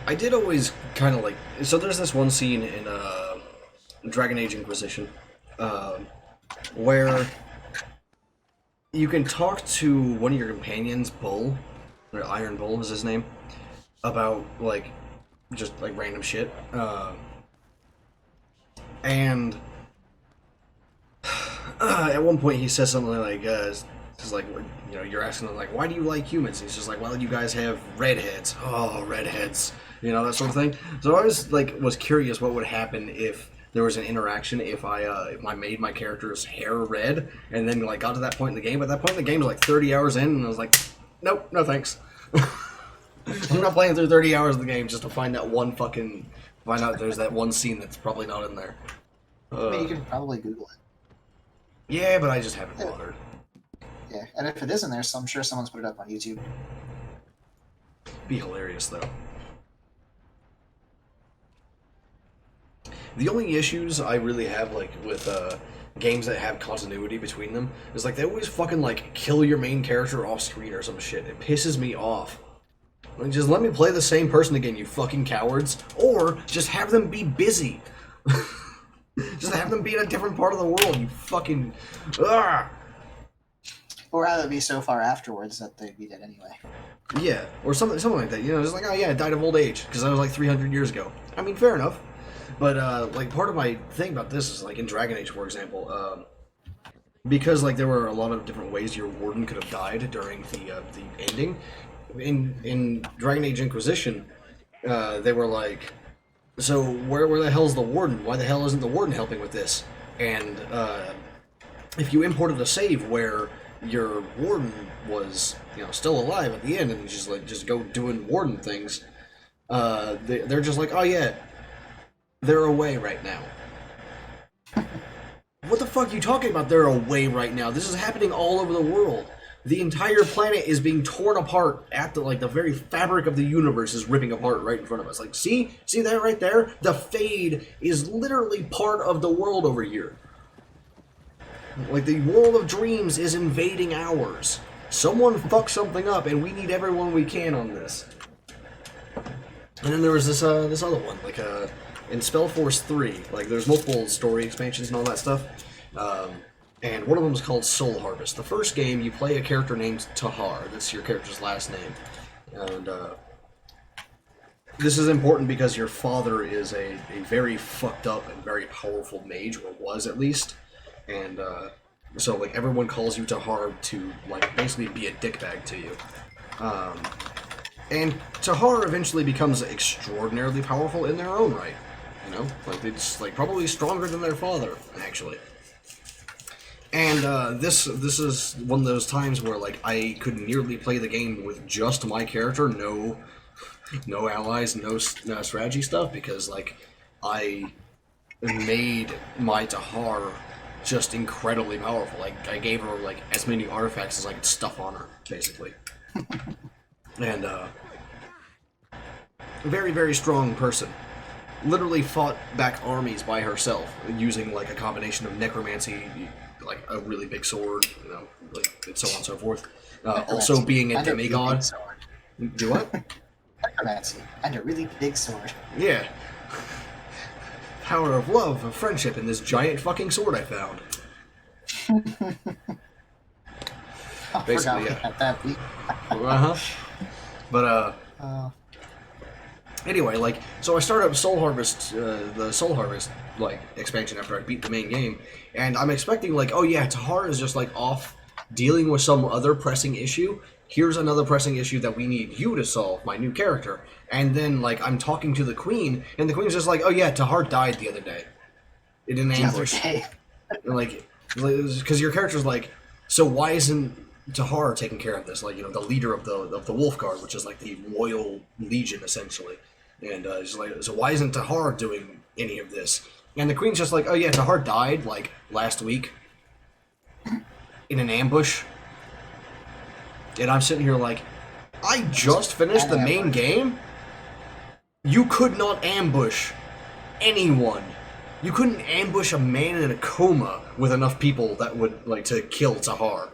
I did always kind of like... So there's this one scene in Dragon Age Inquisition where you can talk to one of your companions, Bull, or Iron Bull is his name, about, like, just, like, random shit. And at one point he says something like, it's like, you know, you're asking him, like, why do you like humans? And he's just like, well, you guys have redheads. Oh, redheads. You know, that sort of thing. So I always, like, was curious what would happen if there was an interaction if I made my character's hair red, and then, like, got to that point in the game. But at that point in the game, it was like 30 hours in, and I was like, nope, no thanks. I'm not playing through 30 hours of the game just to find that one fucking... Find out there's that one scene that's probably not in there. I mean, you can probably Google it. Yeah, but I just haven't bothered. Yeah, and if it is in there, so I'm sure someone's put it up on YouTube. Be hilarious, though. The only issues I really have, like, with games that have continuity between them is, like, they always fucking, like, kill your main character off screen or some shit. It pisses me off. Like, just let me play the same person again, you fucking cowards. Or just have them be busy. Just have them be in a different part of the world, you fucking... Ugh! Or have it be so far afterwards that they'd be dead anyway. Yeah, or something like that. You know, just like, oh yeah, I died of old age because that was like 300 years ago. I mean, fair enough. But like, part of my thing about this is, like, in Dragon Age, for example, because, like, there were a lot of different ways your warden could have died during the ending. In Dragon Age Inquisition, they were like, so where the hell's the warden? Why the hell isn't the warden helping with this? And if you imported a save where your warden was, you know, still alive at the end, and just go doing warden things, they're just like, oh yeah, they're away right now. What the fuck are you talking about? They're away right now. This is happening all over the world. The entire planet is being torn apart at the very fabric of the universe is ripping apart right in front of us. Like, see that right there? The Fade is literally part of the world over here. Like, the world of dreams is invading ours. Someone fucked something up, and we need everyone we can on this. And then there was this other one, like, in Spellforce 3, like, there's multiple story expansions and all that stuff, and one of them is called Soul Harvest. The first game, you play a character named Tahar. That's your character's last name. And, this is important because your father is a very fucked up and very powerful mage, or was at least, and, so, like, everyone calls you Tahar to, like, basically be a dickbag to you. And Tahar eventually becomes extraordinarily powerful in their own right. You know? Like, it's, like, probably stronger than their father, actually. And this is one of those times where like I could nearly play the game with just my character, no allies, no strategy stuff, because like I made my Tahar just incredibly powerful. Like I gave her like as many artifacts as I could stuff on her, basically. And very, very strong person. Literally fought back armies by herself using like a combination of necromancy, like a really big sword, you know, like and so on and so forth. Also being a demigod. Do what? Necromancy and a really big sword. Yeah. Power of love, of friendship, and this giant fucking sword I found. Basically, yeah. But anyway, like, so I started up Soul Harvest, the Soul Harvest like expansion after I beat the main game, and I'm expecting like, oh yeah, Tahar is just like off dealing with some other pressing issue. Here's another pressing issue that we need you to solve, my new character. And then like I'm talking to the Queen, and the Queen's just like, oh yeah, Tahar died the other day in an ambush. Like, because your character's like, so why isn't Tahar taking care of this? Like, you know, the leader of the Wolf Guard, which is like the Royal Legion essentially. And he's like, so why isn't Tahar doing any of this? And the Queen's just like, oh yeah, Tahar died like last week in an ambush. And I'm sitting here like, I just finished the main game? You could not ambush anyone. You couldn't ambush a man in a coma with enough people that would, like, to kill Tahar.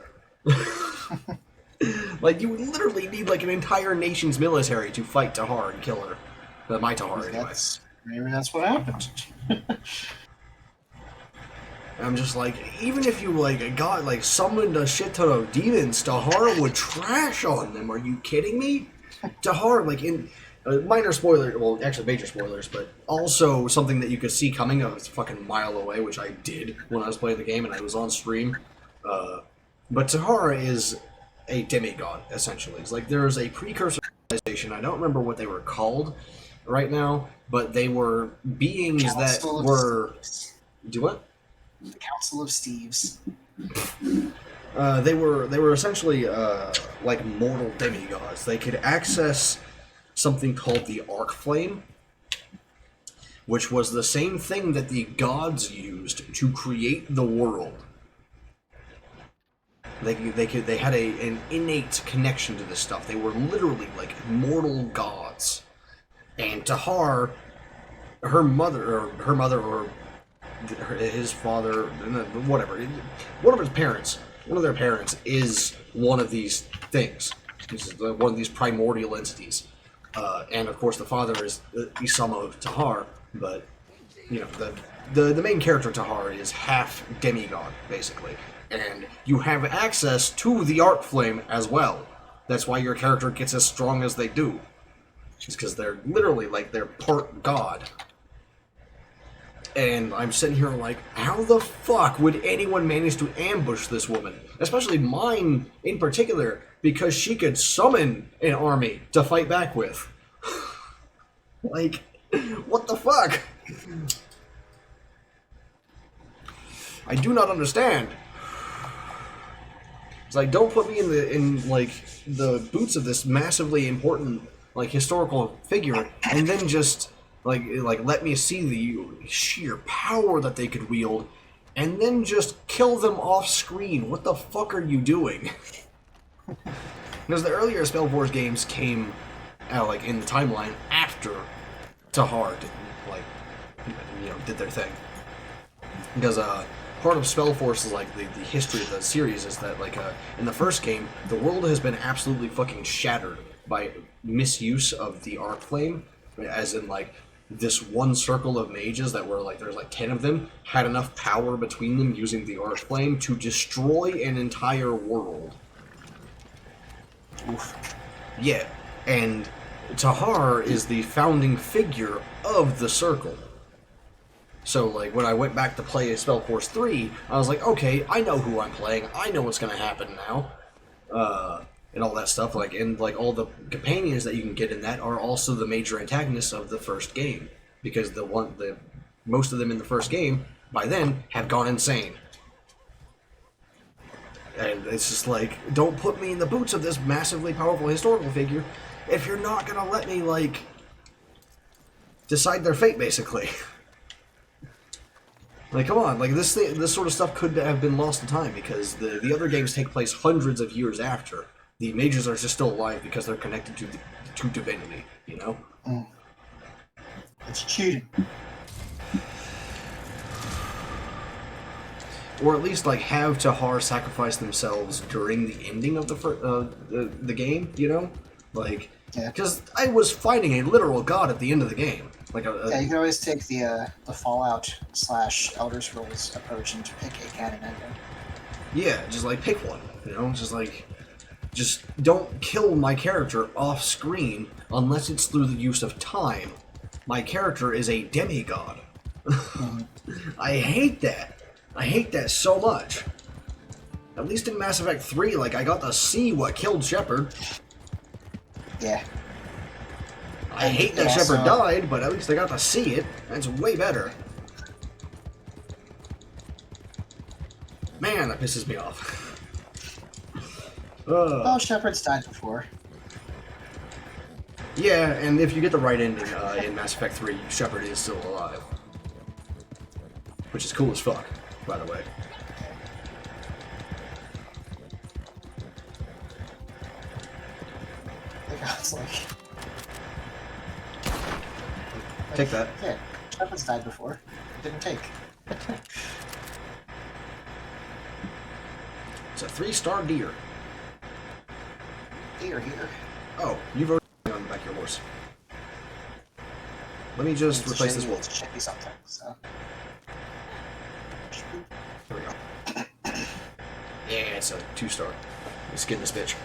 Like, you would literally need, like, an entire nation's military to fight Tahar and kill her. My Tahar, anyway. Maybe that's what happened. I'm just like, even if you, like, got, like, summoned a shit ton of demons, Tahar would trash on them. Are you kidding me? Tahar, like, in... minor spoiler, well, actually major spoilers, but also something that you could see coming a fucking mile away, which I did when I was playing the game and I was on stream. But Tahar is a demigod, essentially. It's like there's a precursor civilization, I don't remember what they were called right now, but they were beings that were... Do what? The Council of Steves. They were essentially like mortal demigods. They could access something called the Arc Flame, which was the same thing that the gods used to create the world. They had an innate connection to this stuff. They were literally like mortal gods. And Tahar, her mother or his father, whatever, one of his parents, one of their parents is one of these things. This is one of these primordial entities. And of course the father is Isama of Tahar, but you know the main character Tahar is half demigod basically, and you have access to the Arc Flame as well. That's why your character gets as strong as they do. It's because they're literally like they're part god. And I'm sitting here like, how the fuck would anyone manage to ambush this woman? Especially mine in particular, because she could summon an army to fight back with. Like, what the fuck? I do not understand. It's like, don't put me in like the boots of this massively important like historical figure, and then just like let me see the sheer power that they could wield, and then just kill them off screen. What the fuck are you doing? Because the earlier Spellforce games came out like in the timeline after Tahar did their thing. Because part of Spellforce is like the history of the series is that like in the first game the world has been absolutely fucking shattered by misuse of the Arc Flame, as in like this one circle of mages that were like there's like 10 of them had enough power between them using the Arc Flame to destroy an entire world. Oof. Yeah, and Tahar is the founding figure of the circle. So, like, when I went back to play Spellforce 3, I was like, okay, I know who I'm playing, I know what's gonna happen now. And all that stuff, like, and, like, all the companions that you can get in that are also the major antagonists of the first game. Because most of them in the first game, by then, have gone insane. And it's just like, don't put me in the boots of this massively powerful historical figure if you're not gonna let me, like, decide their fate, basically. Like, come on, like, this sort of stuff could have been lost to time, because the other games take place hundreds of years after. The mages are just still alive because they're connected to divinity, you know? It's cheating. Or at least, like, have Tahar sacrifice themselves during the ending of the game, you know? Like, because I was fighting a literal god at the end of the game. Like yeah, you can always take the Fallout / Elder Scrolls approach and pick a canon ending. Yeah, just like pick one, you know? Just don't kill my character off screen unless it's through the use of time. My character is a demigod. I hate that. I hate that so much. At least in Mass Effect 3, like, I got to see what killed Shepard. Yeah. I hate that Shepard died, but at least I got to see it. That's way better. Man, that pisses me off. Well, Shepard's died before. Yeah, and if you get the right ending in Mass Effect 3, Shepard is still alive. Which is cool as fuck, by the way. It's like... Take that. Yeah, Shepard's died before. It didn't take. It's a 3-star deer. Deer here. Oh, you've already on the back of your horse. Let me just replace this wolf. It should be something, so... There we go. Yeah, it's a 2-star. Let's get this bitch.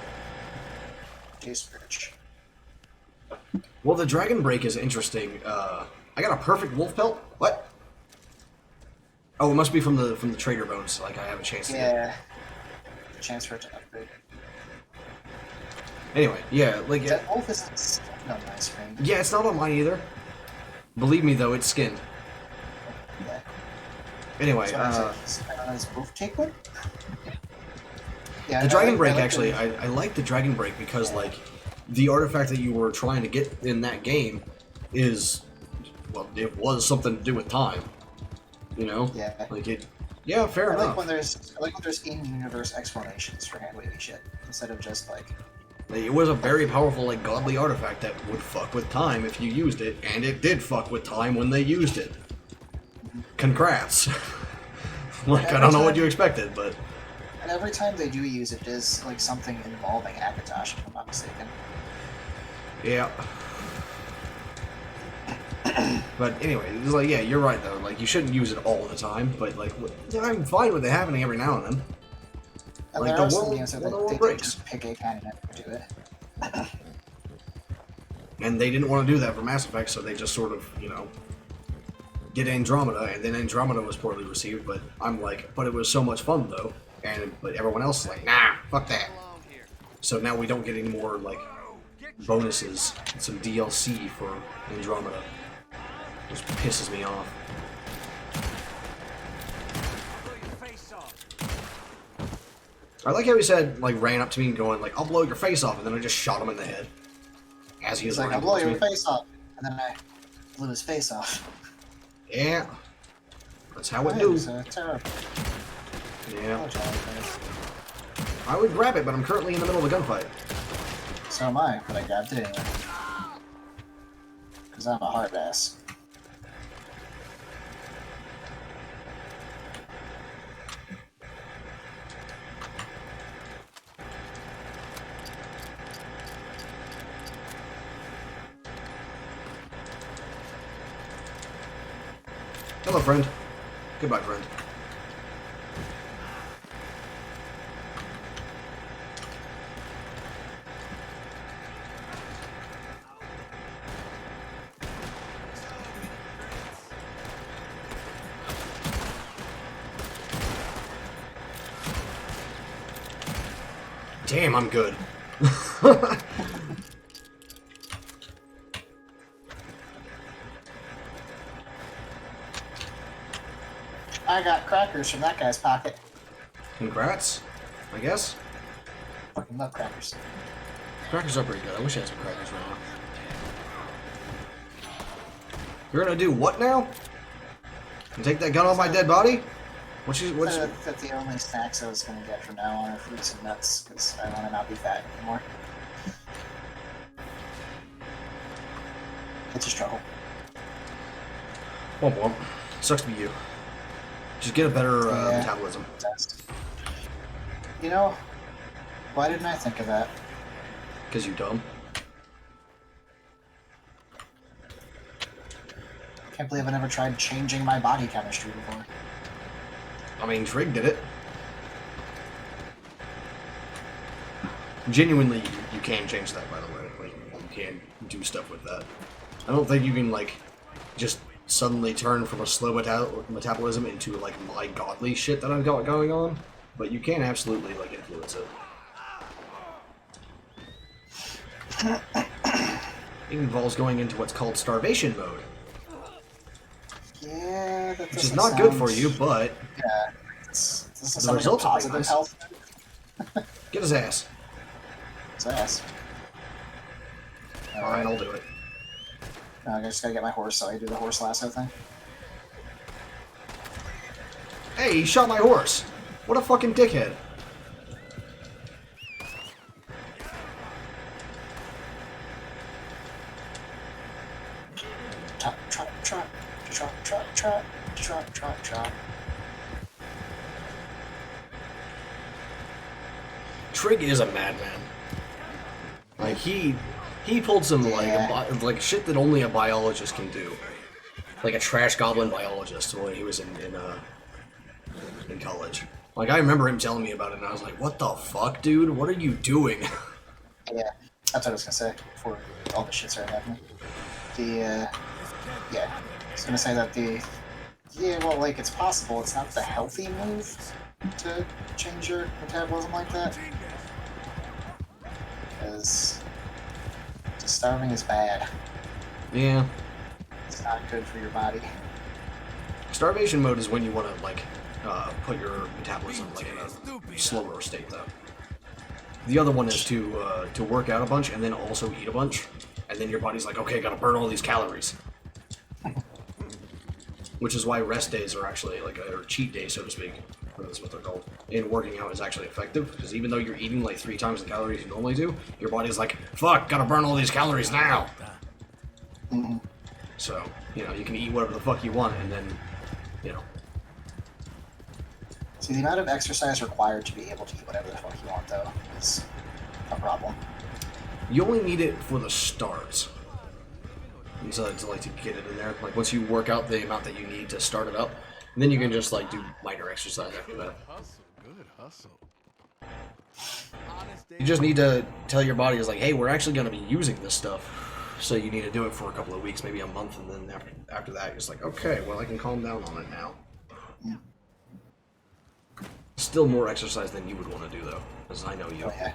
J-Spirch. Well, the Dragon Break is interesting. I got a perfect wolf pelt. What? Oh, it must be from the trader bones. Like, I have a chance to get. Chance for it to upgrade. Anyway, yeah, like... That wolf is not on my screen. Yeah, it's not on mine either. Believe me, though, it's skinned. Yeah. Anyway, does wolf take one? Yeah, the Dragon Break, actually, I like the Dragon Break because, like, the artifact that you were trying to get in that game is, well, it was something to do with time. You know? Yeah. Like, it... Yeah, fair enough. I like when there's in-universe explanations for hand-waving shit, instead of just, like... It was a very powerful, like, godly artifact that would fuck with time if you used it, and it did fuck with time when they used it. Congrats. Like, I don't know what you expected, but... And every time they do use it, it is, like, something involving Akatosh, if I'm not mistaken. Yeah. But anyway, it's like, yeah, you're right, though. Like, you shouldn't use it all the time, but, like, I'm fine with it happening every now and then. And like, there the are some world, games that world they breaks. just pick a canon and do it. And they didn't want to do that for Mass Effect, so they just sort of, you know, did Andromeda, and then Andromeda was poorly received, but I'm like, but it was so much fun, though. But everyone else is like, nah, fuck that. So now we don't get any more, like, bonuses, some DLC for Andromeda. Which pisses me off. I like how he said, like, ran up to me and going, like, I'll blow your face off, and then I just shot him in the head. As he was like, I'll blow your face off, and then I blew his face off. Yeah. That's how it do. Terrible. Yeah. Oh, I would grab it, but I'm currently in the middle of a gunfight. so am I, but I grabbed it anyway. Because I'm a hard ass. Hello, friend. Goodbye, friend. Damn, I'm good. I got crackers from that guy's pocket. Congrats. I guess. Fucking love crackers. Crackers are pretty good. I wish I had some crackers right now. You're gonna do what now? You take that gun off my dead body? What's That's the only snacks I was gonna get from now on are fruits and nuts, because I want to not be fat anymore. It's a struggle. Womp womp. Sucks to be you. Just get a better metabolism. You know, why didn't I think of that? Because you dumb. Can't believe I never tried changing my body chemistry before. I mean, Trig did it. Genuinely, you can change that, by the way. Like, you can do stuff with that. I don't think you can, like, just suddenly turn from a slow metabolism into, like, my godly shit that I've got going on. But you can absolutely, like, influence it. It involves going into what's called starvation mode. Yeah, that which is not good for you, but yeah, this is the results are pretty nice. Health. Get his ass. His ass. Alright, I'll do it. I just gotta get my horse, so I do the horse lasso thing. Hey, he shot my horse! What a fucking dickhead. Trot, trot, trot, trot, trot, trot, trot, trot, trot. Trig is a madman. Like, he pulled some, like shit that only a biologist can do. Like a trash goblin biologist when he was in college. Like, I remember him telling me about it, and I was like, what the fuck, dude? What are you doing? Yeah, that's what I was gonna say before all the shit started happening. Yeah, I was gonna say that well, like, it's possible. It's not the healthy move to change your metabolism like that. Because just starving is bad. Yeah. It's not good for your body. Starvation mode is when you want to, like, put your metabolism, like, in a slower state, though. The other one is to work out a bunch and then also eat a bunch. And then your body's like, okay, gotta burn all these calories. Which is why rest days are actually, like, or cheat days, so to speak. That's what they're called. And working out is actually effective, because even though you're eating, like, 3 times the calories you normally do, your body's like, fuck, gotta burn all these calories now! Mm-hmm. So, you know, you can eat whatever the fuck you want, and then, you know. See, the amount of exercise required to be able to eat whatever the fuck you want, though, is a problem. You only need it for the start. And so to, like, to get it in there. Like, once you work out the amount that you need to start it up, and then you can just, like, do minor exercise after that. Good hustle. You just need to tell your body, is like, hey, we're actually going to be using this stuff. So you need to do it for a couple of weeks, maybe a month, and then after that, it's like, okay, well, I can calm down on it now. Still more exercise than you would want to do, though, because I know you. Oh, yeah.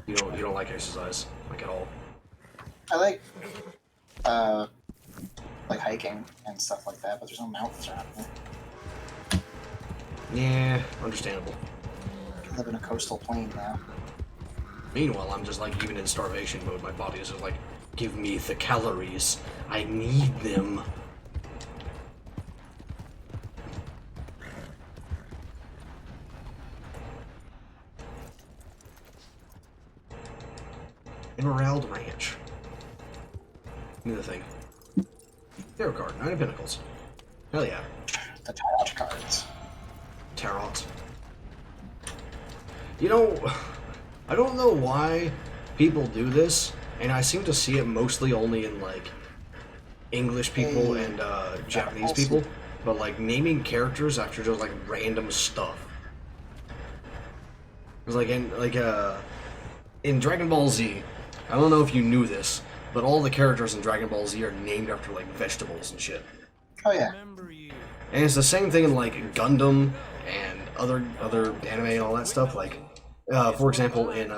You don't like exercise, like, at all. I like hiking and stuff like that, but there's no mountains around me. Yeah, understandable. I live in a coastal plain now. Meanwhile, I'm just, like, even in starvation mode, my body is just like, give me the calories. I need them. Emerald Ranch. Give me the thing. Tarot card, 9 of Pentacles. Hell yeah. The tarot cards. Tarot. You know, I don't know why people do this, and I seem to see it mostly only in, like, English people and Japanese people, but, like, naming characters after just, like, random stuff. It's like in Dragon Ball Z, I don't know if you knew this, but all the characters in Dragon Ball Z are named after, like, vegetables and shit. Oh yeah. And it's the same thing in, like, Gundam and other anime and all that stuff. Like, for example, in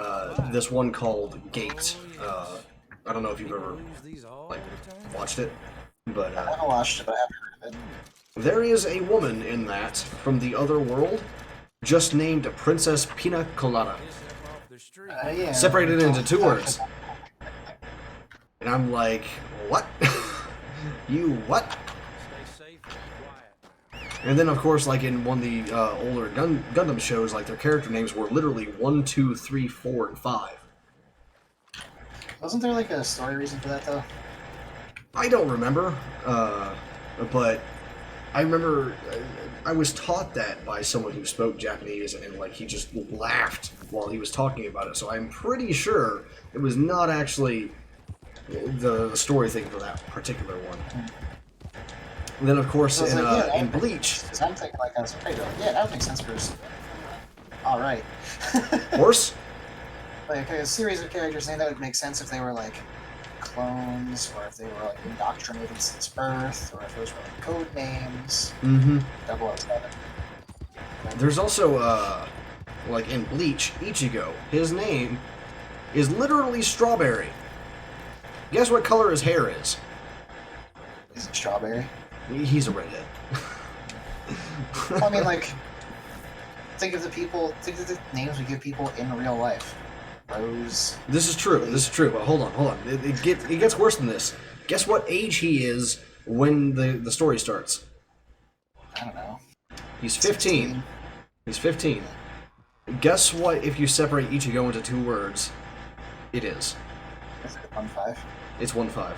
this one called Gate, I don't know if you've ever, like, watched it, but I haven't watched it, but I have heard of it. there is a woman in that from the other world just named Princess Pina Colada. Yeah. Separated into 2 words. And I'm like, what? You what? Stay safe and quiet. And then, of course, like in one of the older Gundam shows, like their character names were literally 1, 2, 3, 4, and 5. Wasn't there like a story reason for that though? I don't remember, but I remember I was taught that by someone who spoke Japanese, and like he just laughed while he was talking about it. So I'm pretty sure it was not actually the story thing for that particular one. And then, of course, in Bleach, Because I'm thinking like that's okay. Yeah, that would make sense for. All right. horse. Like a series of characters, I think that would make sense if they were like clones, or if they were like indoctrinated since birth, or if those were like code names. Mm-hmm. 007. There's also like in Bleach, Ichigo. His name is literally Strawberry. Guess what color his hair is? Is it strawberry? He's a redhead. Well, I mean, like, think of the names we give people in real life. Rose. This is true. This is true. But hold on. It gets worse than this. Guess what age he is when the story starts? I don't know. He's 15. 16. He's 15. Guess what? If you separate Ichigo into 2 words, it is. Is it 1-5? It's 1-5.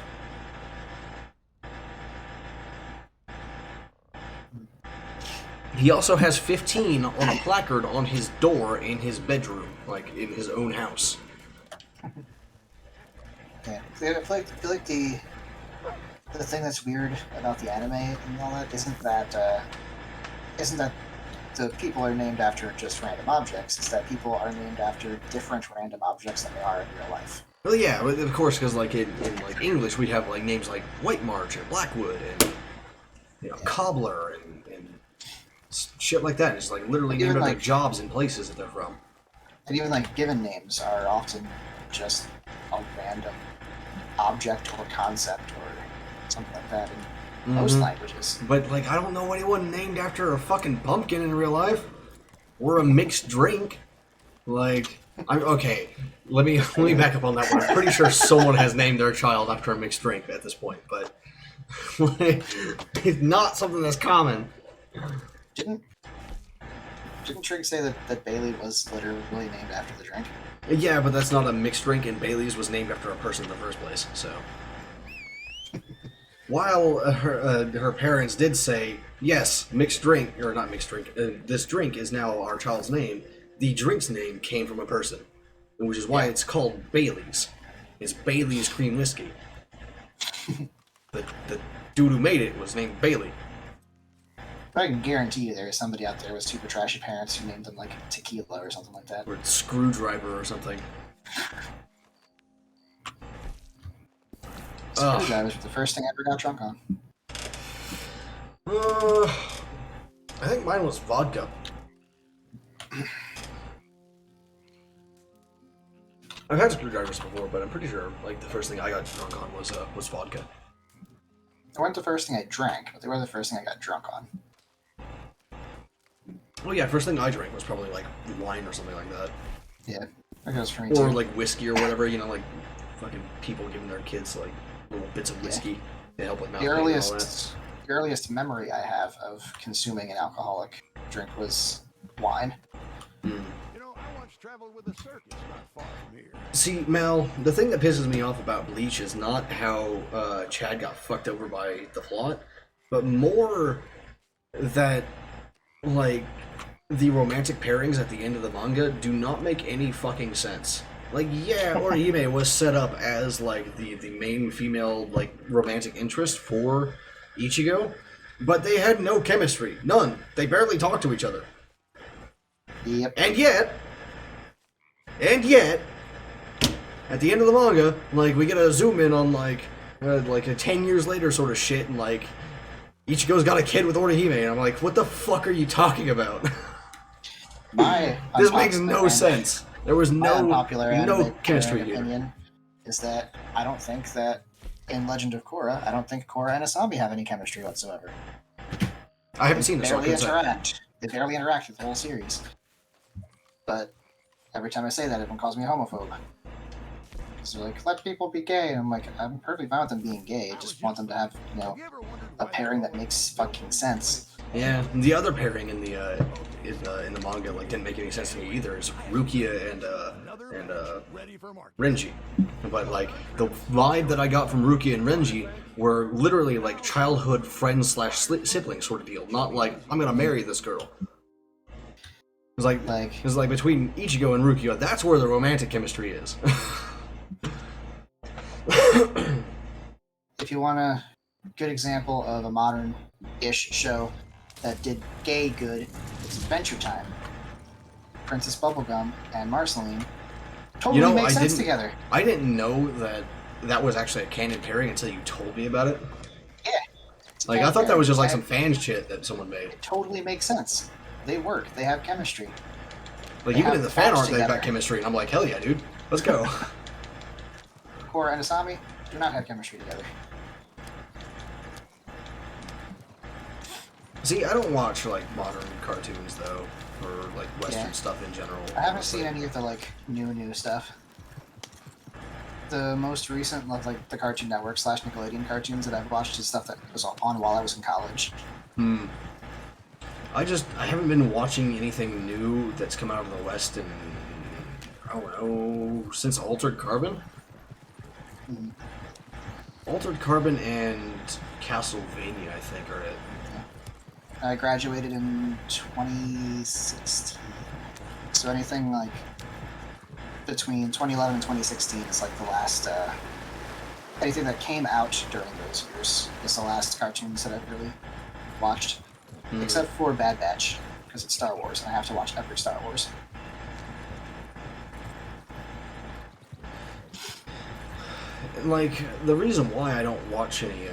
He also has 15 on a placard on his door in his bedroom, like in his own house. Yeah. I feel like the thing that's weird about the anime and all that isn't that the people are named after just random objects. It's that people are named after different random objects than they are in real life. Well, yeah, of course, because like in like English, we'd have like names like White March and Blackwood and Cobbler and shit like that. It's like literally named after jobs and places that they're from. And even like given names are often just a random object or concept or something like that in most languages. But like, I don't know anyone named after a fucking pumpkin in real life or a mixed drink. Like, okay. Let me back up on that one. I'm pretty sure someone has named their child after a mixed drink at this point, but like, it's not something that's common. Didn't Trig say that Bailey was literally named after the drink? Yeah, but that's not a mixed drink, and Bailey's was named after a person in the first place, so. While her parents did say, yes, mixed drink, or not mixed drink, this drink is now our child's name, the drink's name came from a person, which is why it's called Bailey's. It's Bailey's Cream Whiskey. The dude who made it was named Bailey. But I can guarantee you there is somebody out there with super trashy parents who named them like Tequila or something like that. Or Screwdriver or something. Screwdrivers were the first thing I ever got drunk on. I think mine was vodka. I've had screwdrivers before, but I'm pretty sure like the first thing I got drunk on was vodka. They weren't the first thing I drank, but they were the first thing I got drunk on. Well, yeah, first thing I drank was probably like wine or something like that. Yeah, that goes for me Or too. like whiskey or whatever, like fucking people giving their kids like little bits of whiskey to help with mouth pain and all that. The earliest memory I have of consuming an alcoholic drink was wine. You know, I once traveled with a circus not far from here. See, Mel, the thing that pisses me off about Bleach is not how Chad got fucked over by the plot, but more that, like, the romantic pairings at the end of the manga do not make any fucking sense. Like, yeah, Orihime was set up as, like, the main female, like, romantic interest for Ichigo, but they had no chemistry. None. They barely talked to each other. Yep. And yet, at the end of the manga, like, we get a zoom in on, like a 10 years later sort of shit, and, like, Ichigo's got a kid with Orihime, and I'm like, what the fuck are you talking about? This makes no sense. There was no chemistry here. Opinion is that I don't think that in Legend of Korra, I don't think Korra and Asami have any chemistry whatsoever. I haven't seen this. Barely interact. They barely interact with the whole series. But every time I say that, everyone calls me a homophobe. Because they're like, let people be gay. And I'm like, I'm perfectly fine with them being gay. I just want them to have, a pairing that makes fucking sense. Yeah, the other pairing in the manga like didn't make any sense to me either. Is Rukia and Renji, but like the vibe that I got from Rukia and Renji were literally like childhood friends / sibling sort of deal. Not like I'm gonna marry this girl. It's like between Ichigo and Rukia, that's where the romantic chemistry is. If you want a good example of a modern-ish show that did gay good, it's Adventure Time. Princess Bubblegum and Marceline totally make sense together. I didn't know that was actually a canon pairing until you told me about it. Yeah. Like, I thought that was just like some fan shit that someone made. It totally makes sense. They work. They have chemistry. Like, even in the fan art, they've got chemistry, and I'm like, hell yeah, dude. Let's go. Korra and Asami do not have chemistry together. See, I don't watch, like, modern cartoons, though, or, like, Western stuff in general. I haven't seen any of the, like, new stuff. The most recent, like, the Cartoon Network / Nickelodeon cartoons that I've watched is stuff that was on while I was in college. I haven't been watching anything new that's come out of the West in, I don't know, since Altered Carbon? Altered Carbon and Castlevania, I think, are it. I graduated in 2016. So anything, like, between 2011 and 2016 is, like, the last, anything that came out during those years is the last cartoons that I've really watched. Except for Bad Batch, because it's Star Wars, and I have to watch every Star Wars. Like, the reason why I don't watch any,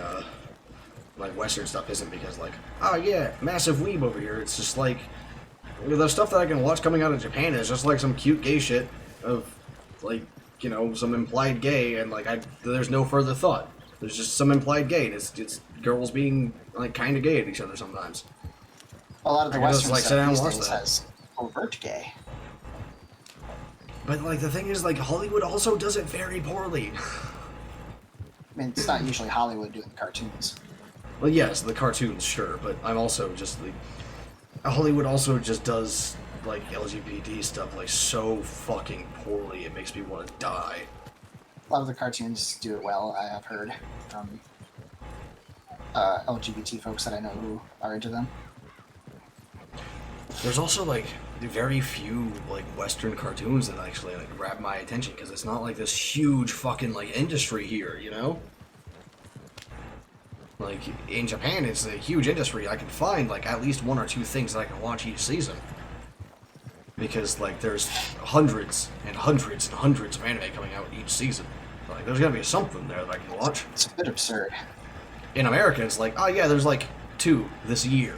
like, Western stuff isn't because, like, oh yeah, massive weeb over here. It's just like, the stuff that I can watch coming out of Japan is just like some cute gay shit of, like, you know, some implied gay, and, like, there's no further thought. There's just some implied gay, and it's girls being, like, kind of gay at each other sometimes. A lot of the Western like, stuff these days has overt gay. But, like, the thing is, like, Hollywood also does it very poorly. I mean, it's not usually Hollywood doing the cartoons. Well, yes, the cartoons, sure, but I'm also just, like, Hollywood also just does, like, LGBT stuff, like, so fucking poorly, it makes me want to die. A lot of the cartoons do it well, I have heard from LGBT folks that I know who are into them. There's also, like, very few, like, Western cartoons that actually, like, grab my attention, because it's not, like, this huge fucking, like, industry here, you know? Like, in Japan, it's a huge industry. I can find, like, at least one or two things that I can watch each season. Because, like, there's hundreds and hundreds and hundreds of anime coming out each season. Like, there's gotta be something there that I can watch. It's a bit absurd. In America, it's like, oh yeah, there's, like, 2 this year.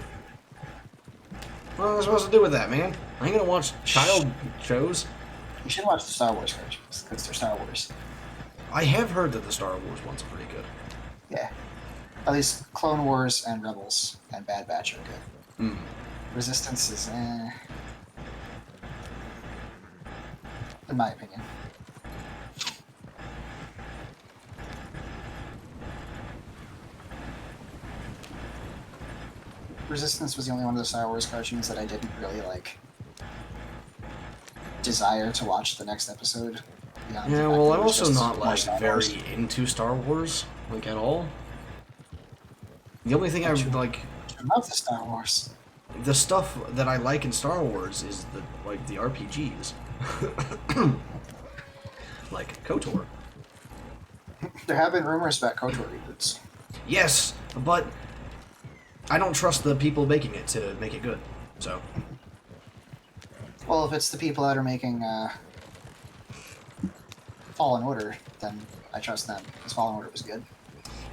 What am I supposed to do with that, man? I ain't gonna watch child shows. You should watch the Star Wars cartoons, because they're Star Wars. I have heard that the Star Wars ones are pretty good. Yeah. At least Clone Wars and Rebels and Bad Batch are good. Resistance is in my opinion. Resistance was the only one of the Star Wars cartoons that I didn't really, like, desire to watch the next episode. Yeah, well, I'm also not, like, very into Star Wars, like, at all. The only thing I like... I love the Star Wars. The stuff that I like in Star Wars is, the RPGs. Like, KOTOR. There have been rumors about KOTOR reboots. Yes, but I don't trust the people making it to make it good, so... Well, if it's the people that are making Fallen Order, then I trust them, because Fallen Order was good.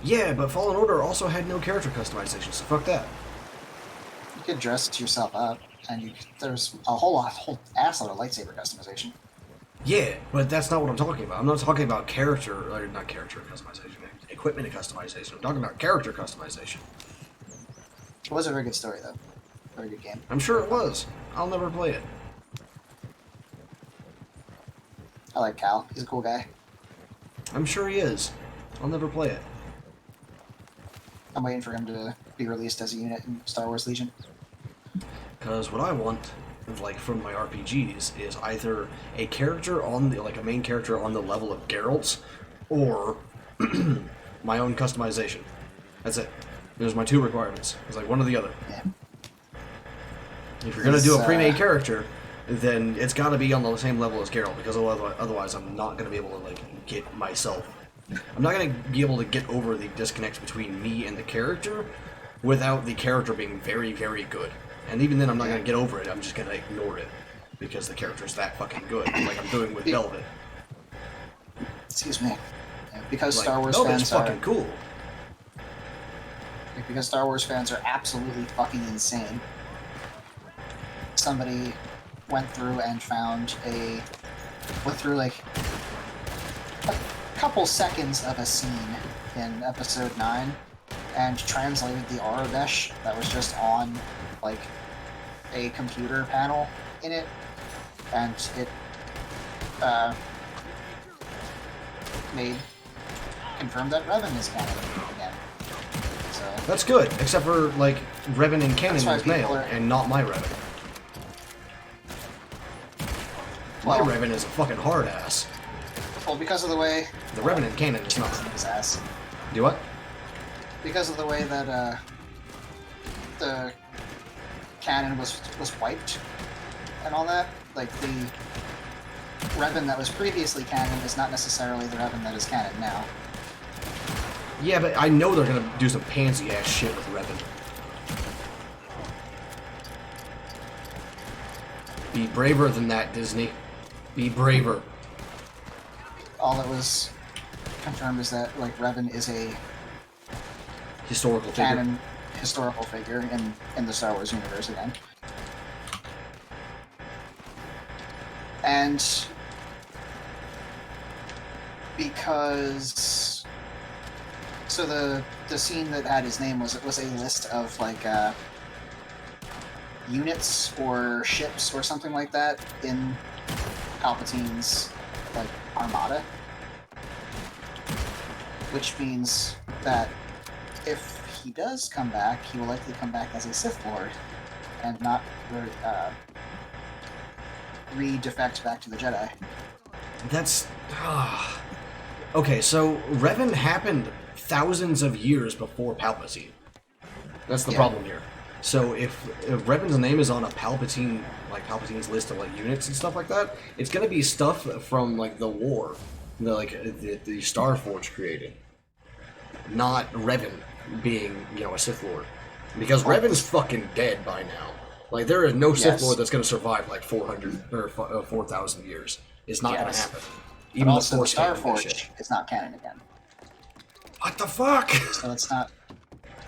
Yeah, but Fallen Order also had no character customization, so fuck that. You could dress yourself up, and there's a whole assload of lightsaber customization. Yeah, but that's not what I'm talking about. I'm not talking about not character customization, equipment customization. I'm talking about character customization. It was a very good story, though. Very good game. I'm sure it was. I'll never play it. I like Cal. He's a cool guy. I'm sure he is. I'll never play it. I'm waiting for him to be released as a unit in Star Wars Legion. Because what I want, like, from my RPGs is either a character on the, like, a main character on the level of Geralt's, or my own customization. That's it. Those are my two requirements. It's like one or the other. Yeah. If you're gonna do a pre-made character, then it's got to be on the same level as Geralt, because otherwise I'm not gonna be able to like get myself. I'm not gonna be able to get over the disconnect between me and the character without the character being very, very good. And even then, I'm not gonna get over it. I'm just gonna ignore it because the character's that fucking good, like I'm doing with Velvet. Excuse me. Yeah, because Like, Star Wars Velvet's fans fucking cool. because Star Wars fans are absolutely fucking insane. Somebody went through and went through like a couple seconds of a scene in episode 9 and translated the Arabesh that was just on like a computer panel in it, and it confirmed that Revan is canon again. So That's good, except for like Revan in canon That's why is male people are- and not my Revan. My Well- Revan is a fucking hard ass. well, because of the way The Revan in canon is not. his ass. Do what? Because of the way that the canon was wiped and all that, like the Revan that was previously canon is not necessarily the Revan that is canon now. Yeah, but I know they're gonna do some pansy ass shit with Revan. Be braver than that, Disney. Be braver. All that was confirmed is that like Revan is a Historical figure. canon historical figure in the Star Wars universe again. And because so the scene that had his name was a list of like units or ships or something like that in Palpatine's like armada, which means that if he does come back, he will likely come back as a Sith Lord and not re-defect back to the Jedi. That's... Okay, so Revan happened thousands of years before Palpatine. That's the Yeah. problem here. So if Revan's name is on a Palpatine, like Palpatine's list of like units and stuff like that, it's gonna be stuff from like the war, the Star Forge created, not Revan being a Sith Lord, because Revan's fucking dead by now. Like there is no Sith Yes. Lord that's gonna survive like 400 or 4,000 years. It's not gonna Yes. happen. But Even the also, the Force Star can't do that Forge shit. is not canon again. What the fuck? So it's not.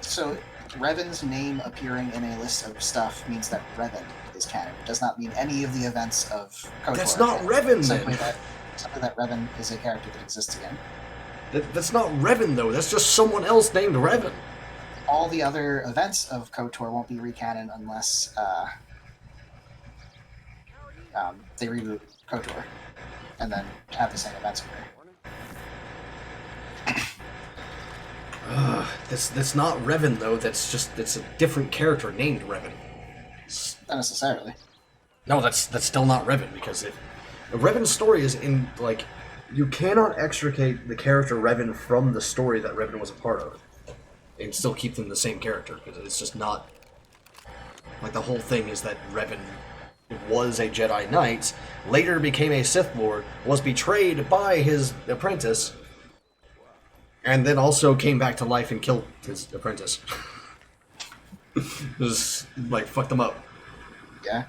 So Revan's name appearing in a list of stuff means that Revan is canon. It does not mean any of the events of KOTOR. That's are not canon. Revan, Simply then. that Revan is a character that exists again. That's not Revan though. That's just someone else named Revan. All the other events of KOTOR won't be recanon unless they reboot KOTOR and then have the same events occur. That's not Revan though. That's a different character named Revan. Not necessarily. No, that's still not Revan, because Revan's story is in like you cannot extricate the character Revan from the story that Revan was a part of, and still keep them the same character, because it's just not like the whole thing is that Revan was a Jedi Knight, later became a Sith Lord, was betrayed by his apprentice, and then also came back to life and killed his apprentice. Just like fucked them up. Yeah.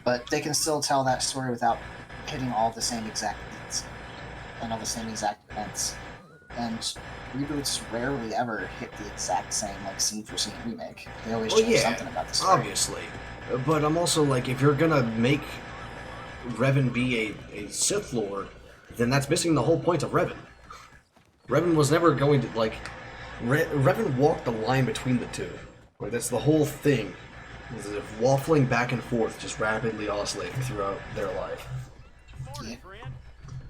But they can still tell that story without hitting all the same exact beats and all the same exact events. And reboots rarely ever hit the exact same like scene for scene remake. They always change something about the story. Obviously. But I'm also like, if you're gonna make Revan be a Sith Lord, then that's missing the whole point of Revan. Revan was never going to, like... Revan walked the line between the two. Like, that's the whole thing. As if waffling back and forth, just rapidly oscillating throughout their life. Yeah.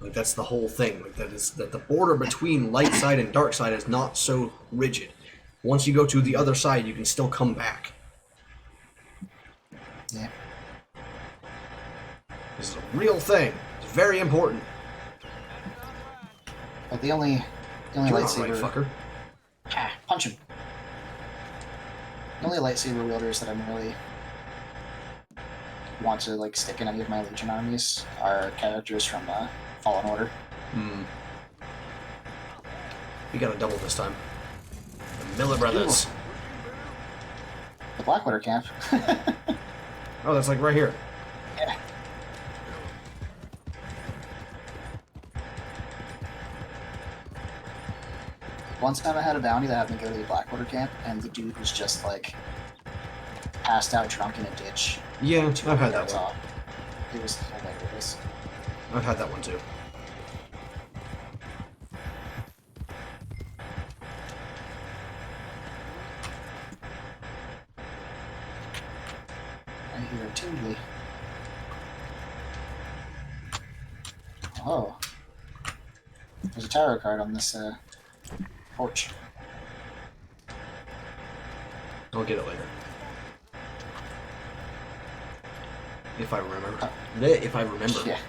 Like that's the whole thing. Like that the border between light side and dark side is not so rigid. Once you go to the other side, you can still come back. Yeah. This is a real thing. It's very important. But the only You're not lightsaber. right, fucker. Ah, punch him. The only lightsaber wielders that I'm really want to like stick in any of my Legion armies are characters from Fallen Order. Hmm. We got a double this time. The Miller Brothers. The Blackwater camp. Oh, that's like right here. Yeah. One time I had a bounty that had me go to the Blackwater camp, and the dude was just like passed out drunk in a ditch. Yeah, I've had that Yards one. off. It was hilarious. I've had that one too. I hear a tingly. Oh. There's a tarot card on this porch. I'll get it later. If I remember. If I remember. Yeah.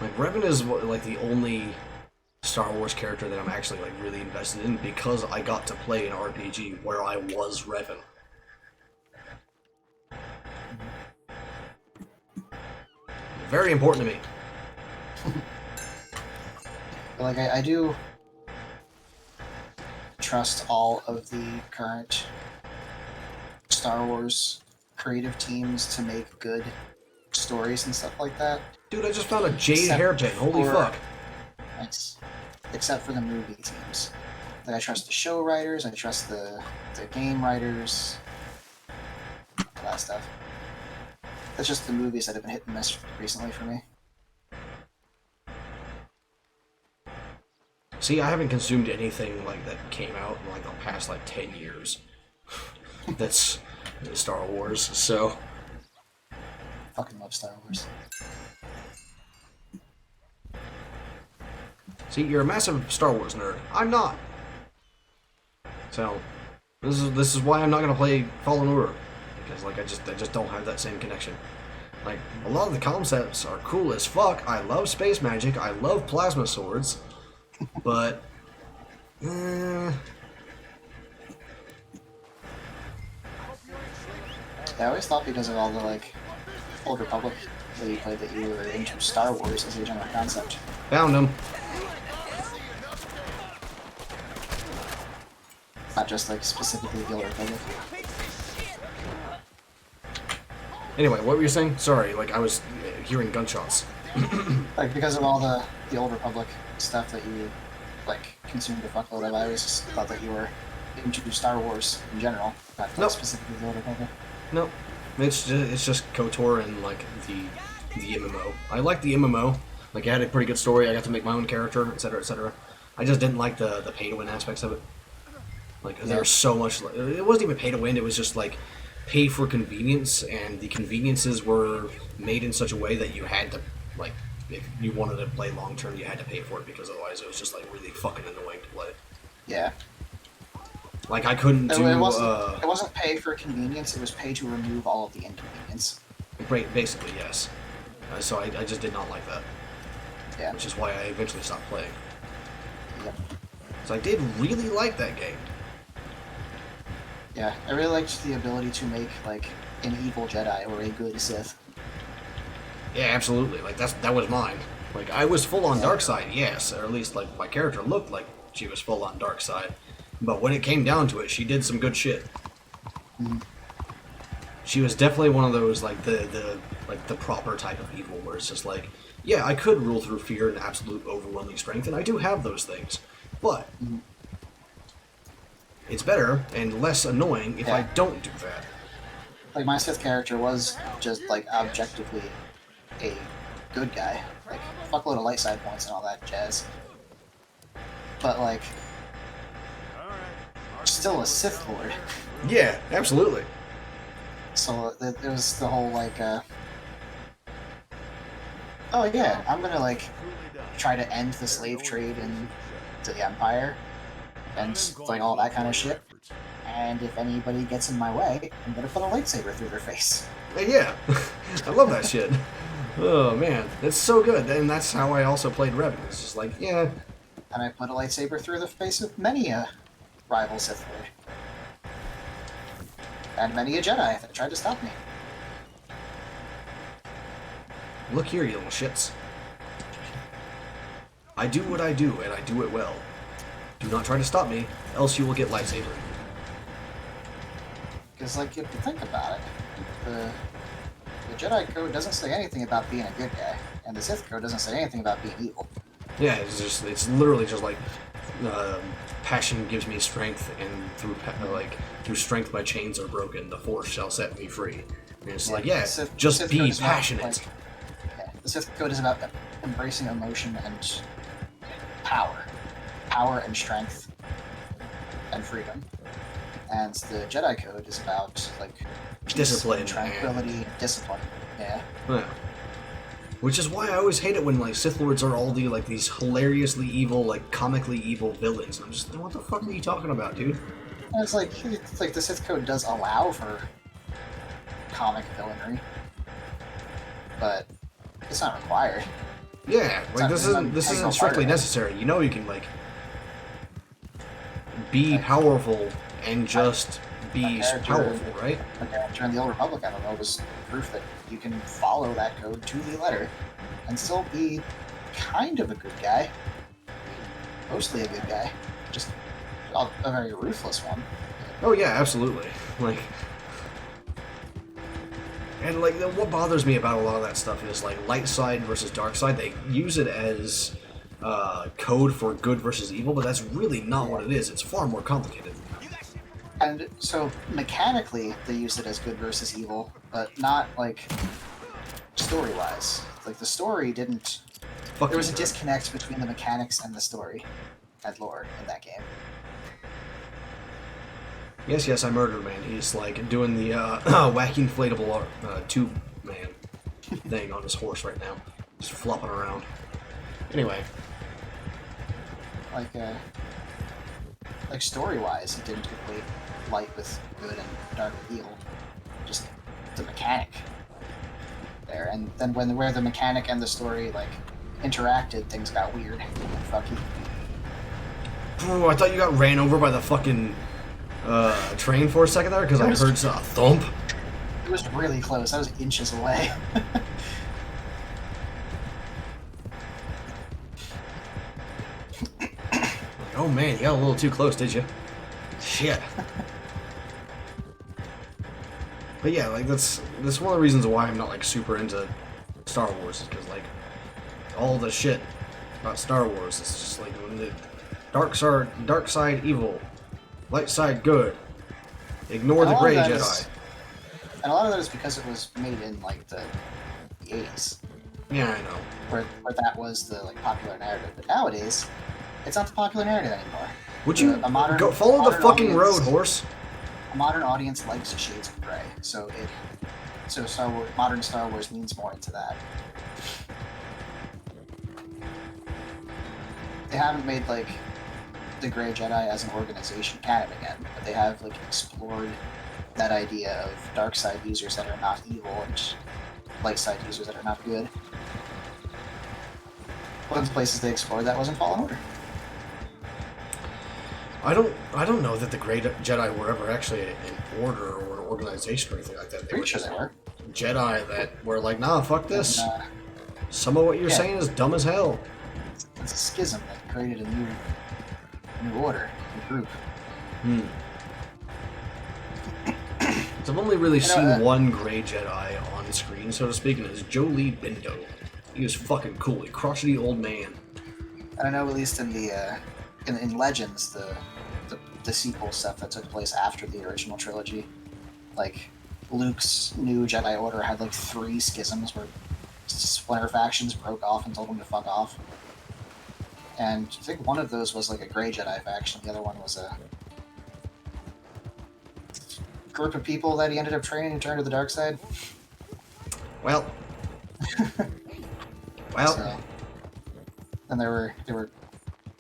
Like Revan is like the only Star Wars character that I'm actually like really invested in because I got to play an RPG where I was Revan. Very important to me. But like I do trust all of the current Star Wars creative teams to make good stories and stuff like that. Dude, I just found a jade Except hairpin. Holy for- fuck. Nice. Except for the movie teams. Like I trust the show writers, I trust the game writers, all that stuff. That's just the movies that have been hit and miss recently for me. See, I haven't consumed anything like that came out in like the past like 10 years. That's Star Wars, so Fucking love Star Wars. see, you're a massive Star Wars nerd. I'm not. So this is why I'm not gonna play Fallen Order because like I just don't have that same connection. Like a lot of the concepts are cool as fuck. I love space magic. I love plasma swords, but I always thought because of all the like Old Republic that you played that you were into Star Wars as a general concept. found him. Not just like specifically the Old Republic. Anyway, what were you saying? Sorry, like I was hearing gunshots. Like because of all the Old Republic stuff that you like consumed a fuckload of, I always just thought that you were into Star Wars in general, not Nope. specifically the Old Republic. No, it's just KOTOR and like the MMO. I like the MMO. Like it had a pretty good story. I got to make my own character, etc., etc. I just didn't like the pay to win aspects of it. Like there was so much. It wasn't even pay to win. It was just like pay for convenience, and the conveniences were made in such a way that you had to like if you wanted to play long term, you had to pay for it because otherwise it was just like really fucking annoying to play. Yeah. Like I couldn't do. It wasn't pay for convenience, it was pay to remove all of the inconvenience. Basically, yes. So I just did not like that. Yeah. Which is why I eventually stopped playing. Yep. So I did really like that game. Yeah. I really liked the ability to make like an evil Jedi or a good Sith. Yeah, absolutely. Like that was mine. Like I was full on dark side, yes, or at least like my character looked like she was full on dark side. But when it came down to it, she did some good shit. Mm-hmm. She was definitely one of those like the proper type of evil where it's just like, yeah, I could rule through fear and absolute overwhelming strength, and I do have those things. But it's better and less annoying if I don't do that. Like my Sith character was just like objectively a good guy. Like fuckload of light side points and all that jazz. but like All right. still a Sith Lord. Yeah, absolutely. So it was the whole like, oh yeah, I'm gonna like try to end the slave trade into the Empire and like all that kind of shit. And if anybody gets in my way, I'm gonna put a lightsaber through their face. Yeah, I love that shit. Oh man, it's so good, and that's how I also played Revan. It's just like, yeah, And I put a lightsaber through the face of many a rival Sith Lord. And many a Jedi that tried to stop me. look here, you little shits. I do what I do, and I do it well. Do not try to stop me, else you will get lightsaber. Because, like, if you think about it, the Jedi Code doesn't say anything about being a good guy, and the Sith Code doesn't say anything about being evil. Yeah, it's literally just like, passion gives me strength, and through strength my chains are broken. The Force shall set me free. And it's like, yeah, just be passionate. The Sith Code is about embracing emotion and power and strength and freedom. And the Jedi Code is about like Discipline, tranquility, discipline. Yeah. Which is why I always hate it when like Sith Lords are all these hilariously evil, like comically evil villains. I'm just, what the fuck are you talking about, dude? And it's like the Sith Code does allow for comic villainy, but it's not required. Yeah, like this isn't strictly necessary. You know, you can like be powerful and just be powerful, right? During the Old Republic, I don't know, was proof that you can follow that code to the letter and still be kind of a good guy. Mostly a good guy. Just a very ruthless one. Oh yeah, absolutely. Like, and like what bothers me about a lot of that stuff is like light side versus dark side. They use it as code for good versus evil, but that's really not what it is. It's far more complicated. And so mechanically, they use it as good versus evil, but not like story-wise. Like the story didn't. There was a disconnect between the mechanics and the story and lore in that game. Yes, I murdered man. He's like doing the wacky inflatable tube man thing on his horse right now, just flopping around. Anyway, like story-wise, it didn't equate light with good and dark with evil. Just the mechanic there, and then where the mechanic and the story like interacted, things got weird and fucky. Oh, I thought you got ran over by the fucking train for a second there because I heard a thump. It was really close. I was inches away. Oh man, you got a little too close, did you? Shit. But yeah, like that's one of the reasons why I'm not like super into Star Wars, is because like all the shit about Star Wars, it's just like when the dark side evil, light side good. Ignore the gray Jedi. And a lot of that is because it was made in like the 80s. Yeah, I know. Where that was the like popular narrative, but nowadays it's not the popular narrative anymore. Would you go follow the fucking road, horse? A modern audience likes shades of gray, so modern Star Wars leans more into that. They haven't made like the Grey Jedi as an organization canon again, but they have like explored that idea of dark side users that are not evil and light side users that are not good. One of the places they explored that was in Fallen Order. I don't know that the Grey Jedi were ever actually an order or an organization or anything like that. They were just Jedi that were like, nah, fuck this. And, some of what you're saying is dumb as hell. It's a schism that created a new order, a group. So I've only really seen one Grey Jedi on screen, so to speak, and it's Jolee Bindo. He was fucking cool. He crotchety old man. I know, at least in the in Legends, the sequel stuff that took place after the original trilogy, like Luke's new Jedi Order had like 3 schisms where splinter factions broke off and told him to fuck off. And I think one of those was like a gray Jedi faction. The other one was a group of people that he ended up training to turn to the dark side. Well. Well. So, then there were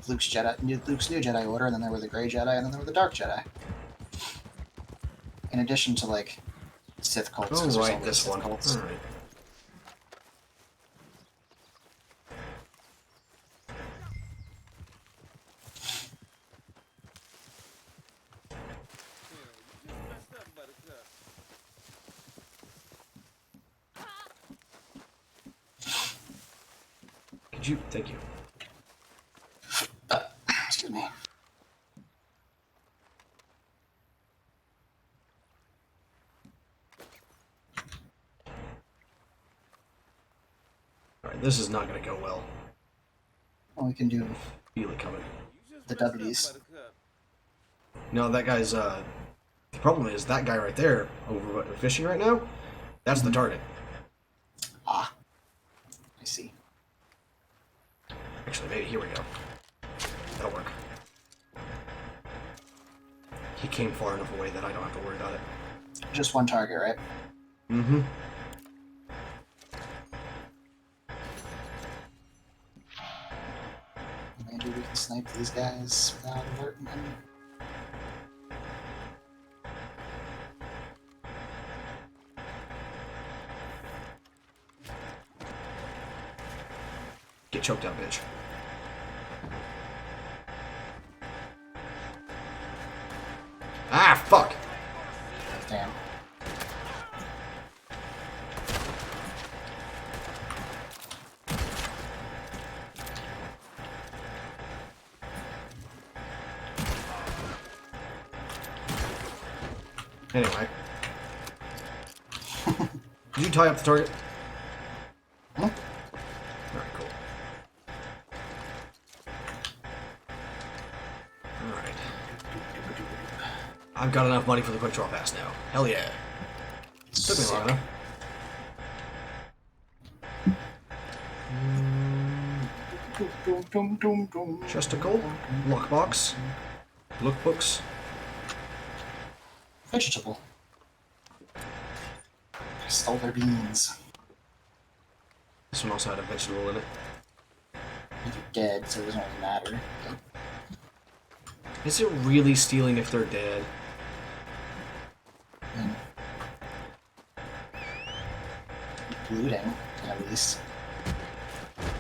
Luke's new Jedi Order, and then there were the Gray Jedi, and then there were the Dark Jedi. In addition to like Sith cults. Oh, 'cause there's right, always this Sith one. cults. All right. Could you? Thank you. Excuse me. All right, this is not going to go well. Well, we can do Feel it coming. the W's. No, that guy's. The problem is that guy right there over fishing right now. That's the target. Ah, I see. Actually, maybe here we go. That'll work. He came far enough away that I don't have to worry about it. Just one target, right? Mm-hmm. Maybe we can snipe these guys without alerting them. Get choked out, bitch. Ah, fuck! Damn. Anyway. Did you tie up the target? Huh? Alright, cool. Alright. I've got enough money for the quick draw pass now. Hell yeah. Took me long enough. Chesticle, lockbox, lookbooks. Vegetable. I stole their beans. This one also had a vegetable in it. They're dead, so it doesn't really matter. Is it really stealing if they're dead? I mean, looting, at least.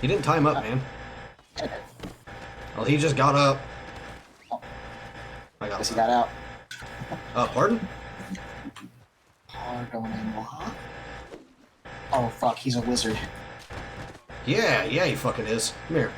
He didn't tie him up, man. Okay. Well, he just got up. Oh. I got Guess he him. got out. Pardon? Pardon moi? Oh fuck, he's a wizard. Yeah, he fucking is. Come here.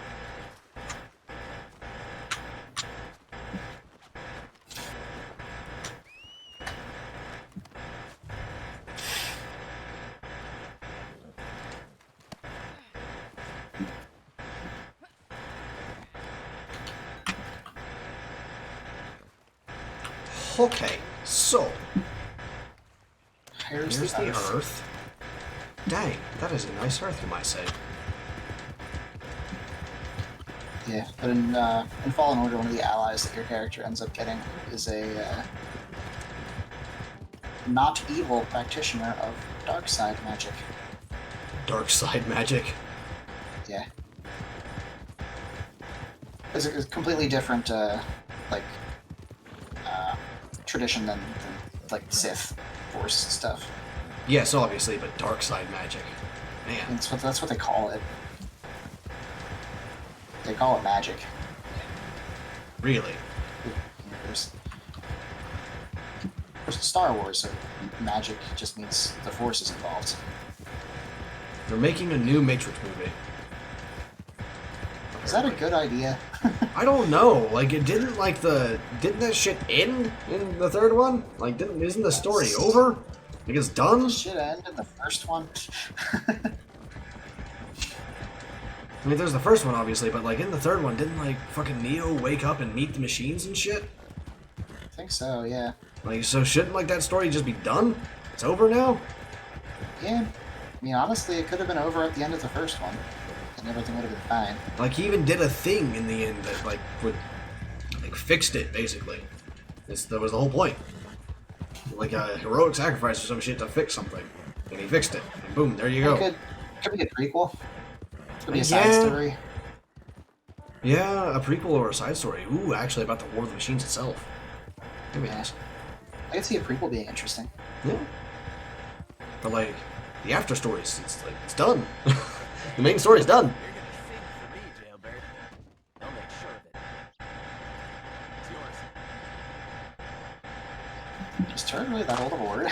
Okay, so Here's here's the Earth. Earth. Dang, that is a nice Earth, you might say. Yeah, but in Fallen Order, one of the allies that your character ends up getting is a not evil practitioner of dark side magic. Dark side magic. Yeah. It's a completely different, tradition than like Sith Force stuff. Yes, obviously, but dark side magic. Man. That's what they call it. They call it magic. Really? There's Star Wars, so magic just means the Force is involved. They're making a new Matrix movie. Is that a good idea? I don't know. Like, it didn't didn't that shit end in the third one? Like, isn't the story over? Like, it's done? Should end in the first one. I mean, there's the first one, obviously, but like in the third one, didn't like fucking Neo wake up and meet the machines and shit? I think so, yeah. Like, so shouldn't like that story just be done? It's over now? Yeah. I mean, honestly, it could have been over at the end of the first one. And and everything would have been fine. Like, he even did a thing in the end that, like, fixed it, basically. That was the whole point. Like a heroic sacrifice or some shit to fix something. And he fixed it. And boom, there you go. Could be a prequel. Could be a side story. Yeah, a prequel or a side story. Ooh, actually about the War of the Machines itself. That'd be nice. I could see a prequel being interesting. Yeah. But like, the after stories, it's done. The main story's done. You're gonna sing for me, Jailbird. I'll make sure of it. It's yours. Is Turd really that old of a word?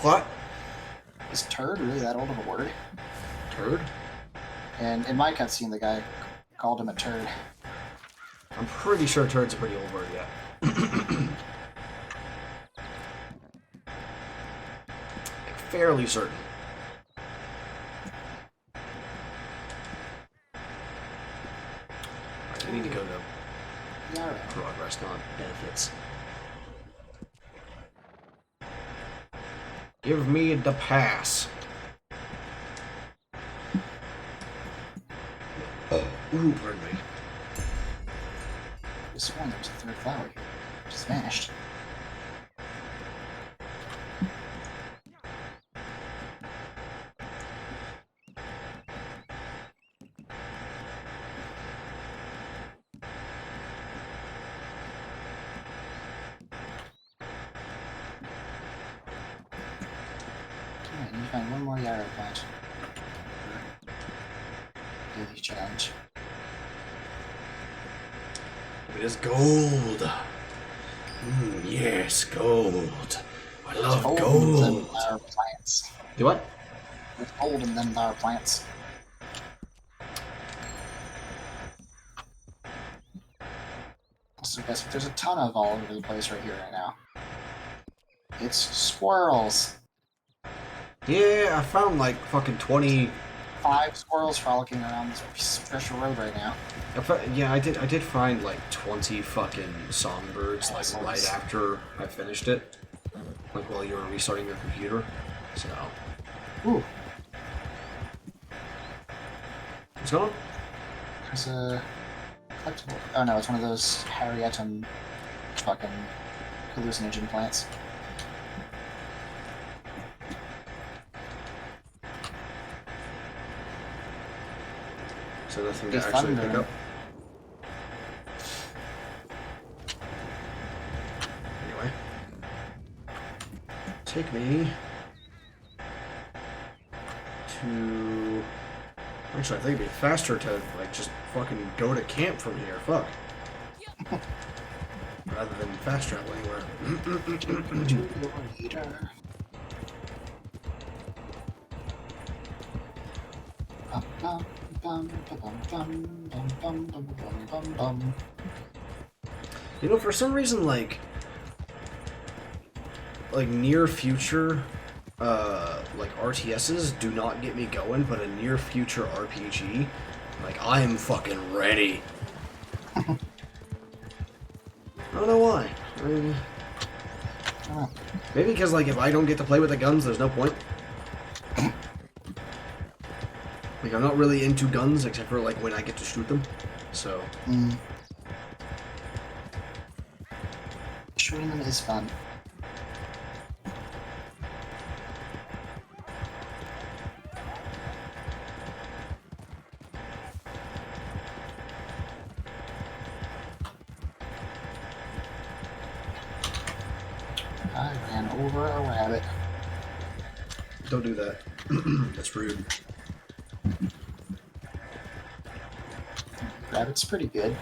What? Is Turd really that old of a word? Turd? And in my cutscene, the guy called him a turd. I'm pretty sure turd's a pretty old word, yeah. Fairly certain. Alright, I need to go to Yeah, right. progress, not benefits. Give me the pass. Ooh, pardon me. I sworn there was a third flower here. It just vanished. Okay, I need to find one more yarrow plant. Daily challenge. It is gold. Yes, gold. I love Gold gold. and our plants. Do what? It's gold and then our plants. So guess what? There's a ton of all over the place right here right now. It's squirrels. Yeah, I found like fucking 20. 5 squirrels frolicking around this special road right now. Yeah, I did find like 20 fucking songbirds like right after I finished it. Like while you were restarting your computer. So. Ooh. What's going on? There's a collectible. Oh no, it's one of those Harrietum fucking hallucinogen plants. So nothing to It's actually thunder. pick up. Anyway. Take me to... Actually, I think it'd be faster to, like, just fucking go to camp from here. Fuck. Rather than fast travel anywhere. To your leader. Bum, bum, bum, bum, bum, bum, bum, bum, bum, bum, bum. You know, for some reason, like near future, like RTSs do not get me going, but a near future RPG, like I'm fucking ready. I don't know why. I mean, maybe because like if I don't get to play with the guns, there's no point. Like I'm not really into guns except for like when I get to shoot them. So. Shooting them is fun. I ran over a rabbit. Don't do that. That's rude. Rabbit's pretty good.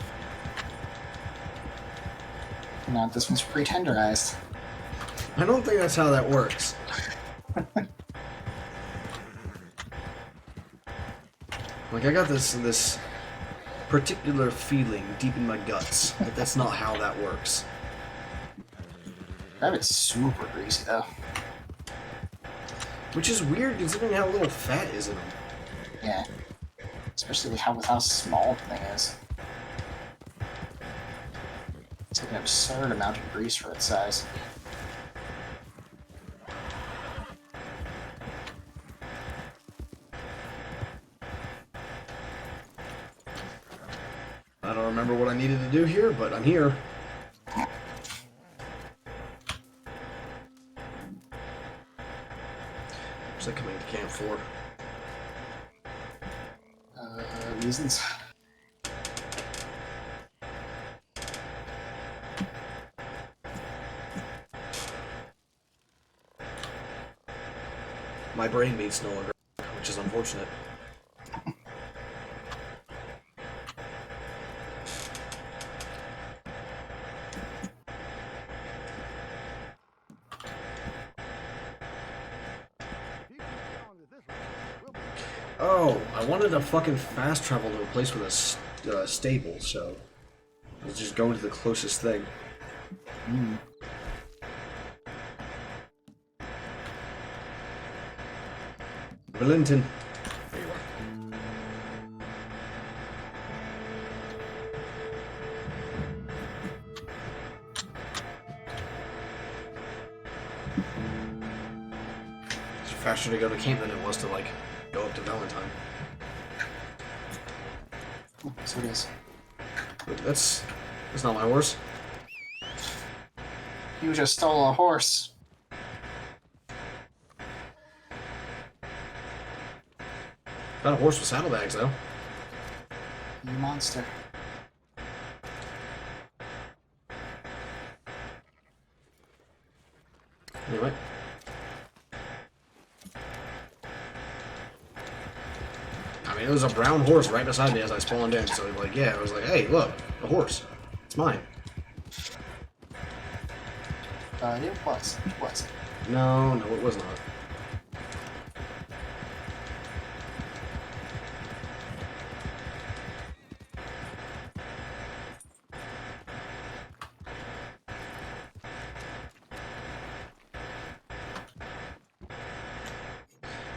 Now this one's pre-tenderized. I don't think that's how that works. Like I got this particular feeling deep in my guts that that's not how that works. Rabbit's super greasy though. Which is weird considering how little fat is in them. Yeah. Especially with how small the thing is. It's like an absurd amount of grease for its size. I don't remember what I needed to do here, but I'm here. What's that coming to camp for? Reasons. My brain meets no longer, which is unfortunate. Oh, I wanted to fucking fast travel to a place with a stable, so I was just going to the closest thing. Wellington. There you are. It's faster to go to camp than it was to, like, go up to Valentine. So it is. But that's not my horse. You just stole a horse. Got a horse with saddlebags, though. You monster. Anyway. I mean, it was a brown horse right beside me as I spawned in, so like, yeah, I was like, hey, look, a horse. It's mine. It was. It was. No, it was not.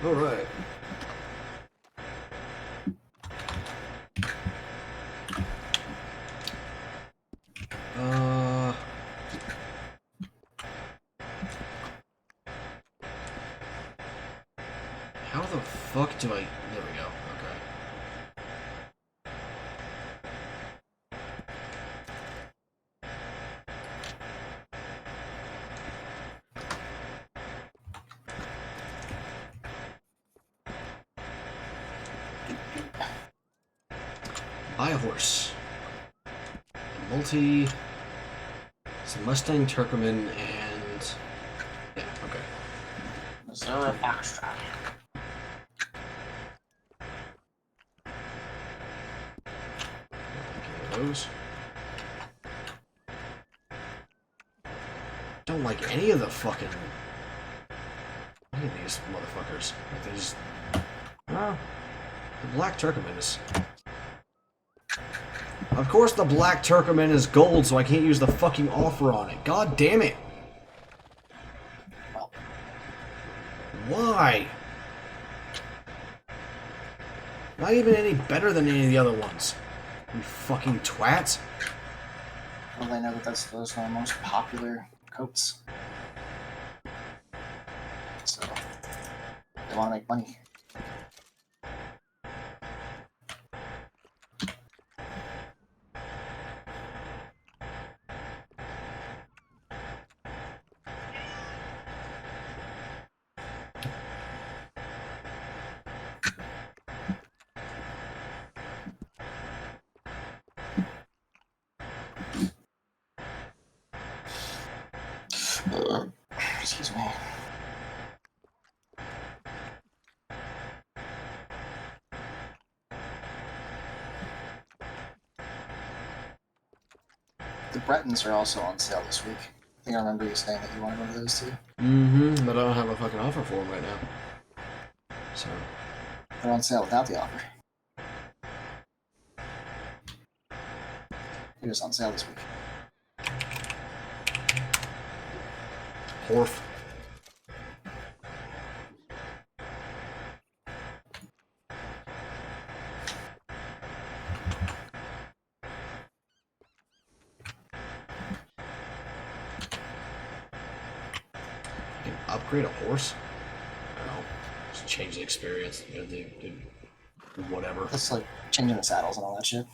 All right. How the fuck do I... There we go. Okay. Buy a horse. Multi... It's a Mustang, Turkmen, and... Yeah, okay. Missouri Foxtrot. Those. Don't like any of the fucking... Any of these motherfuckers. Like they just... Oh. The Black Turkmen is... Of course the Black Turkmen is gold, so I can't use the fucking offer on it. God damn it! Why? Not even any better than any of the other ones. You fucking twats. Well, they know that those are the most popular coats. So, they want to make money. Excuse me. The Bretons are also on sale this week. I think I remember you saying that you wanted one of those too. Mm-hmm, but I don't have a fucking offer for them right now. So... They're on sale without the offer. It was on sale this week. Horf. You can upgrade a horse? I don't know. Just change the experience. You know, do whatever. That's like changing the saddles and all that shit.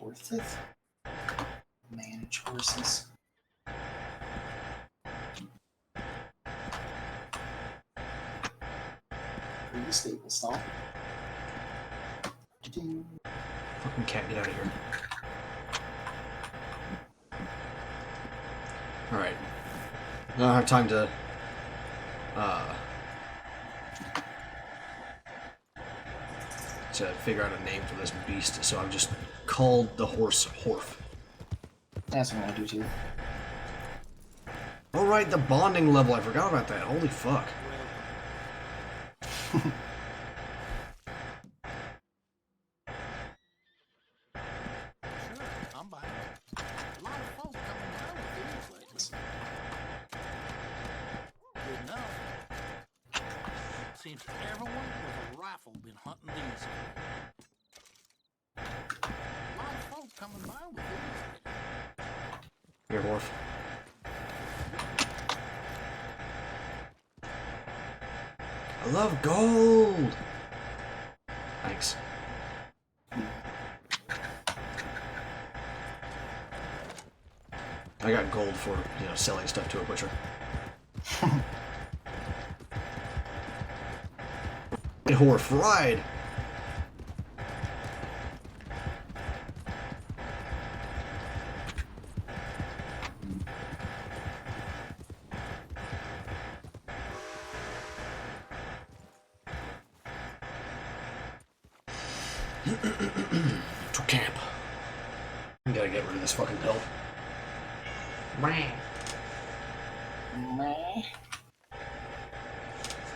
worth it. Manage horses. Pretty stable stall. Fucking cat, get out of here. Alright. I don't have time to figure out a name for this beast, so I've just called the horse Horf. That's what I do too. Alright, the bonding level, I forgot about that. Holy fuck. I'm buying it. A lot of folks coming down with these lately. Good enough. Seems everyone with a rifle been hunting these. A lot of folks coming by with these lately. Here, Horf. I love gold! Thanks. I got gold for, selling stuff to a butcher. Hey, Horf, ride! To camp. We gotta get rid of this fucking pill.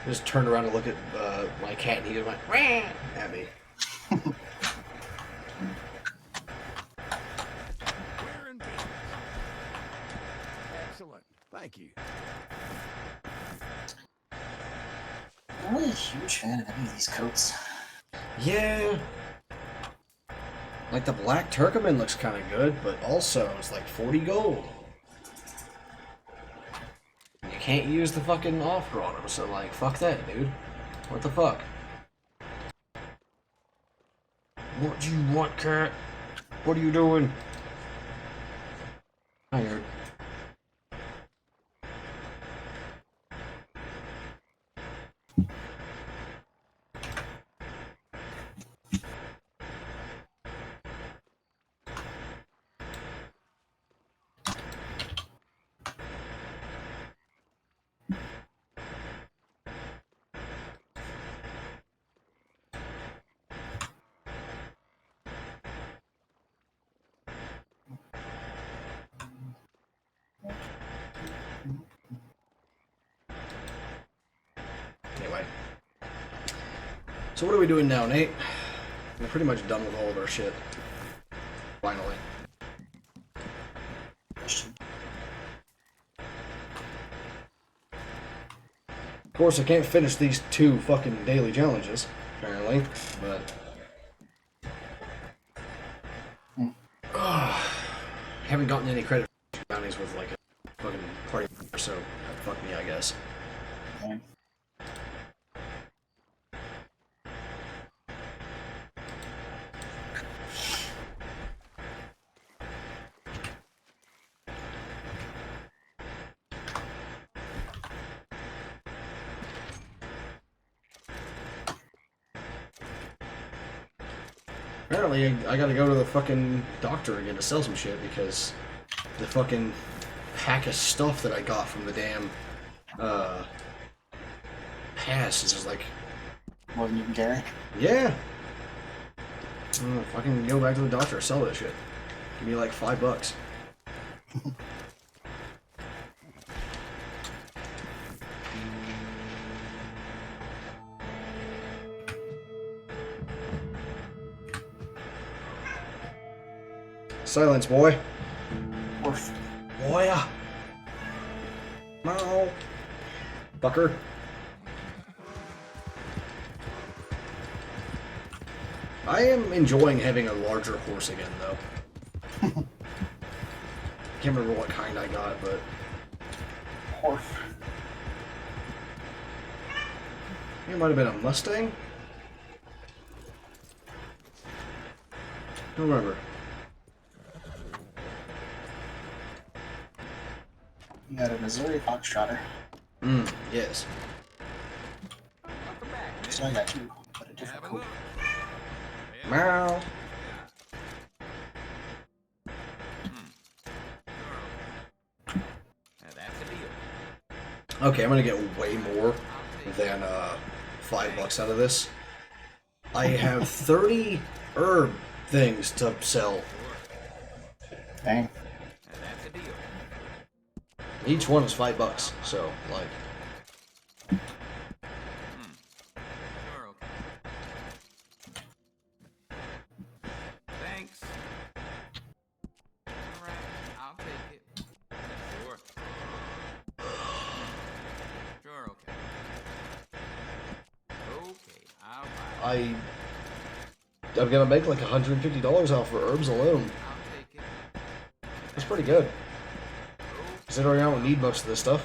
Just turned around to look at my cat and he just went at me. We're in business. Excellent. Thank you. I'm not really a huge fan of any of these coats. Yeah. Like the black Turkoman looks kind of good, but also it's like 40 gold. You can't use the fucking offer on them, so like, fuck that, dude. What the fuck? What do you want, cat? What are you doing? I heard. Anyway. So what are we doing now, Nate? We're pretty much done with all of our shit. Finally. Of course, I can't finish these 2 fucking daily challenges, apparently, but... haven't gotten any credit for bounties with like a fucking party, so fuck me, I guess. Yeah. Apparently, I gotta go to the fucking doctor again to sell some shit because the fucking pack of stuff that I got from the damn pass is just like... More than you can carry? Yeah! I don't know if I can go back to the doctor and sell that shit. Give me like $5. Silence, boy. Worth. Boy. No. Fucker. I am enjoying having a larger horse again, though. Can't remember what kind I got, but... Horse. It might have been a Mustang? I don't remember. You got a Missouri Foxtrotter. Yes. So I got two, but a different cool. Meow. Okay, I'm gonna get way more than $5 out of this. I have 30 herb things to sell. Dang. Each one is $5, so like. Thanks. All right, I'll take it. Sure. Sure, okay. Okay, I'll buy I'm gonna make like $150 off for herbs alone. I'll take it. That's pretty good. Considering I don't need most of this stuff.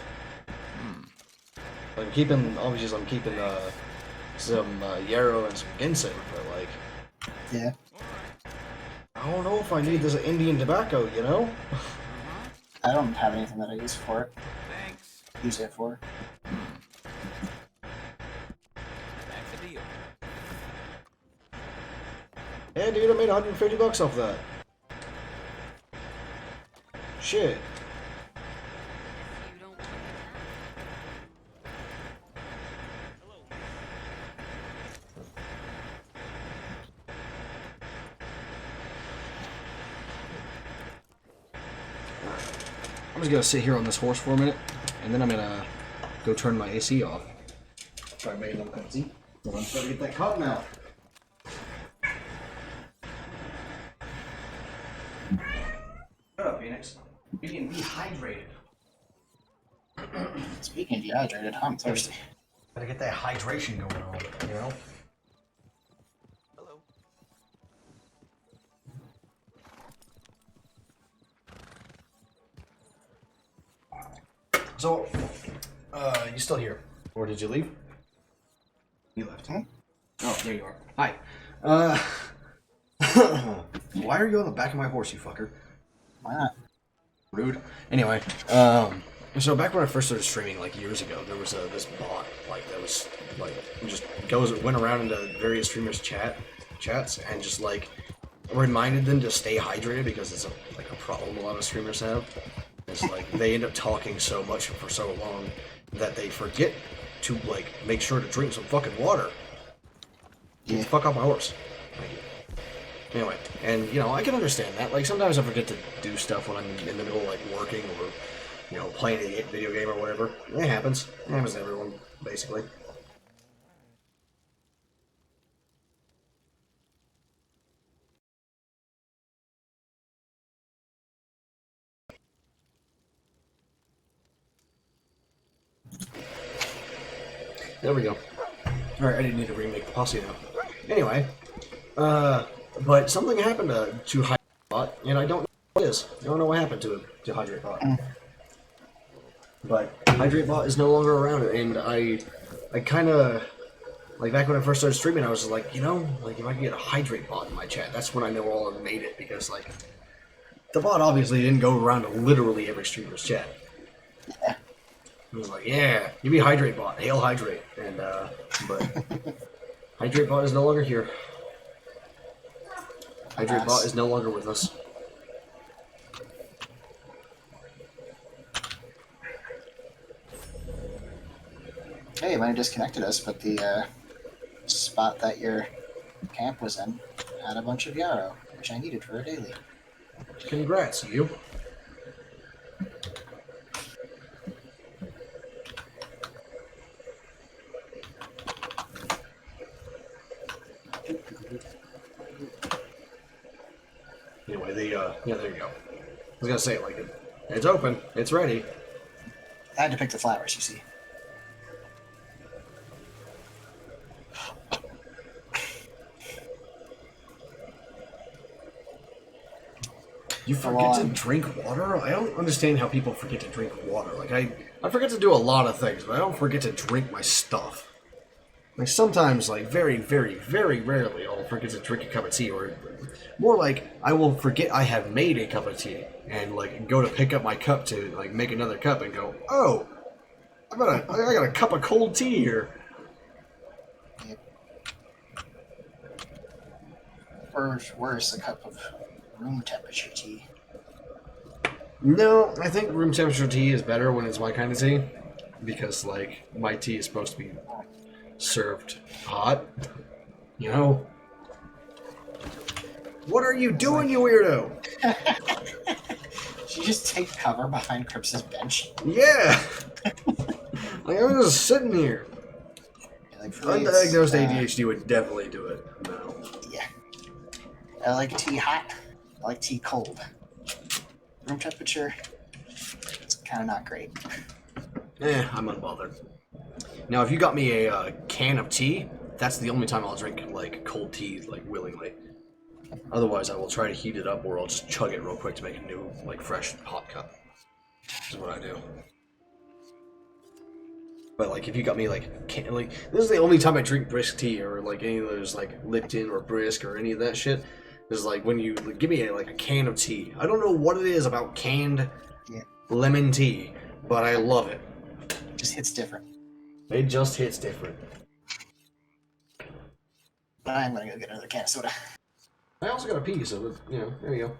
I'm keeping some yarrow and some ginseng, but like, Yeah. I don't know if I need this Indian tobacco, you know? I don't have anything that I use for it. Thanks. Use it for. That's a deal. Yeah, dude, I made $150 off that. Shit. You don't want that? I'm just gonna sit here on this horse for a minute, and then I'm gonna go turn my AC off. Try and make another cup of tea. I'm trying to get that cotton out. Shut up, Phoenix. You're getting dehydrated. Speaking of dehydrated, I'm thirsty. Gotta get that hydration going on, you know? Hello. So, you still here? Or did you leave? You left. Hmm? Oh, there you are. Hi. Why are you on the back of my horse, you fucker? Why not? Rude. Anyway, so back when I first started streaming, like years ago, there was this bot, like that was like went around into various streamers' chats and just like reminded them to stay hydrated because it's a problem a lot of streamers have. It's like they end up talking so much for so long that they forget to like make sure to drink some fucking water. Yeah. Fuck off my horse. Thank you. Anyway, and you know, I can understand that. Like sometimes I forget to do stuff when I'm in the middle of like working or, you know, playing a video game or whatever. It happens. It happens to everyone, basically. There we go. Alright, I didn't need to remake the posse now. Anyway, but something happened to Hydrate Bot, and I don't know what it is. I don't know what happened to Hydrate Bot. But Hydrate Bot is no longer around, and I kind of, like back when I first started streaming, I was like, you know, like if I can get a Hydrate Bot in my chat, that's when I know I'll have made it, because like, the bot obviously didn't go around to literally every streamer's chat. I was like, yeah, you be Hydrate Bot, hail Hydrate, and but Hydrate Bot is no longer here. Hydrate Bot is no longer with us. Hey, it might have disconnected us, but the spot that your camp was in had a bunch of yarrow, which I needed for a daily. Congrats, you. Anyway, yeah, there you go. I was gonna say, like, it's open, it's ready. I had to pick the flowers, you see. You forget to drink water? I don't understand how people forget to drink water. Like, I forget to do a lot of things, but I don't forget to drink my stuff. Like sometimes, like very, very, very rarely, I'll forget to drink a cup of tea, or more like I will forget I have made a cup of tea and like go to pick up my cup to like make another cup and go, oh, I got a cup of cold tea here. Yep. Or worse, a cup of room temperature tea. No, I think room temperature tea is better when it's my kind of tea, because like my tea is supposed to be served hot. You know? What are you doing, you weirdo? Did you just take cover behind Crips's bench? Yeah! Like, I was just sitting here. Yeah, like, for me, Undiagnosed ADHD would definitely do it. No. Yeah. I like tea hot. I like tea cold. Room temperature, it's kind of not great. I'm unbothered. Now, if you got me a can of tea, that's the only time I'll drink, like, cold tea, like, willingly. Otherwise, I will try to heat it up, or I'll just chug it real quick to make a new, like, fresh hot cup. This is what I do. But, like, if you got me, like, this is the only time I drink brisk tea, or, like, any of those, like, Lipton or brisk or any of that shit. Is like when you give me a can of tea. I don't know what it is about canned lemon tea, but I love it. It just hits different. It just hits different. But I'm gonna go get another can of soda. I also got a pee, so you know, there you go.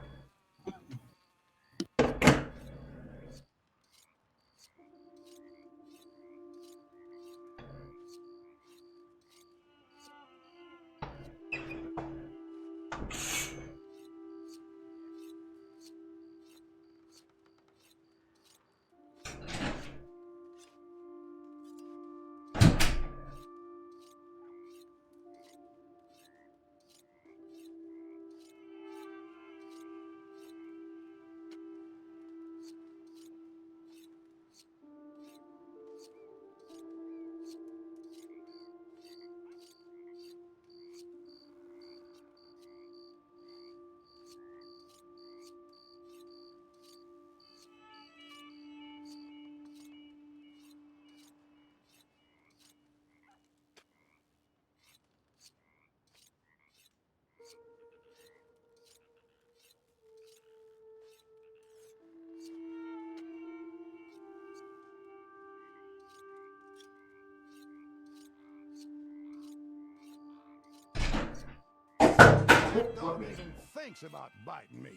Dog even thinks about biting me.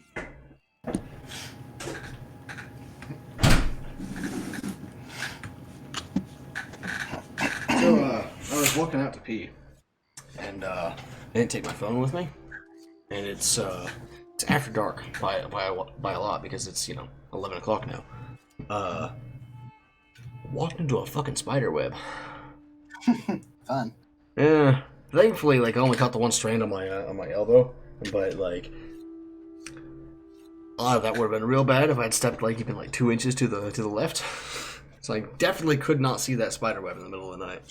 So, I was walking out to pee, and I didn't take my phone with me, and it's after dark by a lot because it's 11 o'clock now. Walked into a fucking spider web. Fun. Yeah, thankfully, like I only caught the one strand on my elbow, but like a lot of that would have been real bad if I'd stepped like even like 2 inches to the left. So I definitely could not see that spider web in the middle of the night.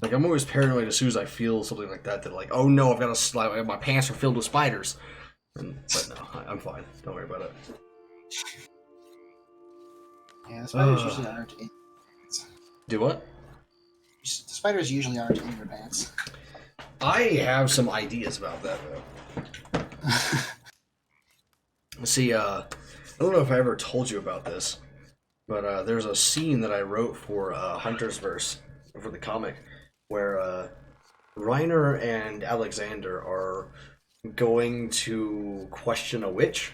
Like I'm always paranoid as soon as I feel something like that like, oh no, I've got to slide. My pants are filled with spiders. But no, I'm fine. Don't worry about it. Yeah, the spiders usually aren't in. Do what? The spiders usually aren't in your pants. I have some ideas about that though. See, I don't know if I ever told you about this, but there's a scene that I wrote for Hunter's Verse for the comic where Reiner and Alexander are going to question a witch,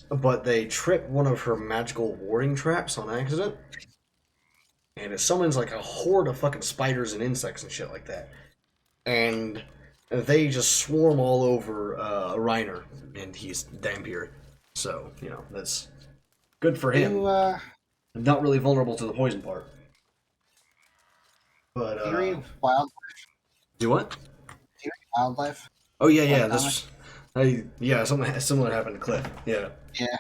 but they trip one of her magical warding traps on accident, and it summons like a horde of fucking spiders and insects and shit like that, and they just swarm all over Reiner, and he's Dampier. So, that's good for him. Not really vulnerable to the poison part. But, do you read Wildlife? Do what? Do you read Wildlife? Oh, yeah. Something similar happened to Cliff. Yeah. Yeah.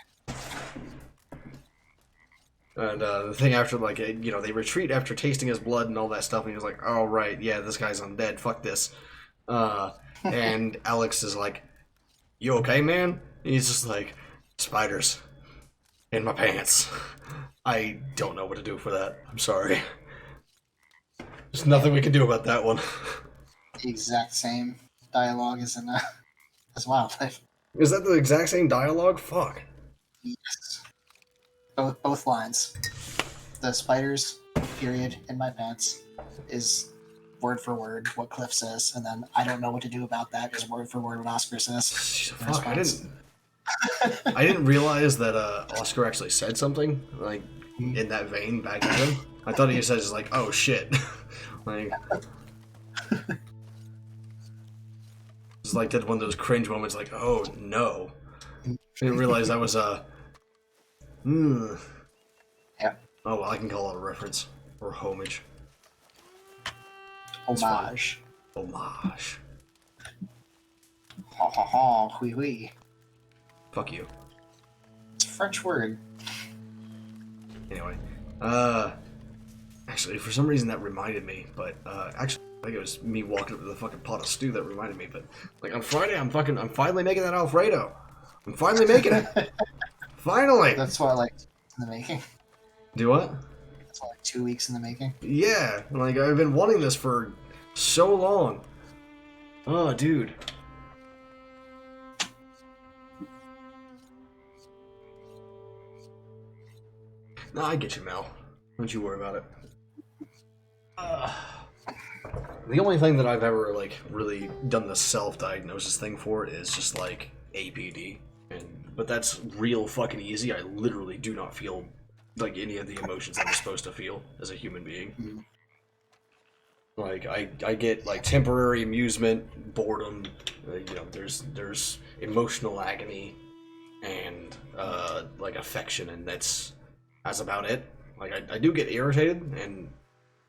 And the thing after, like, they retreat after tasting his blood and all that stuff, and he was like, oh, right, yeah, this guy's undead, fuck this. And Alex is like, you okay, man? And he's just like, spiders in my pants. I don't know what to do for that. I'm sorry. There's nothing we can do about that one. The exact same dialogue as in as Wildlife. Is that the exact same dialogue? Fuck. Yes. Both lines. The spiders, period, in my pants is word for word what Cliff says, and then I don't know what to do about that is word for word what Oscar says. Fuck, I didn't realize that Oscar actually said something like in that vein back at him. I thought he said just like, "Oh shit," like it's like that one of those cringe moments, like, "Oh no," I didn't realize that was Yeah. Oh well, I can call it a reference or homage. Homage. Homage. Ha ha ha. Hui hui. Fuck you. It's a French word. Anyway, actually, for some reason that reminded me, but actually, I think it was me walking up to the fucking pot of stew that reminded me. But like on Friday, I'm finally making that Alfredo. I'm finally making it. Finally. That's what like in the making. Do what? That's what, like 2 weeks in the making. Yeah, like I've been wanting this for so long. Oh, dude. No, I get you, Mel. Don't you worry about it. The only thing that I've ever like really done the self-diagnosis thing for is just like APD, but that's real fucking easy. I literally do not feel like any of the emotions I'm supposed to feel as a human being. Like I get like temporary amusement, boredom, there's emotional agony, and like affection, and that's about it. Like I do get irritated and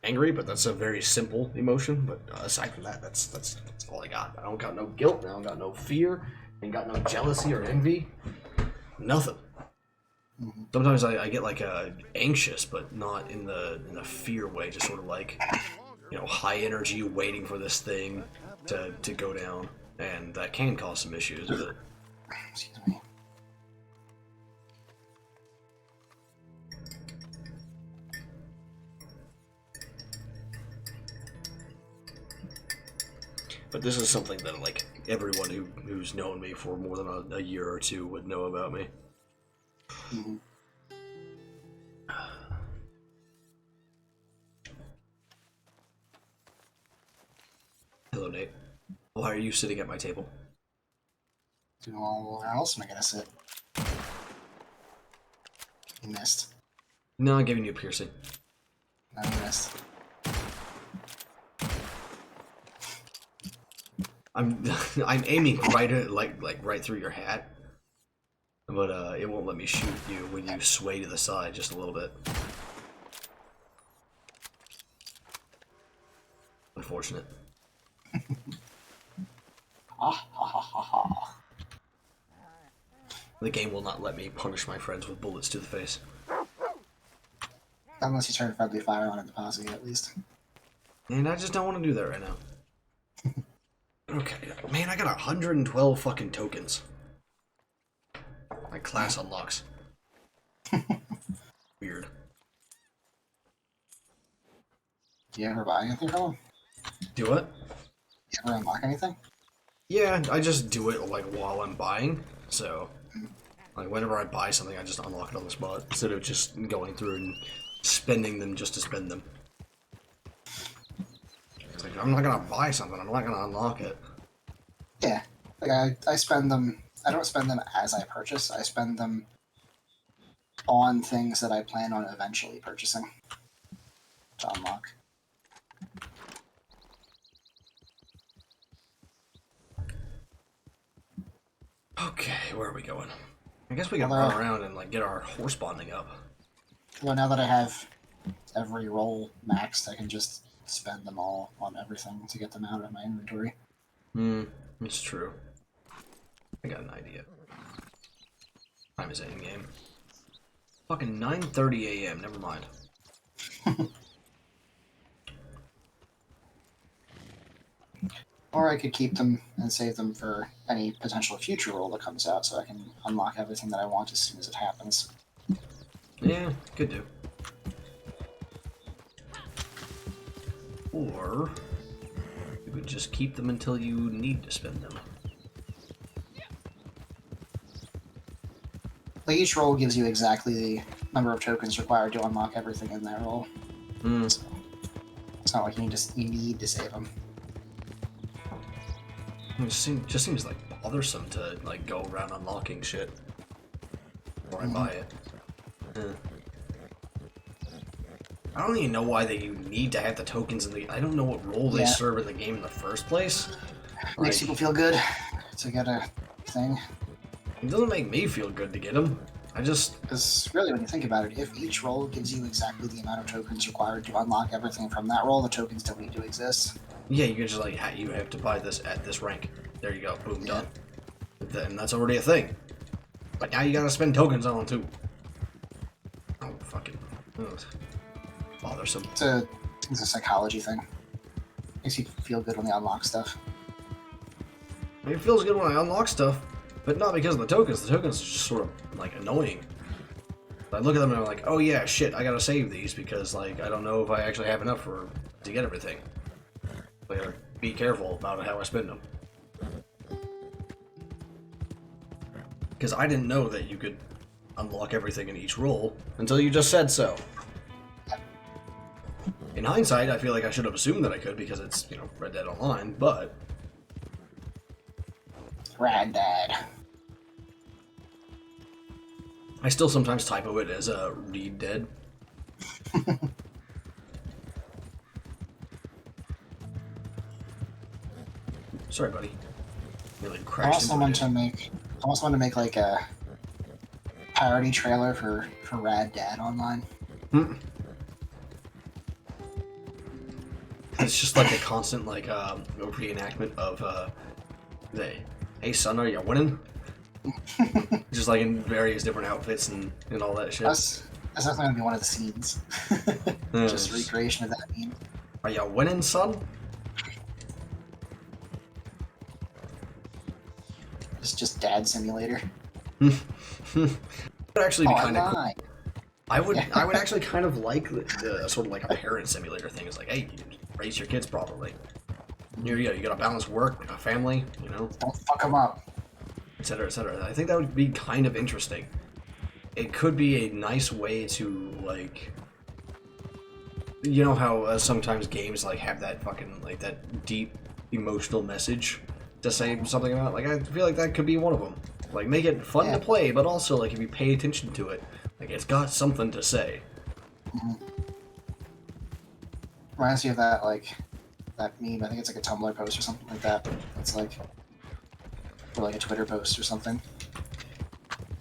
angry, but that's a very simple emotion. But aside from that, that's all I got. I don't got no guilt. I don't got no fear. Ain't got no jealousy or envy. Nothing. Sometimes I get like anxious, but not in the fear way. Just sort of like high energy, waiting for this thing to go down, and that can cause some issues with it. Excuse me. But this is something that like everyone who's known me for more than a year or two would know about me. Mm-hmm. Hello, Nate. Why are you sitting at my table? Where else am I gonna sit? You missed. No, I'm giving you a piercing. No, you missed. I'm aiming right at right through your hat, but it won't let me shoot you when you sway to the side just a little bit. Unfortunate. The game will not let me punish my friends with bullets to the face. Unless you turn friendly fire on in the posse, at least. And I just don't want to do that right now. Okay, man, I got 112 fucking tokens. My class unlocks. Weird. Do you ever buy anything from them? Do what? You ever unlock anything? Yeah, I just do it like while I'm buying. So, like whenever I buy something, I just unlock it on the spot instead of just going through and spending them just to spend them. It's like, I'm not gonna buy something. I'm not gonna unlock it. Yeah, like I spend them. I don't spend them as I purchase. I spend them on things that I plan on eventually purchasing to unlock. Okay, where are we going? I guess we can run around and like get our horse bonding up. Well, now that I have every roll maxed, I can just spend them all on everything to get them out of my inventory. It's true. I got an idea. Time is in game. Fucking 9:30 a.m. Never mind. Or I could keep them and save them for any potential future roll that comes out, so I can unlock everything that I want as soon as it happens. Yeah, could do. Or you could just keep them until you need to spend them. Like each role gives you exactly the number of tokens required to unlock everything in that role. So it's not like you need to save them. It just seems like bothersome to like go around unlocking shit before I buy it. I don't even know why you need to have the tokens in the. I don't know what role they serve in the game in the first place. Makes people feel good to get a thing. It doesn't make me feel good to get them. I just. Because really, when you think about it, if each role gives you exactly the amount of tokens required to unlock everything from that role, the tokens don't need to exist. Yeah, you can just like, you have to buy this at this rank. There you go, boom, done. And that's already a thing. But now you gotta spend tokens on it too. Oh, fucking. Ugh. Bothersome. It's a psychology thing. Makes you feel good when they unlock stuff. It feels good when I unlock stuff, but not because of the tokens. The tokens are just sort of, like, annoying. I look at them and I'm like, oh yeah, shit, I gotta save these because, like, I don't know if I actually have enough to get everything. I gotta be careful about how I spend them. Because I didn't know that you could unlock everything in each role until you just said so. In hindsight, I feel like I should have assumed that I could because it's, you know, Red Dead Online, but... Red Dead. I still sometimes typo it as a Read Dead. Sorry, buddy. Really I crashed also want to make like a parody trailer for Rad Dad Online. It's just like a constant like reenactment of the "Hey son, are you winning?" Just like in various different outfits and all that shit. That's definitely gonna be one of the scenes. Just recreation of that meme. Are you winning, son? It's just Dad Simulator. It would actually be kind of cool. I would actually kind of like the sort of like a parent simulator thing. It's like, hey, you raise your kids properly. You gotta balance work, a family, you know. Don't fuck them up. Etc. Etc. I think that would be kind of interesting. It could be a nice way to like, you know how sometimes games like have that fucking like that deep emotional message to say something about. Like I feel like that could be one of them. Like make it fun to play, but also like if you pay attention to it, like it's got something to say. Reminds me of that that meme. I think it's like a Tumblr post or something like that. It's like, or like a Twitter post or something.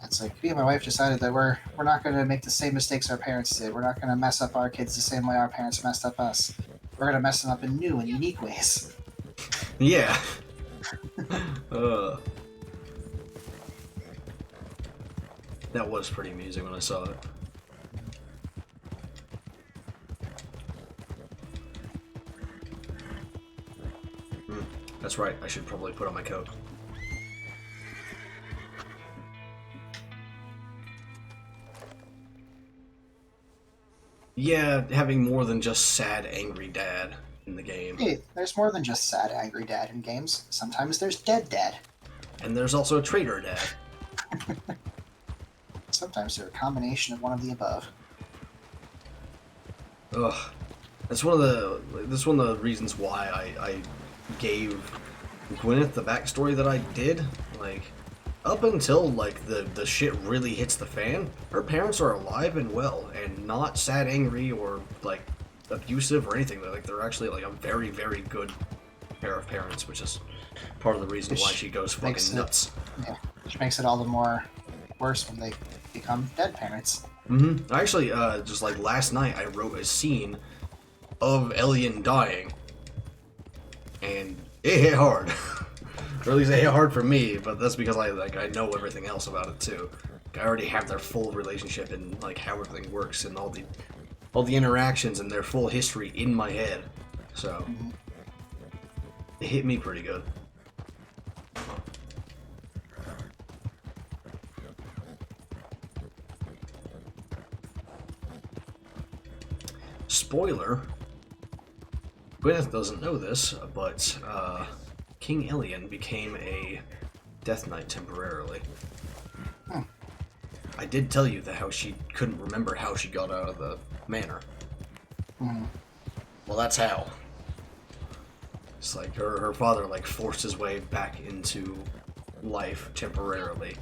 It's like, me and my wife decided that we're not going to make the same mistakes our parents did. We're not going to mess up our kids the same way our parents messed up us. We're going to mess them up in new and unique ways. Yeah. That was pretty amusing when I saw it. That's right, I should probably put on my coat. Yeah, having more than just sad, angry dad in the game. Hey, there's more than just sad, angry dad in games. Sometimes there's dead dad. And there's also a traitor dad. Sometimes they're a combination of one of the above. Ugh. That's one of the reasons why I gave Gwyneth the backstory that I did. Like, up until like the shit really hits the fan, her parents are alive and well and not sad, angry, or like abusive or anything. Like they're actually like a very, very good pair of parents, which is part of the reason why she goes fucking nuts. Yeah, which makes it all the more worse when they become dead parents. I actually just like last night I wrote a scene of Elian dying, and it hit hard. Or at least it hit hard for me, but that's because I know everything else about it too. I already have their full relationship and like how everything works and all the interactions and their full history in my head. So it hit me pretty good. spoiler, Gwyneth doesn't know this, but King Ilian became a Death Knight temporarily. I did tell you that how she couldn't remember how she got out of the manor. Well, that's how. It's like her father like forced his way back into life temporarily.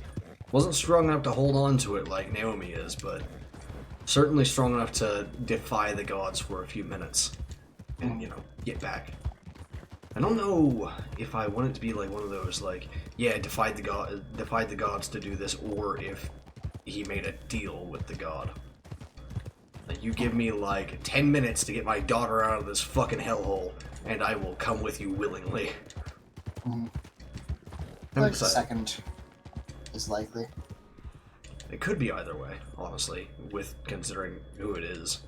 Wasn't strong enough to hold on to it like Naomi is, but certainly strong enough to defy the gods for a few minutes and, you know, get back. I don't know if I want it to be like one of those like, yeah, defied the gods to do this, or if he made a deal with the god. Like, you give me like 10 minutes to get my daughter out of this fucking hellhole, and I will come with you willingly. Like second is likely. It could be either way, honestly, with considering who it is.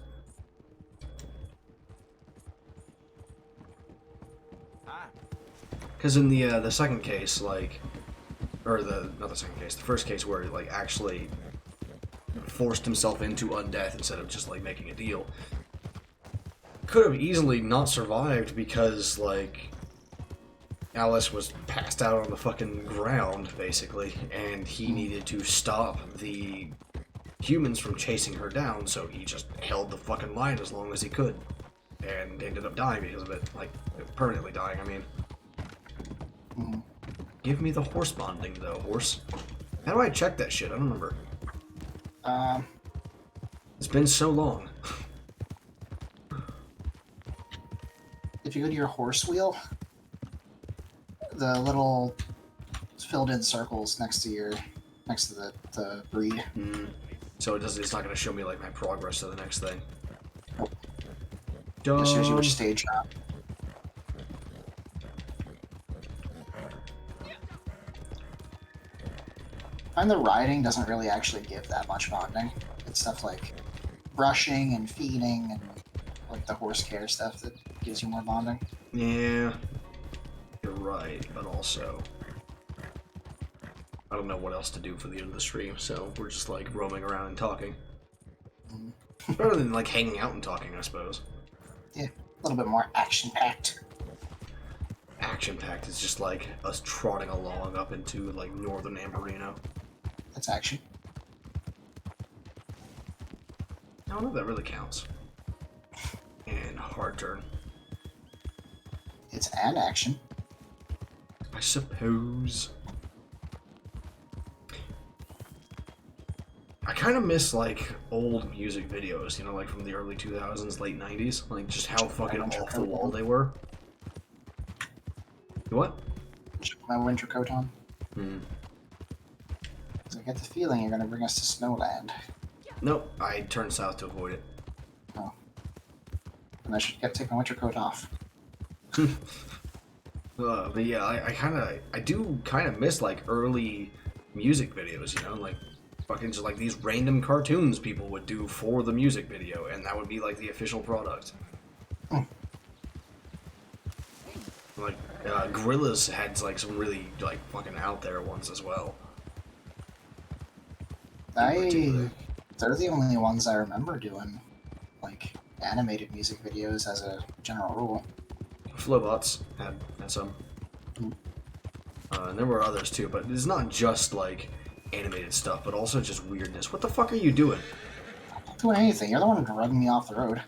Because in the second case, like, or not the second case, the first case where he like actually forced himself into undeath instead of just like making a deal, could have easily not survived because like Alice was passed out on the fucking ground basically, and he needed to stop the humans from chasing her down, so he just held the fucking line as long as he could, and ended up dying because of it, like permanently dying. I mean. Give me the horse bonding, though, horse. How do I check that shit? I don't remember. It's been so long. If you go to your horse wheel, the little filled-in circles next to the breed. So it's not going to show me like my progress to the next thing. Nope. It shows you which stage you're at. And the riding doesn't really actually give that much bonding. It's stuff like brushing and feeding and like the horse care stuff that gives you more bonding. Yeah, you're right, but also I don't know what else to do for the end of the stream, so we're just like roaming around and talking. It's better than like hanging out and talking, I suppose. Yeah, a little bit more action-packed. Action-packed is just like us trotting along up into like northern Amberino. That's action. I don't know if that really counts. And hard turn. It's an action. I suppose. I kind of miss like old music videos, you know, like from the early 2000s, late 90s, like just how fucking off the wall they were. What? Put my winter coat on. I get the feeling you're going to bring us to Snowland. Nope, I turned south to avoid it. Oh. And I should take my winter coat off. But yeah, I do kind of miss like early music videos, you know, like fucking just like these random cartoons people would do for the music video, and that would be like the official product. Like Gorillaz had like some really like fucking out there ones as well. They're the only ones I remember doing like animated music videos as a general rule. Flowbots had some. And there were others too, but it's not just like animated stuff, but also just weirdness. What the fuck are you doing? I'm not doing anything. You're the one running me off the road.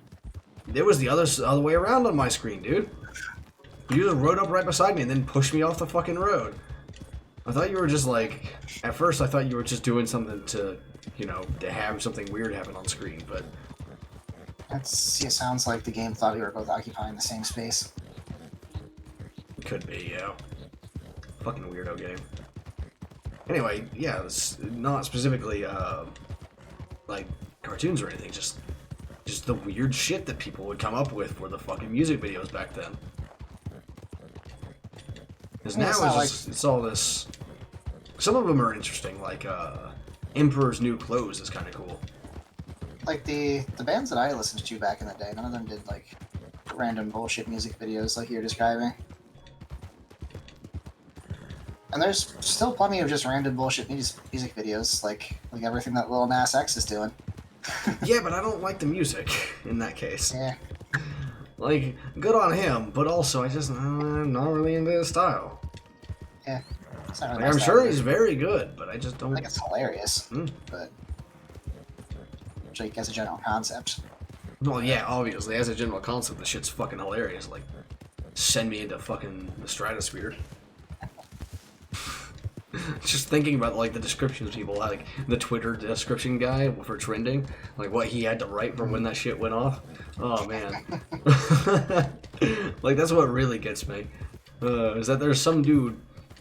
It was the other way around on my screen, dude. You just rode up right beside me and then pushed me off the fucking road. I thought you were just like, at first I thought you were just doing something to, you know, to have something weird happen on screen, but... It sounds like the game thought we were both occupying the same space. Could be, yeah. Fucking weirdo game. Anyway, yeah, it's not specifically, like, cartoons or anything, just the weird shit that people would come up with for the fucking music videos back then. Because now it's all this... Some of them are interesting, like, Emperor's New Clothes is kind of cool. Like, the bands that I listened to back in the day, none of them did, like, random bullshit music videos like you're describing. And there's still plenty of just random bullshit music videos, like everything that Lil Nas X is doing. Yeah, but I don't like the music in that case. Yeah. Like, good on him, but also I'm not really into his style. Yeah. It's not really Like, my I'm style sure either. he's very good, but I just don't. I think it's hilarious, Hmm. but Jake as a general concept. Well, yeah, obviously, as a general concept, the shit's fucking hilarious. Like, send me into fucking the stratosphere. Just thinking about like the descriptions people like the Twitter description guy for trending, like what he had to write for when that shit went off. Oh man, like that's what really gets me. Is that there's some dude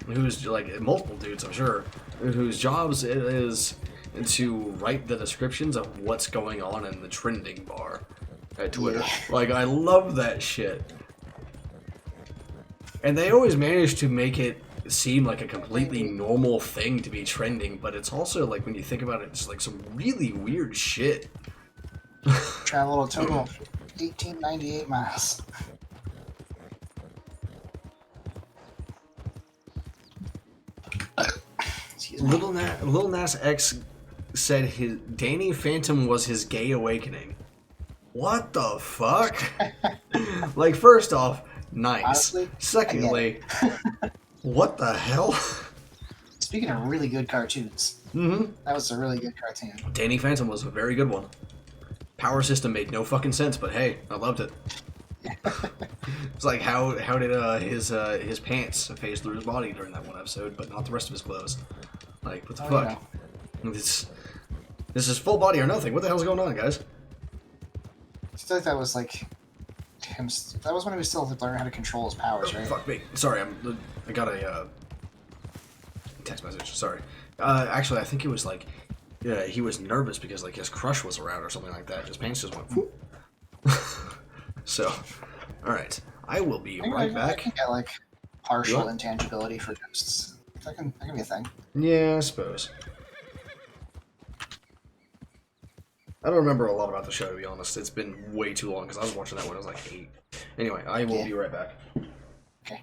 who's like multiple dudes, I'm sure, whose jobs it is to write the descriptions of what's going on in the trending bar at Twitter. Yeah. Like I love that shit. And they always manage to make it seem like a completely normal thing to be trending, but it's also like when you think about it, it's like some really weird shit. Traveled a total of 1898 miles. Excuse me. Lil Nas X said his Danny Phantom was his gay awakening. What the fuck? Like, first off, nice. Honestly, Secondly, what the hell? Speaking of really good cartoons, that was a really good cartoon. Danny Phantom was a very good one. Power System made no fucking sense, but hey, I loved it. It's like how did his pants phase through his body during that one episode, but not the rest of his clothes? Like what the fuck? This is full body or nothing. What the hell's going on, guys? I feel like that was like him. That was when he was still learning how to control his powers, right? Fuck me. Sorry, I got a text message. Sorry. Actually, I think it was like he was nervous because like his crush was around or something like that. His pants just went. Whoop. So, all right, I will be right back. I can get like partial intangibility for ghosts. That can be a thing. Yeah, I suppose. I don't remember a lot about the show, to be honest. It's been way too long because I was watching that when I was like 8. Anyway, I will be right back. Okay.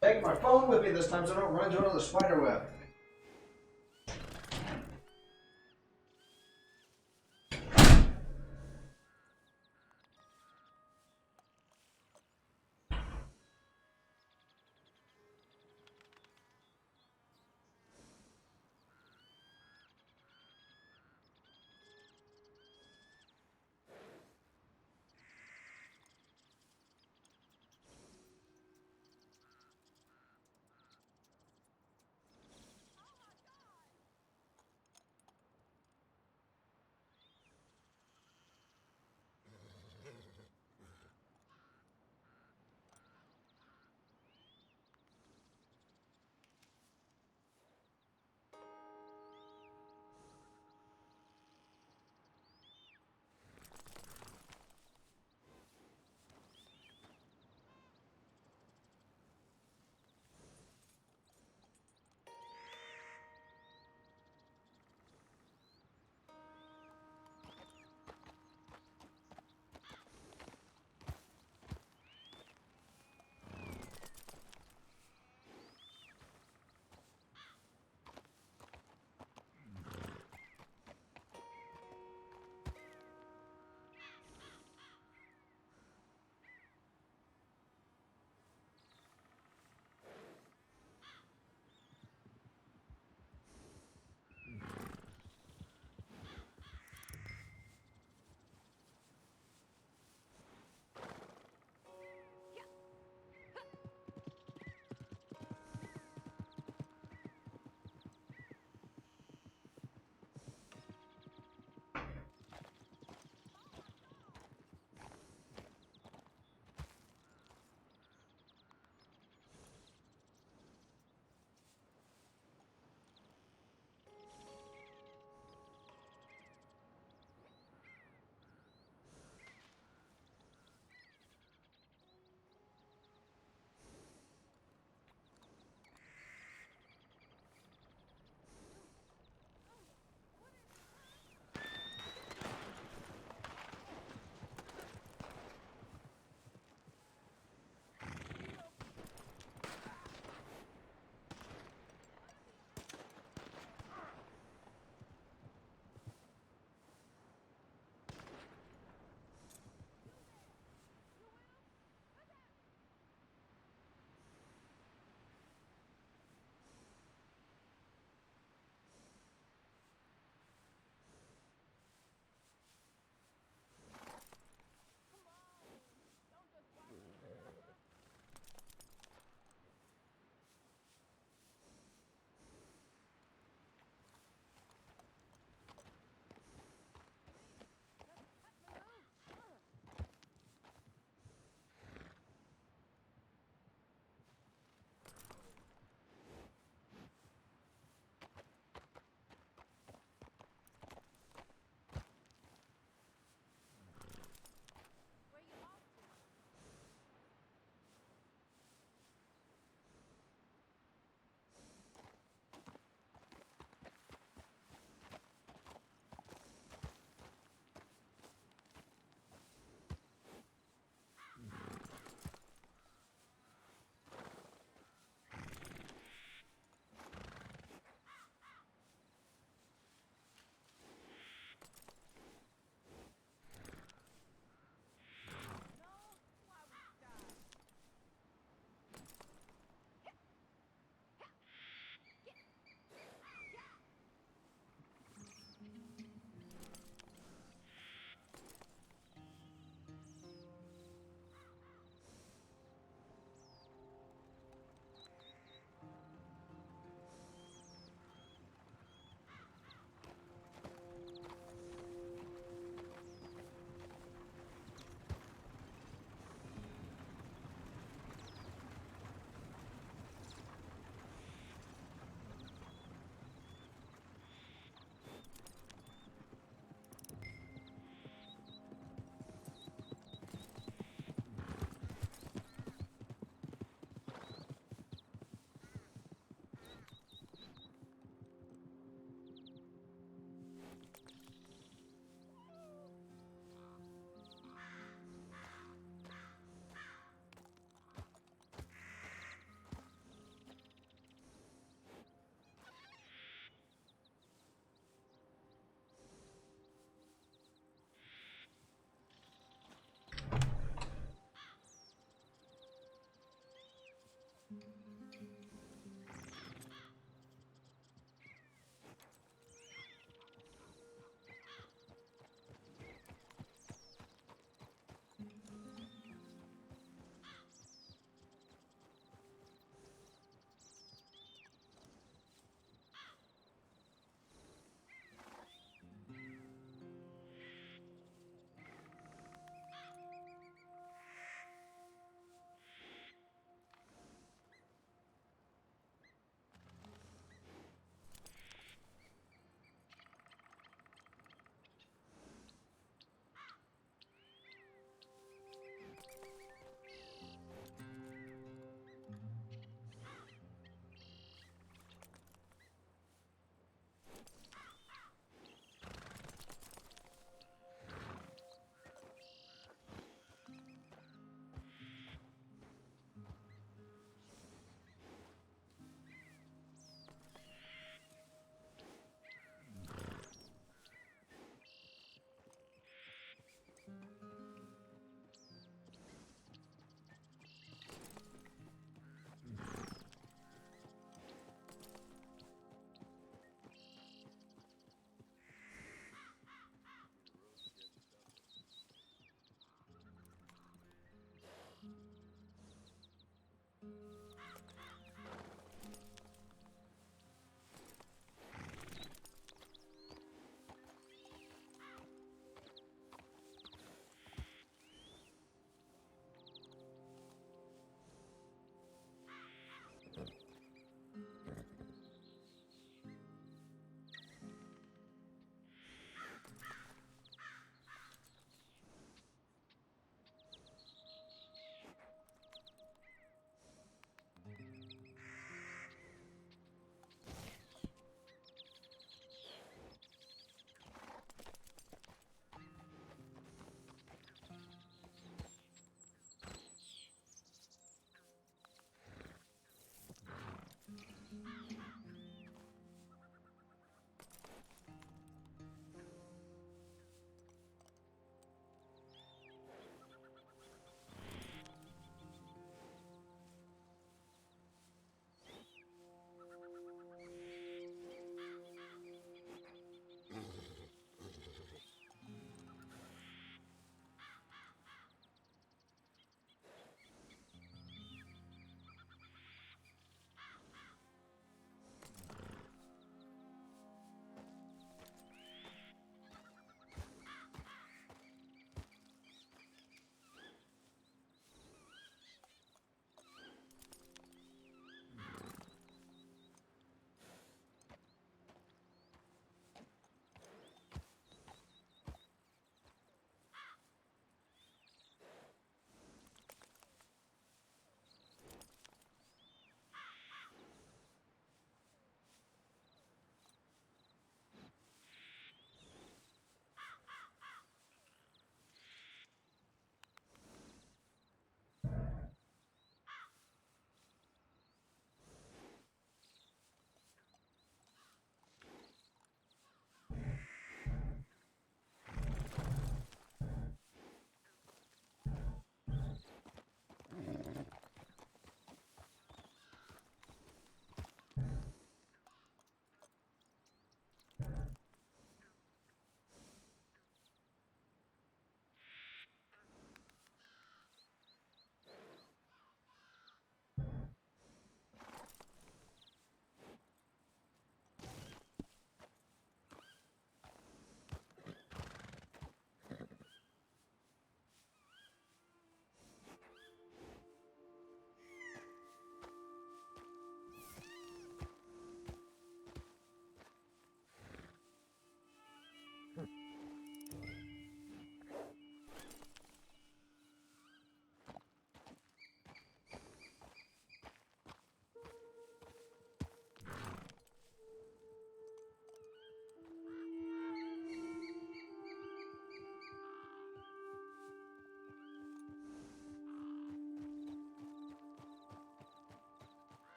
Take my phone with me this time so I don't run into another spider web.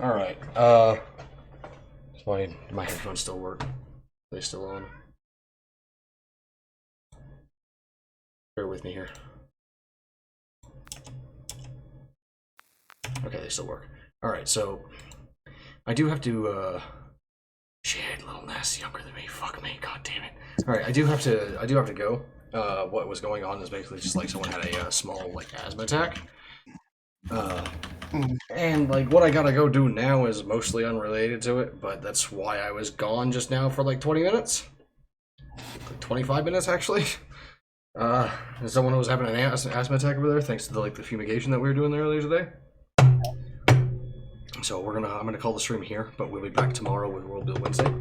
All right. My headphones still work. They still on. Bear with me here. Okay, they still work. All right, so I do have to. Shit, little Ness, younger than me. Fuck me, god damn it. All right, I do have to go. What was going on is basically just like someone had a small like asthma attack. And like what I gotta go do now is mostly unrelated to it, but that's why I was gone just now for like 20 minutes. Like 25 minutes actually. Someone was having an asthma attack over there thanks to the fumigation that we were doing earlier today. So I'm gonna call the stream here, but we'll be back tomorrow with World Build Wednesday.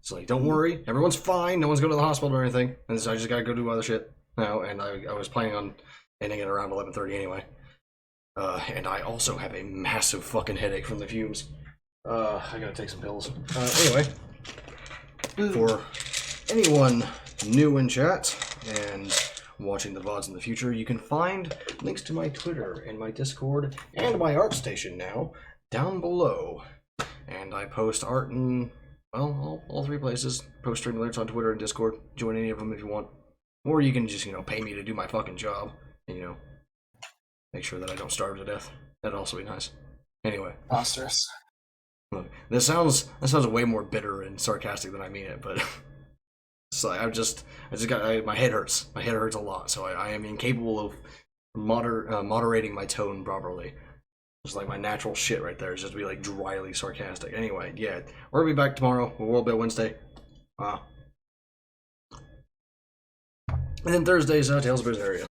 So like, don't worry, everyone's fine. No one's going to the hospital or anything. And so I just gotta go do other shit now. And I was planning on ending it around 11:30 anyway. And I also have a massive fucking headache from the fumes. I gotta take some pills. Anyway, for anyone new in chat and watching the VODs in the future, you can find links to my Twitter and my Discord and my art station now down below. And I post art in, well, all three places. Post stream alerts on Twitter and Discord. Join any of them if you want. Or you can just, pay me to do my fucking job. And, make sure that I don't starve to death. That'd also be nice. Anyway. Monstrous. Look, this sounds way more bitter and sarcastic than I mean it, but it's like my head hurts. My head hurts a lot, so I am incapable of moderating my tone properly. It's like my natural shit right there is just to be like dryly sarcastic. Anyway, yeah, we're gonna be back tomorrow with World Build Wednesday. And then Thursday's Tales of Berseria.